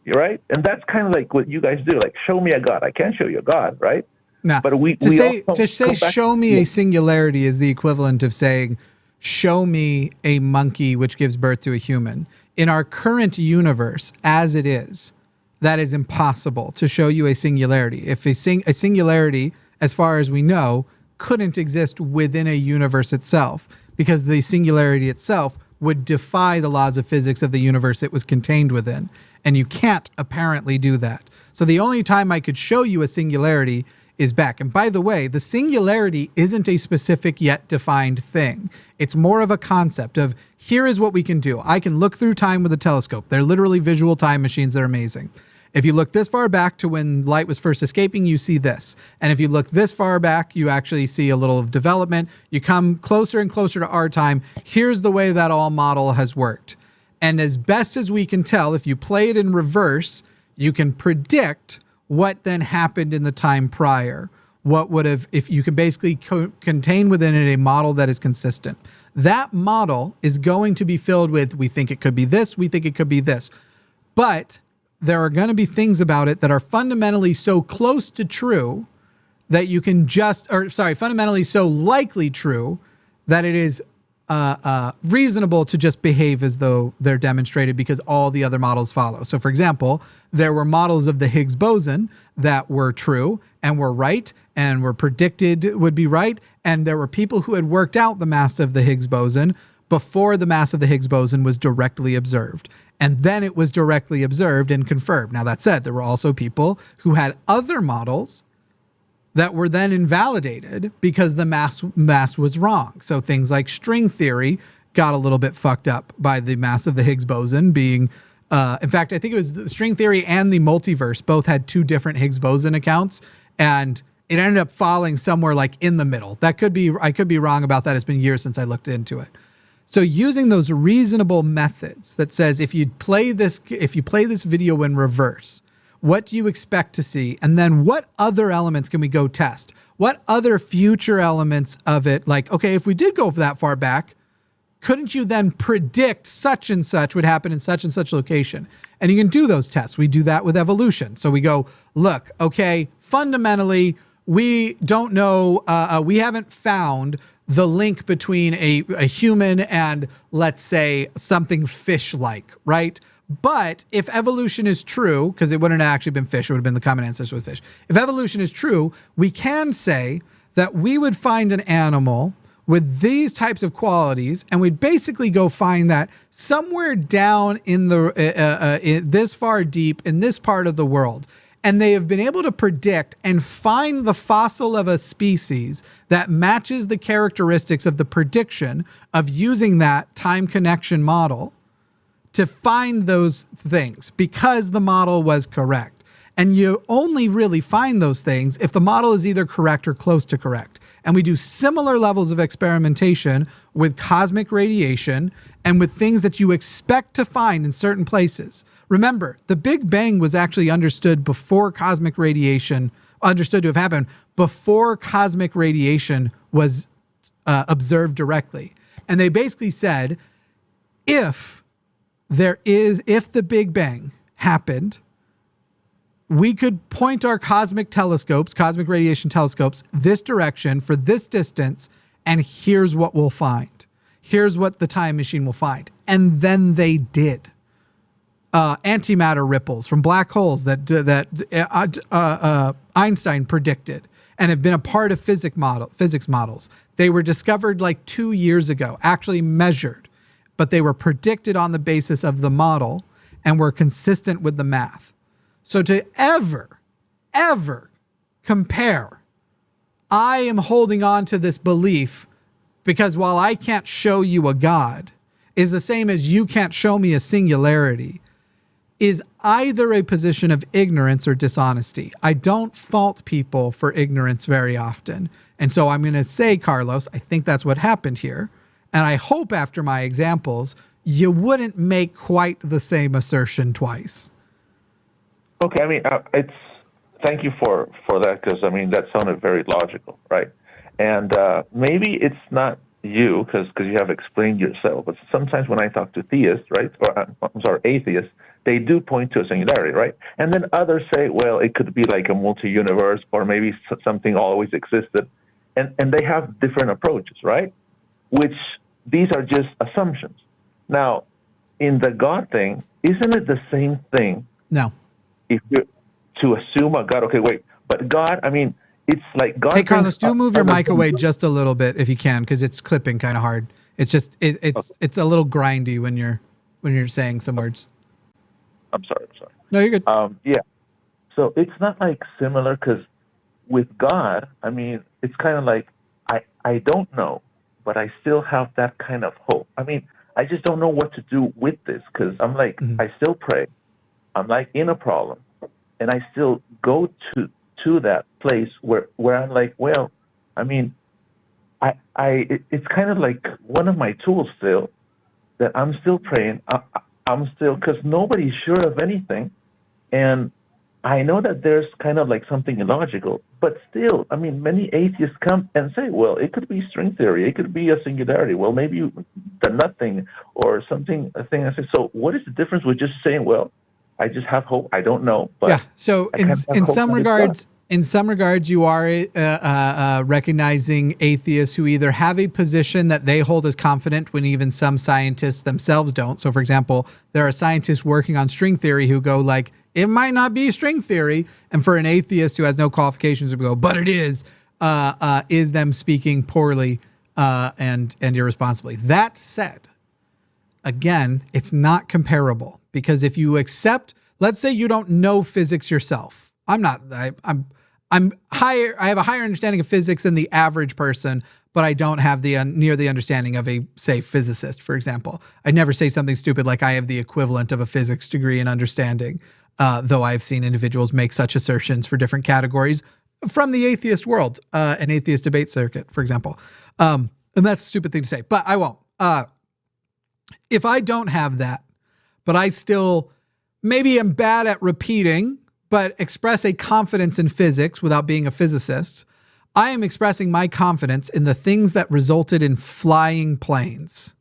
You're right, and that's kind of like what you guys do, like show me a God. I can't show you a God, right? No, but to say show me a singularity is the equivalent of saying show me a monkey which gives birth to a human. In our current universe, as it is, that is impossible to show you a singularity. If a singularity, as far as we know, couldn't exist within a universe itself, because the singularity itself would defy the laws of physics of the universe it was contained within, and you can't apparently do that. So the only time I could show you a singularity is back. And by the way, the singularity isn't a specific yet defined thing. It's more of a concept of, here is what we can do. I can look through time with a telescope. They're literally visual time machines that are amazing. If you look this far back to when light was first escaping, you see this. And if you look this far back, you actually see a little of development. You come closer and closer to our time. Here's the way that all model has worked. And as best as we can tell, if you play it in reverse, you can predict what then happened in the time prior. What would have, if you can basically contain within it a model that is consistent. That model is going to be filled with, we think it could be this, we think it could be this. But there are going to be things about it that are fundamentally so close to true that you can fundamentally so likely true that it is reasonable to just behave as though they're demonstrated because all the other models follow. So for example, there were models of the Higgs boson that were true and were right and were predicted would be right. And there were people who had worked out the mass of the Higgs boson before the mass of the Higgs boson was directly observed. And then it was directly observed and confirmed. Now that said, there were also people who had other models that were then invalidated because the mass was wrong. So things like string theory got a little bit fucked up by the mass of the Higgs boson being, in fact, I think it was the string theory and the multiverse both had two different Higgs boson accounts, and it ended up falling somewhere like in the middle. I could be wrong about that. It's been years since I looked into it. So using those reasonable methods that says, if you play this video in reverse, what do you expect to see? And then what other elements can we go test? What other future elements of it? Like, okay, if we did go that far back, couldn't you then predict such and such would happen in such and such location? And you can do those tests. We do that with evolution. So we go, look, okay, fundamentally, we don't know, we haven't found the link between a human and, let's say, something fish-like, right? But if evolution is true, because it wouldn't have actually been fish, it would have been the common ancestor with fish. If evolution is true, we can say that we would find an animal with these types of qualities, and we'd basically go find that somewhere down in the this far deep in this part of the world. And they have been able to predict and find the fossil of a species that matches the characteristics of the prediction of using that time connection model to find those things because the model was correct. And you only really find those things if the model is either correct or close to correct. And we do similar levels of experimentation with cosmic radiation and with things that you expect to find in certain places. Remember, the Big Bang was actually understood before cosmic radiation, understood to have happened before cosmic radiation was observed directly. And they basically said, if the Big Bang happened, we could point our cosmic radiation telescopes, this direction for this distance, and here's what we'll find. Here's what the time machine will find. And then they did. Antimatter ripples from black holes that Einstein predicted and have been a part of physics models. They were discovered like 2 years ago, actually measured, but they were predicted on the basis of the model and were consistent with the math. So to ever compare, I am holding on to this belief because while I can't show you a God, is the same as you can't show me a singularity, is either a position of ignorance or dishonesty. I don't fault people for ignorance very often. And so I'm going to say, Carlos, I think that's what happened here. And I hope after my examples, you wouldn't make quite the same assertion twice. Okay, I mean, thank you for that, because, I mean, that sounded very logical, right? And maybe it's not you, because you have explained yourself, but sometimes when I talk to theists, right, or atheists, they do point to a singularity, right? And then others say, well, it could be like a multi-universe, or maybe something always existed. And they have different approaches, right? Which these are just assumptions. Now, in the God thing, isn't it the same thing? No. If you to assume a God, okay, wait, but God, I mean, it's like God. Hey, Carlos, do move your mic away just a little bit if you can, because it's clipping kind of hard. It's just it's a little grindy when you're saying some words. I'm sorry. No, you're good. Yeah. So it's not like similar, because with God, I mean, it's kind of like I don't know, but I still have that kind of hope. I mean, I just don't know what to do with this, because I'm like, I still pray. I'm like in a problem, and I still go to that place where I'm like, well, I mean, it's kind of like one of my tools still, that I'm still praying. I'm still, because nobody's sure of anything, and I know that there's kind of like something illogical, but still, I mean, many atheists come and say, well, it could be string theory, it could be a singularity, well, maybe the nothing or something, a thing. I say, so what is the difference with just saying, well, I just have hope, I don't know, but yeah. So in some regards, you are recognizing atheists who either have a position that they hold as confident when even some scientists themselves don't. So, for example, there are scientists working on string theory who go like, it might not be string theory. And for an atheist who has no qualifications to go, but it is them speaking poorly and irresponsibly. That said, again, it's not comparable, because if you accept, let's say you don't know physics yourself. I'm higher. I have a higher understanding of physics than the average person, but I don't have the near the understanding of a, say, physicist, for example. I'd never say something stupid like I have the equivalent of a physics degree in understanding, though I've seen individuals make such assertions for different categories from the atheist world, an atheist debate circuit, for example. And that's a stupid thing to say, but I won't. If I don't have that, but I still maybe am bad at repeating, but express a confidence in physics without being a physicist, I am expressing my confidence in the things that resulted in flying planes,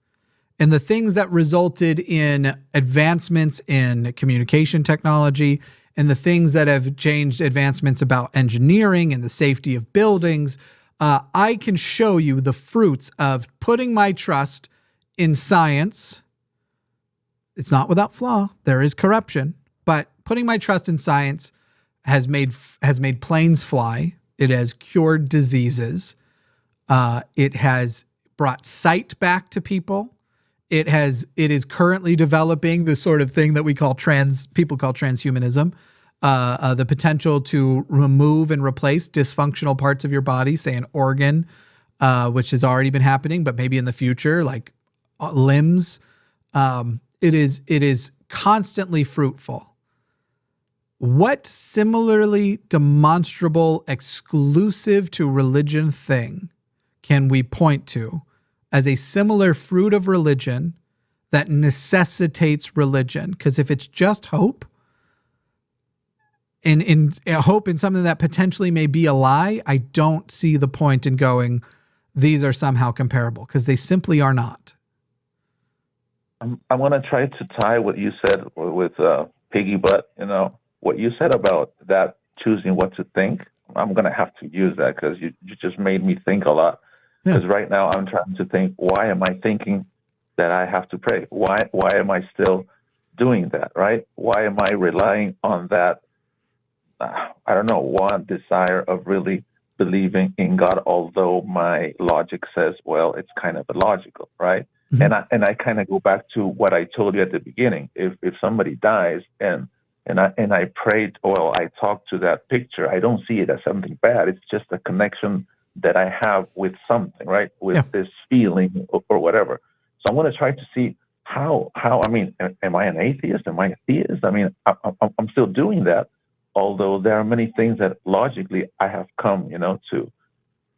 and the things that resulted in advancements in communication technology, and the things that have changed advancements about engineering and the safety of buildings. I can show you the fruits of putting my trust in science. It's not without flaw. There is corruption, but putting my trust in science has made planes fly. It has cured diseases. It has brought sight back to people. It is currently developing the sort of thing that people call transhumanism, the potential to remove and replace dysfunctional parts of your body, say an organ, which has already been happening, but maybe in the future, like limbs. It is constantly fruitful. What similarly demonstrable, exclusive to religion thing can we point to as a similar fruit of religion that necessitates religion? Because if it's just hope, in hope in something that potentially may be a lie, I don't see the point in going, these are somehow comparable, because they simply are not. I'm going to try to tie what you said with Piggy Butt, what you said about that choosing what to think, I'm going to have to use that because you just made me think a lot. Because right now I'm trying to think, why am I thinking that I have to pray? Why am I still doing that, right? Why am I relying on that, I don't know, one desire of really believing in God, although my logic says, well, it's kind of illogical, right? Mm-hmm. And I kind of go back to what I told you at the beginning. If somebody dies and I prayed, or I talked to that picture, I don't see it as something bad. It's just a connection that I have with something, right? With this feeling or whatever. So I'm going to try to see how, I mean, am I an atheist? Am I a theist? I mean, I'm still doing that, although there are many things that logically I have come, to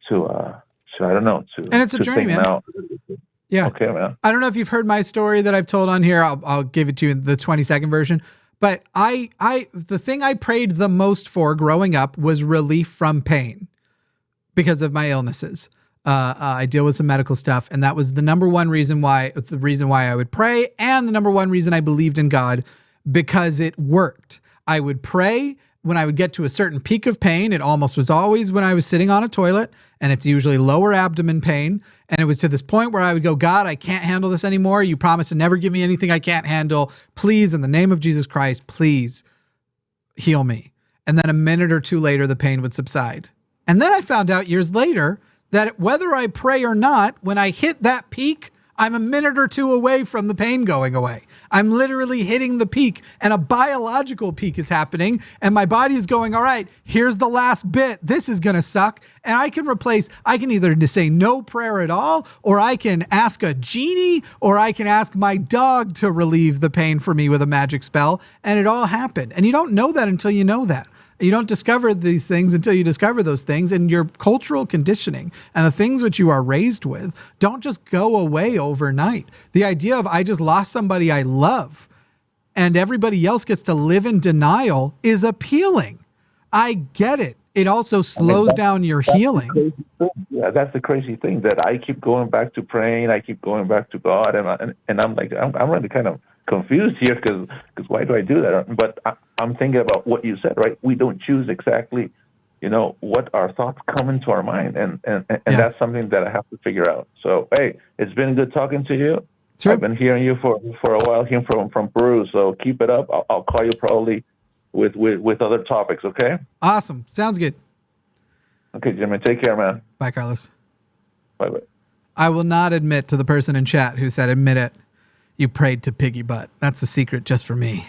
I don't know, and it's a journey, man. Now. Yeah. Okay, man. I don't know if you've heard my story that I've told on here. I'll give it to you in the 20-second version. But the thing I prayed the most for growing up was relief from pain because of my illnesses. I deal with some medical stuff, and that was the number one reason why I would pray, and the number one reason I believed in God, because it worked. I would pray when I would get to a certain peak of pain. It almost was always when I was sitting on a toilet, and it's usually lower abdomen pain. And it was to this point where I would go, God, I can't handle this anymore. You promised to never give me anything I can't handle. Please, in the name of Jesus Christ, please heal me. And then a minute or two later, the pain would subside. And then I found out years later that whether I pray or not, when I hit that peak, I'm a minute or two away from the pain going away. I'm literally hitting the peak, and a biological peak is happening, and my body is going, all right, here's the last bit. This is going to suck. And I can either say no prayer at all, or I can ask a genie, or I can ask my dog to relieve the pain for me with a magic spell. And it all happened. And you don't know that until you know that. You don't discover these things until you discover those things, and your cultural conditioning and the things which you are raised with don't just go away overnight. The idea of I just lost somebody I love and everybody else gets to live in denial is appealing. I get it. It also slows down your healing. Yeah, that's the crazy thing, that I keep going back to praying. I keep going back to God, and I'm like, I'm really kind of confused here because why do I do that? But I'm thinking about what you said, right? We don't choose exactly, what our thoughts come into our mind, and that's something that I have to figure out. So, hey, it's been good talking to you. Sure. I've been hearing you for a while here from Peru, so keep it up. I'll call you probably with other topics, okay? Awesome. Sounds good. Okay, Jimmy, take care, man. Bye, Carlos. Bye-bye. I will not admit to the person in chat who said, admit it, you prayed to Piggy Butt. That's a secret just for me.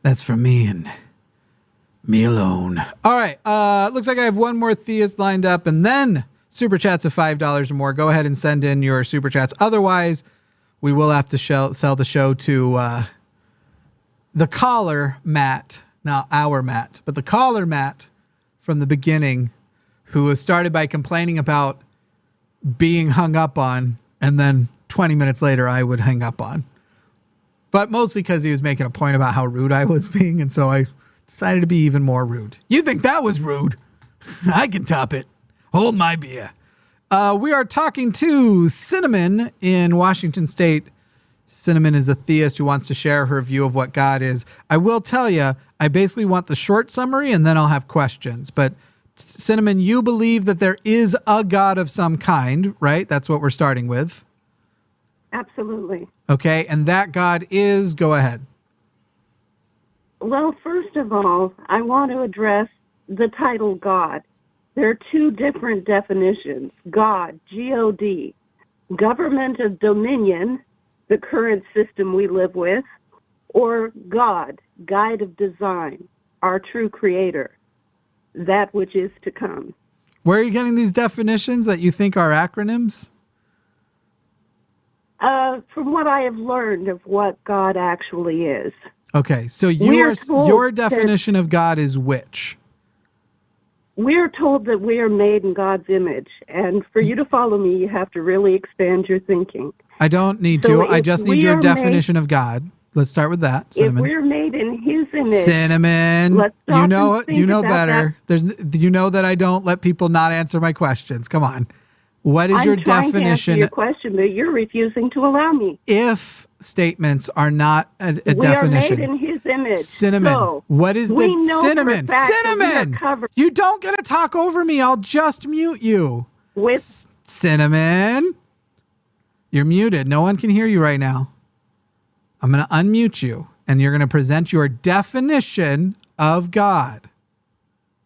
That's for me and me alone. All right. Looks like I have one more theist lined up, and then super chats of $5 or more. Go ahead and send in your super chats. Otherwise, we will have to sell the show to the caller, Matt. Not our Matt, but the caller, Matt, from the beginning, who was started by complaining about being hung up on, and then 20 minutes later I would hang up on. But mostly because he was making a point about how rude I was being, and so I decided to be even more rude. You think that was rude? I can top it. Hold my beer. We are talking to Cinnamon in Washington State. Cinnamon is a theist who wants to share her view of what God is. I will tell you, I basically want the short summary, and then I'll have questions. But Cinnamon, you believe that there is a God of some kind, right? That's what we're starting with. Absolutely. Okay, and that God is, go ahead. Well, first of all, I want to address the title God. There are two different definitions. God, G-O-D, government of dominion, the current system we live with, or God, guide of design, our true creator, that which is to come. Where are you getting these definitions that you think are acronyms? From what I have learned of what God actually is. Okay, so your definition of God is which? We're told that we are made in God's image, and for you to follow me, you have to really expand your thinking. I don't need to. I just need your definition of God. Let's start with that. Cinnamon. If we're made in His image, Cinnamon, let's stop you know better. That. You know that I don't let people not answer my questions. Come on. What is your definition? I'm trying to answer your question, but you're refusing to allow me. If statements are not a definition. We are made in His His image. Cinnamon. So what is we the know for a cinnamon? fact that we are Cinnamon. covered You don't get to talk over me. I'll just mute you. with Cinnamon. You're muted. No one can hear you right now. I'm going to unmute you, and you're going to present your definition of God.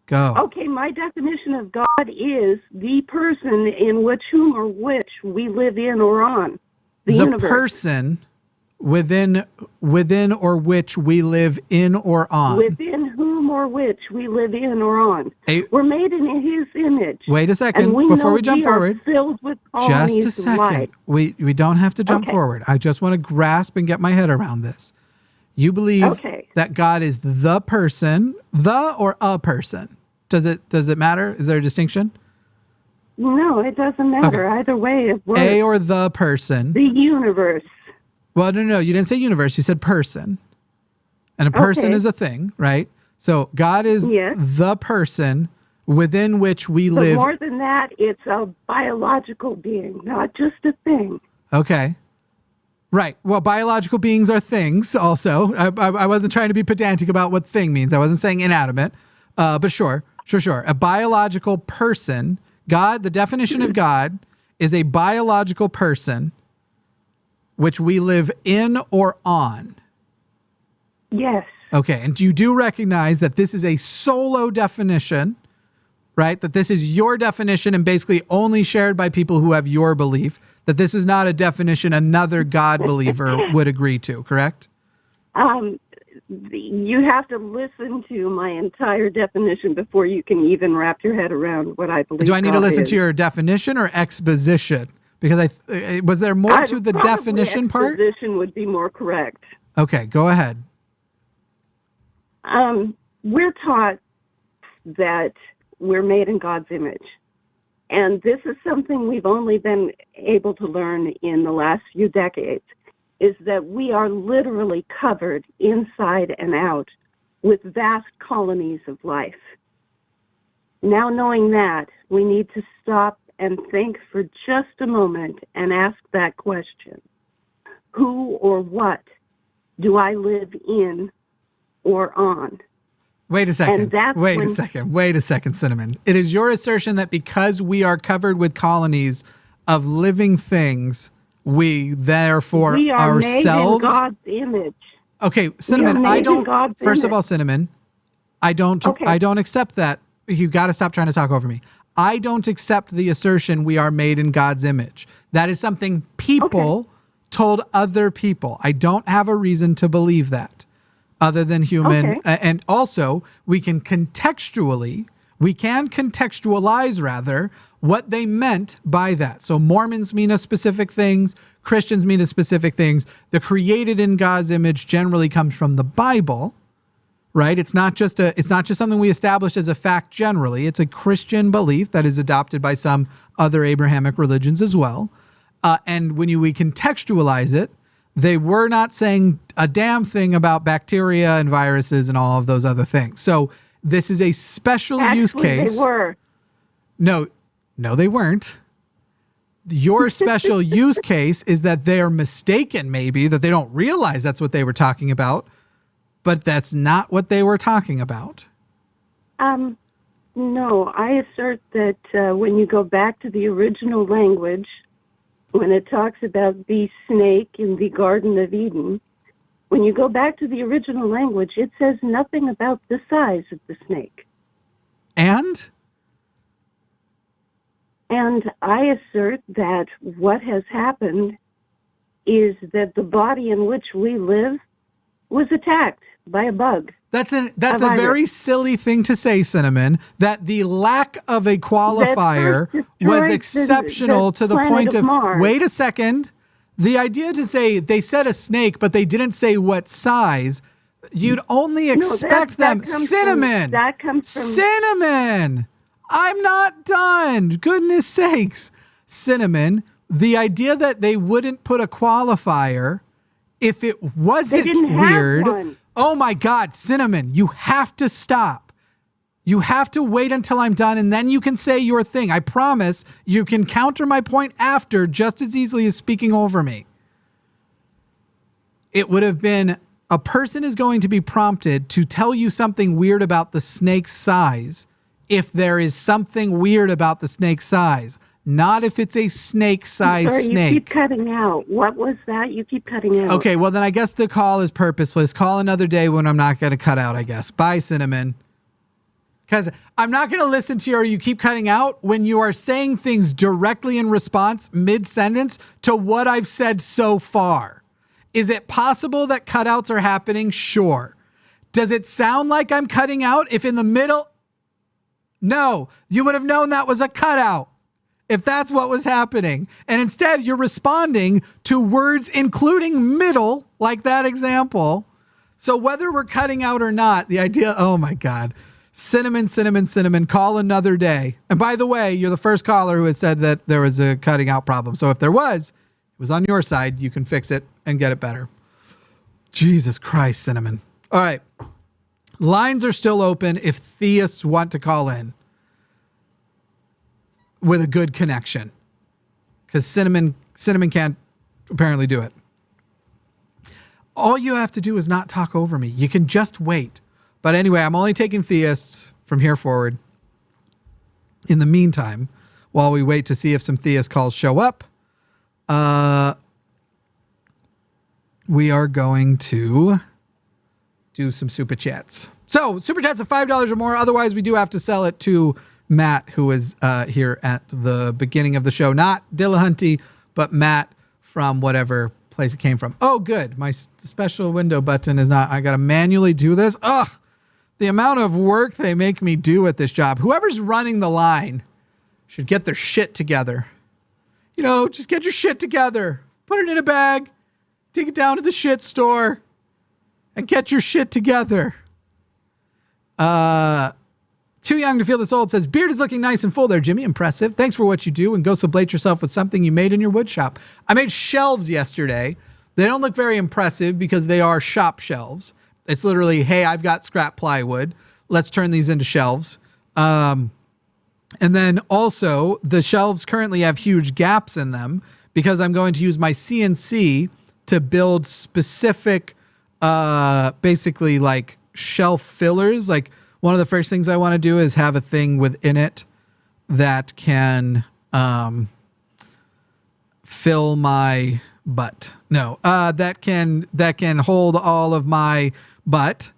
Go. Okay, my definition of God is the person in which, whom, or which we live in or on. The universe. Person within or which we live in or on. Within whom or which we live in or on. We're made in His image. Wait a second and we before know we jump we are forward. Filled with Just colonies a second. of light. We don't have to jump Okay. forward. I just want to grasp and get my head around this. You believe that God is the person, the or a person? Does it matter? Is there a distinction? No, it doesn't matter. Okay. Either way, it works. A or the person. The universe. Well, no, you didn't say universe. You said person. And a person Okay. is a thing, right? So God is the person within which we But live. more than that, it's a biological being, not just a thing. Okay. Right. Well, biological beings are things also. I wasn't trying to be pedantic about what thing means. I wasn't saying inanimate. But sure. A biological person. God, the definition of God is a biological person which we live in or on. Yes. Okay. And you do recognize that this is a solo definition, right? That this is your definition and basically only shared by people who have your belief, that this is not a definition another God believer would agree to, correct? You have to listen to my entire definition before you can even wrap your head around what I believe. Do I need to God listen is. to your definition or exposition? Because was there more to the definition part? Exposition would be more correct. Okay, go ahead. We're taught that we're made in God's image. And this is something we've only been able to learn in the last few decades, is that we are literally covered inside and out with vast colonies of life. Now knowing that, we need to stop and think for just a moment and ask that question. Who or what do I live in or on? Wait a second. And that's Wait a second, Cinnamon. It is your assertion that because we are covered with colonies of living things, we therefore we are ourselves. Made in God's image. Okay, Cinnamon. I don't. First of image. all, Cinnamon, I don't. Okay. I don't accept that. You got to stop trying to talk over me. I don't accept the assertion we are made in God's image. That is something people told other people. I don't have a reason to believe that, other than human. And also, we can contextualize rather what they meant by that. So Mormons mean a specific things, Christians mean a specific things. The created in God's image generally comes from the Bible, right? It's not just something we established as a fact generally. It's a Christian belief that is adopted by some other Abrahamic religions as well. And when we contextualize it, they were not saying a damn thing about bacteria and viruses and all of those other things. So this is a special use case. They were. No, they weren't. Your special use case is that they're mistaken, maybe, that they don't realize that's what they were talking about, but that's not what they were talking about. No, I assert that when you go back to the original language, when it talks about the snake in the Garden of Eden, when you go back to the original language, it says nothing about the size of the snake. And I assert that what has happened is that the body in which we live was attacked by a bug. That's a very silly thing to say, Cinnamon, that the lack of a qualifier was exceptional to the point of wait a second. The idea to say they said a snake, but they didn't say what size, you'd only expect them. Cinnamon! That comes from Cinnamon! I'm not done. Goodness sakes. Cinnamon, the idea that they wouldn't put a qualifier if it wasn't weird. Oh my God, Cinnamon, you have to stop. You have to wait until I'm done and then you can say your thing. I promise you can counter my point after just as easily as speaking over me. It would have been A person is going to be prompted to tell you something weird about the snake's size if there is something weird about the snake's size, not if it's a snake-sized snake. You keep cutting out. What was that? You keep cutting out. Okay, well then I guess the call is purposeless. Call another day when I'm not going to cut out, I guess. Bye, Cinnamon. Because I'm not going to listen to you or you keep cutting out when you are saying things directly in response, mid-sentence, to what I've said so far. Is it possible that cutouts are happening? Sure. Does it sound like I'm cutting out if in the middle? No, you would have known that was a cutout if that's what was happening. And instead, you're responding to words including middle, like that example. So whether we're cutting out or not, the idea, oh my God. Cinnamon, cinnamon, cinnamon, call another day. And by the way, you're the first caller who has said that there was a cutting out problem. So if there was, it was on your side. You can fix it and get it better. Jesus Christ, Cinnamon. All right. Lines are still open if theists want to call in with a good connection. Because Cinnamon can't apparently do it. All you have to do is not talk over me. You can just wait. But anyway, I'm only taking theists from here forward. In the meantime, while we wait to see if some theist calls show up, we are going to do some super chats. So super chats of $5 or more. Otherwise, we do have to sell it to Matt, who is here at the beginning of the show. Not Dillahunty, but Matt from whatever place it came from. Oh, good. My special window button is not. I got to manually do this. Ugh. The amount of work they make me do at this job. Whoever's running the line should get their shit together. You know, just get your shit together. Put it in a bag. Take it down to the shit store. And get your shit together. Too young to feel this old says, beard is looking nice and full there, Jimmy. Impressive. Thanks for what you do. And go sublate yourself with something you made in your wood shop. I made shelves yesterday. They don't look very impressive because they are shop shelves. It's literally, hey, I've got scrap plywood. Let's turn these into shelves. And then also the shelves currently have huge gaps in them because I'm going to use my CNC to build specific, basically like shelf fillers. Like one of the first things I want to do is have a thing within it that can fill my butt. No, that can hold all of my butt.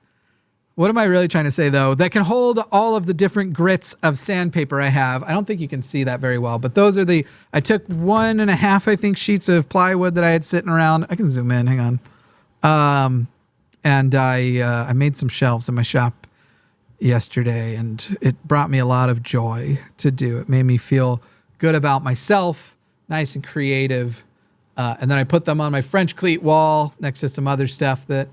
What am I really trying to say though? That can hold all of the different grits of sandpaper I have. I don't think you can see that very well, but those are I took 1.5, I think, sheets of plywood that I had sitting around. I can zoom in, hang on. And I made some shelves in my shop yesterday and it brought me a lot of joy to do. It made me feel good about myself, nice and creative. And then I put them on my French cleat wall next to some other stuff that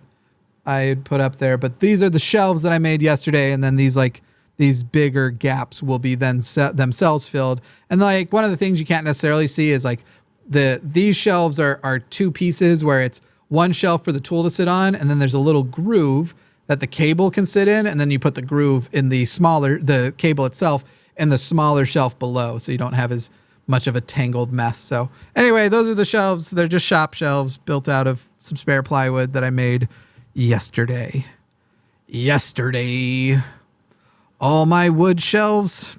I had put up there. But these are the shelves that I made yesterday. And then these bigger gaps will be then themselves filled. And like one of the things you can't necessarily see is like these shelves are two pieces where it's one shelf for the tool to sit on. And then there's a little groove that the cable can sit in. And then you put the groove in the cable itself in the smaller shelf below. So you don't have as much of a tangled mess. So anyway, those are the shelves. They're just shop shelves built out of some spare plywood that I made yesterday. All my wood shelves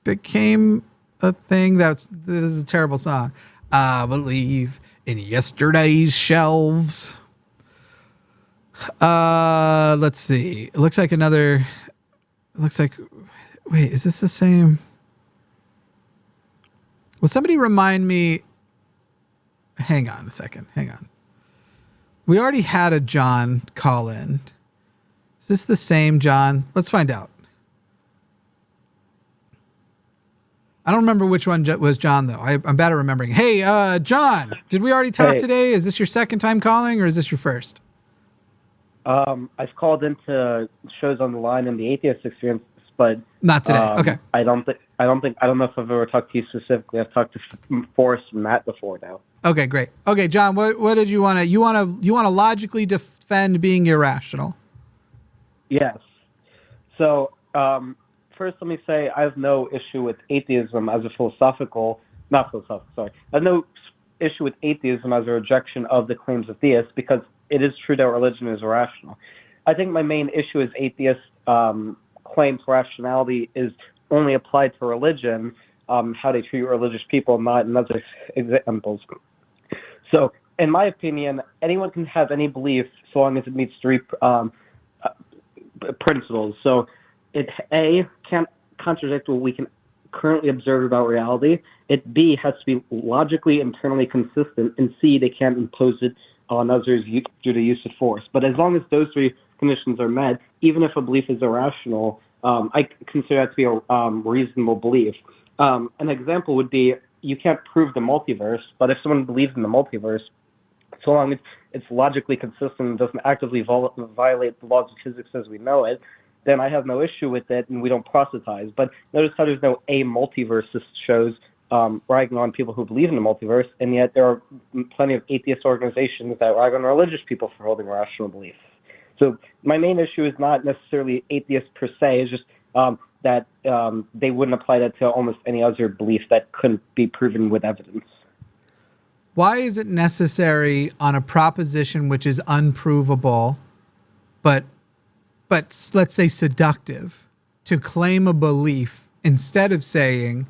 became a thing. This is a terrible song. I believe in yesterday's shelves. Let's see. It looks like wait, is this the same? Will somebody remind me? Hang on a second. Hang on. We already had a John call in. Is this the same John? Let's find out. I don't remember which one was John, though. I'm bad at remembering. Hey, John, did we already talk today? Is this your second time calling or is this your first? I've called into shows on the line in the atheist experience, but not today. Okay. I don't know if I've ever talked to you specifically. I've talked to Forrest and Matt before now. Okay, great. Okay, John, what did you want to? You want to logically defend being irrational? Yes. So first, let me say I have no issue with atheism as a I have no issue with atheism as a rejection of the claims of theists because it is true that religion is irrational. I think my main issue is atheists' claim to rationality is only applied to religion, how they treat religious people, not in other examples. So, in my opinion, anyone can have any belief so long as it meets three principles. So, it A, can't contradict what we can currently observe about reality. It B, has to be logically internally consistent, and C, they can't impose it on others due to use of force. But as long as those three conditions are met, even if a belief is irrational, I consider that to be a reasonable belief. An example would be, you can't prove the multiverse, but if someone believes in the multiverse, so long as it's logically consistent and doesn't actively violate the laws of physics as we know it, then I have no issue with it, and we don't proselytize. But notice how there's no multiversist shows ragging on people who believe in the multiverse, and yet there are plenty of atheist organizations that rag on religious people for holding rational beliefs. So my main issue is not necessarily atheists per se, it's just that they wouldn't apply that to almost any other belief that couldn't be proven with evidence. Why is it necessary on a proposition which is unprovable, but let's say seductive, to claim a belief instead of saying,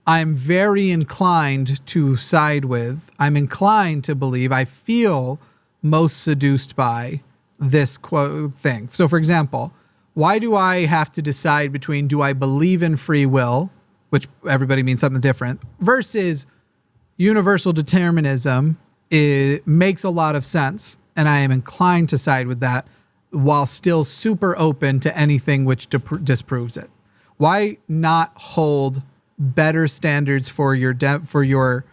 I'm very inclined to side with, I'm inclined to believe, I feel most seduced by this quote thing. So for example, why do I have to decide between, do I believe in free will, which everybody means something different, versus universal determinism? It makes a lot of sense, and I am inclined to side with that, while still super open to anything which disproves it. Why not hold better standards for your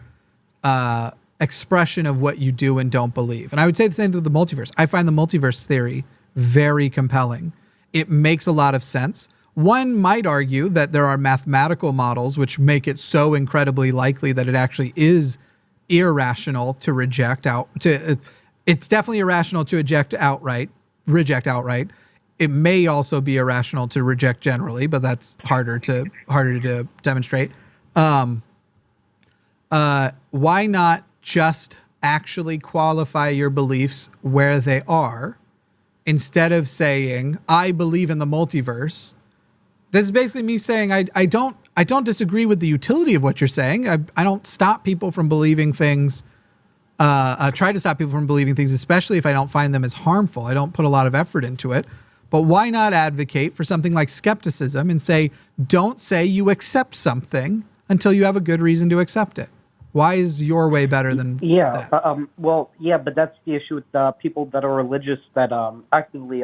expression of what you do and don't believe? And I would say the same thing with the multiverse. I find the multiverse theory very compelling. It makes a lot of sense. One might argue that there are mathematical models which make it so incredibly likely that it actually is irrational to reject out. It's definitely irrational to reject outright. It may also be irrational to reject generally, but that's harder to demonstrate. Why not just actually qualify your beliefs where they are, instead of saying, I believe in the multiverse? This is basically me saying, I don't disagree with the utility of what you're saying. I don't stop people from believing things. Try to stop people from believing things, especially if I don't find them as harmful. I don't put a lot of effort into it. But why not advocate for something like skepticism and say, don't say you accept something until you have a good reason to accept it? Why is your way better than that? But that's the issue with people that are religious that actively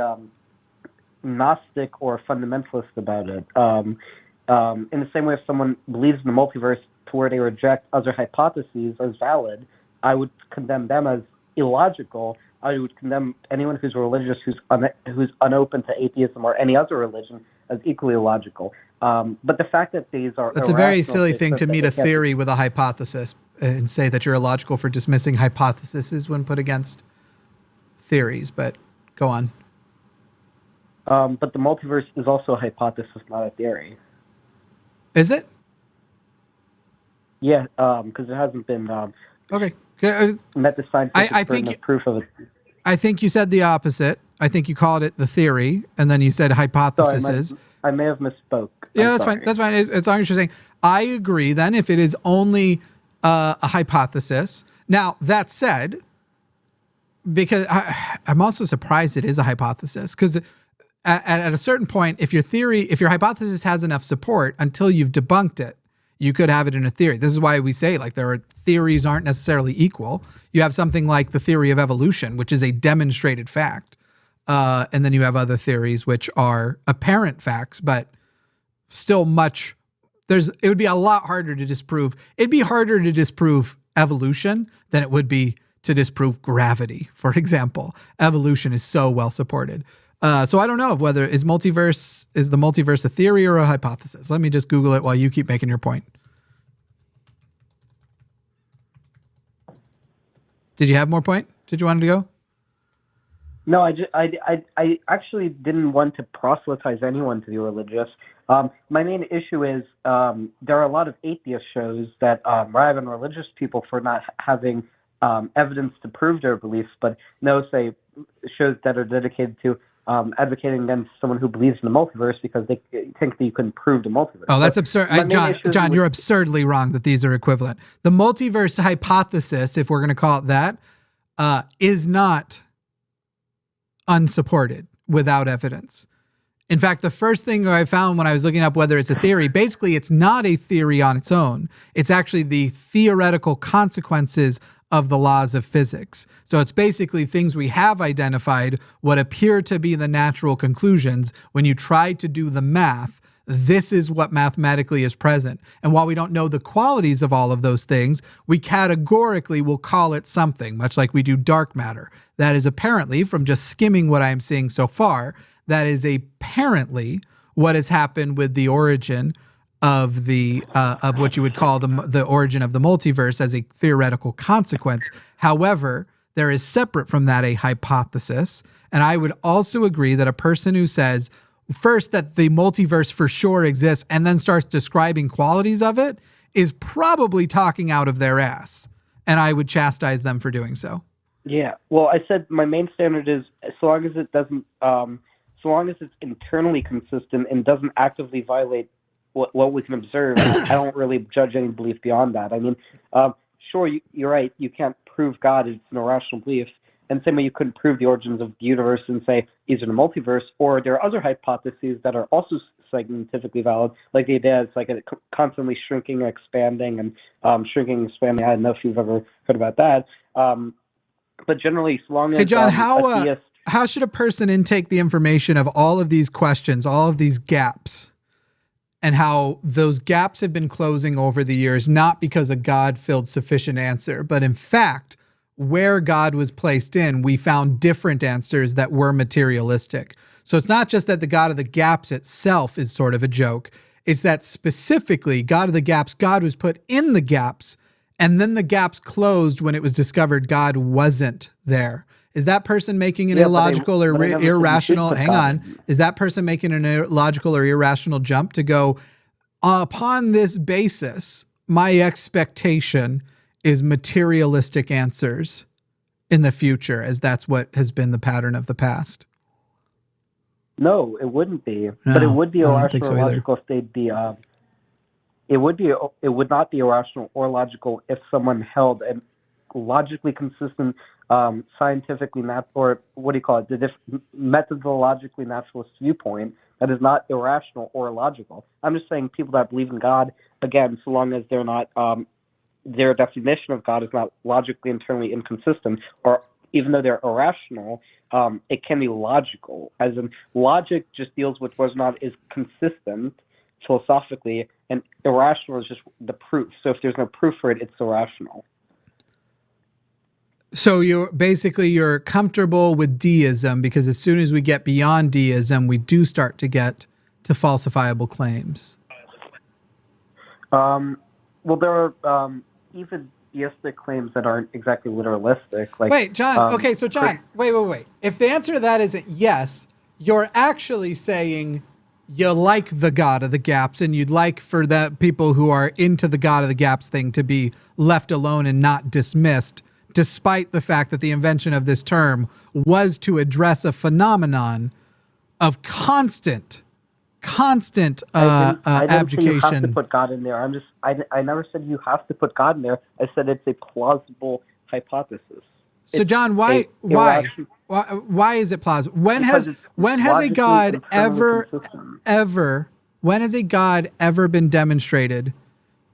Gnostic or fundamentalist about it. In the same way, if someone believes in the multiverse to where they reject other hypotheses as valid, I would condemn them as illogical. I would condemn anyone who's religious who's unopen to atheism or any other religion as equally illogical. But the fact that these are That's a very silly thing to meet a theory with a hypothesis and say that you're illogical for dismissing hypotheses when put against theories. But go on. But the multiverse is also a hypothesis, not a theory. Is it? Yeah, because it hasn't been okay. Met the scientific burden of proof of it. I think you said the opposite. I think you called it the theory, and then you said hypothesis. I may have misspoke. Yeah, that's fine. That's fine. It's long as you're saying. I agree then if it is only a hypothesis. Now, that said, because I'm also surprised it is a hypothesis, because at a certain point, if your hypothesis has enough support, until you've debunked it, you could have it in a theory. This is why we say, like, theories aren't necessarily equal. You have something like the theory of evolution, which is a demonstrated fact. And then you have other theories which are apparent facts, but still it would be a lot harder to disprove. It'd be harder to disprove evolution than it would be to disprove gravity, for example. Evolution is so well supported. So I don't know whether is the multiverse a theory or a hypothesis. Let me just Google it while you keep making your point. Did you have more point? Did you want to go? No, I actually didn't want to proselytize anyone to be religious. My main issue is there are a lot of atheist shows that rag on religious people for not having evidence to prove their beliefs, but no, say, shows that are dedicated to advocating against someone who believes in the multiverse because they think that you couldn't prove the multiverse. Oh, that's absurd. John, you're absurdly wrong that these are equivalent. The multiverse hypothesis, if we're going to call it that, is not unsupported without evidence. In fact, the first thing I found when I was looking up whether it's a theory, basically it's not a theory on its own. It's actually the theoretical consequences of the laws of physics. So it's basically things we have identified, what appear to be the natural conclusions. When you try to do the math, this is what mathematically is present. And while we don't know the qualities of all of those things, we categorically will call it something, much like we do dark matter. That is apparently, from just skimming what I'm seeing so far, that is apparently what has happened with the origin of the of what you would call the origin of the multiverse as a theoretical consequence. However, there is separate from that a hypothesis, and I would also agree that a person who says first that the multiverse for sure exists and then starts describing qualities of it is probably talking out of their ass, and I would chastise them for doing so. Yeah, well, I said my main standard is so long as it doesn't, so long as it's internally consistent and doesn't actively violate what we can observe, I don't really judge any belief beyond that. I mean, sure, you're right. You can't prove God. It's an irrational belief. And same way you couldn't prove the origins of the universe and say, is it a multiverse? Or there are other hypotheses that are also scientifically valid, like the idea it's like a constantly shrinking and expanding and shrinking and expanding. I don't know if you've ever heard about that. But generally, so long as... Hey, John, how should a person intake the information of all of these questions, all of these gaps, and how those gaps have been closing over the years, not because a God-filled sufficient answer, but in fact, where God was placed in, we found different answers that were materialistic. So it's not just that the God of the gaps itself is sort of a joke. It's that specifically God of the gaps, God was put in the gaps, and then the gaps closed when it was discovered God wasn't there. Is that person making an illogical or irrational? Hang on. Is that person making an illogical or irrational jump to go, upon this basis, my expectation is materialistic answers in the future, as that's what has been the pattern of the past? No, it wouldn't be. No, but it would be irrational or logical if they'd be. It would not be irrational or logical if someone held a logically consistent, scientifically or what do you call it, the methodologically naturalist viewpoint that is not irrational or illogical. I'm just saying people that believe in God, again, so long as they're not, their definition of God is not logically internally inconsistent, or even though they're irrational, it can be logical. As in, logic just deals with whether or not is consistent philosophically, and irrational is just the proof. So if there's no proof for it, it's irrational. So you're comfortable with deism because as soon as we get beyond deism, we do start to get to falsifiable claims. Well, there are even theistic claims that aren't exactly literalistic. Like, wait, John. Okay, so John, wait. If the answer to that isn't yes, you're actually saying you like the God of the gaps, and you'd like for the people who are into the God of the gaps thing to be left alone and not dismissed, despite the fact that the invention of this term was to address a phenomenon of constant abdication. I didn't say you have to put God in there. I never said you have to put God in there. I said it's a plausible hypothesis. So John, why is it plausible? When has a God ever been demonstrated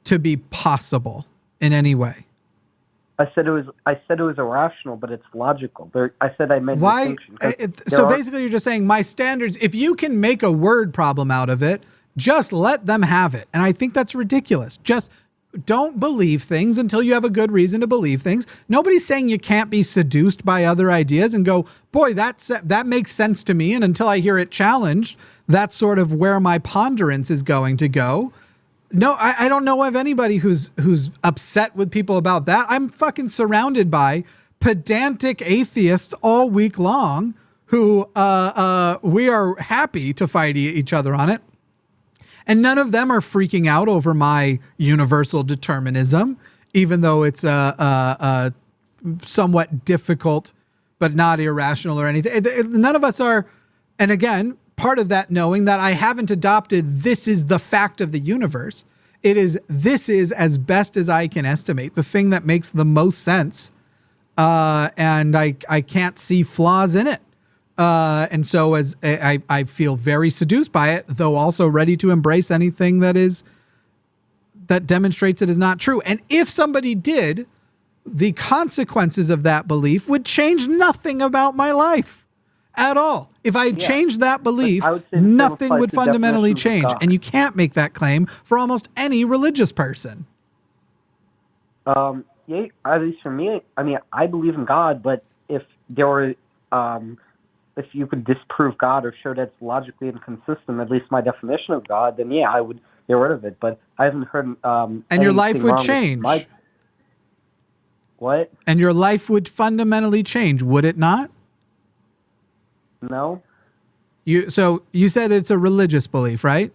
to be possible in any way? I said it was irrational, but it's logical. I said I meant why. So basically, you're just saying my standards. If you can make a word problem out of it, just let them have it. And I think that's ridiculous. Just don't believe things until you have a good reason to believe things. Nobody's saying you can't be seduced by other ideas and go, boy, that makes sense to me. And until I hear it challenged, that's sort of where my ponderance is going to go. No, I don't know of anybody who's upset with people about that. I'm fucking surrounded by pedantic atheists all week long who we are happy to fight each other on it. And none of them are freaking out over my universal determinism, even though it's somewhat difficult, but not irrational or anything. None of us are. And again, part of that knowing that I haven't adopted this is the fact of the universe. This is as best as I can estimate, the thing that makes the most sense. And I can't see flaws in it. And so as I feel very seduced by it, though also ready to embrace anything that demonstrates it is not true. And if somebody did, the consequences of that belief would change nothing about my life at all. If I changed that belief, nothing would fundamentally change. And you can't make that claim for almost any religious person. Yeah, at least for me, I mean, I believe in God, but if there were, if you could disprove God or show that's logically inconsistent, at least my definition of God, then yeah, I would get rid of it. But I haven't heard. And your life would change. What? And your life would fundamentally change, would it not? No. So you said it's a religious belief, right?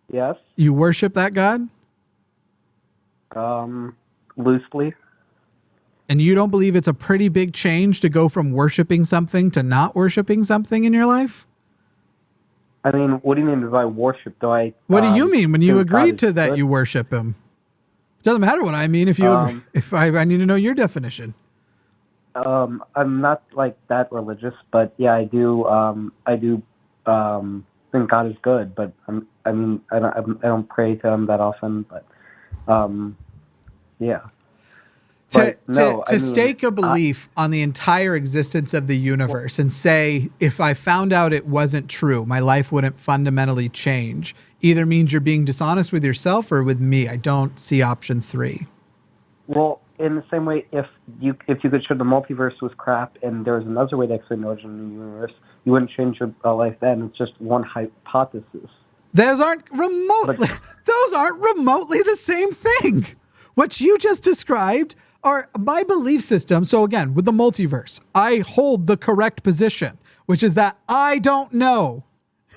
Yes. You worship that God? Loosely. And you don't believe it's a pretty big change to go from worshiping something to not worshiping something in your life? I mean, what do you mean by worship? What do you mean when you agreed to that you worship him? It doesn't matter what I mean if you agree, if I need to know your definition. I'm not like that religious, but yeah, I do think God is good, but I don't pray to him that often, but yeah. To stake a belief on the entire existence of the universe and say, if I found out it wasn't true, my life wouldn't fundamentally change, either means you're being dishonest with yourself or with me. I don't see option 3. Well, in the same way, if you could show the multiverse was crap and there was another way to explain the origin of the universe, you wouldn't change your life then. It's just one hypothesis. Those aren't remotely the same thing. What you just described are my belief system. So again, with the multiverse, I hold the correct position, which is that I don't know.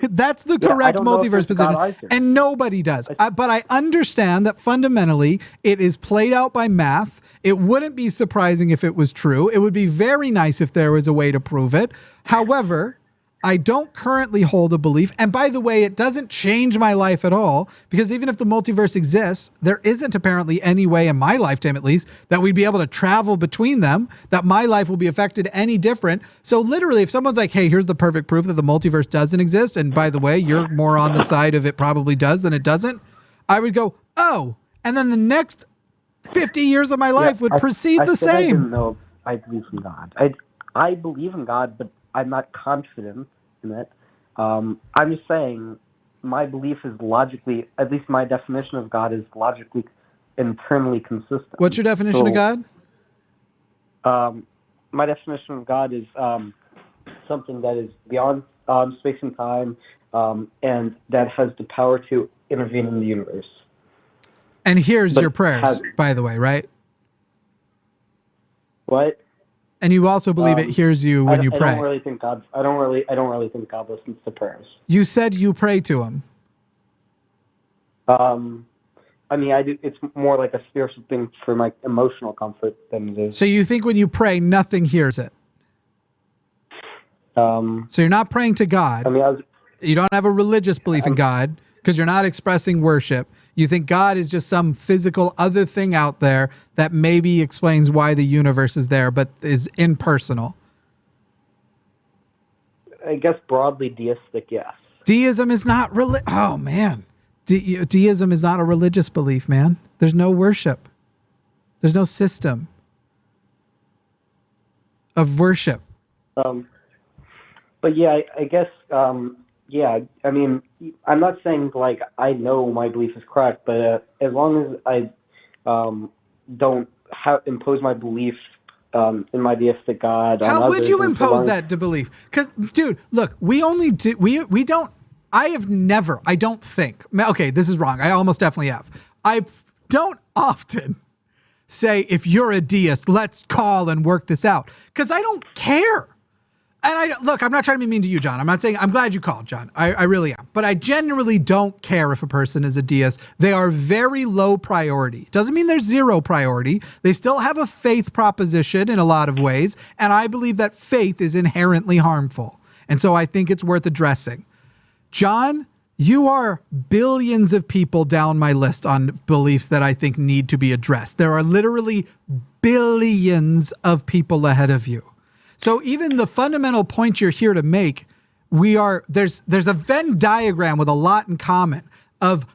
That's the correct multiverse position. And nobody does. But I understand that fundamentally it is played out by math. It wouldn't be surprising if it was true. It would be very nice if there was a way to prove it. However, I don't currently hold a belief. And by the way, it doesn't change my life at all, because even if the multiverse exists, there isn't apparently any way in my lifetime, at least, that we'd be able to travel between them, that my life will be affected any different. So literally, if someone's like, hey, here's the perfect proof that the multiverse doesn't exist, and by the way, you're more on the side of it probably does than it doesn't, I would go, oh, and then the next 50 years of my life would proceed the same. I didn't know I believe in God. I believe in God, but I'm not confident in it. I'm just saying my belief is logically, at least my definition of God is logically internally consistent. What's your definition of God? My definition of God is something that is beyond space and time, and that has the power to intervene in the universe. And here's your prayers, by the way, right? What? And you also believe it hears you when you pray. I don't really think God listens to prayers. You said you pray to him. I mean, I do. It's more like a spiritual thing for my emotional comfort than it is. So you think when you pray, nothing hears it? So you're not praying to God. I mean, you don't have a religious belief in God because you're not expressing worship. You think God is just some physical other thing out there that maybe explains why the universe is there, but is impersonal. I guess broadly deistic, yes. Deism is not Oh man, deism is not a religious belief, man. There's no worship. There's no system of worship. But yeah, I guess. Yeah, I mean, I'm not saying like I know my belief is correct, but as long as I don't impose my belief in my deistic God. How would you impose that to belief? Because, dude, look, we don't. I don't think. Okay, this is wrong. I almost definitely have. I don't often say, if you're a deist, let's call and work this out, because I don't care. And look, I'm not trying to be mean to you, John. I'm not saying, I'm glad you called, John. I really am. But I genuinely don't care if a person is a deist. They are very low priority. Doesn't mean they're zero priority. They still have a faith proposition in a lot of ways. And I believe that faith is inherently harmful. And so I think it's worth addressing. John, you are billions of people down my list on beliefs that I think need to be addressed. There are literally billions of people ahead of you. So even the fundamental point you're here to make, there's a Venn diagram with a lot in common of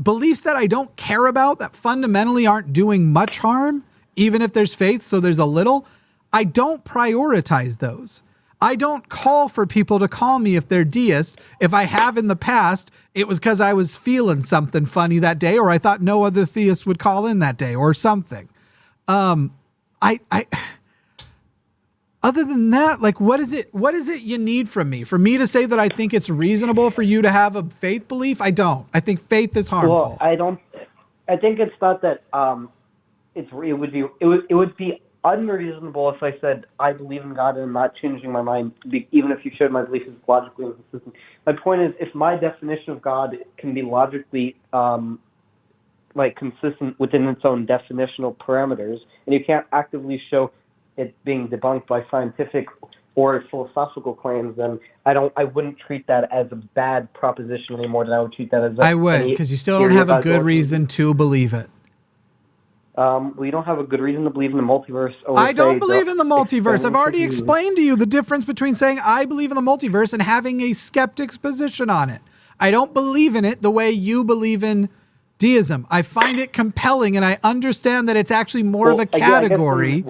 beliefs that I don't care about that fundamentally aren't doing much harm, even if there's faith, so there's a little. I don't prioritize those. I don't call for people to call me if they're deist. If I have in the past, it was because I was feeling something funny that day, or I thought no other theist would call in that day, or something. Other than that, like, what is it you need from me? For me to say that I think it's reasonable for you to have a faith belief? I don't. I think faith is harmful. Well, I think it's not that it would be unreasonable if I said I believe in God and I'm not changing my mind, even if you showed my belief is logically inconsistent. My point is, if my definition of God can be logically consistent within its own definitional parameters, and you can't actively show it being debunked by scientific or philosophical claims, then I wouldn't treat that as a bad proposition any more than I would treat that as I would, because you still don't have a good reason to believe it. We don't have a good reason to believe in the multiverse. I don't believe in the multiverse. I've already explained to you the difference between saying I believe in the multiverse and having a skeptic's position on it. I don't believe in it the way you believe in deism. I find it compelling, and I understand that it's actually more of a category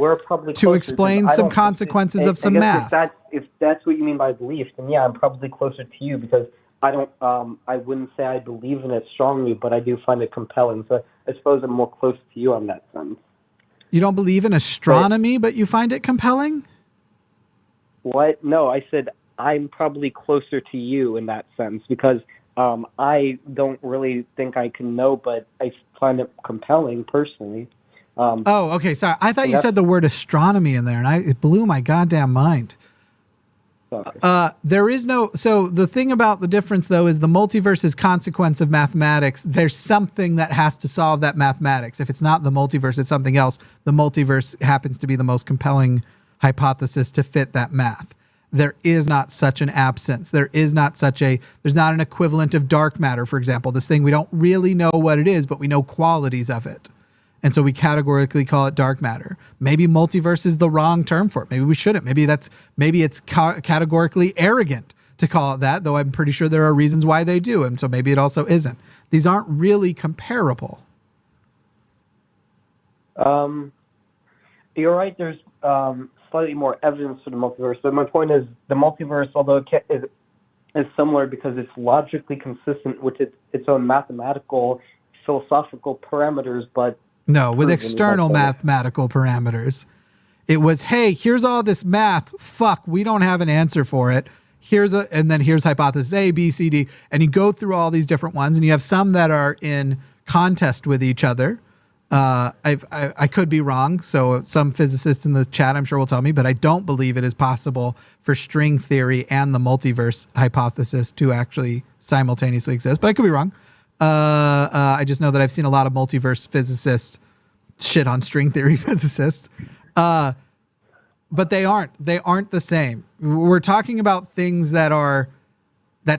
to explain some consequences of some math. If that's what you mean by belief, then yeah, I'm probably closer to you, because I wouldn't say I believe in it strongly, but I do find it compelling. So I suppose I'm more close to you on that sense. You don't believe in astronomy, but you find it compelling? What? No, I said I'm probably closer to you in that sense, because I don't really think I can know, but I find it compelling personally. Okay. Sorry. I thought you said the word astronomy in there, and it blew my goddamn mind. There is no, so the thing about the difference though is the multiverse is consequence of mathematics. There's something that has to solve that mathematics. If it's not the multiverse, it's something else. The multiverse happens to be the most compelling hypothesis to fit that math. There is not such an absence. There's not an equivalent of dark matter, for example. This thing, we don't really know what it is, but we know qualities of it. And so we categorically call it dark matter. Maybe multiverse is the wrong term for it. Maybe we shouldn't. Maybe it's categorically arrogant to call it that, though I'm pretty sure there are reasons why they do. And so maybe it also isn't. These aren't really comparable. You're right. There's slightly more evidence for the multiverse. But my point is, the multiverse, although it is similar because it's logically consistent with its own mathematical, philosophical parameters, but no, with external mathematical parameters. It was, hey, here's all this math. Fuck, we don't have an answer for it. And then here's hypothesis A, B, C, D. And you go through all these different ones, and you have some that are in contest with each other. I could be wrong. So some physicists in the chat, I'm sure, will tell me, but I don't believe it is possible for string theory and the multiverse hypothesis to actually simultaneously exist, but I could be wrong. I just know that I've seen a lot of multiverse physicists shit on string theory physicists. But they aren't the same. We're talking about things that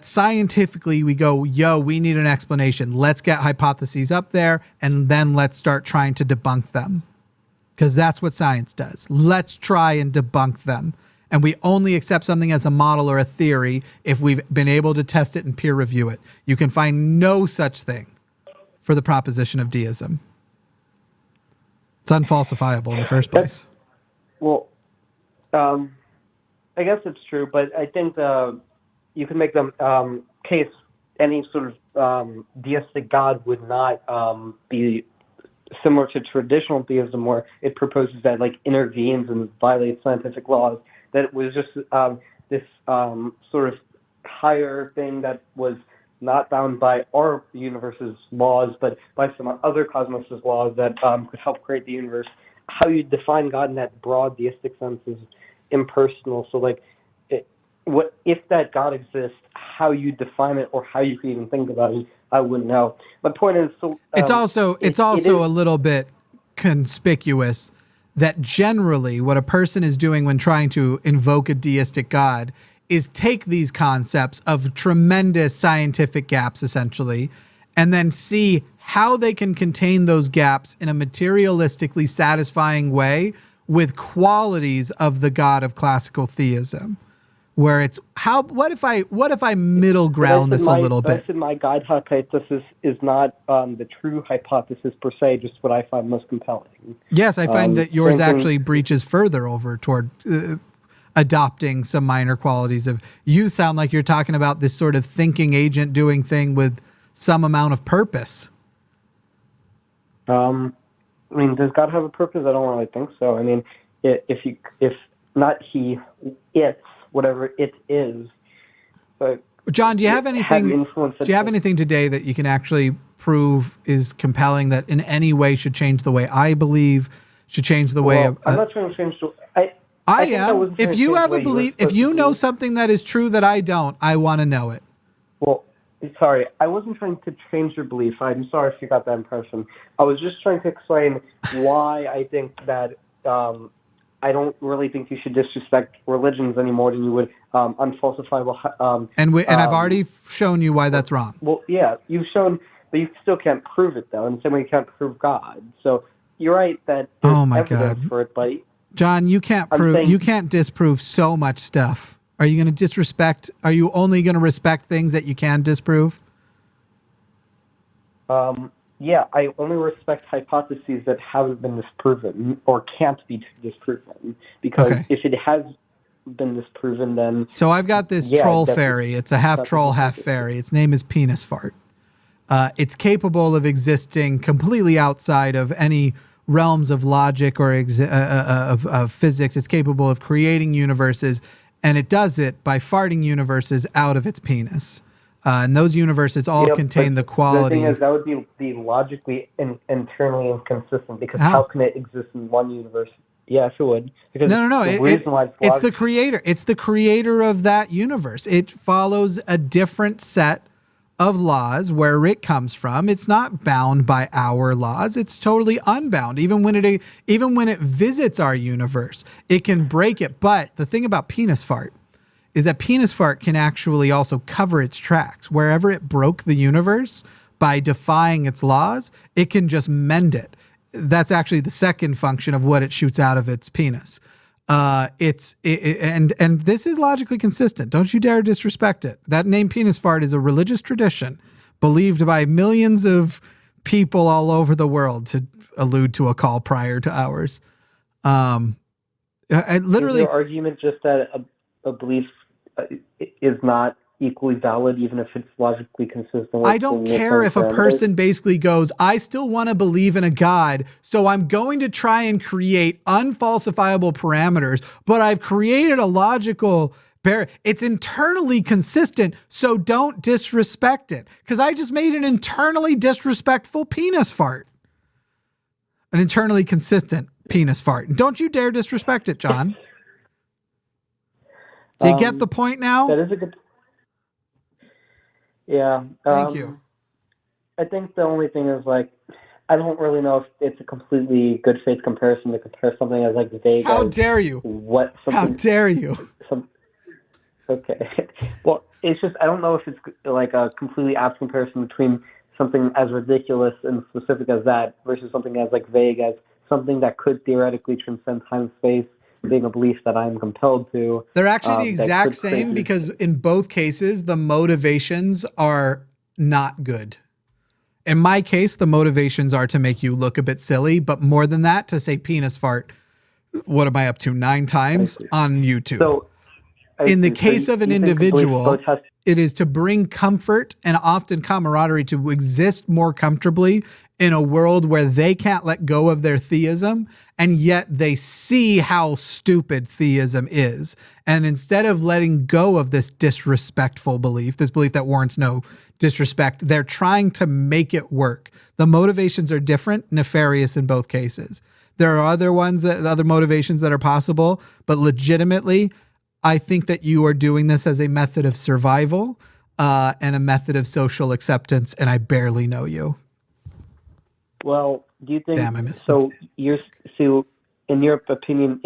scientifically we go, yo, we need an explanation. Let's get hypotheses up there, and then let's start trying to debunk them. Because that's what science does. Let's try and debunk them. And we only accept something as a model or a theory if we've been able to test it and peer review it. You can find no such thing for the proposition of deism. It's unfalsifiable in the first place. Well, I guess it's true, but I think you can make the case any sort of deistic God would not be similar to traditional theism, where it proposes that intervenes and violates scientific laws. That it was just this sort of higher thing that was not bound by our universe's laws, but by some other cosmos' laws that could help create the universe. How you define God in that broad deistic sense impersonal. So like, what if that God exists? How you define it, or how you can even think about it, I wouldn't know. My point is, so it's also a little bit conspicuous that generally what a person is doing when trying to invoke a deistic God is take these concepts of tremendous scientific gaps, essentially, and then see how they can contain those gaps in a materialistically satisfying way with qualities of the God of classical theism. Where it's what if I middle ground this a little bit? My God hypothesis is not the true hypothesis per se, just what I find most compelling. Yes, I find that yours actually breaches further over toward adopting some minor qualities of. You sound like you're talking about this sort of thinking agent doing thing with some amount of purpose. I mean, does God have a purpose? I don't really think so. I mean, if not he, it's whatever it is. But John, do you have anything? Do you have anything today that you can actually prove is compelling that in any way should change the way I believe, should change the way of? I'm not trying to change. I am. If you have a belief, if you know something that is true that I don't, I want to know it. Well, sorry, I wasn't trying to change your belief. I'm sorry if you got that impression. I was just trying to explain why I think that. I don't really think you should disrespect religions any more than you would unfalsifiable. And I've already shown you why that's wrong. Well, yeah, you've shown, but you still can't prove it though. In the same way you can't prove God. So you're right that there's evidence for it, but John, you can't you can't disprove so much stuff. Are you going to disrespect? Are you only going to respect things that you can disprove? Yeah, I only respect hypotheses that haven't been disproven or can't be disproven. Because if it has been disproven, then... So I've got this troll fairy. It's a half troll, half fairy. Its name is Penis Fart. It's capable of existing completely outside of any realms of logic or of physics. It's capable of creating universes, and it does it by farting universes out of its penis. And those universes all contain the quality. The thing is, that would be logically and internally inconsistent, because how can it exist in one universe? Yes, it would. Because no. It's the creator. It's the creator of that universe. It follows a different set of laws where it comes from. It's not bound by our laws. It's totally unbound. Even when it visits our universe, it can break it. But the thing about Penis Fart is that Penis Fart can actually also cover its tracks. Wherever it broke the universe by defying its laws, it can just mend it. That's actually the second function of what it shoots out of its penis. And this is logically consistent. Don't you dare disrespect it. That name Penis Fart is a religious tradition believed by millions of people all over the world, to allude to a call prior to ours. I literally... Is your argument just that a belief is not equally valid, even if it's logically consistent with... I don't care if a person basically goes, I still want to believe in a God, so I'm going to try and create unfalsifiable parameters, but I've created a logical... It's internally consistent, so don't disrespect it. Because I just made an internally disrespectful penis fart. An internally consistent penis fart. Don't you dare disrespect it, John. Do you get the point now? That is a good... Yeah. Thank you. I think the only thing is, like, I don't really know if it's a completely good faith comparison to compare something as, like, vague. How dare you? How dare you? Okay. Well, it's just, I don't know if it's like a completely apt comparison between something as ridiculous and specific as that versus something as, like, vague as something that could theoretically transcend time and space, being a belief that I'm compelled to. They're actually the exact same, because in both cases, the motivations are not good. In my case, the motivations are to make you look a bit silly, but more than that, to say penis fart, what am I up to, 9 times on YouTube? So, in the case of an individual, it is to bring comfort and often camaraderie to exist more comfortably in a world where they can't let go of their theism, and yet they see how stupid theism is. And instead of letting go of this disrespectful belief, this belief that warrants no disrespect, they're trying to make it work. The motivations are different, nefarious in both cases. There are other other motivations that are possible, but legitimately, I think that you are doing this as a method of survival and a method of social acceptance, and I barely know you. Well, do you think? Damn, I missed so. So, in your opinion,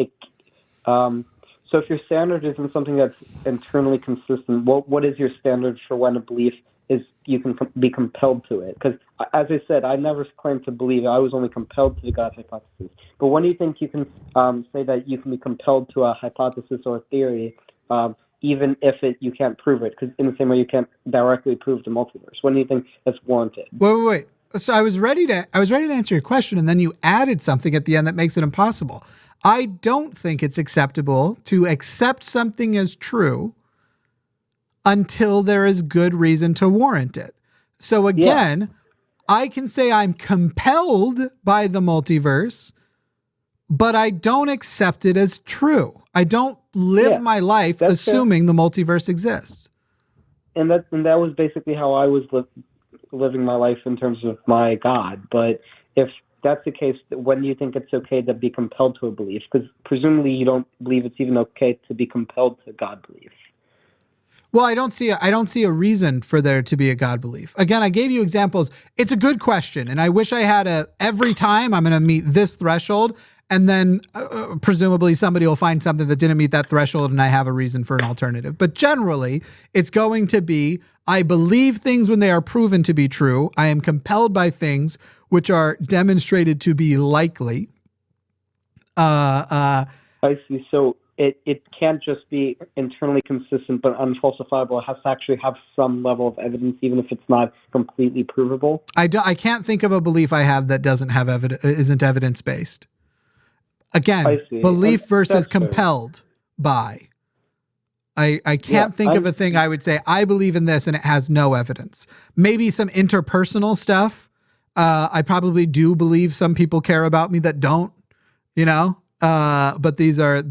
so if your standard isn't something that's internally consistent, what is your standard for when a belief is you can be compelled to it? Because, as I said, I never claimed to believe. I was only compelled to the God hypothesis. But when do you think you can say that you can be compelled to a hypothesis or a theory, even if you can't prove it? Because in the same way you can't directly prove the multiverse. When do you think that's warranted? Wait. So I was ready to answer your question, and then you added something at the end that makes it impossible. I don't think it's acceptable to accept something as true until there is good reason to warrant it. So again, I can say I'm compelled by the multiverse, but I don't accept it as true. I don't live my life assuming the multiverse exists. And that was basically how I was living my life in terms of my God. But if that's the case, when do you think it's okay to be compelled to a belief? Because presumably you don't believe it's even okay to be compelled to God belief. Well, I don't see a reason for there to be a God belief. Again, I gave you examples. It's a good question, and I wish I had every time I'm going to meet this threshold, and then presumably somebody will find something that didn't meet that threshold, and I have a reason for an alternative. But generally, it's going to be, I believe things when they are proven to be true. I am compelled by things which are demonstrated to be likely. I see. So it can't just be internally consistent but unfalsifiable. It has to actually have some level of evidence, even if it's not completely provable. I can't think of a belief I have that doesn't have isn't evidence based. Again, belief versus compelled by. I can't think of a thing I would say, I believe in this and it has no evidence. Maybe some interpersonal stuff. I probably do believe some people care about me that don't, but these are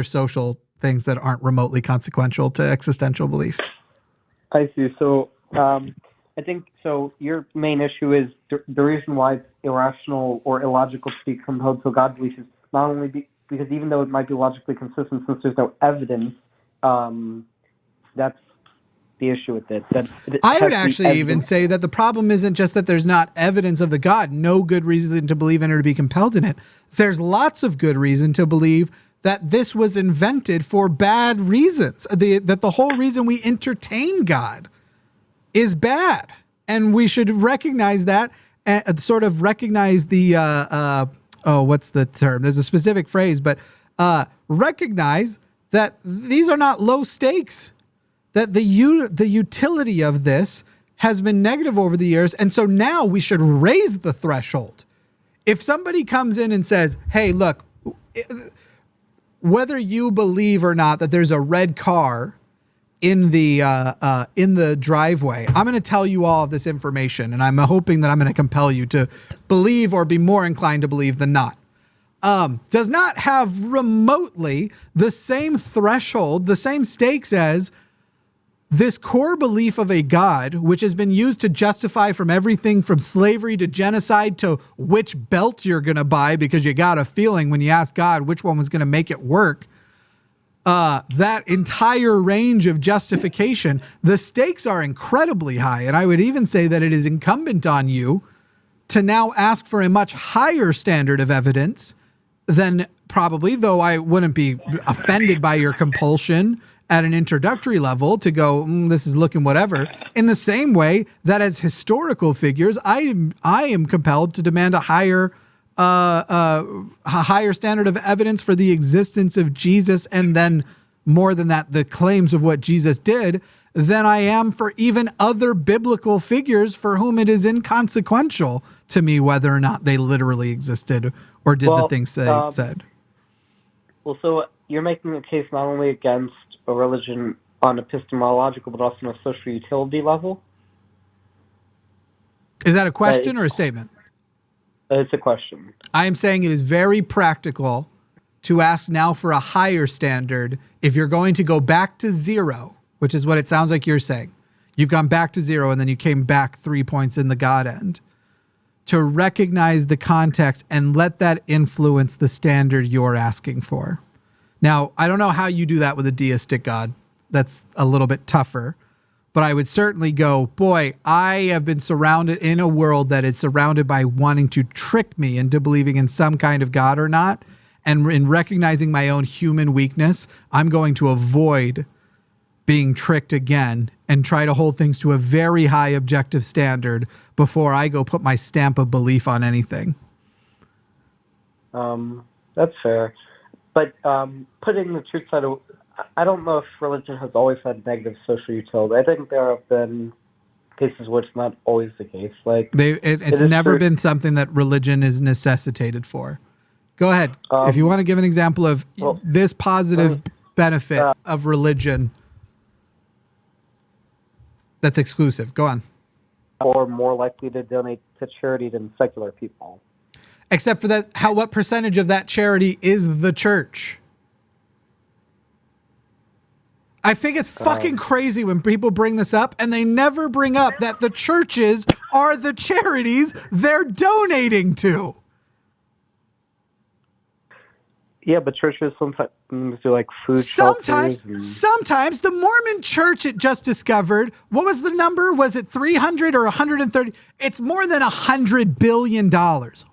social things that aren't remotely consequential to existential beliefs. I see. So I think so. Your main issue is the reason why it's irrational or illogical to be compelled to a God belief is not only because even though it might be logically consistent, since there's no evidence, that's the issue with it. I would actually even say that the problem isn't just that there's not evidence of the God, no good reason to believe in or to be compelled in it. There's lots of good reason to believe that this was invented for bad reasons, that the whole reason we entertain God is bad. And we should recognize that, and sort of recognize the, what's the term? There's a specific phrase, but recognize that these are not low stakes, that the utility of this has been negative over the years. And so now we should raise the threshold. If somebody comes in and says, hey, look, whether you believe or not that there's a red car in the driveway, I'm going to tell you all of this information, and I'm hoping that I'm going to compel you to believe or be more inclined to believe than not. Does not have remotely the same threshold, the same stakes as this core belief of a God, which has been used to justify from everything from slavery to genocide to which belt you're going to buy because you got a feeling when you ask God which one was going to make it work. That entire range of justification, the stakes are incredibly high. And I would even say that it is incumbent on you to now ask for a much higher standard of evidence than probably, though I wouldn't be offended by your compulsion at an introductory level to go, this is looking whatever. In the same way that as historical figures, I am compelled to demand a higher standard of evidence for the existence of Jesus, and then more than that, the claims of what Jesus did, than I am for even other biblical figures for whom it is inconsequential to me whether or not they literally existed or did the things they said. Well, so you're making a case not only against a religion on epistemological, but also on a social utility level? Is that a question or a statement? It's a question. I am saying it is very practical to ask now for a higher standard if you're going to go back to zero, which is what it sounds like you're saying. You've gone back to zero and then you came back 3 points in the God end. to recognize the context and let that influence the standard you're asking for. Now, I don't know how you do that with a deistic God. That's a little bit tougher. But I would certainly go, boy, I have been surrounded in a world that is surrounded by wanting to trick me into believing in some kind of God or not. And in recognizing my own human weakness, I'm going to avoid being tricked again and try to hold things to a very high objective standard before I go put my stamp of belief on anything. That's fair. But putting the truth side of, I don't know if religion has always had negative social utility. I think there have been cases where it's not always the case. Like it's never been something that religion is necessitated for. Go ahead. If you want to give an example of this positive benefit of religion that's exclusive, go on. Or more likely to donate to charity than secular people. Except for that, what percentage of that charity is the church? I think it's fucking crazy when people bring this up and they never bring up that the churches are the charities they're donating to. Yeah, but churches sometimes do like food Sometimes shelters. the Mormon church, it just discovered, what was the number? Was it 300 or 130? It's more than $100 billion.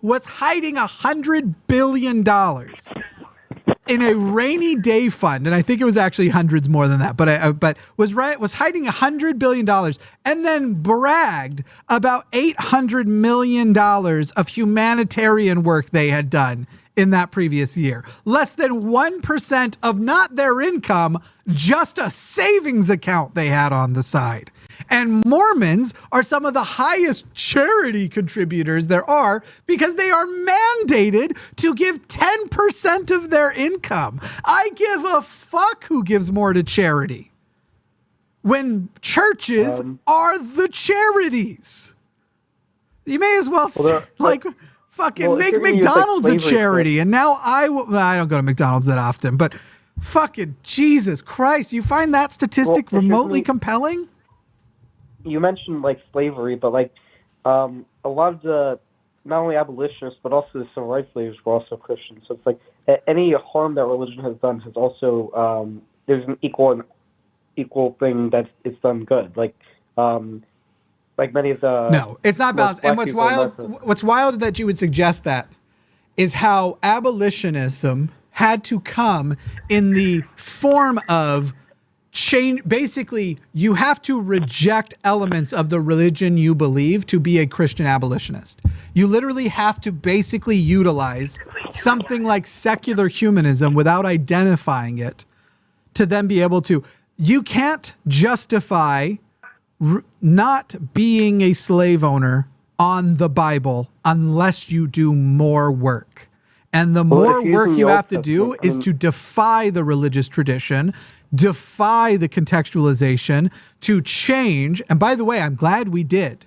Was hiding $100 billion in a rainy day fund, and I think it was actually hundreds more than that, but was hiding $100 billion and then bragged about $800 million of humanitarian work they had done in that previous year. Less than 1% of not their income, just a savings account they had on the side. And Mormons are some of the highest charity contributors there are because they are mandated to give 10% of their income. I give a fuck who gives more to charity when churches are the charities. You may as well make McDonald's a charity. And now I don't go to McDonald's that often, but fucking Jesus Christ, you find that statistic remotely compelling? You mentioned like slavery, but like a lot of the not only abolitionists but also the civil rights leaders were also Christians. So it's like any harm that religion has done has also there's an equal thing that it's done good. Like many of the no, it's not balanced. And what's wild that you would suggest that is how abolitionism had to come in the form of change. Basically, you have to reject elements of the religion you believe to be a Christian abolitionist. You literally have to basically utilize something like secular humanism without identifying it to then be able to. You can't justify not being a slave owner on the Bible unless you do more work. And the more work you have to do is to defy the religious tradition, defy the contextualization, to change. And by the way, I'm glad we did.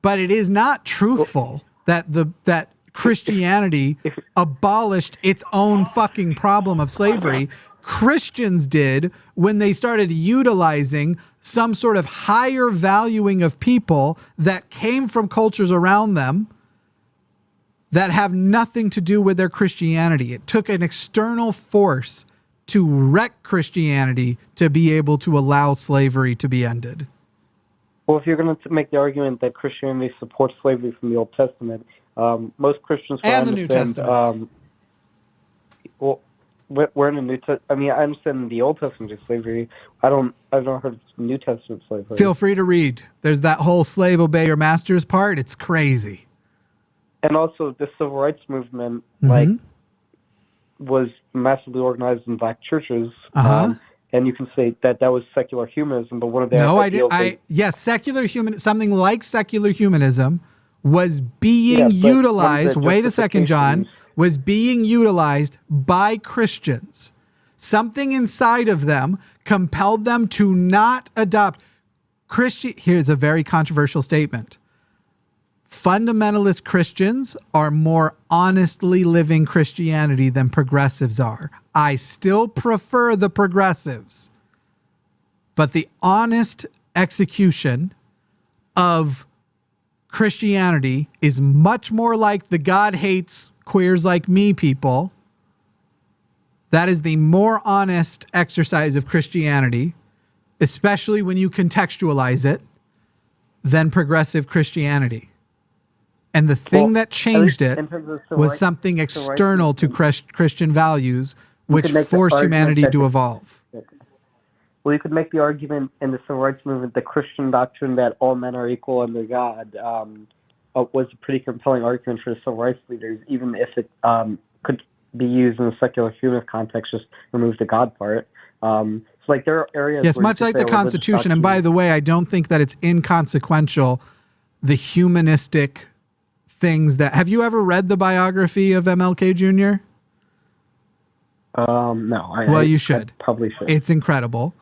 But it is not truthful that Christianity abolished its own fucking problem of slavery. Christians did when they started utilizing some sort of higher valuing of people that came from cultures around them that have nothing to do with their Christianity. It took an external force to wreck Christianity to be able to allow slavery to be ended. Well, if you're going to make the argument that Christianity supports slavery from the Old Testament, most Christians and the New Testament. We're in the New Testament. I mean, I understand the Old Testament is slavery. I've not heard New Testament slavery. Feel free to read. There's that whole slave obey your masters part. It's crazy. And also, the civil rights movement, was massively organized in black churches. And you can say that was secular humanism, but one of their yes, secular human, something like secular humanism was being utilized. Wait a second, John. Was being utilized by Christians. Something inside of them compelled them to not adopt Here's a very controversial statement. Fundamentalist Christians are more honestly living Christianity than progressives are. I still prefer the progressives, but the honest execution of Christianity is much more like the God hates queers like me people. That is the more honest exercise of Christianity, especially when you contextualize it, than progressive Christianity. And the thing that changed it was something external to Christian values, which forced humanity to evolve. Well, you could make the argument in the civil rights movement, the Christian doctrine that all men are equal under God, was a pretty compelling argument for the civil rights leaders, even if it could be used in a secular humanist context, just remove the God part. So like there are areas. Yes, much like the Constitution. And by the way, I don't think that it's inconsequential, the humanistic things that. Have you ever read the biography of MLK Jr.? No. You should. I probably should. It's incredible.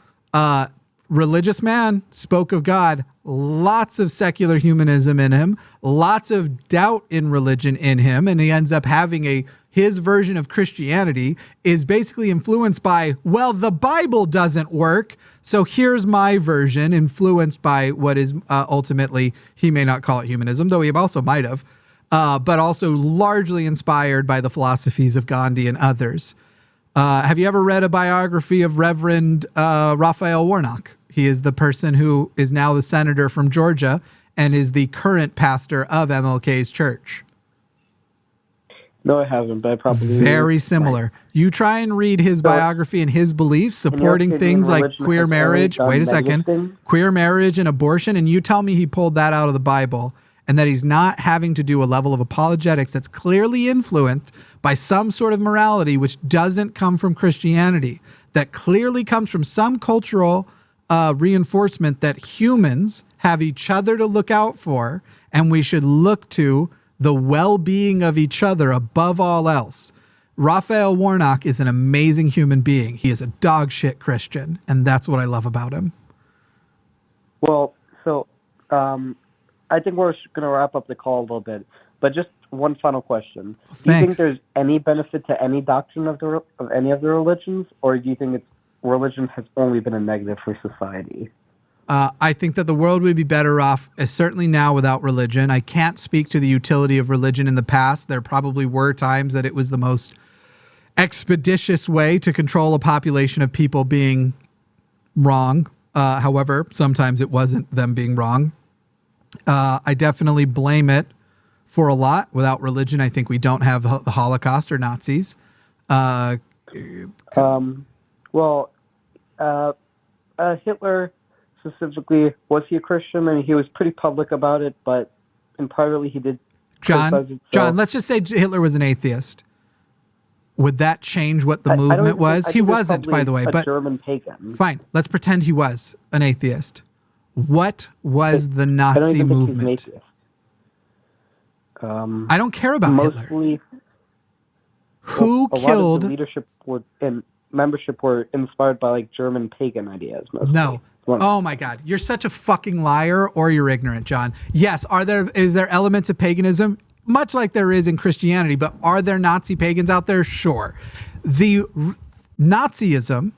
Religious man, spoke of God, lots of secular humanism in him, lots of doubt in religion in him, and he ends up having his version of Christianity is basically influenced by, well, the Bible doesn't work, so here's my version, influenced by what is ultimately, he may not call it humanism, though he also might have, but also largely inspired by the philosophies of Gandhi and others. Have you ever read a biography of Reverend Raphael Warnock? He is the person who is now the senator from Georgia and is the current pastor of MLK's church. No, I haven't, but I probably very similar. You try and read his biography and his beliefs supporting things like queer marriage. Wait a second. Queer marriage and abortion, and you tell me he pulled that out of the Bible and that he's not having to do a level of apologetics that's clearly influenced by some sort of morality which doesn't come from Christianity, that clearly comes from some cultural reinforcement that humans have each other to look out for, and we should look to the well-being of each other above all else. Raphael Warnock is an amazing human being. He is a dog shit Christian, and that's what I love about him. Well, so I think we're going to wrap up the call a little bit, but just one final question. Do you think there's any benefit to any doctrine of any of the religions, or do you think religion has only been a negative for society? I think that the world would be better off, certainly now, without religion. I can't speak to the utility of religion in the past. There probably were times that it was the most expeditious way to control a population of people being wrong. However, sometimes it wasn't them being wrong. I definitely blame it for a lot. Without religion, I think we don't have the Holocaust or Nazis. Hitler specifically, was he a Christian? I mean, he was pretty public about it, but privately he did. John, let's just say Hitler was an atheist. Would that change what the movement was? He wasn't, by the way, but German pagan. Fine, let's pretend he was an atheist. What was the Nazi movement? I don't care about Hitler. Who killed? A lot of the leadership and membership were inspired by like German pagan ideas. Mostly. No. Oh my God, you're such a fucking liar, or you're ignorant, John. Yes, is there elements of paganism, much like there is in Christianity, but are there Nazi pagans out there? Sure. The Nazism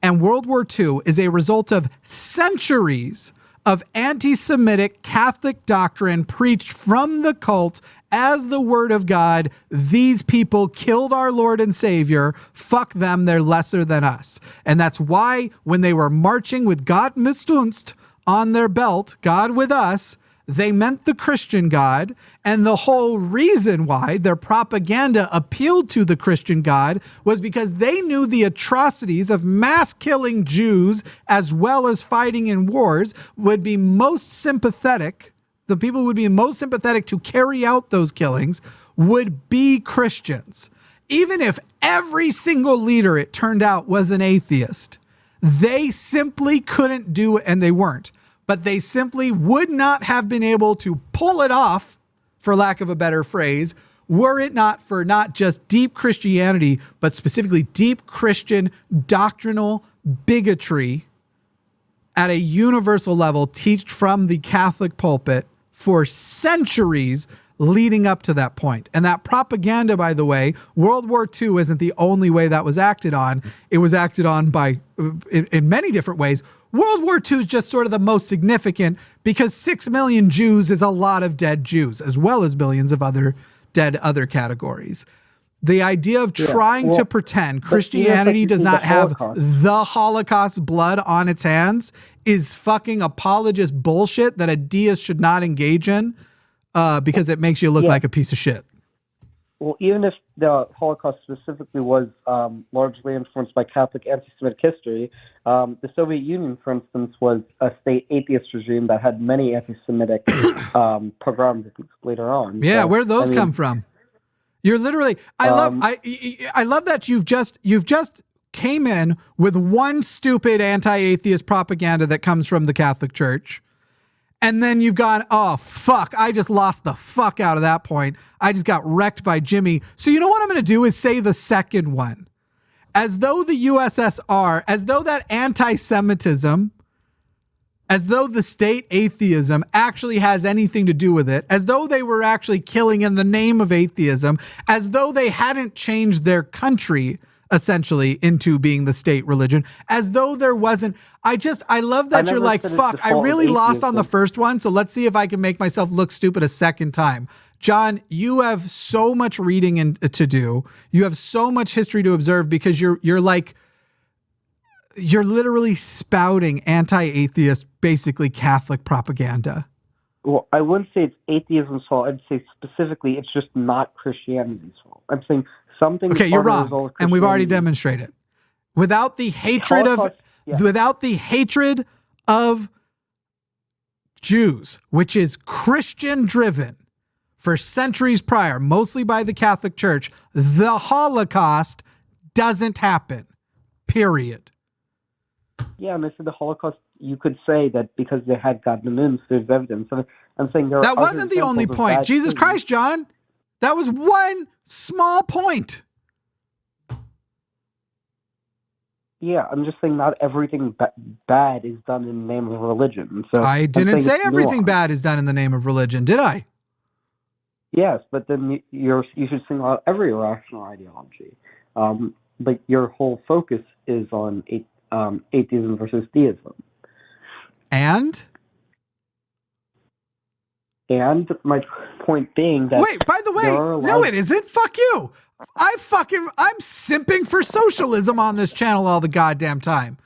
and World War II is a result of centuries of anti-Semitic Catholic doctrine preached from the cult as the word of God. These people killed our Lord and Savior. Fuck them. They're lesser than us. And that's why when they were marching with Gott mit uns on their belt, God with us, they meant the Christian God. And the whole reason why their propaganda appealed to the Christian God was because they knew the atrocities of mass killing Jews as well as fighting in wars would be most sympathetic. The people who would be most sympathetic to carry out those killings would be Christians. Even if every single leader, it turned out, was an atheist, they simply couldn't do it, and they weren't. But they simply would not have been able to pull it off, for lack of a better phrase, were it not for not just deep Christianity, but specifically deep Christian doctrinal bigotry at a universal level taught from the Catholic pulpit for centuries leading up to that point. And that propaganda, by the way, World War II isn't the only way that was acted on. It was acted on by in many different ways. World War II is just sort of the most significant because 6 million Jews is a lot of dead Jews, as well as millions of other categories. The idea of trying to pretend Christianity does not have the Holocaust blood on its hands is fucking apologist bullshit that a deist should not engage in because it makes you look like a piece of shit. Well, even if the Holocaust specifically was largely influenced by Catholic anti-Semitic history, the Soviet Union, for instance, was a state atheist regime that had many anti-Semitic pogroms later on. Yeah, so, where'd those come from? You're literally. I love that you've just came in with one stupid anti-atheist propaganda that comes from the Catholic Church. And then you've gone, oh, fuck, I just lost the fuck out of that point. I just got wrecked by Jimmy. So you know what I'm going to do is say the second one. As though the USSR, as though that anti-Semitism, as though the state atheism actually has anything to do with it, as though they were actually killing in the name of atheism, as though they hadn't changed their country essentially into being the state religion, as though there wasn't. I love that you're like, fuck, I really lost on the first one, so let's see if I can make myself look stupid a second time. John, you have so much reading to do. You have so much history to observe because you're literally spouting anti-atheist, basically Catholic propaganda. Well, I wouldn't say it's atheism's fault. I'd say specifically it's just not Christianity's fault. I'm saying something. Okay, you're wrong, and we've already demonstrated. Without the hatred of Jews, which is Christian-driven for centuries prior, mostly by the Catholic Church, the Holocaust doesn't happen. Period. Yeah, and I said the Holocaust, you could say that because they had gotten immense, there's evidence. And I'm saying there that wasn't the only point. Jesus Christ, John. That was one small point. Yeah, I'm just saying not everything bad is done in the name of religion. So I didn't say everything bad is done in the name of religion, did I? Yes, but then you should sing out every irrational ideology. But your whole focus is on atheism versus theism. And my point being that... Wait, by the way, no, it isn't. Fuck you. I'm simping for socialism on this channel all the goddamn time.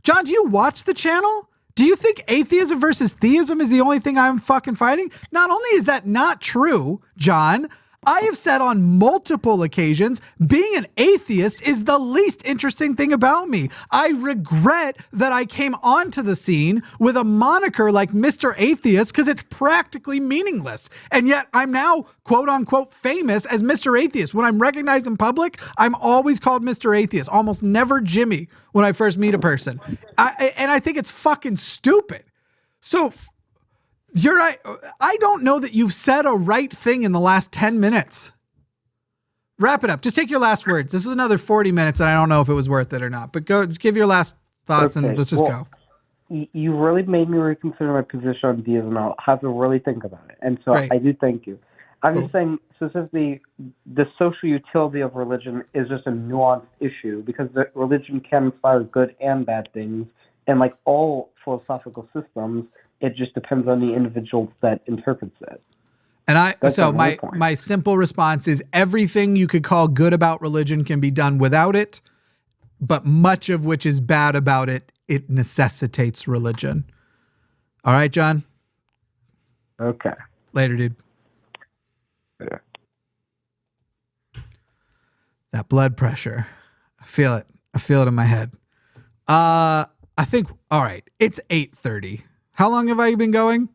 John, do you watch the channel? Do you think atheism versus theism is the only thing I'm fucking fighting? Not only is that not true, John, I have said on multiple occasions, being an atheist is the least interesting thing about me. I regret that I came onto the scene with a moniker like Mr. Atheist because it's practically meaningless. And yet I'm now, quote unquote, famous as Mr. Atheist. When I'm recognized in public, I'm always called Mr. Atheist, almost never Jimmy when I first meet a person. And I think it's fucking stupid. So... You're right. I don't know that you've said a right thing in the last 10 minutes. Wrap it up. Just take your last words. This is another 40 minutes, and I don't know if it was worth it or not. But go, just give your last thoughts, and let's just go. You really made me reconsider my position on theism. I'll have to really think about it. And so I do thank you. I'm just saying, specifically, the social utility of religion is just a nuanced issue because the religion can inspire good and bad things. And like all philosophical systems, it just depends on the individual that interprets it. And my simple response is everything you could call good about religion can be done without it, but much of which is bad about it, it necessitates religion. All right, John? Okay. Later, dude. Yeah. That blood pressure. I feel it. I feel it in my head. I think, all right, it's 8:30. How long have I been going?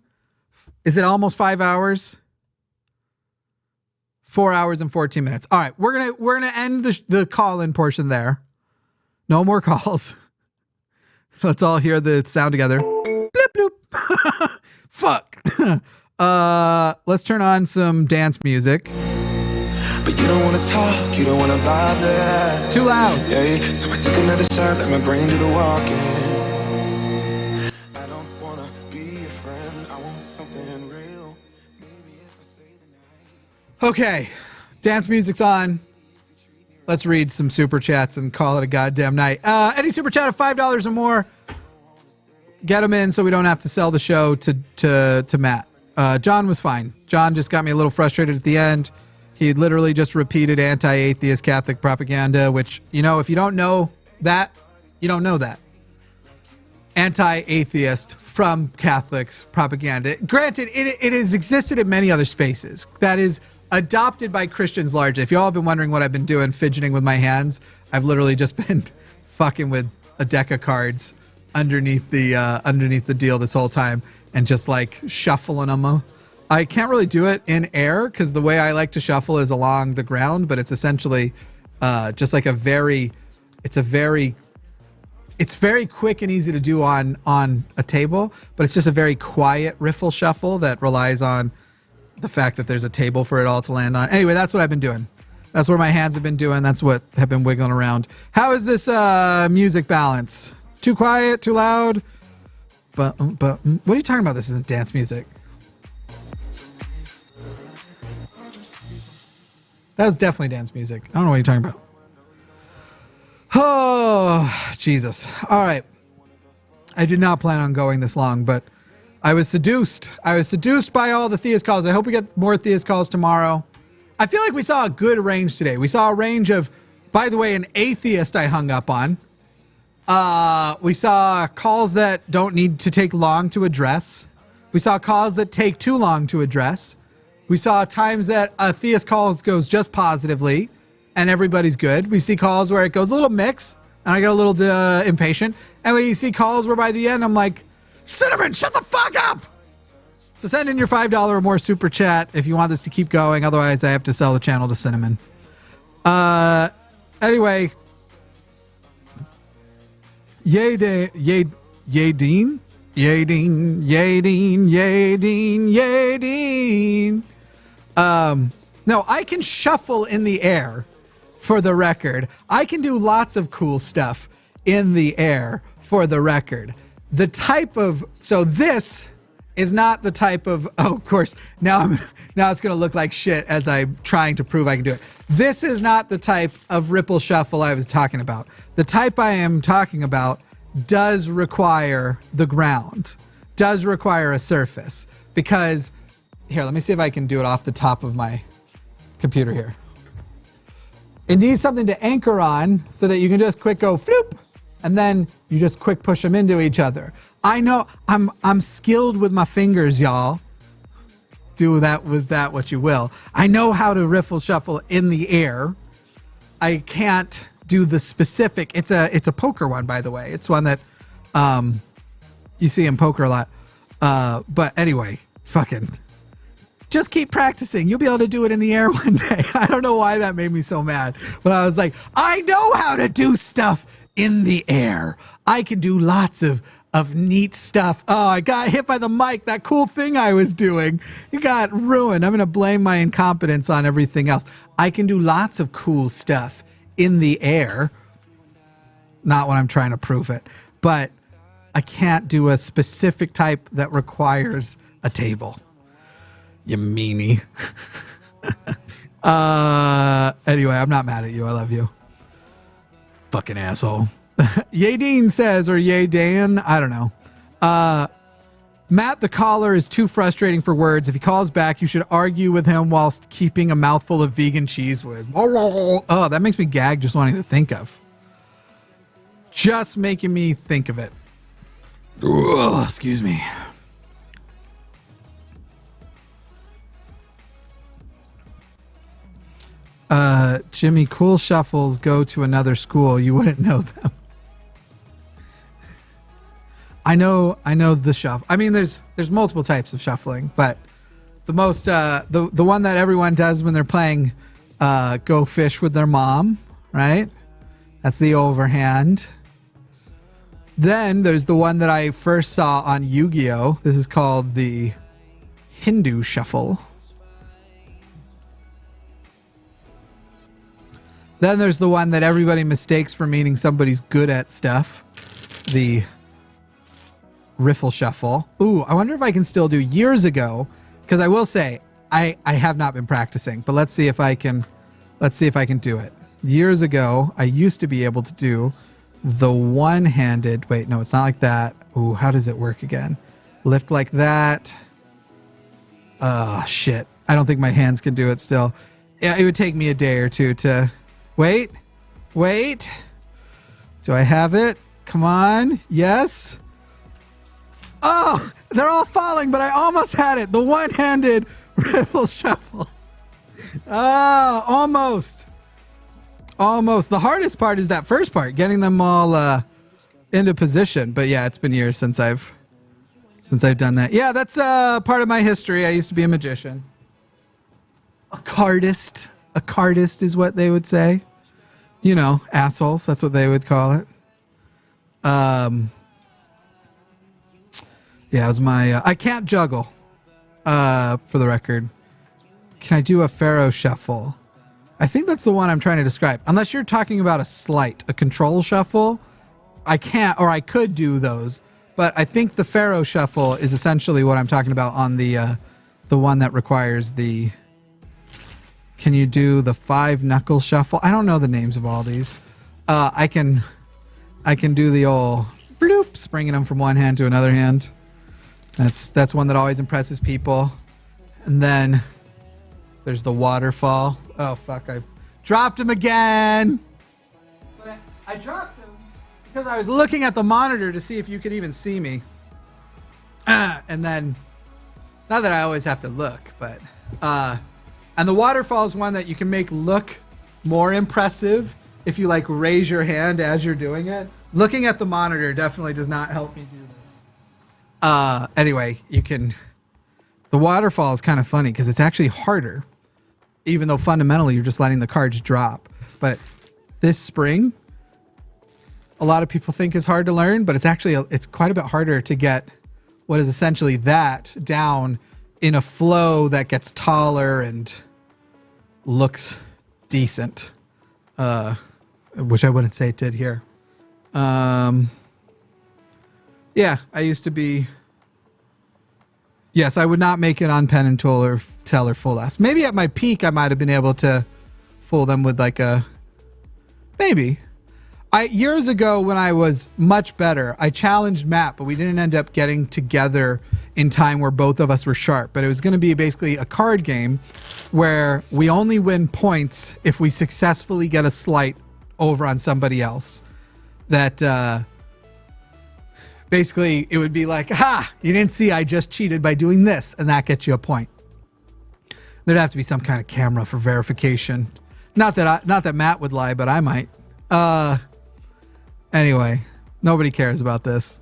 Is it almost 5 hours? 4 hours and 14 minutes. All right, we're gonna end the call-in portion there. No more calls. Let's all hear the sound together. Bloop bloop. Fuck. Let's turn on some dance music. But you don't want to talk, you don't want to bother. It's too loud. Yeah, so I took another shot, let my brain do the walking. Okay, dance music's on. Let's read some super chats and call it a goddamn night. Any super chat of $5 or more, get him in so we don't have to sell the show to Matt. John was fine. John just got me a little frustrated at the end. He literally just repeated anti-atheist Catholic propaganda, which, if you don't know that, you don't know that. Anti-atheist from Catholics propaganda. Granted, it has existed in many other spaces. That is adopted by Christians largely. If y'all have been wondering what I've been doing, fidgeting with my hands, I've literally just been fucking with a deck of cards underneath the deal this whole time and just like shuffling them. I can't really do it in air because the way I like to shuffle is along the ground, but it's essentially just like it's very quick and easy to do on a table, but it's just a very quiet riffle shuffle that relies on the fact that there's a table for it all to land on. Anyway, that's what I've been doing. That's what my hands have been doing. That's what have been wiggling around. How is this music balance? Too quiet? Too loud? But what are you talking about? This isn't dance music. That was definitely dance music. I don't know what you're talking about. Oh, Jesus. All right. I did not plan on going this long, but I was seduced. I was seduced by all the Theist calls. I hope we get more Theist calls tomorrow. I feel like we saw a good range today. We saw a range of, by the way, an atheist I hung up on. We saw calls that don't need to take long to address. We saw calls that take too long to address. We saw times that a Theist call goes just positively and everybody's good. We see calls where it goes a little mixed and I get a little impatient. And we see calls where by the end I'm like, Cinnamon, shut the fuck up! So send in your $5 or more super chat if you want this to keep going. Otherwise, I have to sell the channel to Cinnamon. Anyway. Yadeen. No, I can shuffle in the air, for the record. I can do lots of cool stuff in the air, for the record. The type of, so this is not the type of, oh, of course, now it's going to look like shit as I'm trying to prove I can do it. This is not the type of ripple shuffle I was talking about. The type I am talking about does require the ground, does require a surface, because, here, let me see if I can do it off the top of my computer here. It needs something to anchor on so that you can just quick go floop, and then you just quick push them into each other. I know I'm skilled with my fingers, y'all. Do that with that what you will. I know how to riffle shuffle in the air. I can't do the specific. It's a poker one, by the way. It's one that you see in poker a lot. But anyway, fucking just keep practicing. You'll be able to do it in the air one day. I don't know why that made me so mad. But I was like, I know how to do stuff in the air. I can do lots of neat stuff. Oh, I got hit by the mic. That cool thing I was doing, it got ruined. I'm going to blame my incompetence on everything else. I can do lots of cool stuff in the air. Not when I'm trying to prove it, but I can't do a specific type that requires a table. You meanie. Anyway, I'm not mad at you. I love you. Fucking asshole. Yadeen says, or Yadan, I don't know. Matt the caller is too frustrating for words. If he calls back, you should argue with him whilst keeping a mouthful of vegan cheese with. Oh, that makes me gag just wanting to think of. Just making me think of it. Ugh, excuse me. Jimmy, cool shuffles go to another school. You wouldn't know them. I know the shuffle. I mean, there's multiple types of shuffling, but the most the one that everyone does when they're playing Go Fish with their mom, right? That's the overhand. Then there's the one that I first saw on Yu-Gi-Oh! This is called the Hindu shuffle. Then there's the one that everybody mistakes for meaning somebody's good at stuff. The riffle shuffle. Ooh, I wonder if I can still do years ago, because I will say I have not been practicing, but let's see if I can do it. Years ago, I used to be able to do the one-handed. Wait, no, it's not like that. Ooh, how does it work again? Lift like that. Oh, shit. I don't think my hands can do it still. Yeah, it would take me a day or two to... Wait. Do I have it? Come on. Yes. Oh, they're all falling, but I almost had it. The one-handed riffle shuffle. Oh, almost. The hardest part is that first part, getting them all into position. But yeah, it's been years since I've done that. Yeah, that's part of my history. I used to be a magician. A cardist. A cardist is what they would say. You know, assholes. That's what they would call it. Yeah, it was my... I can't juggle, for the record. Can I do a pharaoh shuffle? I think that's the one I'm trying to describe. Unless you're talking about a control shuffle, I can't, or I could do those. But I think the pharaoh shuffle is essentially what I'm talking about on the one that requires the... Can you do the 5-knuckle shuffle? I don't know the names of all these. I can do the old bloop, bringing them from one hand to another hand. That's one that always impresses people. And then there's the waterfall. Oh, fuck, I dropped him again. But I dropped him because I was looking at the monitor to see if you could even see me. And then, not that I always have to look, but... and the waterfall is one that you can make look more impressive if you, like, raise your hand as you're doing it. Looking at the monitor definitely does not help me do this. Anyway, the waterfall is kind of funny because it's actually harder, even though fundamentally you're just letting the cards drop. But this spring, a lot of people think is hard to learn, but it's quite a bit harder to get what is essentially that down in a flow that gets taller and looks decent, which I wouldn't say it did here. Yeah, I used to be... Yes, I would not make it on Penn and Teller full S. Maybe at my peak, I might have been able to fool them with like a... Maybe. Years ago, when I was much better, I challenged Matt, but we didn't end up getting together in time where both of us were sharp. But it was going to be basically a card game where we only win points if we successfully get a slight over on somebody else. That... Basically, it would be like, ha, you didn't see I just cheated by doing this, and that gets you a point. There'd have to be some kind of camera for verification. Not that Matt would lie, but I might. Anyway, nobody cares about this.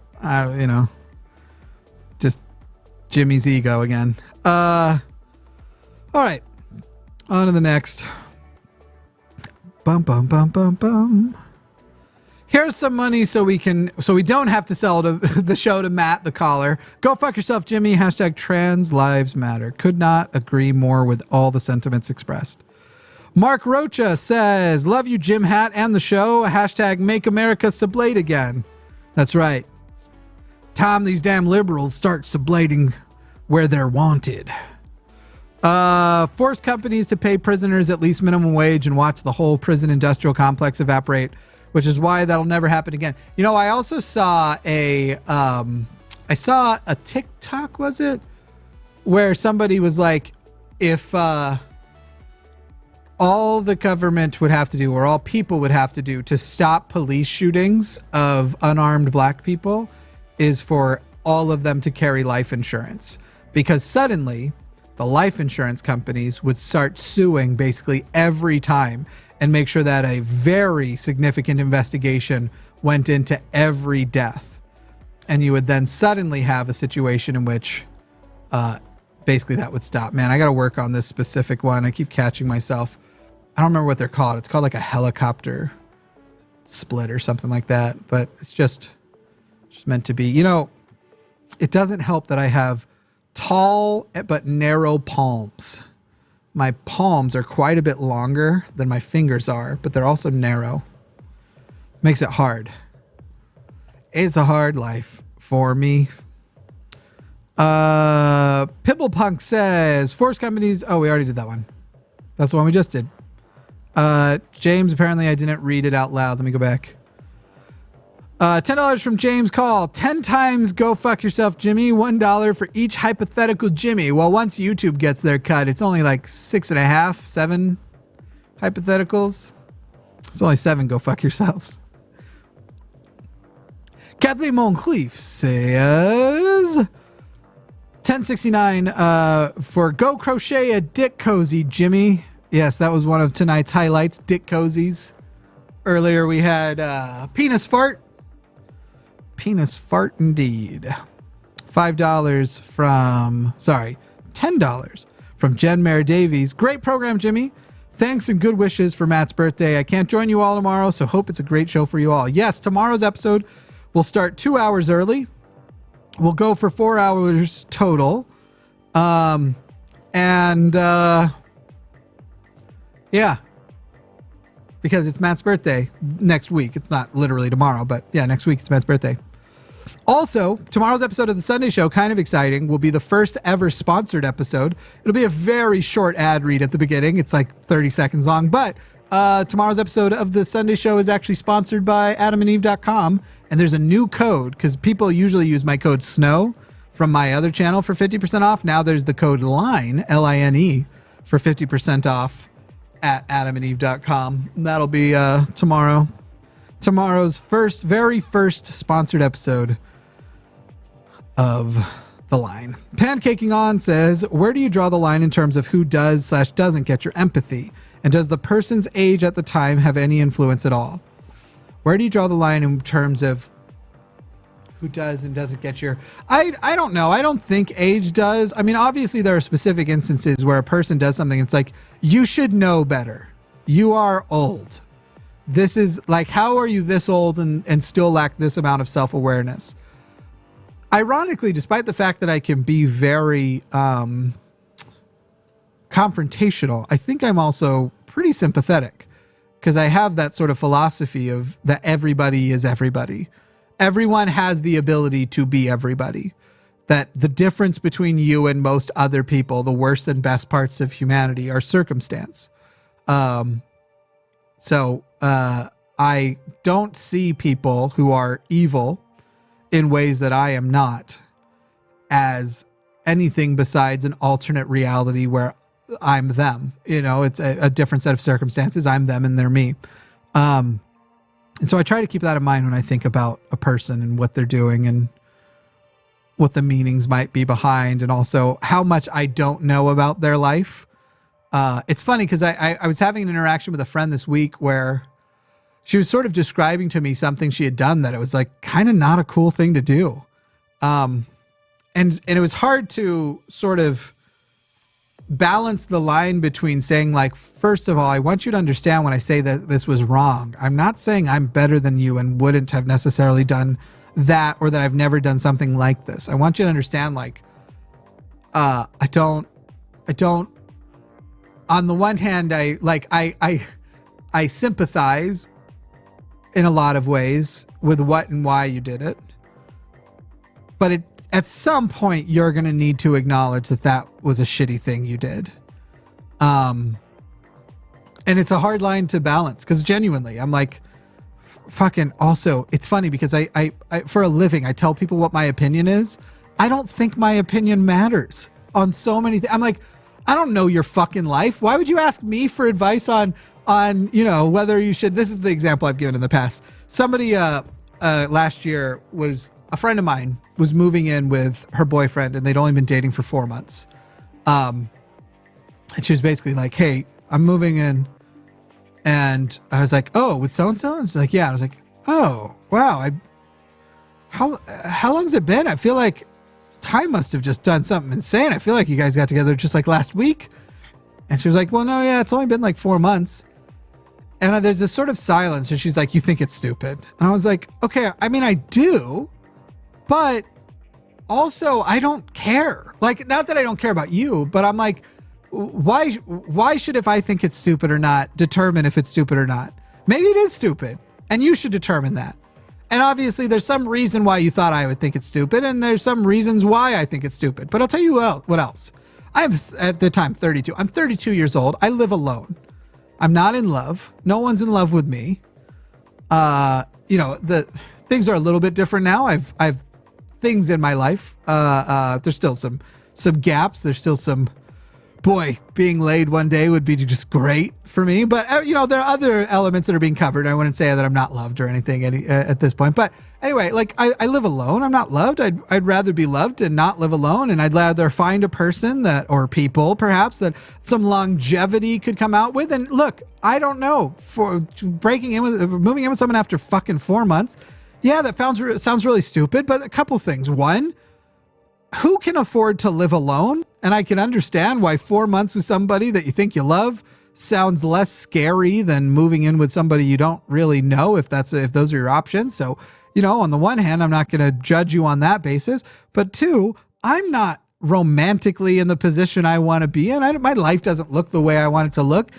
Just Jimmy's ego again. All right, on to the next. Bum bum bum bum bum. Here's some money so we don't have to sell the show to Matt, the caller. Go fuck yourself, Jimmy. # trans lives matter. Could not agree more with all the sentiments expressed. Mark Rocha says, love you, Jim Hat, and the show. # make America sublate again. That's right. Time these damn liberals start sublating where they're wanted. Force companies to pay prisoners at least minimum wage and watch the whole prison industrial complex evaporate, which is why that'll never happen again. You know, I also saw a TikTok, was it? Where somebody was like, if all the government would have to do, or all people would have to do to stop police shootings of unarmed black people is for all of them to carry life insurance. Because suddenly, the life insurance companies would start suing basically every time and make sure that a very significant investigation went into every death. And you would then suddenly have a situation in which basically that would stop. Man, I got to work on this specific one. I keep catching myself. I don't remember what they're called. It's called like a helicopter split or something like that. But it's just meant to be. You know, it doesn't help that I have tall but narrow palms. My palms are quite a bit longer than my fingers are, but they're also narrow. Makes it hard. It's a hard life for me. Pibblepunk says, force companies... Oh, we already did that one. That's the one we just did. James, apparently I didn't read it out loud. Let me go back. $10 from James Call. 10 times go fuck yourself, Jimmy. $1 for each hypothetical Jimmy. Well, once YouTube gets their cut, it's only like 6.5, 7 hypotheticals. It's only 7 go fuck yourselves. Kathleen Moncrief says 1069 for go crochet a dick cozy, Jimmy. Yes, that was one of tonight's highlights, dick cozies. Earlier we had penis fart. Penis fart indeed. $5 from, $10 from Jen Mare Davies. Great program, Jimmy. Thanks and good wishes for Matt's birthday. I can't join you all tomorrow, so hope it's a great show for you all. Yes, tomorrow's episode will start 2 hours early. We'll go for 4 hours total. Yeah. Because it's Matt's birthday next week. It's not literally tomorrow, but yeah, next week it's Matt's birthday. Also, tomorrow's episode of The Sunday Show, kind of exciting, will be the first ever sponsored episode. It'll be a very short ad read at the beginning. It's like 30 seconds long. But tomorrow's episode of The Sunday Show is actually sponsored by adamandeve.com. And there's a new code, because people usually use my code SNOW from my other channel for 50% off. Now there's the code LINE, L-I-N-E, for 50% off at adamandeve.com. That'll be tomorrow. Tomorrow's very first sponsored episode of The Line. Pancaking On says, where do you draw the line in terms of who does/doesn't get your empathy? And does the person's age at the time have any influence at all? Where do you draw the line in terms of who does and doesn't get your... I don't know. I don't think age does. I mean, obviously there are specific instances where a person does something. It's like, you should know better. You are old. This is like, how are you this old and still lack this amount of self-awareness? Ironically, despite the fact that I can be very confrontational, I think I'm also pretty sympathetic, because I have that sort of philosophy of that everybody is everybody. Everyone has the ability to be everybody. That the difference between you and most other people, the worst and best parts of humanity, are circumstance. So I don't see people who are evil in ways that I am not as anything besides an alternate reality where I'm them. You know, it's a different set of circumstances. I'm them and they're me. And so I try to keep that in mind when I think about a person and what they're doing and what the meanings might be behind, and also how much I don't know about their life. It's funny because I was having an interaction with a friend this week where she was sort of describing to me something she had done that it was like kind of not a cool thing to do. And it was hard to sort of balance the line between saying, like, first of all, I want you to understand when I say that this was wrong, I'm not saying I'm better than you and wouldn't have necessarily done that, or that I've never done something like this. I want you to understand, like, I don't, on the one hand, I sympathize in a lot of ways with what and why you did it. But at some point, you're going to need to acknowledge that that was a shitty thing you did. And it's a hard line to balance, because genuinely, I'm like, fucking, also, it's funny because I for a living, I tell people what my opinion is. I don't think my opinion matters on so many things. I'm like, I don't know your fucking life. Why would you ask me for advice on, you know, whether you should, this is the example I've given in the past. Somebody, last year a friend of mine was moving in with her boyfriend, and they'd only been dating for 4 months. And she was basically like, hey, I'm moving in. And I was like, oh, with so-and-so? And she's like, yeah. And I was like, oh, wow. How long's it been? I feel like time must have just done something insane. I feel like you guys got together just like last week. And she was like, well, no, yeah, it's only been like 4 months. And there's this sort of silence. And she's like, you think it's stupid? And I was like, okay, I mean, I do. But also, I don't care. Like, not that I don't care about you, but I'm like, why should, if I think it's stupid or not, determine if it's stupid or not? Maybe it is stupid, and you should determine that. And obviously, there's some reason why you thought I would think it's stupid, and there's some reasons why I think it's stupid. But I'll tell you what else. I'm, at the time, 32. I'm 32 years old. I live alone. I'm not in love. No one's in love with me. You know, the things are a little bit different now. I've things in my life. There's still some gaps. There's still some, boy, being laid one day would be just great for me. But, there are other elements that are being covered. I wouldn't say that I'm not loved or anything at this point. But anyway, like I live alone. I'm not loved. I'd rather be loved and not live alone. And I'd rather find a person or people perhaps that some longevity could come out with. And look, I don't know, for moving in with someone after fucking 4 months. Yeah, that sounds really stupid, but a couple things. One, who can afford to live alone? And I can understand why 4 months with somebody that you think you love sounds less scary than moving in with somebody you don't really know, if those are your options. So, on the one hand, I'm not going to judge you on that basis. But two, I'm not romantically in the position I want to be in. My life doesn't look the way I want it to look.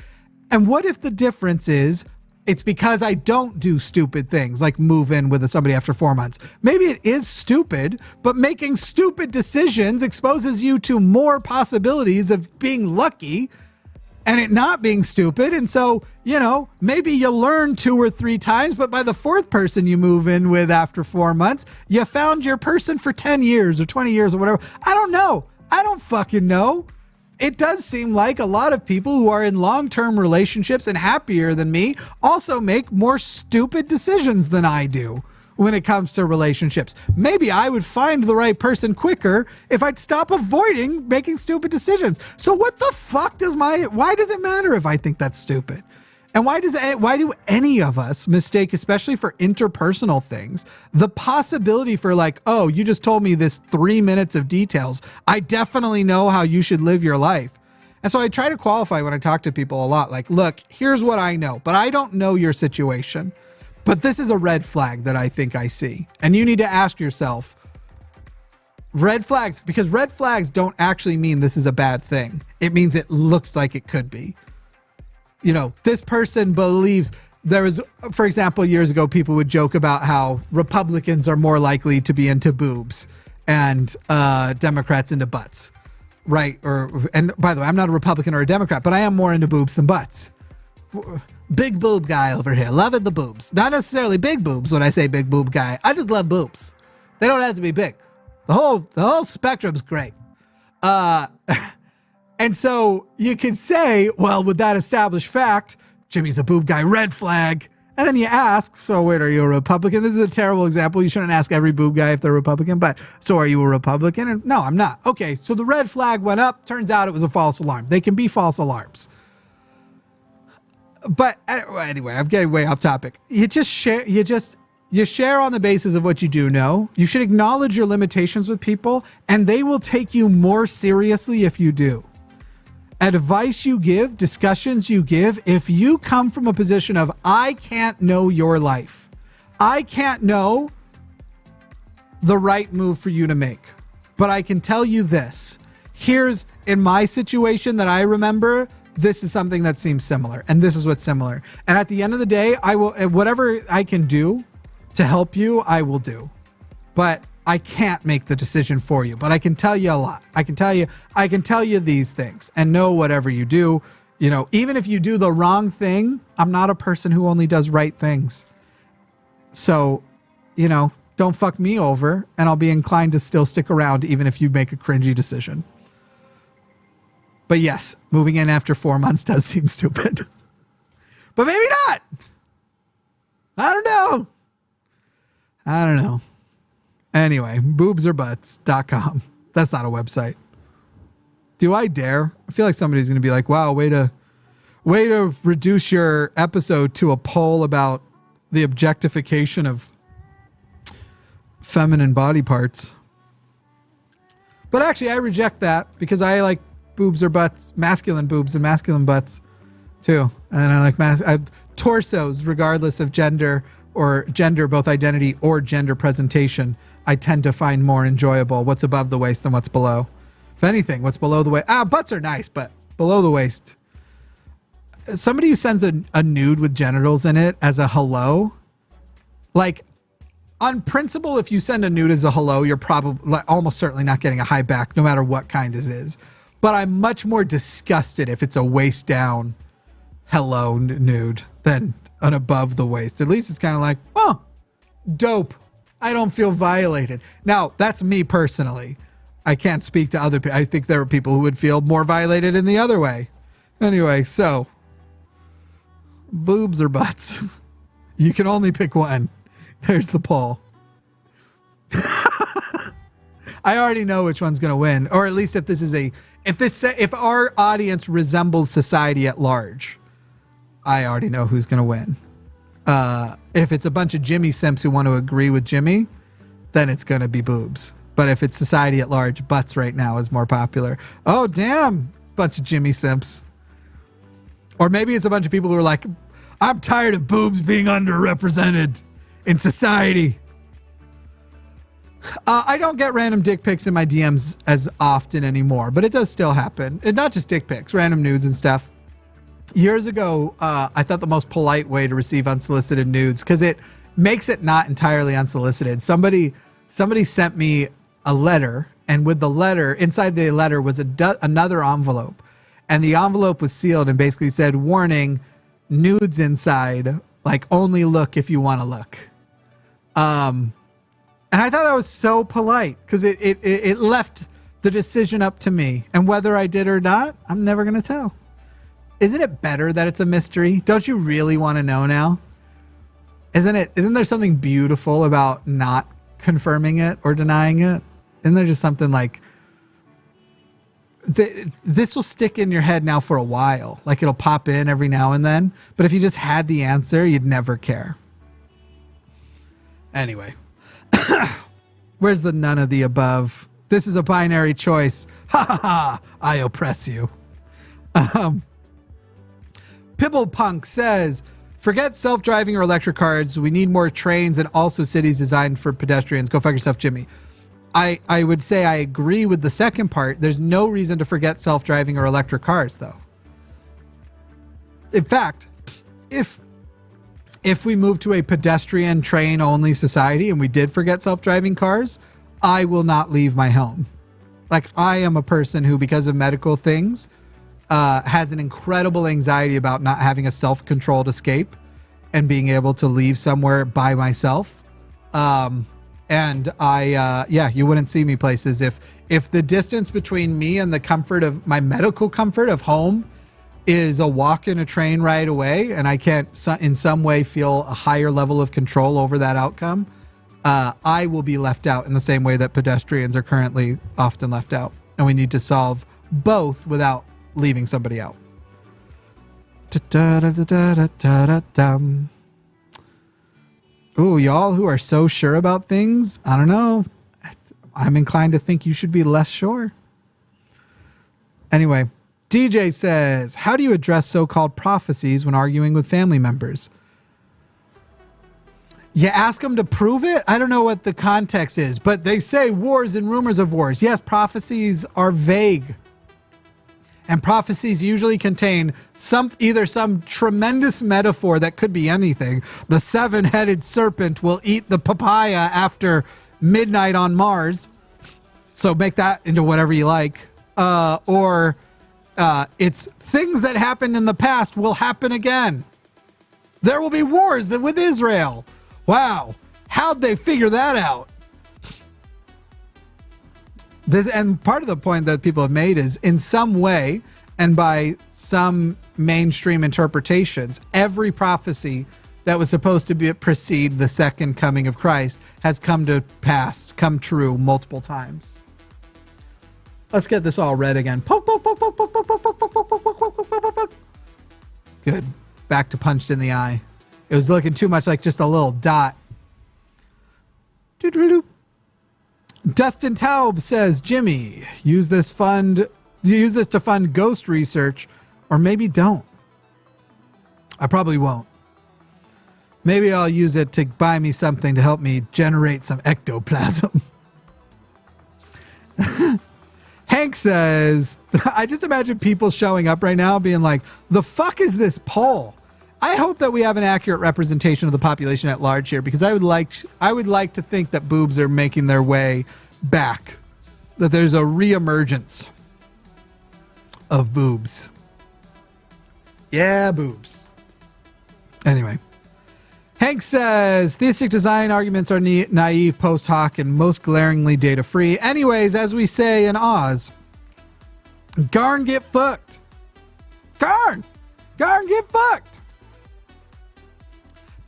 And what if the difference is it's because I don't do stupid things like move in with somebody after 4 months? Maybe it is stupid, but making stupid decisions exposes you to more possibilities of being lucky and it not being stupid. And so, maybe you learn 2 or 3 times, but by the 4th person you move in with after 4 months, you found your person for 10 years or 20 years or whatever. I don't know. I don't fucking know. It does seem like a lot of people who are in long-term relationships and happier than me also make more stupid decisions than I do when it comes to relationships. Maybe I would find the right person quicker if I'd stop avoiding making stupid decisions. So what the fuck why does it matter if I think that's stupid? And why do any of us mistake, especially for interpersonal things, the possibility for like, oh, you just told me this 3 minutes of details. I definitely know how you should live your life. And so I try to qualify when I talk to people a lot, like, look, here's what I know, but I don't know your situation. But this is a red flag that I think I see. And you need to ask yourself, red flags, because red flags don't actually mean this is a bad thing. It means it looks like it could be. This person believes for example, years ago, people would joke about how Republicans are more likely to be into boobs and Democrats into butts, right? And by the way, I'm not a Republican or a Democrat, but I am more into boobs than butts. Big boob guy over here, loving the boobs. Not necessarily big boobs when I say big boob guy. I just love boobs. They don't have to be big. The whole spectrum's great. And so you could say, well, with that established fact, Jimmy's a boob guy, red flag. And then you ask, so wait, are you a Republican? This is a terrible example. You shouldn't ask every boob guy if they're Republican, but so are you a Republican? And no, I'm not. Okay, so the red flag went up. Turns out it was a false alarm. They can be false alarms. But anyway, I'm getting way off topic. You share on the basis of what you do know. You should acknowledge your limitations with people, and they will take you more seriously if you do. Advice you give, discussions you give, if you come from a position of, I can't know your life. I can't know the right move for you to make. But I can tell you this. Here's, in my situation that I remember, this is something that seems similar, and this is what's similar. And at the end of the day, I will, whatever I can do to help you, I will do. But I can't make the decision for you, but I can tell you a lot. I can tell you these things, and know whatever you do, even if you do the wrong thing, I'm not a person who only does right things. So, don't fuck me over, and I'll be inclined to still stick around even if you make a cringy decision. But yes, moving in after 4 months does seem stupid. But maybe not. I don't know. Anyway, boobsorbutts.com. That's not a website. Do I dare? I feel like somebody's going to be like, wow, way to reduce your episode to a poll about the objectification of feminine body parts. But actually, I reject that because I like boobs or butts, masculine boobs and masculine butts too. And I like torsos, regardless of gender, both identity or gender presentation. I tend to find more enjoyable what's above the waist than what's below. If anything, what's below the waist. Butts are nice, but below the waist. Somebody who sends a nude with genitals in it as a hello, like, on principle, if you send a nude as a hello, you're probably almost certainly not getting a high back, no matter what kind it is. But I'm much more disgusted if it's a waist down hello nude than an above the waist. At least it's kind of like, oh, dope. I don't feel violated. Now, that's me personally. I can't speak to other people. I think there are people who would feel more violated in the other way. Anyway, so boobs or butts? You can only pick one. There's the poll. I already know which one's going to win, or at least if our audience resembles society at large, I already know who's going to win. If it's a bunch of Jimmy simps who want to agree with Jimmy, then it's going to be boobs. But if it's society at large, butts right now is more popular. Oh, damn, bunch of Jimmy simps. Or maybe it's a bunch of people who are like, I'm tired of boobs being underrepresented in society. I don't get random dick pics in my DMs as often anymore, but it does still happen. And not just dick pics, random nudes and stuff. Years ago, I thought the most polite way to receive unsolicited nudes, because it makes it not entirely unsolicited. Somebody sent me a letter, and with the letter, inside the letter was another envelope. And the envelope was sealed and basically said, warning, nudes inside, like only look if you want to look. And I thought that was so polite, because it left the decision up to me. And whether I did or not, I'm never going to tell. Isn't it better that it's a mystery? Don't you really want to know now? Isn't there something beautiful about not confirming it or denying it? Isn't there just something like, this will stick in your head now for a while. Like it'll pop in every now and then. But if you just had the answer, you'd never care. Anyway. Where's the none of the above? This is a binary choice. Ha ha ha. I oppress you. Pibble Punk says, forget self-driving or electric cars. We need more trains and also cities designed for pedestrians. Go fuck yourself, Jimmy. I would say I agree with the second part. There's no reason to forget self-driving or electric cars, though. In fact, if we move to a pedestrian train only society and we did forget self-driving cars, I will not leave my home. Like, I am a person who, because of medical things, has an incredible anxiety about not having a self-controlled escape and being able to leave somewhere by myself. And you wouldn't see me places if the distance between me and the comfort of my medical comfort of home is a walk in a train ride away, and I can't in some way feel a higher level of control over that outcome, I will be left out in the same way that pedestrians are currently often left out. And we need to solve both without leaving somebody out. Ooh, y'all who are so sure about things, I don't know. I'm inclined to think you should be less sure. Anyway, DJ says, how do you address so-called prophecies when arguing with family members? You ask them to prove it? I don't know what the context is, but they say wars and rumors of wars. Yes, prophecies are vague. And prophecies usually contain either some tremendous metaphor that could be anything. The seven-headed serpent will eat the papaya after midnight on Mars. So make that into whatever you like. Or it's things that happened in the past will happen again. There will be wars with Israel. Wow. How'd they figure that out? And part of the point that people have made is, in some way, and by some mainstream interpretations, every prophecy that was supposed to precede the second coming of Christ has come to pass, come true multiple times. Let's get this all read again. Good. Back to punched in the eye. It was looking too much like just a little dot. Dustin Taub says, Jimmy, use this to fund ghost research, or maybe don't. I probably won't. Maybe I'll use it to buy me something to help me generate some ectoplasm. Hank says, I just imagine people showing up right now being like, the fuck is this poll? I hope that we have an accurate representation of the population at large here, because I would like to think that boobs are making their way back, that there's a reemergence of boobs. Yeah, boobs. Anyway, Hank says, theistic design arguments are naive, post hoc, and most glaringly data-free. Anyways, as we say in Oz, Garn get fucked. Garn get fucked.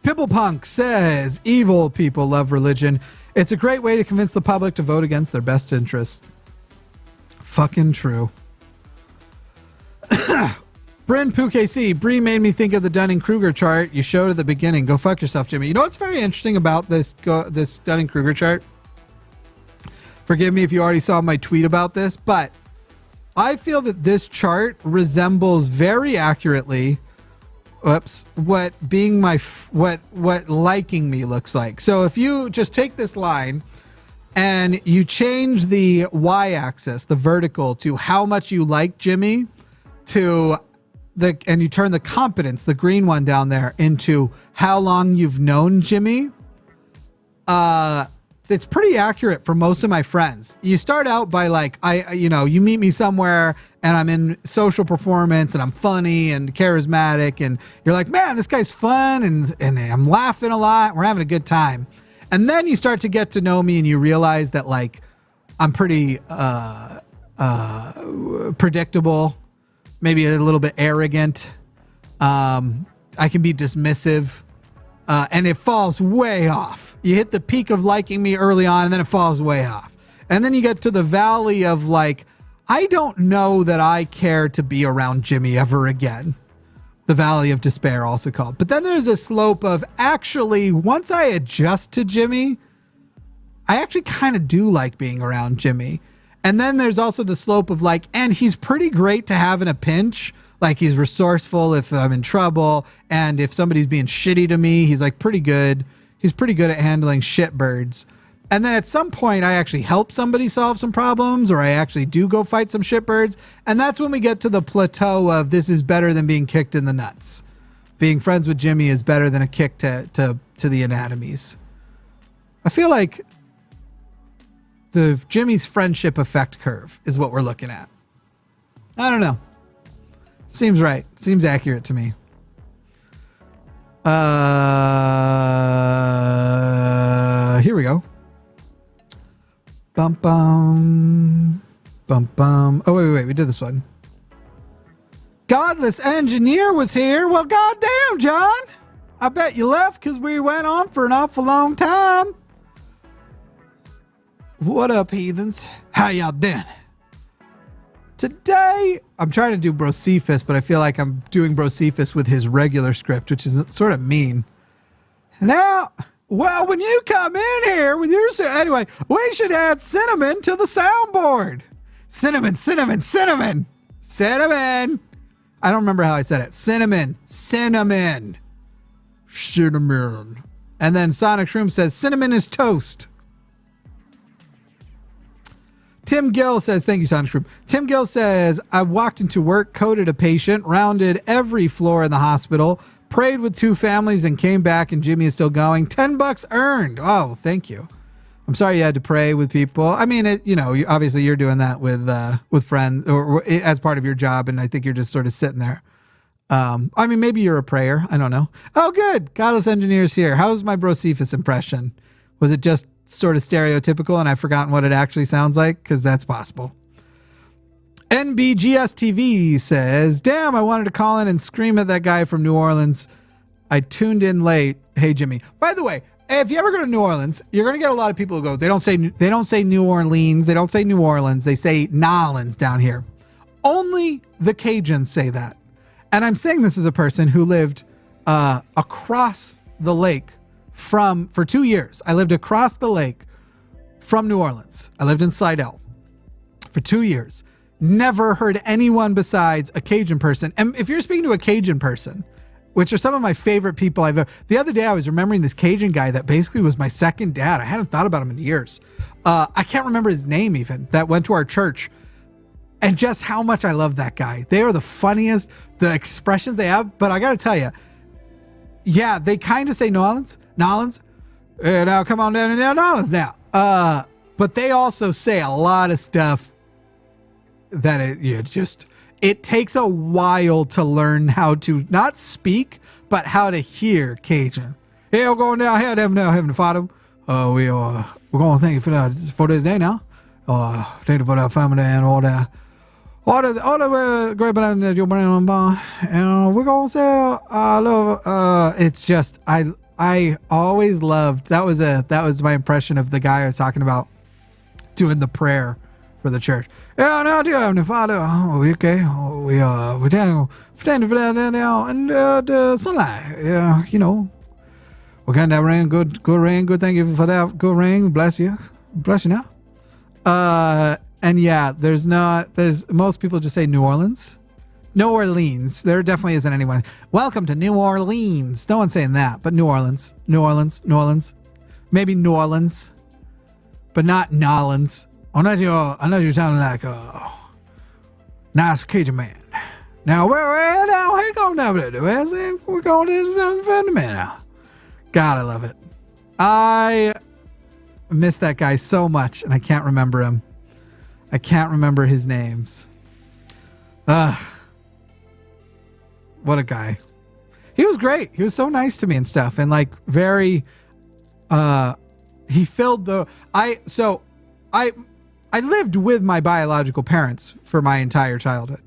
Pibblepunk says, evil people love religion. It's a great way to convince the public to vote against their best interests. Fucking true. Bryn PooKC, Bree made me think of the Dunning-Kruger chart you showed at the beginning. Go fuck yourself, Jimmy. You know what's very interesting about this Dunning-Kruger chart? Forgive me if you already saw my tweet about this, but I feel that this chart resembles very accurately what liking me looks like. So if you just take this line and you change the y-axis, the vertical, to how much you like Jimmy, and you turn the competence, the green one down there, into how long you've known Jimmy, it's pretty accurate for most of my friends. You start out by like, you meet me somewhere and I'm in social performance and I'm funny and charismatic and you're like, man, this guy's fun and I'm laughing a lot. We're having a good time. And then you start to get to know me and you realize that like, I'm pretty predictable, maybe a little bit arrogant. I can be dismissive, and it falls way off. You hit the peak of liking me early on, and then it falls way off. And then you get to the valley of like, I don't know that I care to be around Jimmy ever again. The valley of despair, also called. But then there's a slope of actually, once I adjust to Jimmy, I actually kind of do like being around Jimmy. And then there's also the slope of like, and he's pretty great to have in a pinch. Like he's resourceful if I'm in trouble. And if somebody's being shitty to me, he's like pretty good. He's pretty good at handling shitbirds. And then at some point I actually help somebody solve some problems, or I actually do go fight some shitbirds. And that's when we get to the plateau of this is better than being kicked in the nuts. Being friends with Jimmy is better than a kick to the anatomies. I feel like the Jimmy's friendship effect curve is what we're looking at. I don't know. Seems right. Seems accurate to me. Here we go. Bum bum. Bum bum. Oh, wait. We did this one. Godless Engineer was here. Well, goddamn, John. I bet you left because we went on for an awful long time. What up, heathens? How y'all doing? Today, I'm trying to do Brocephus, but I feel like I'm doing Brocephus with his regular script, which is sort of mean. Now, well, when you come in here with your... Anyway, we should add cinnamon to the soundboard. Cinnamon. I don't remember how I said it. Cinnamon. And then Sonic Shroom says, cinnamon is toast. Tim Gill says, thank you, Sonic Shroom. Tim Gill says, I walked into work, coded a patient, rounded every floor in the hospital, prayed with 2 families, and came back, and Jimmy is still going. $10 earned. Oh, thank you. I'm sorry you had to pray with people. I mean, obviously you're doing that with friends or as part of your job, and I think you're just sort of sitting there. I mean, maybe you're a prayer. I don't know. Oh, good. Godless Engineer's here. How's my Brocephus impression? Was it just sort of stereotypical and I've forgotten what it actually sounds like? Because that's possible. NBGS TV says, damn, I wanted to call in and scream at that guy from New Orleans. I tuned in late. Hey, Jimmy. By the way, if you ever go to New Orleans, you're going to get a lot of people who go, they don't say New Orleans. They don't say New Orleans. They say Nolans down here. Only the Cajuns say that. And I'm saying this as a person who lived across the lake for 2 years. I lived across the lake from New Orleans. I lived in Slidell for 2 years. Never heard anyone besides a Cajun person. And if you're speaking to a Cajun person, which are some of my favorite people I've ever... The other day I was remembering this Cajun guy that basically was my second dad. I hadn't thought about him in years. I can't remember his name even, that went to our church. And just how much I love that guy. They are the funniest, the expressions they have. But I got to tell you, yeah, they kind of say Nolans. Now come on down to Nolans now. But they also say a lot of stuff that it takes a while to learn how to not speak, but how to hear Cajun. Here, we're going down here, now, Heavenly Father. We're going to thank you for this day now. Thank you for our family and all the great blessings that you bring on by. And we're going to say, I love, it's just, I always loved, that was my impression of the guy I was talking about doing the prayer for the church. Yeah, now, dear Heavenly Father, okay, we thank you for that now, and the sunlight, you know, we got that rain, good rain, good, thank you for that, good rain, bless you now. And yeah, there's most people just say New Orleans. There definitely isn't anyone. Welcome to New Orleans. No one's saying that, but New Orleans. Maybe New Orleans, but not Nolans. Unless you're sounding like a nice Cajun man. Now, where now? Hey, go now. We're going to man now. God, I love it. I miss that guy so much, and I can't remember him. I can't remember his names. What a guy. He was great. He was so nice to me and stuff, and like very. He filled the. I lived with my biological parents for my entire childhood,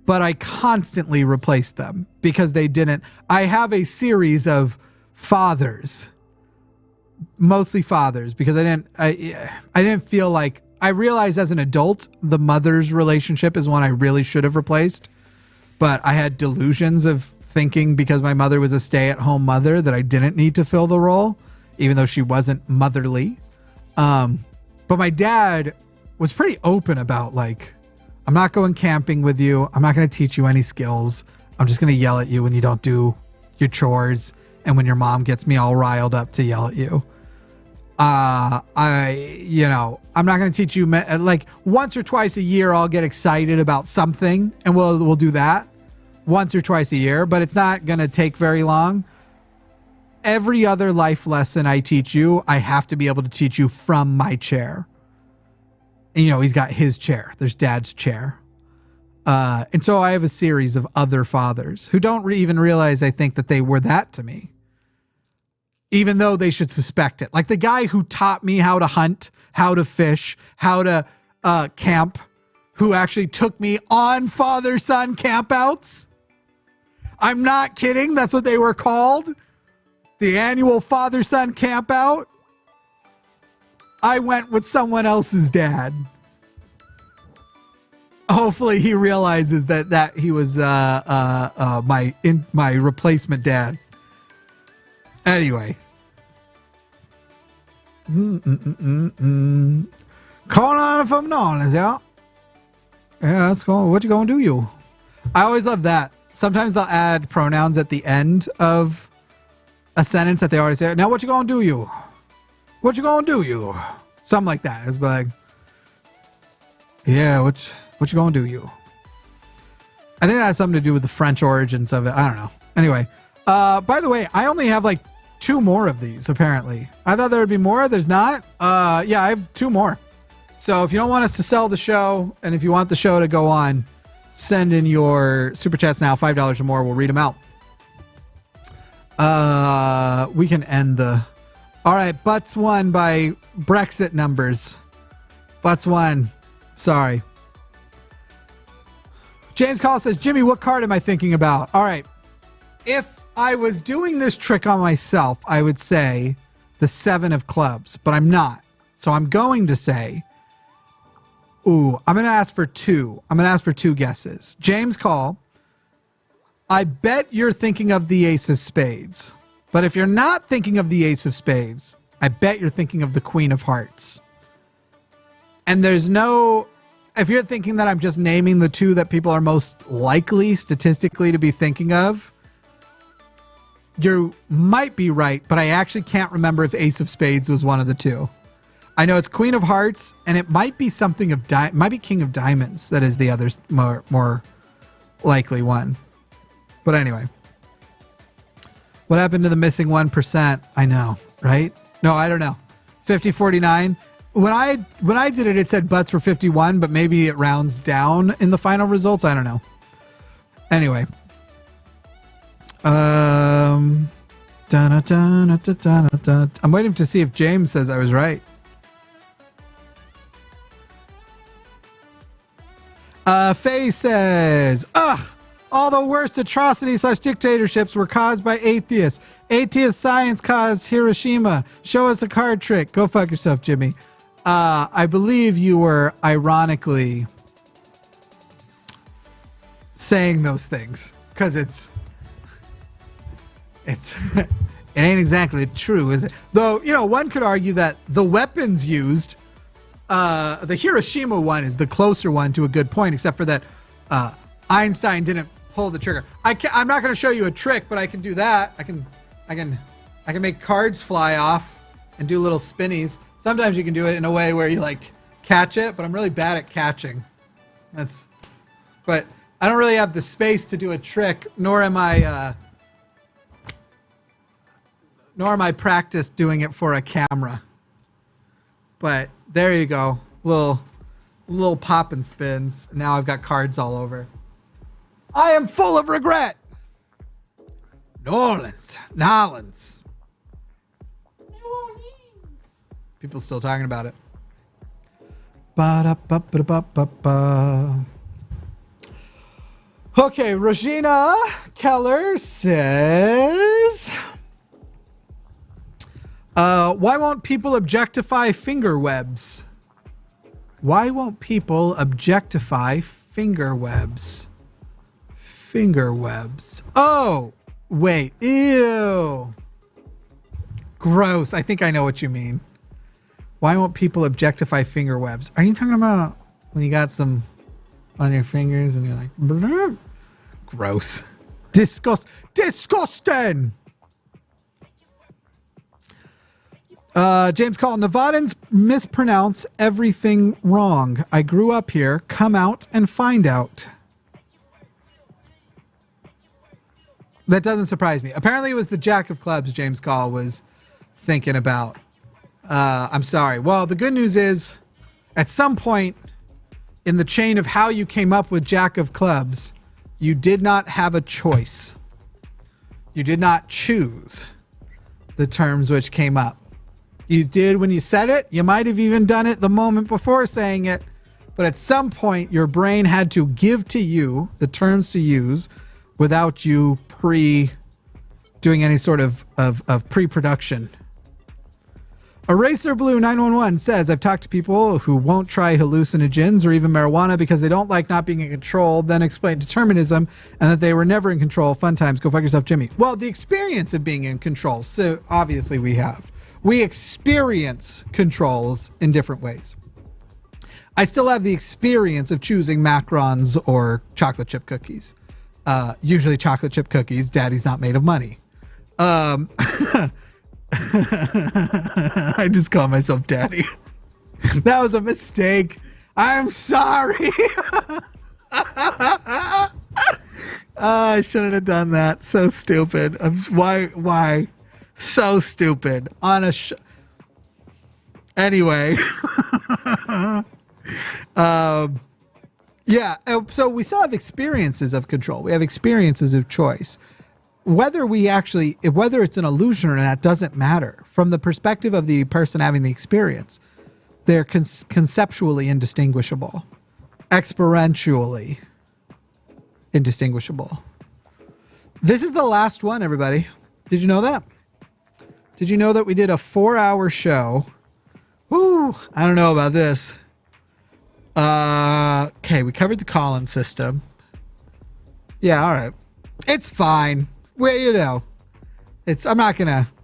but I constantly replaced them because they didn't. I have a series of fathers, mostly fathers, because I didn't feel like. I realized as an adult, the mother's relationship is one I really should have replaced, but I had delusions of thinking because my mother was a stay-at-home mother that I didn't need to fill the role, even though she wasn't motherly. But my dad was pretty open about like, I'm not going camping with you. I'm not going to teach you any skills. I'm just going to yell at you when you don't do your chores and when your mom gets me all riled up to yell at you. I'm not going to teach you like once or twice a year. I'll get excited about something and we'll do that once or twice a year, but it's not going to take very long. Every other life lesson I teach you, I have to be able to teach you from my chair. And, he's got his chair. There's dad's chair. And so I have a series of other fathers who don't even realize, I think, that they were that to me. Even though they should suspect it. Like the guy who taught me how to hunt, how to fish, how to camp, who actually took me on father-son campouts. I'm not kidding. That's what they were called. The annual father-son campout. I went with someone else's dad. Hopefully he realizes that he was my replacement dad. Anyway. Calling on from Nolans, yeah. Yeah, that's going. What you gonna do, you? I always love that. Sometimes they'll add pronouns at the end of a sentence that they already say. Now, what you gonna do, you? What you gonna do, you? Something like that. It's like, yeah, what you gonna do, you? I think that has something to do with the French origins of it. I don't know. Anyway, by the way, I only have like 2 more of these, apparently. I thought there would be more. There's not. Yeah, I have 2 more. So if you don't want us to sell the show, and if you want the show to go on, send in your super chats now, $5 or more. We'll read them out. We can end the... All right, Butts won by Brexit numbers. Butts won. Sorry. James Call says, Jimmy, what card am I thinking about? All right. If I was doing this trick on myself, I would say the 7 of clubs, but I'm not. So I'm going to say, I'm going to ask for 2. I'm going to ask for 2 guesses. James Call, I bet you're thinking of the Ace of Spades. But if you're not thinking of the Ace of Spades, I bet you're thinking of the Queen of Hearts. And there's no... If you're thinking that I'm just naming the 2 that people are most likely statistically to be thinking of, you might be right, but I actually can't remember if Ace of Spades was one of the 2. I know it's Queen of Hearts, and it might be something of might be King of Diamonds that is the other more likely one. But anyway, what happened to the missing 1%? I know, right? No, I don't know. 50-49. When I did it, it said butts were 51, but maybe it rounds down in the final results. I don't know. Anyway. I'm waiting to see if James says I was right. Faye says, ugh, all the worst atrocities / dictatorships were caused by atheists. Atheist science caused Hiroshima. Show us a card trick. Go fuck yourself, Jimmy. I believe you were ironically saying those things because it ain't exactly true, is it? Though, one could argue that the weapons used, the Hiroshima one is the closer one to a good point, except for that Einstein didn't pull the trigger. I'm not going to show you a trick, but I can do that. I can make cards fly off and do little spinnies. Sometimes you can do it in a way where you like catch it, but I'm really bad at catching. But I don't really have the space to do a trick, nor am I practiced doing it for a camera. But there you go, little pop and spins. Now I've got cards all over. I am full of regret. Nolans. People still talking about it. Ba-da-ba-ba-ba-ba. Okay, Regina Keller says, why won't people objectify finger webs? Why won't people objectify finger webs? Finger webs. Oh, wait. Ew. Gross. I think I know what you mean. Why won't people objectify finger webs? Are you talking about when you got some on your fingers and you're like, bleh? Gross. Disgusting. James Call, Nevadans mispronounce everything wrong. I grew up here. Come out and find out. That doesn't surprise me. Apparently it was the Jack of Clubs James Call was thinking about. I'm sorry. Well, the good news is at some point in the chain of how you came up with Jack of Clubs, you did not have a choice. You did not choose the terms which came up. You did when you said it. You might have even done it the moment before saying it. But at some point, your brain had to give to you the terms to use without you doing any sort of pre-production. Eraser Blue 911 says, I've talked to people who won't try hallucinogens or even marijuana because they don't like not being in control, then explain determinism and that they were never in control. Fun times. Go fuck yourself, Jimmy. Well, the experience of being in control. So obviously we have. We experience controls in different ways. I still have the experience of choosing macarons or chocolate chip cookies. Usually chocolate chip cookies. Daddy's not made of money. I just call myself daddy. That was a mistake. I'm sorry. I shouldn't have done that. So stupid. Why? So stupid. Anyway. Yeah. So we still have experiences of control. We have experiences of choice. Whether it's an illusion or not doesn't matter. From the perspective of the person having the experience, they're conceptually indistinguishable, experientially indistinguishable. This is the last one, everybody. Did you know that? Did you know that we did a 4-hour show? Woo, I don't know about this. Okay, we covered the call-in system. Yeah, all right. It's fine. I'm sure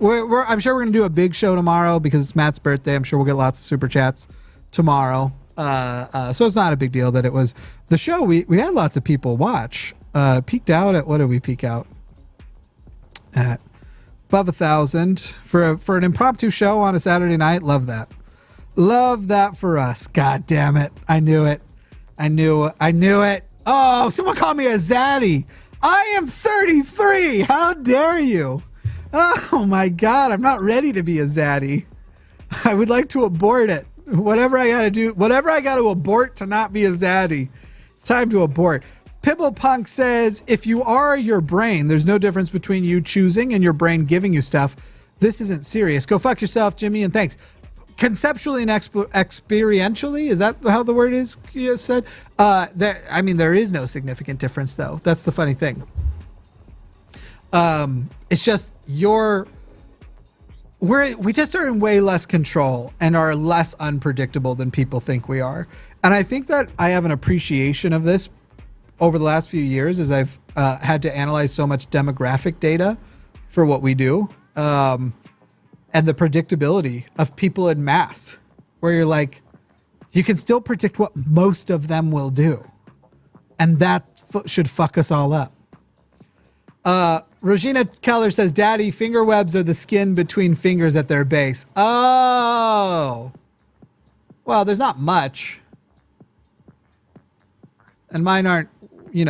we're gonna do a big show tomorrow because it's Matt's birthday. I'm sure we'll get lots of super chats tomorrow. So it's not a big deal that it was the show. We had lots of people watch. Peaked out at, what did we peak out at? Above 1,000 for an impromptu show on a Saturday night. Love that for us. God damn it. I knew it. Oh, someone called me a zaddy. I am 33. How dare you? Oh my God. I'm not ready to be a zaddy. I would like to abort it. Whatever I got to abort to not be a zaddy. It's time to abort. Pibble Punk says, if you are your brain, there's no difference between you choosing and your brain giving you stuff. This isn't serious. Go fuck yourself, Jimmy, and thanks. Conceptually and experientially, is that how the word is said? There is no significant difference, though. That's the funny thing. It's just we just are in way less control and are less unpredictable than people think we are. And I think that I have an appreciation of this over the last few years as I've had to analyze so much demographic data for what we do. And the predictability of people in mass, where you're like, you can still predict what most of them will do. And that should fuck us all up. Regina Keller says, Daddy, finger webs are the skin between fingers at their base. Oh. Well, there's not much. And mine aren't, you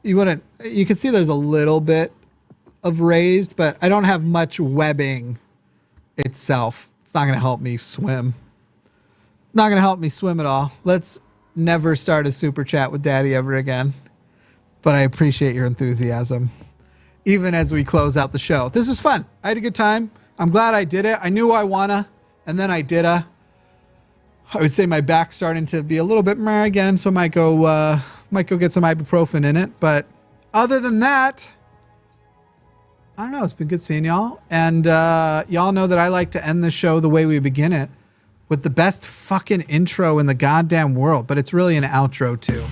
can see there's a little bit of raised, but I don't have much webbing itself. It's not going to help me swim. Not going to help me swim at all. Let's never start a super chat with Daddy ever again. But I appreciate your enthusiasm, even as we close out the show. This was fun. I had a good time. I'm glad I did it. I knew I wanna, and then I did I would say my back's starting to be a little bit meh again, so might go get some ibuprofen in it. But other than that, I don't know. It's been good seeing y'all, and y'all know that I like to end the show the way we begin it, with the best fucking intro in the goddamn world. But it's really an outro too.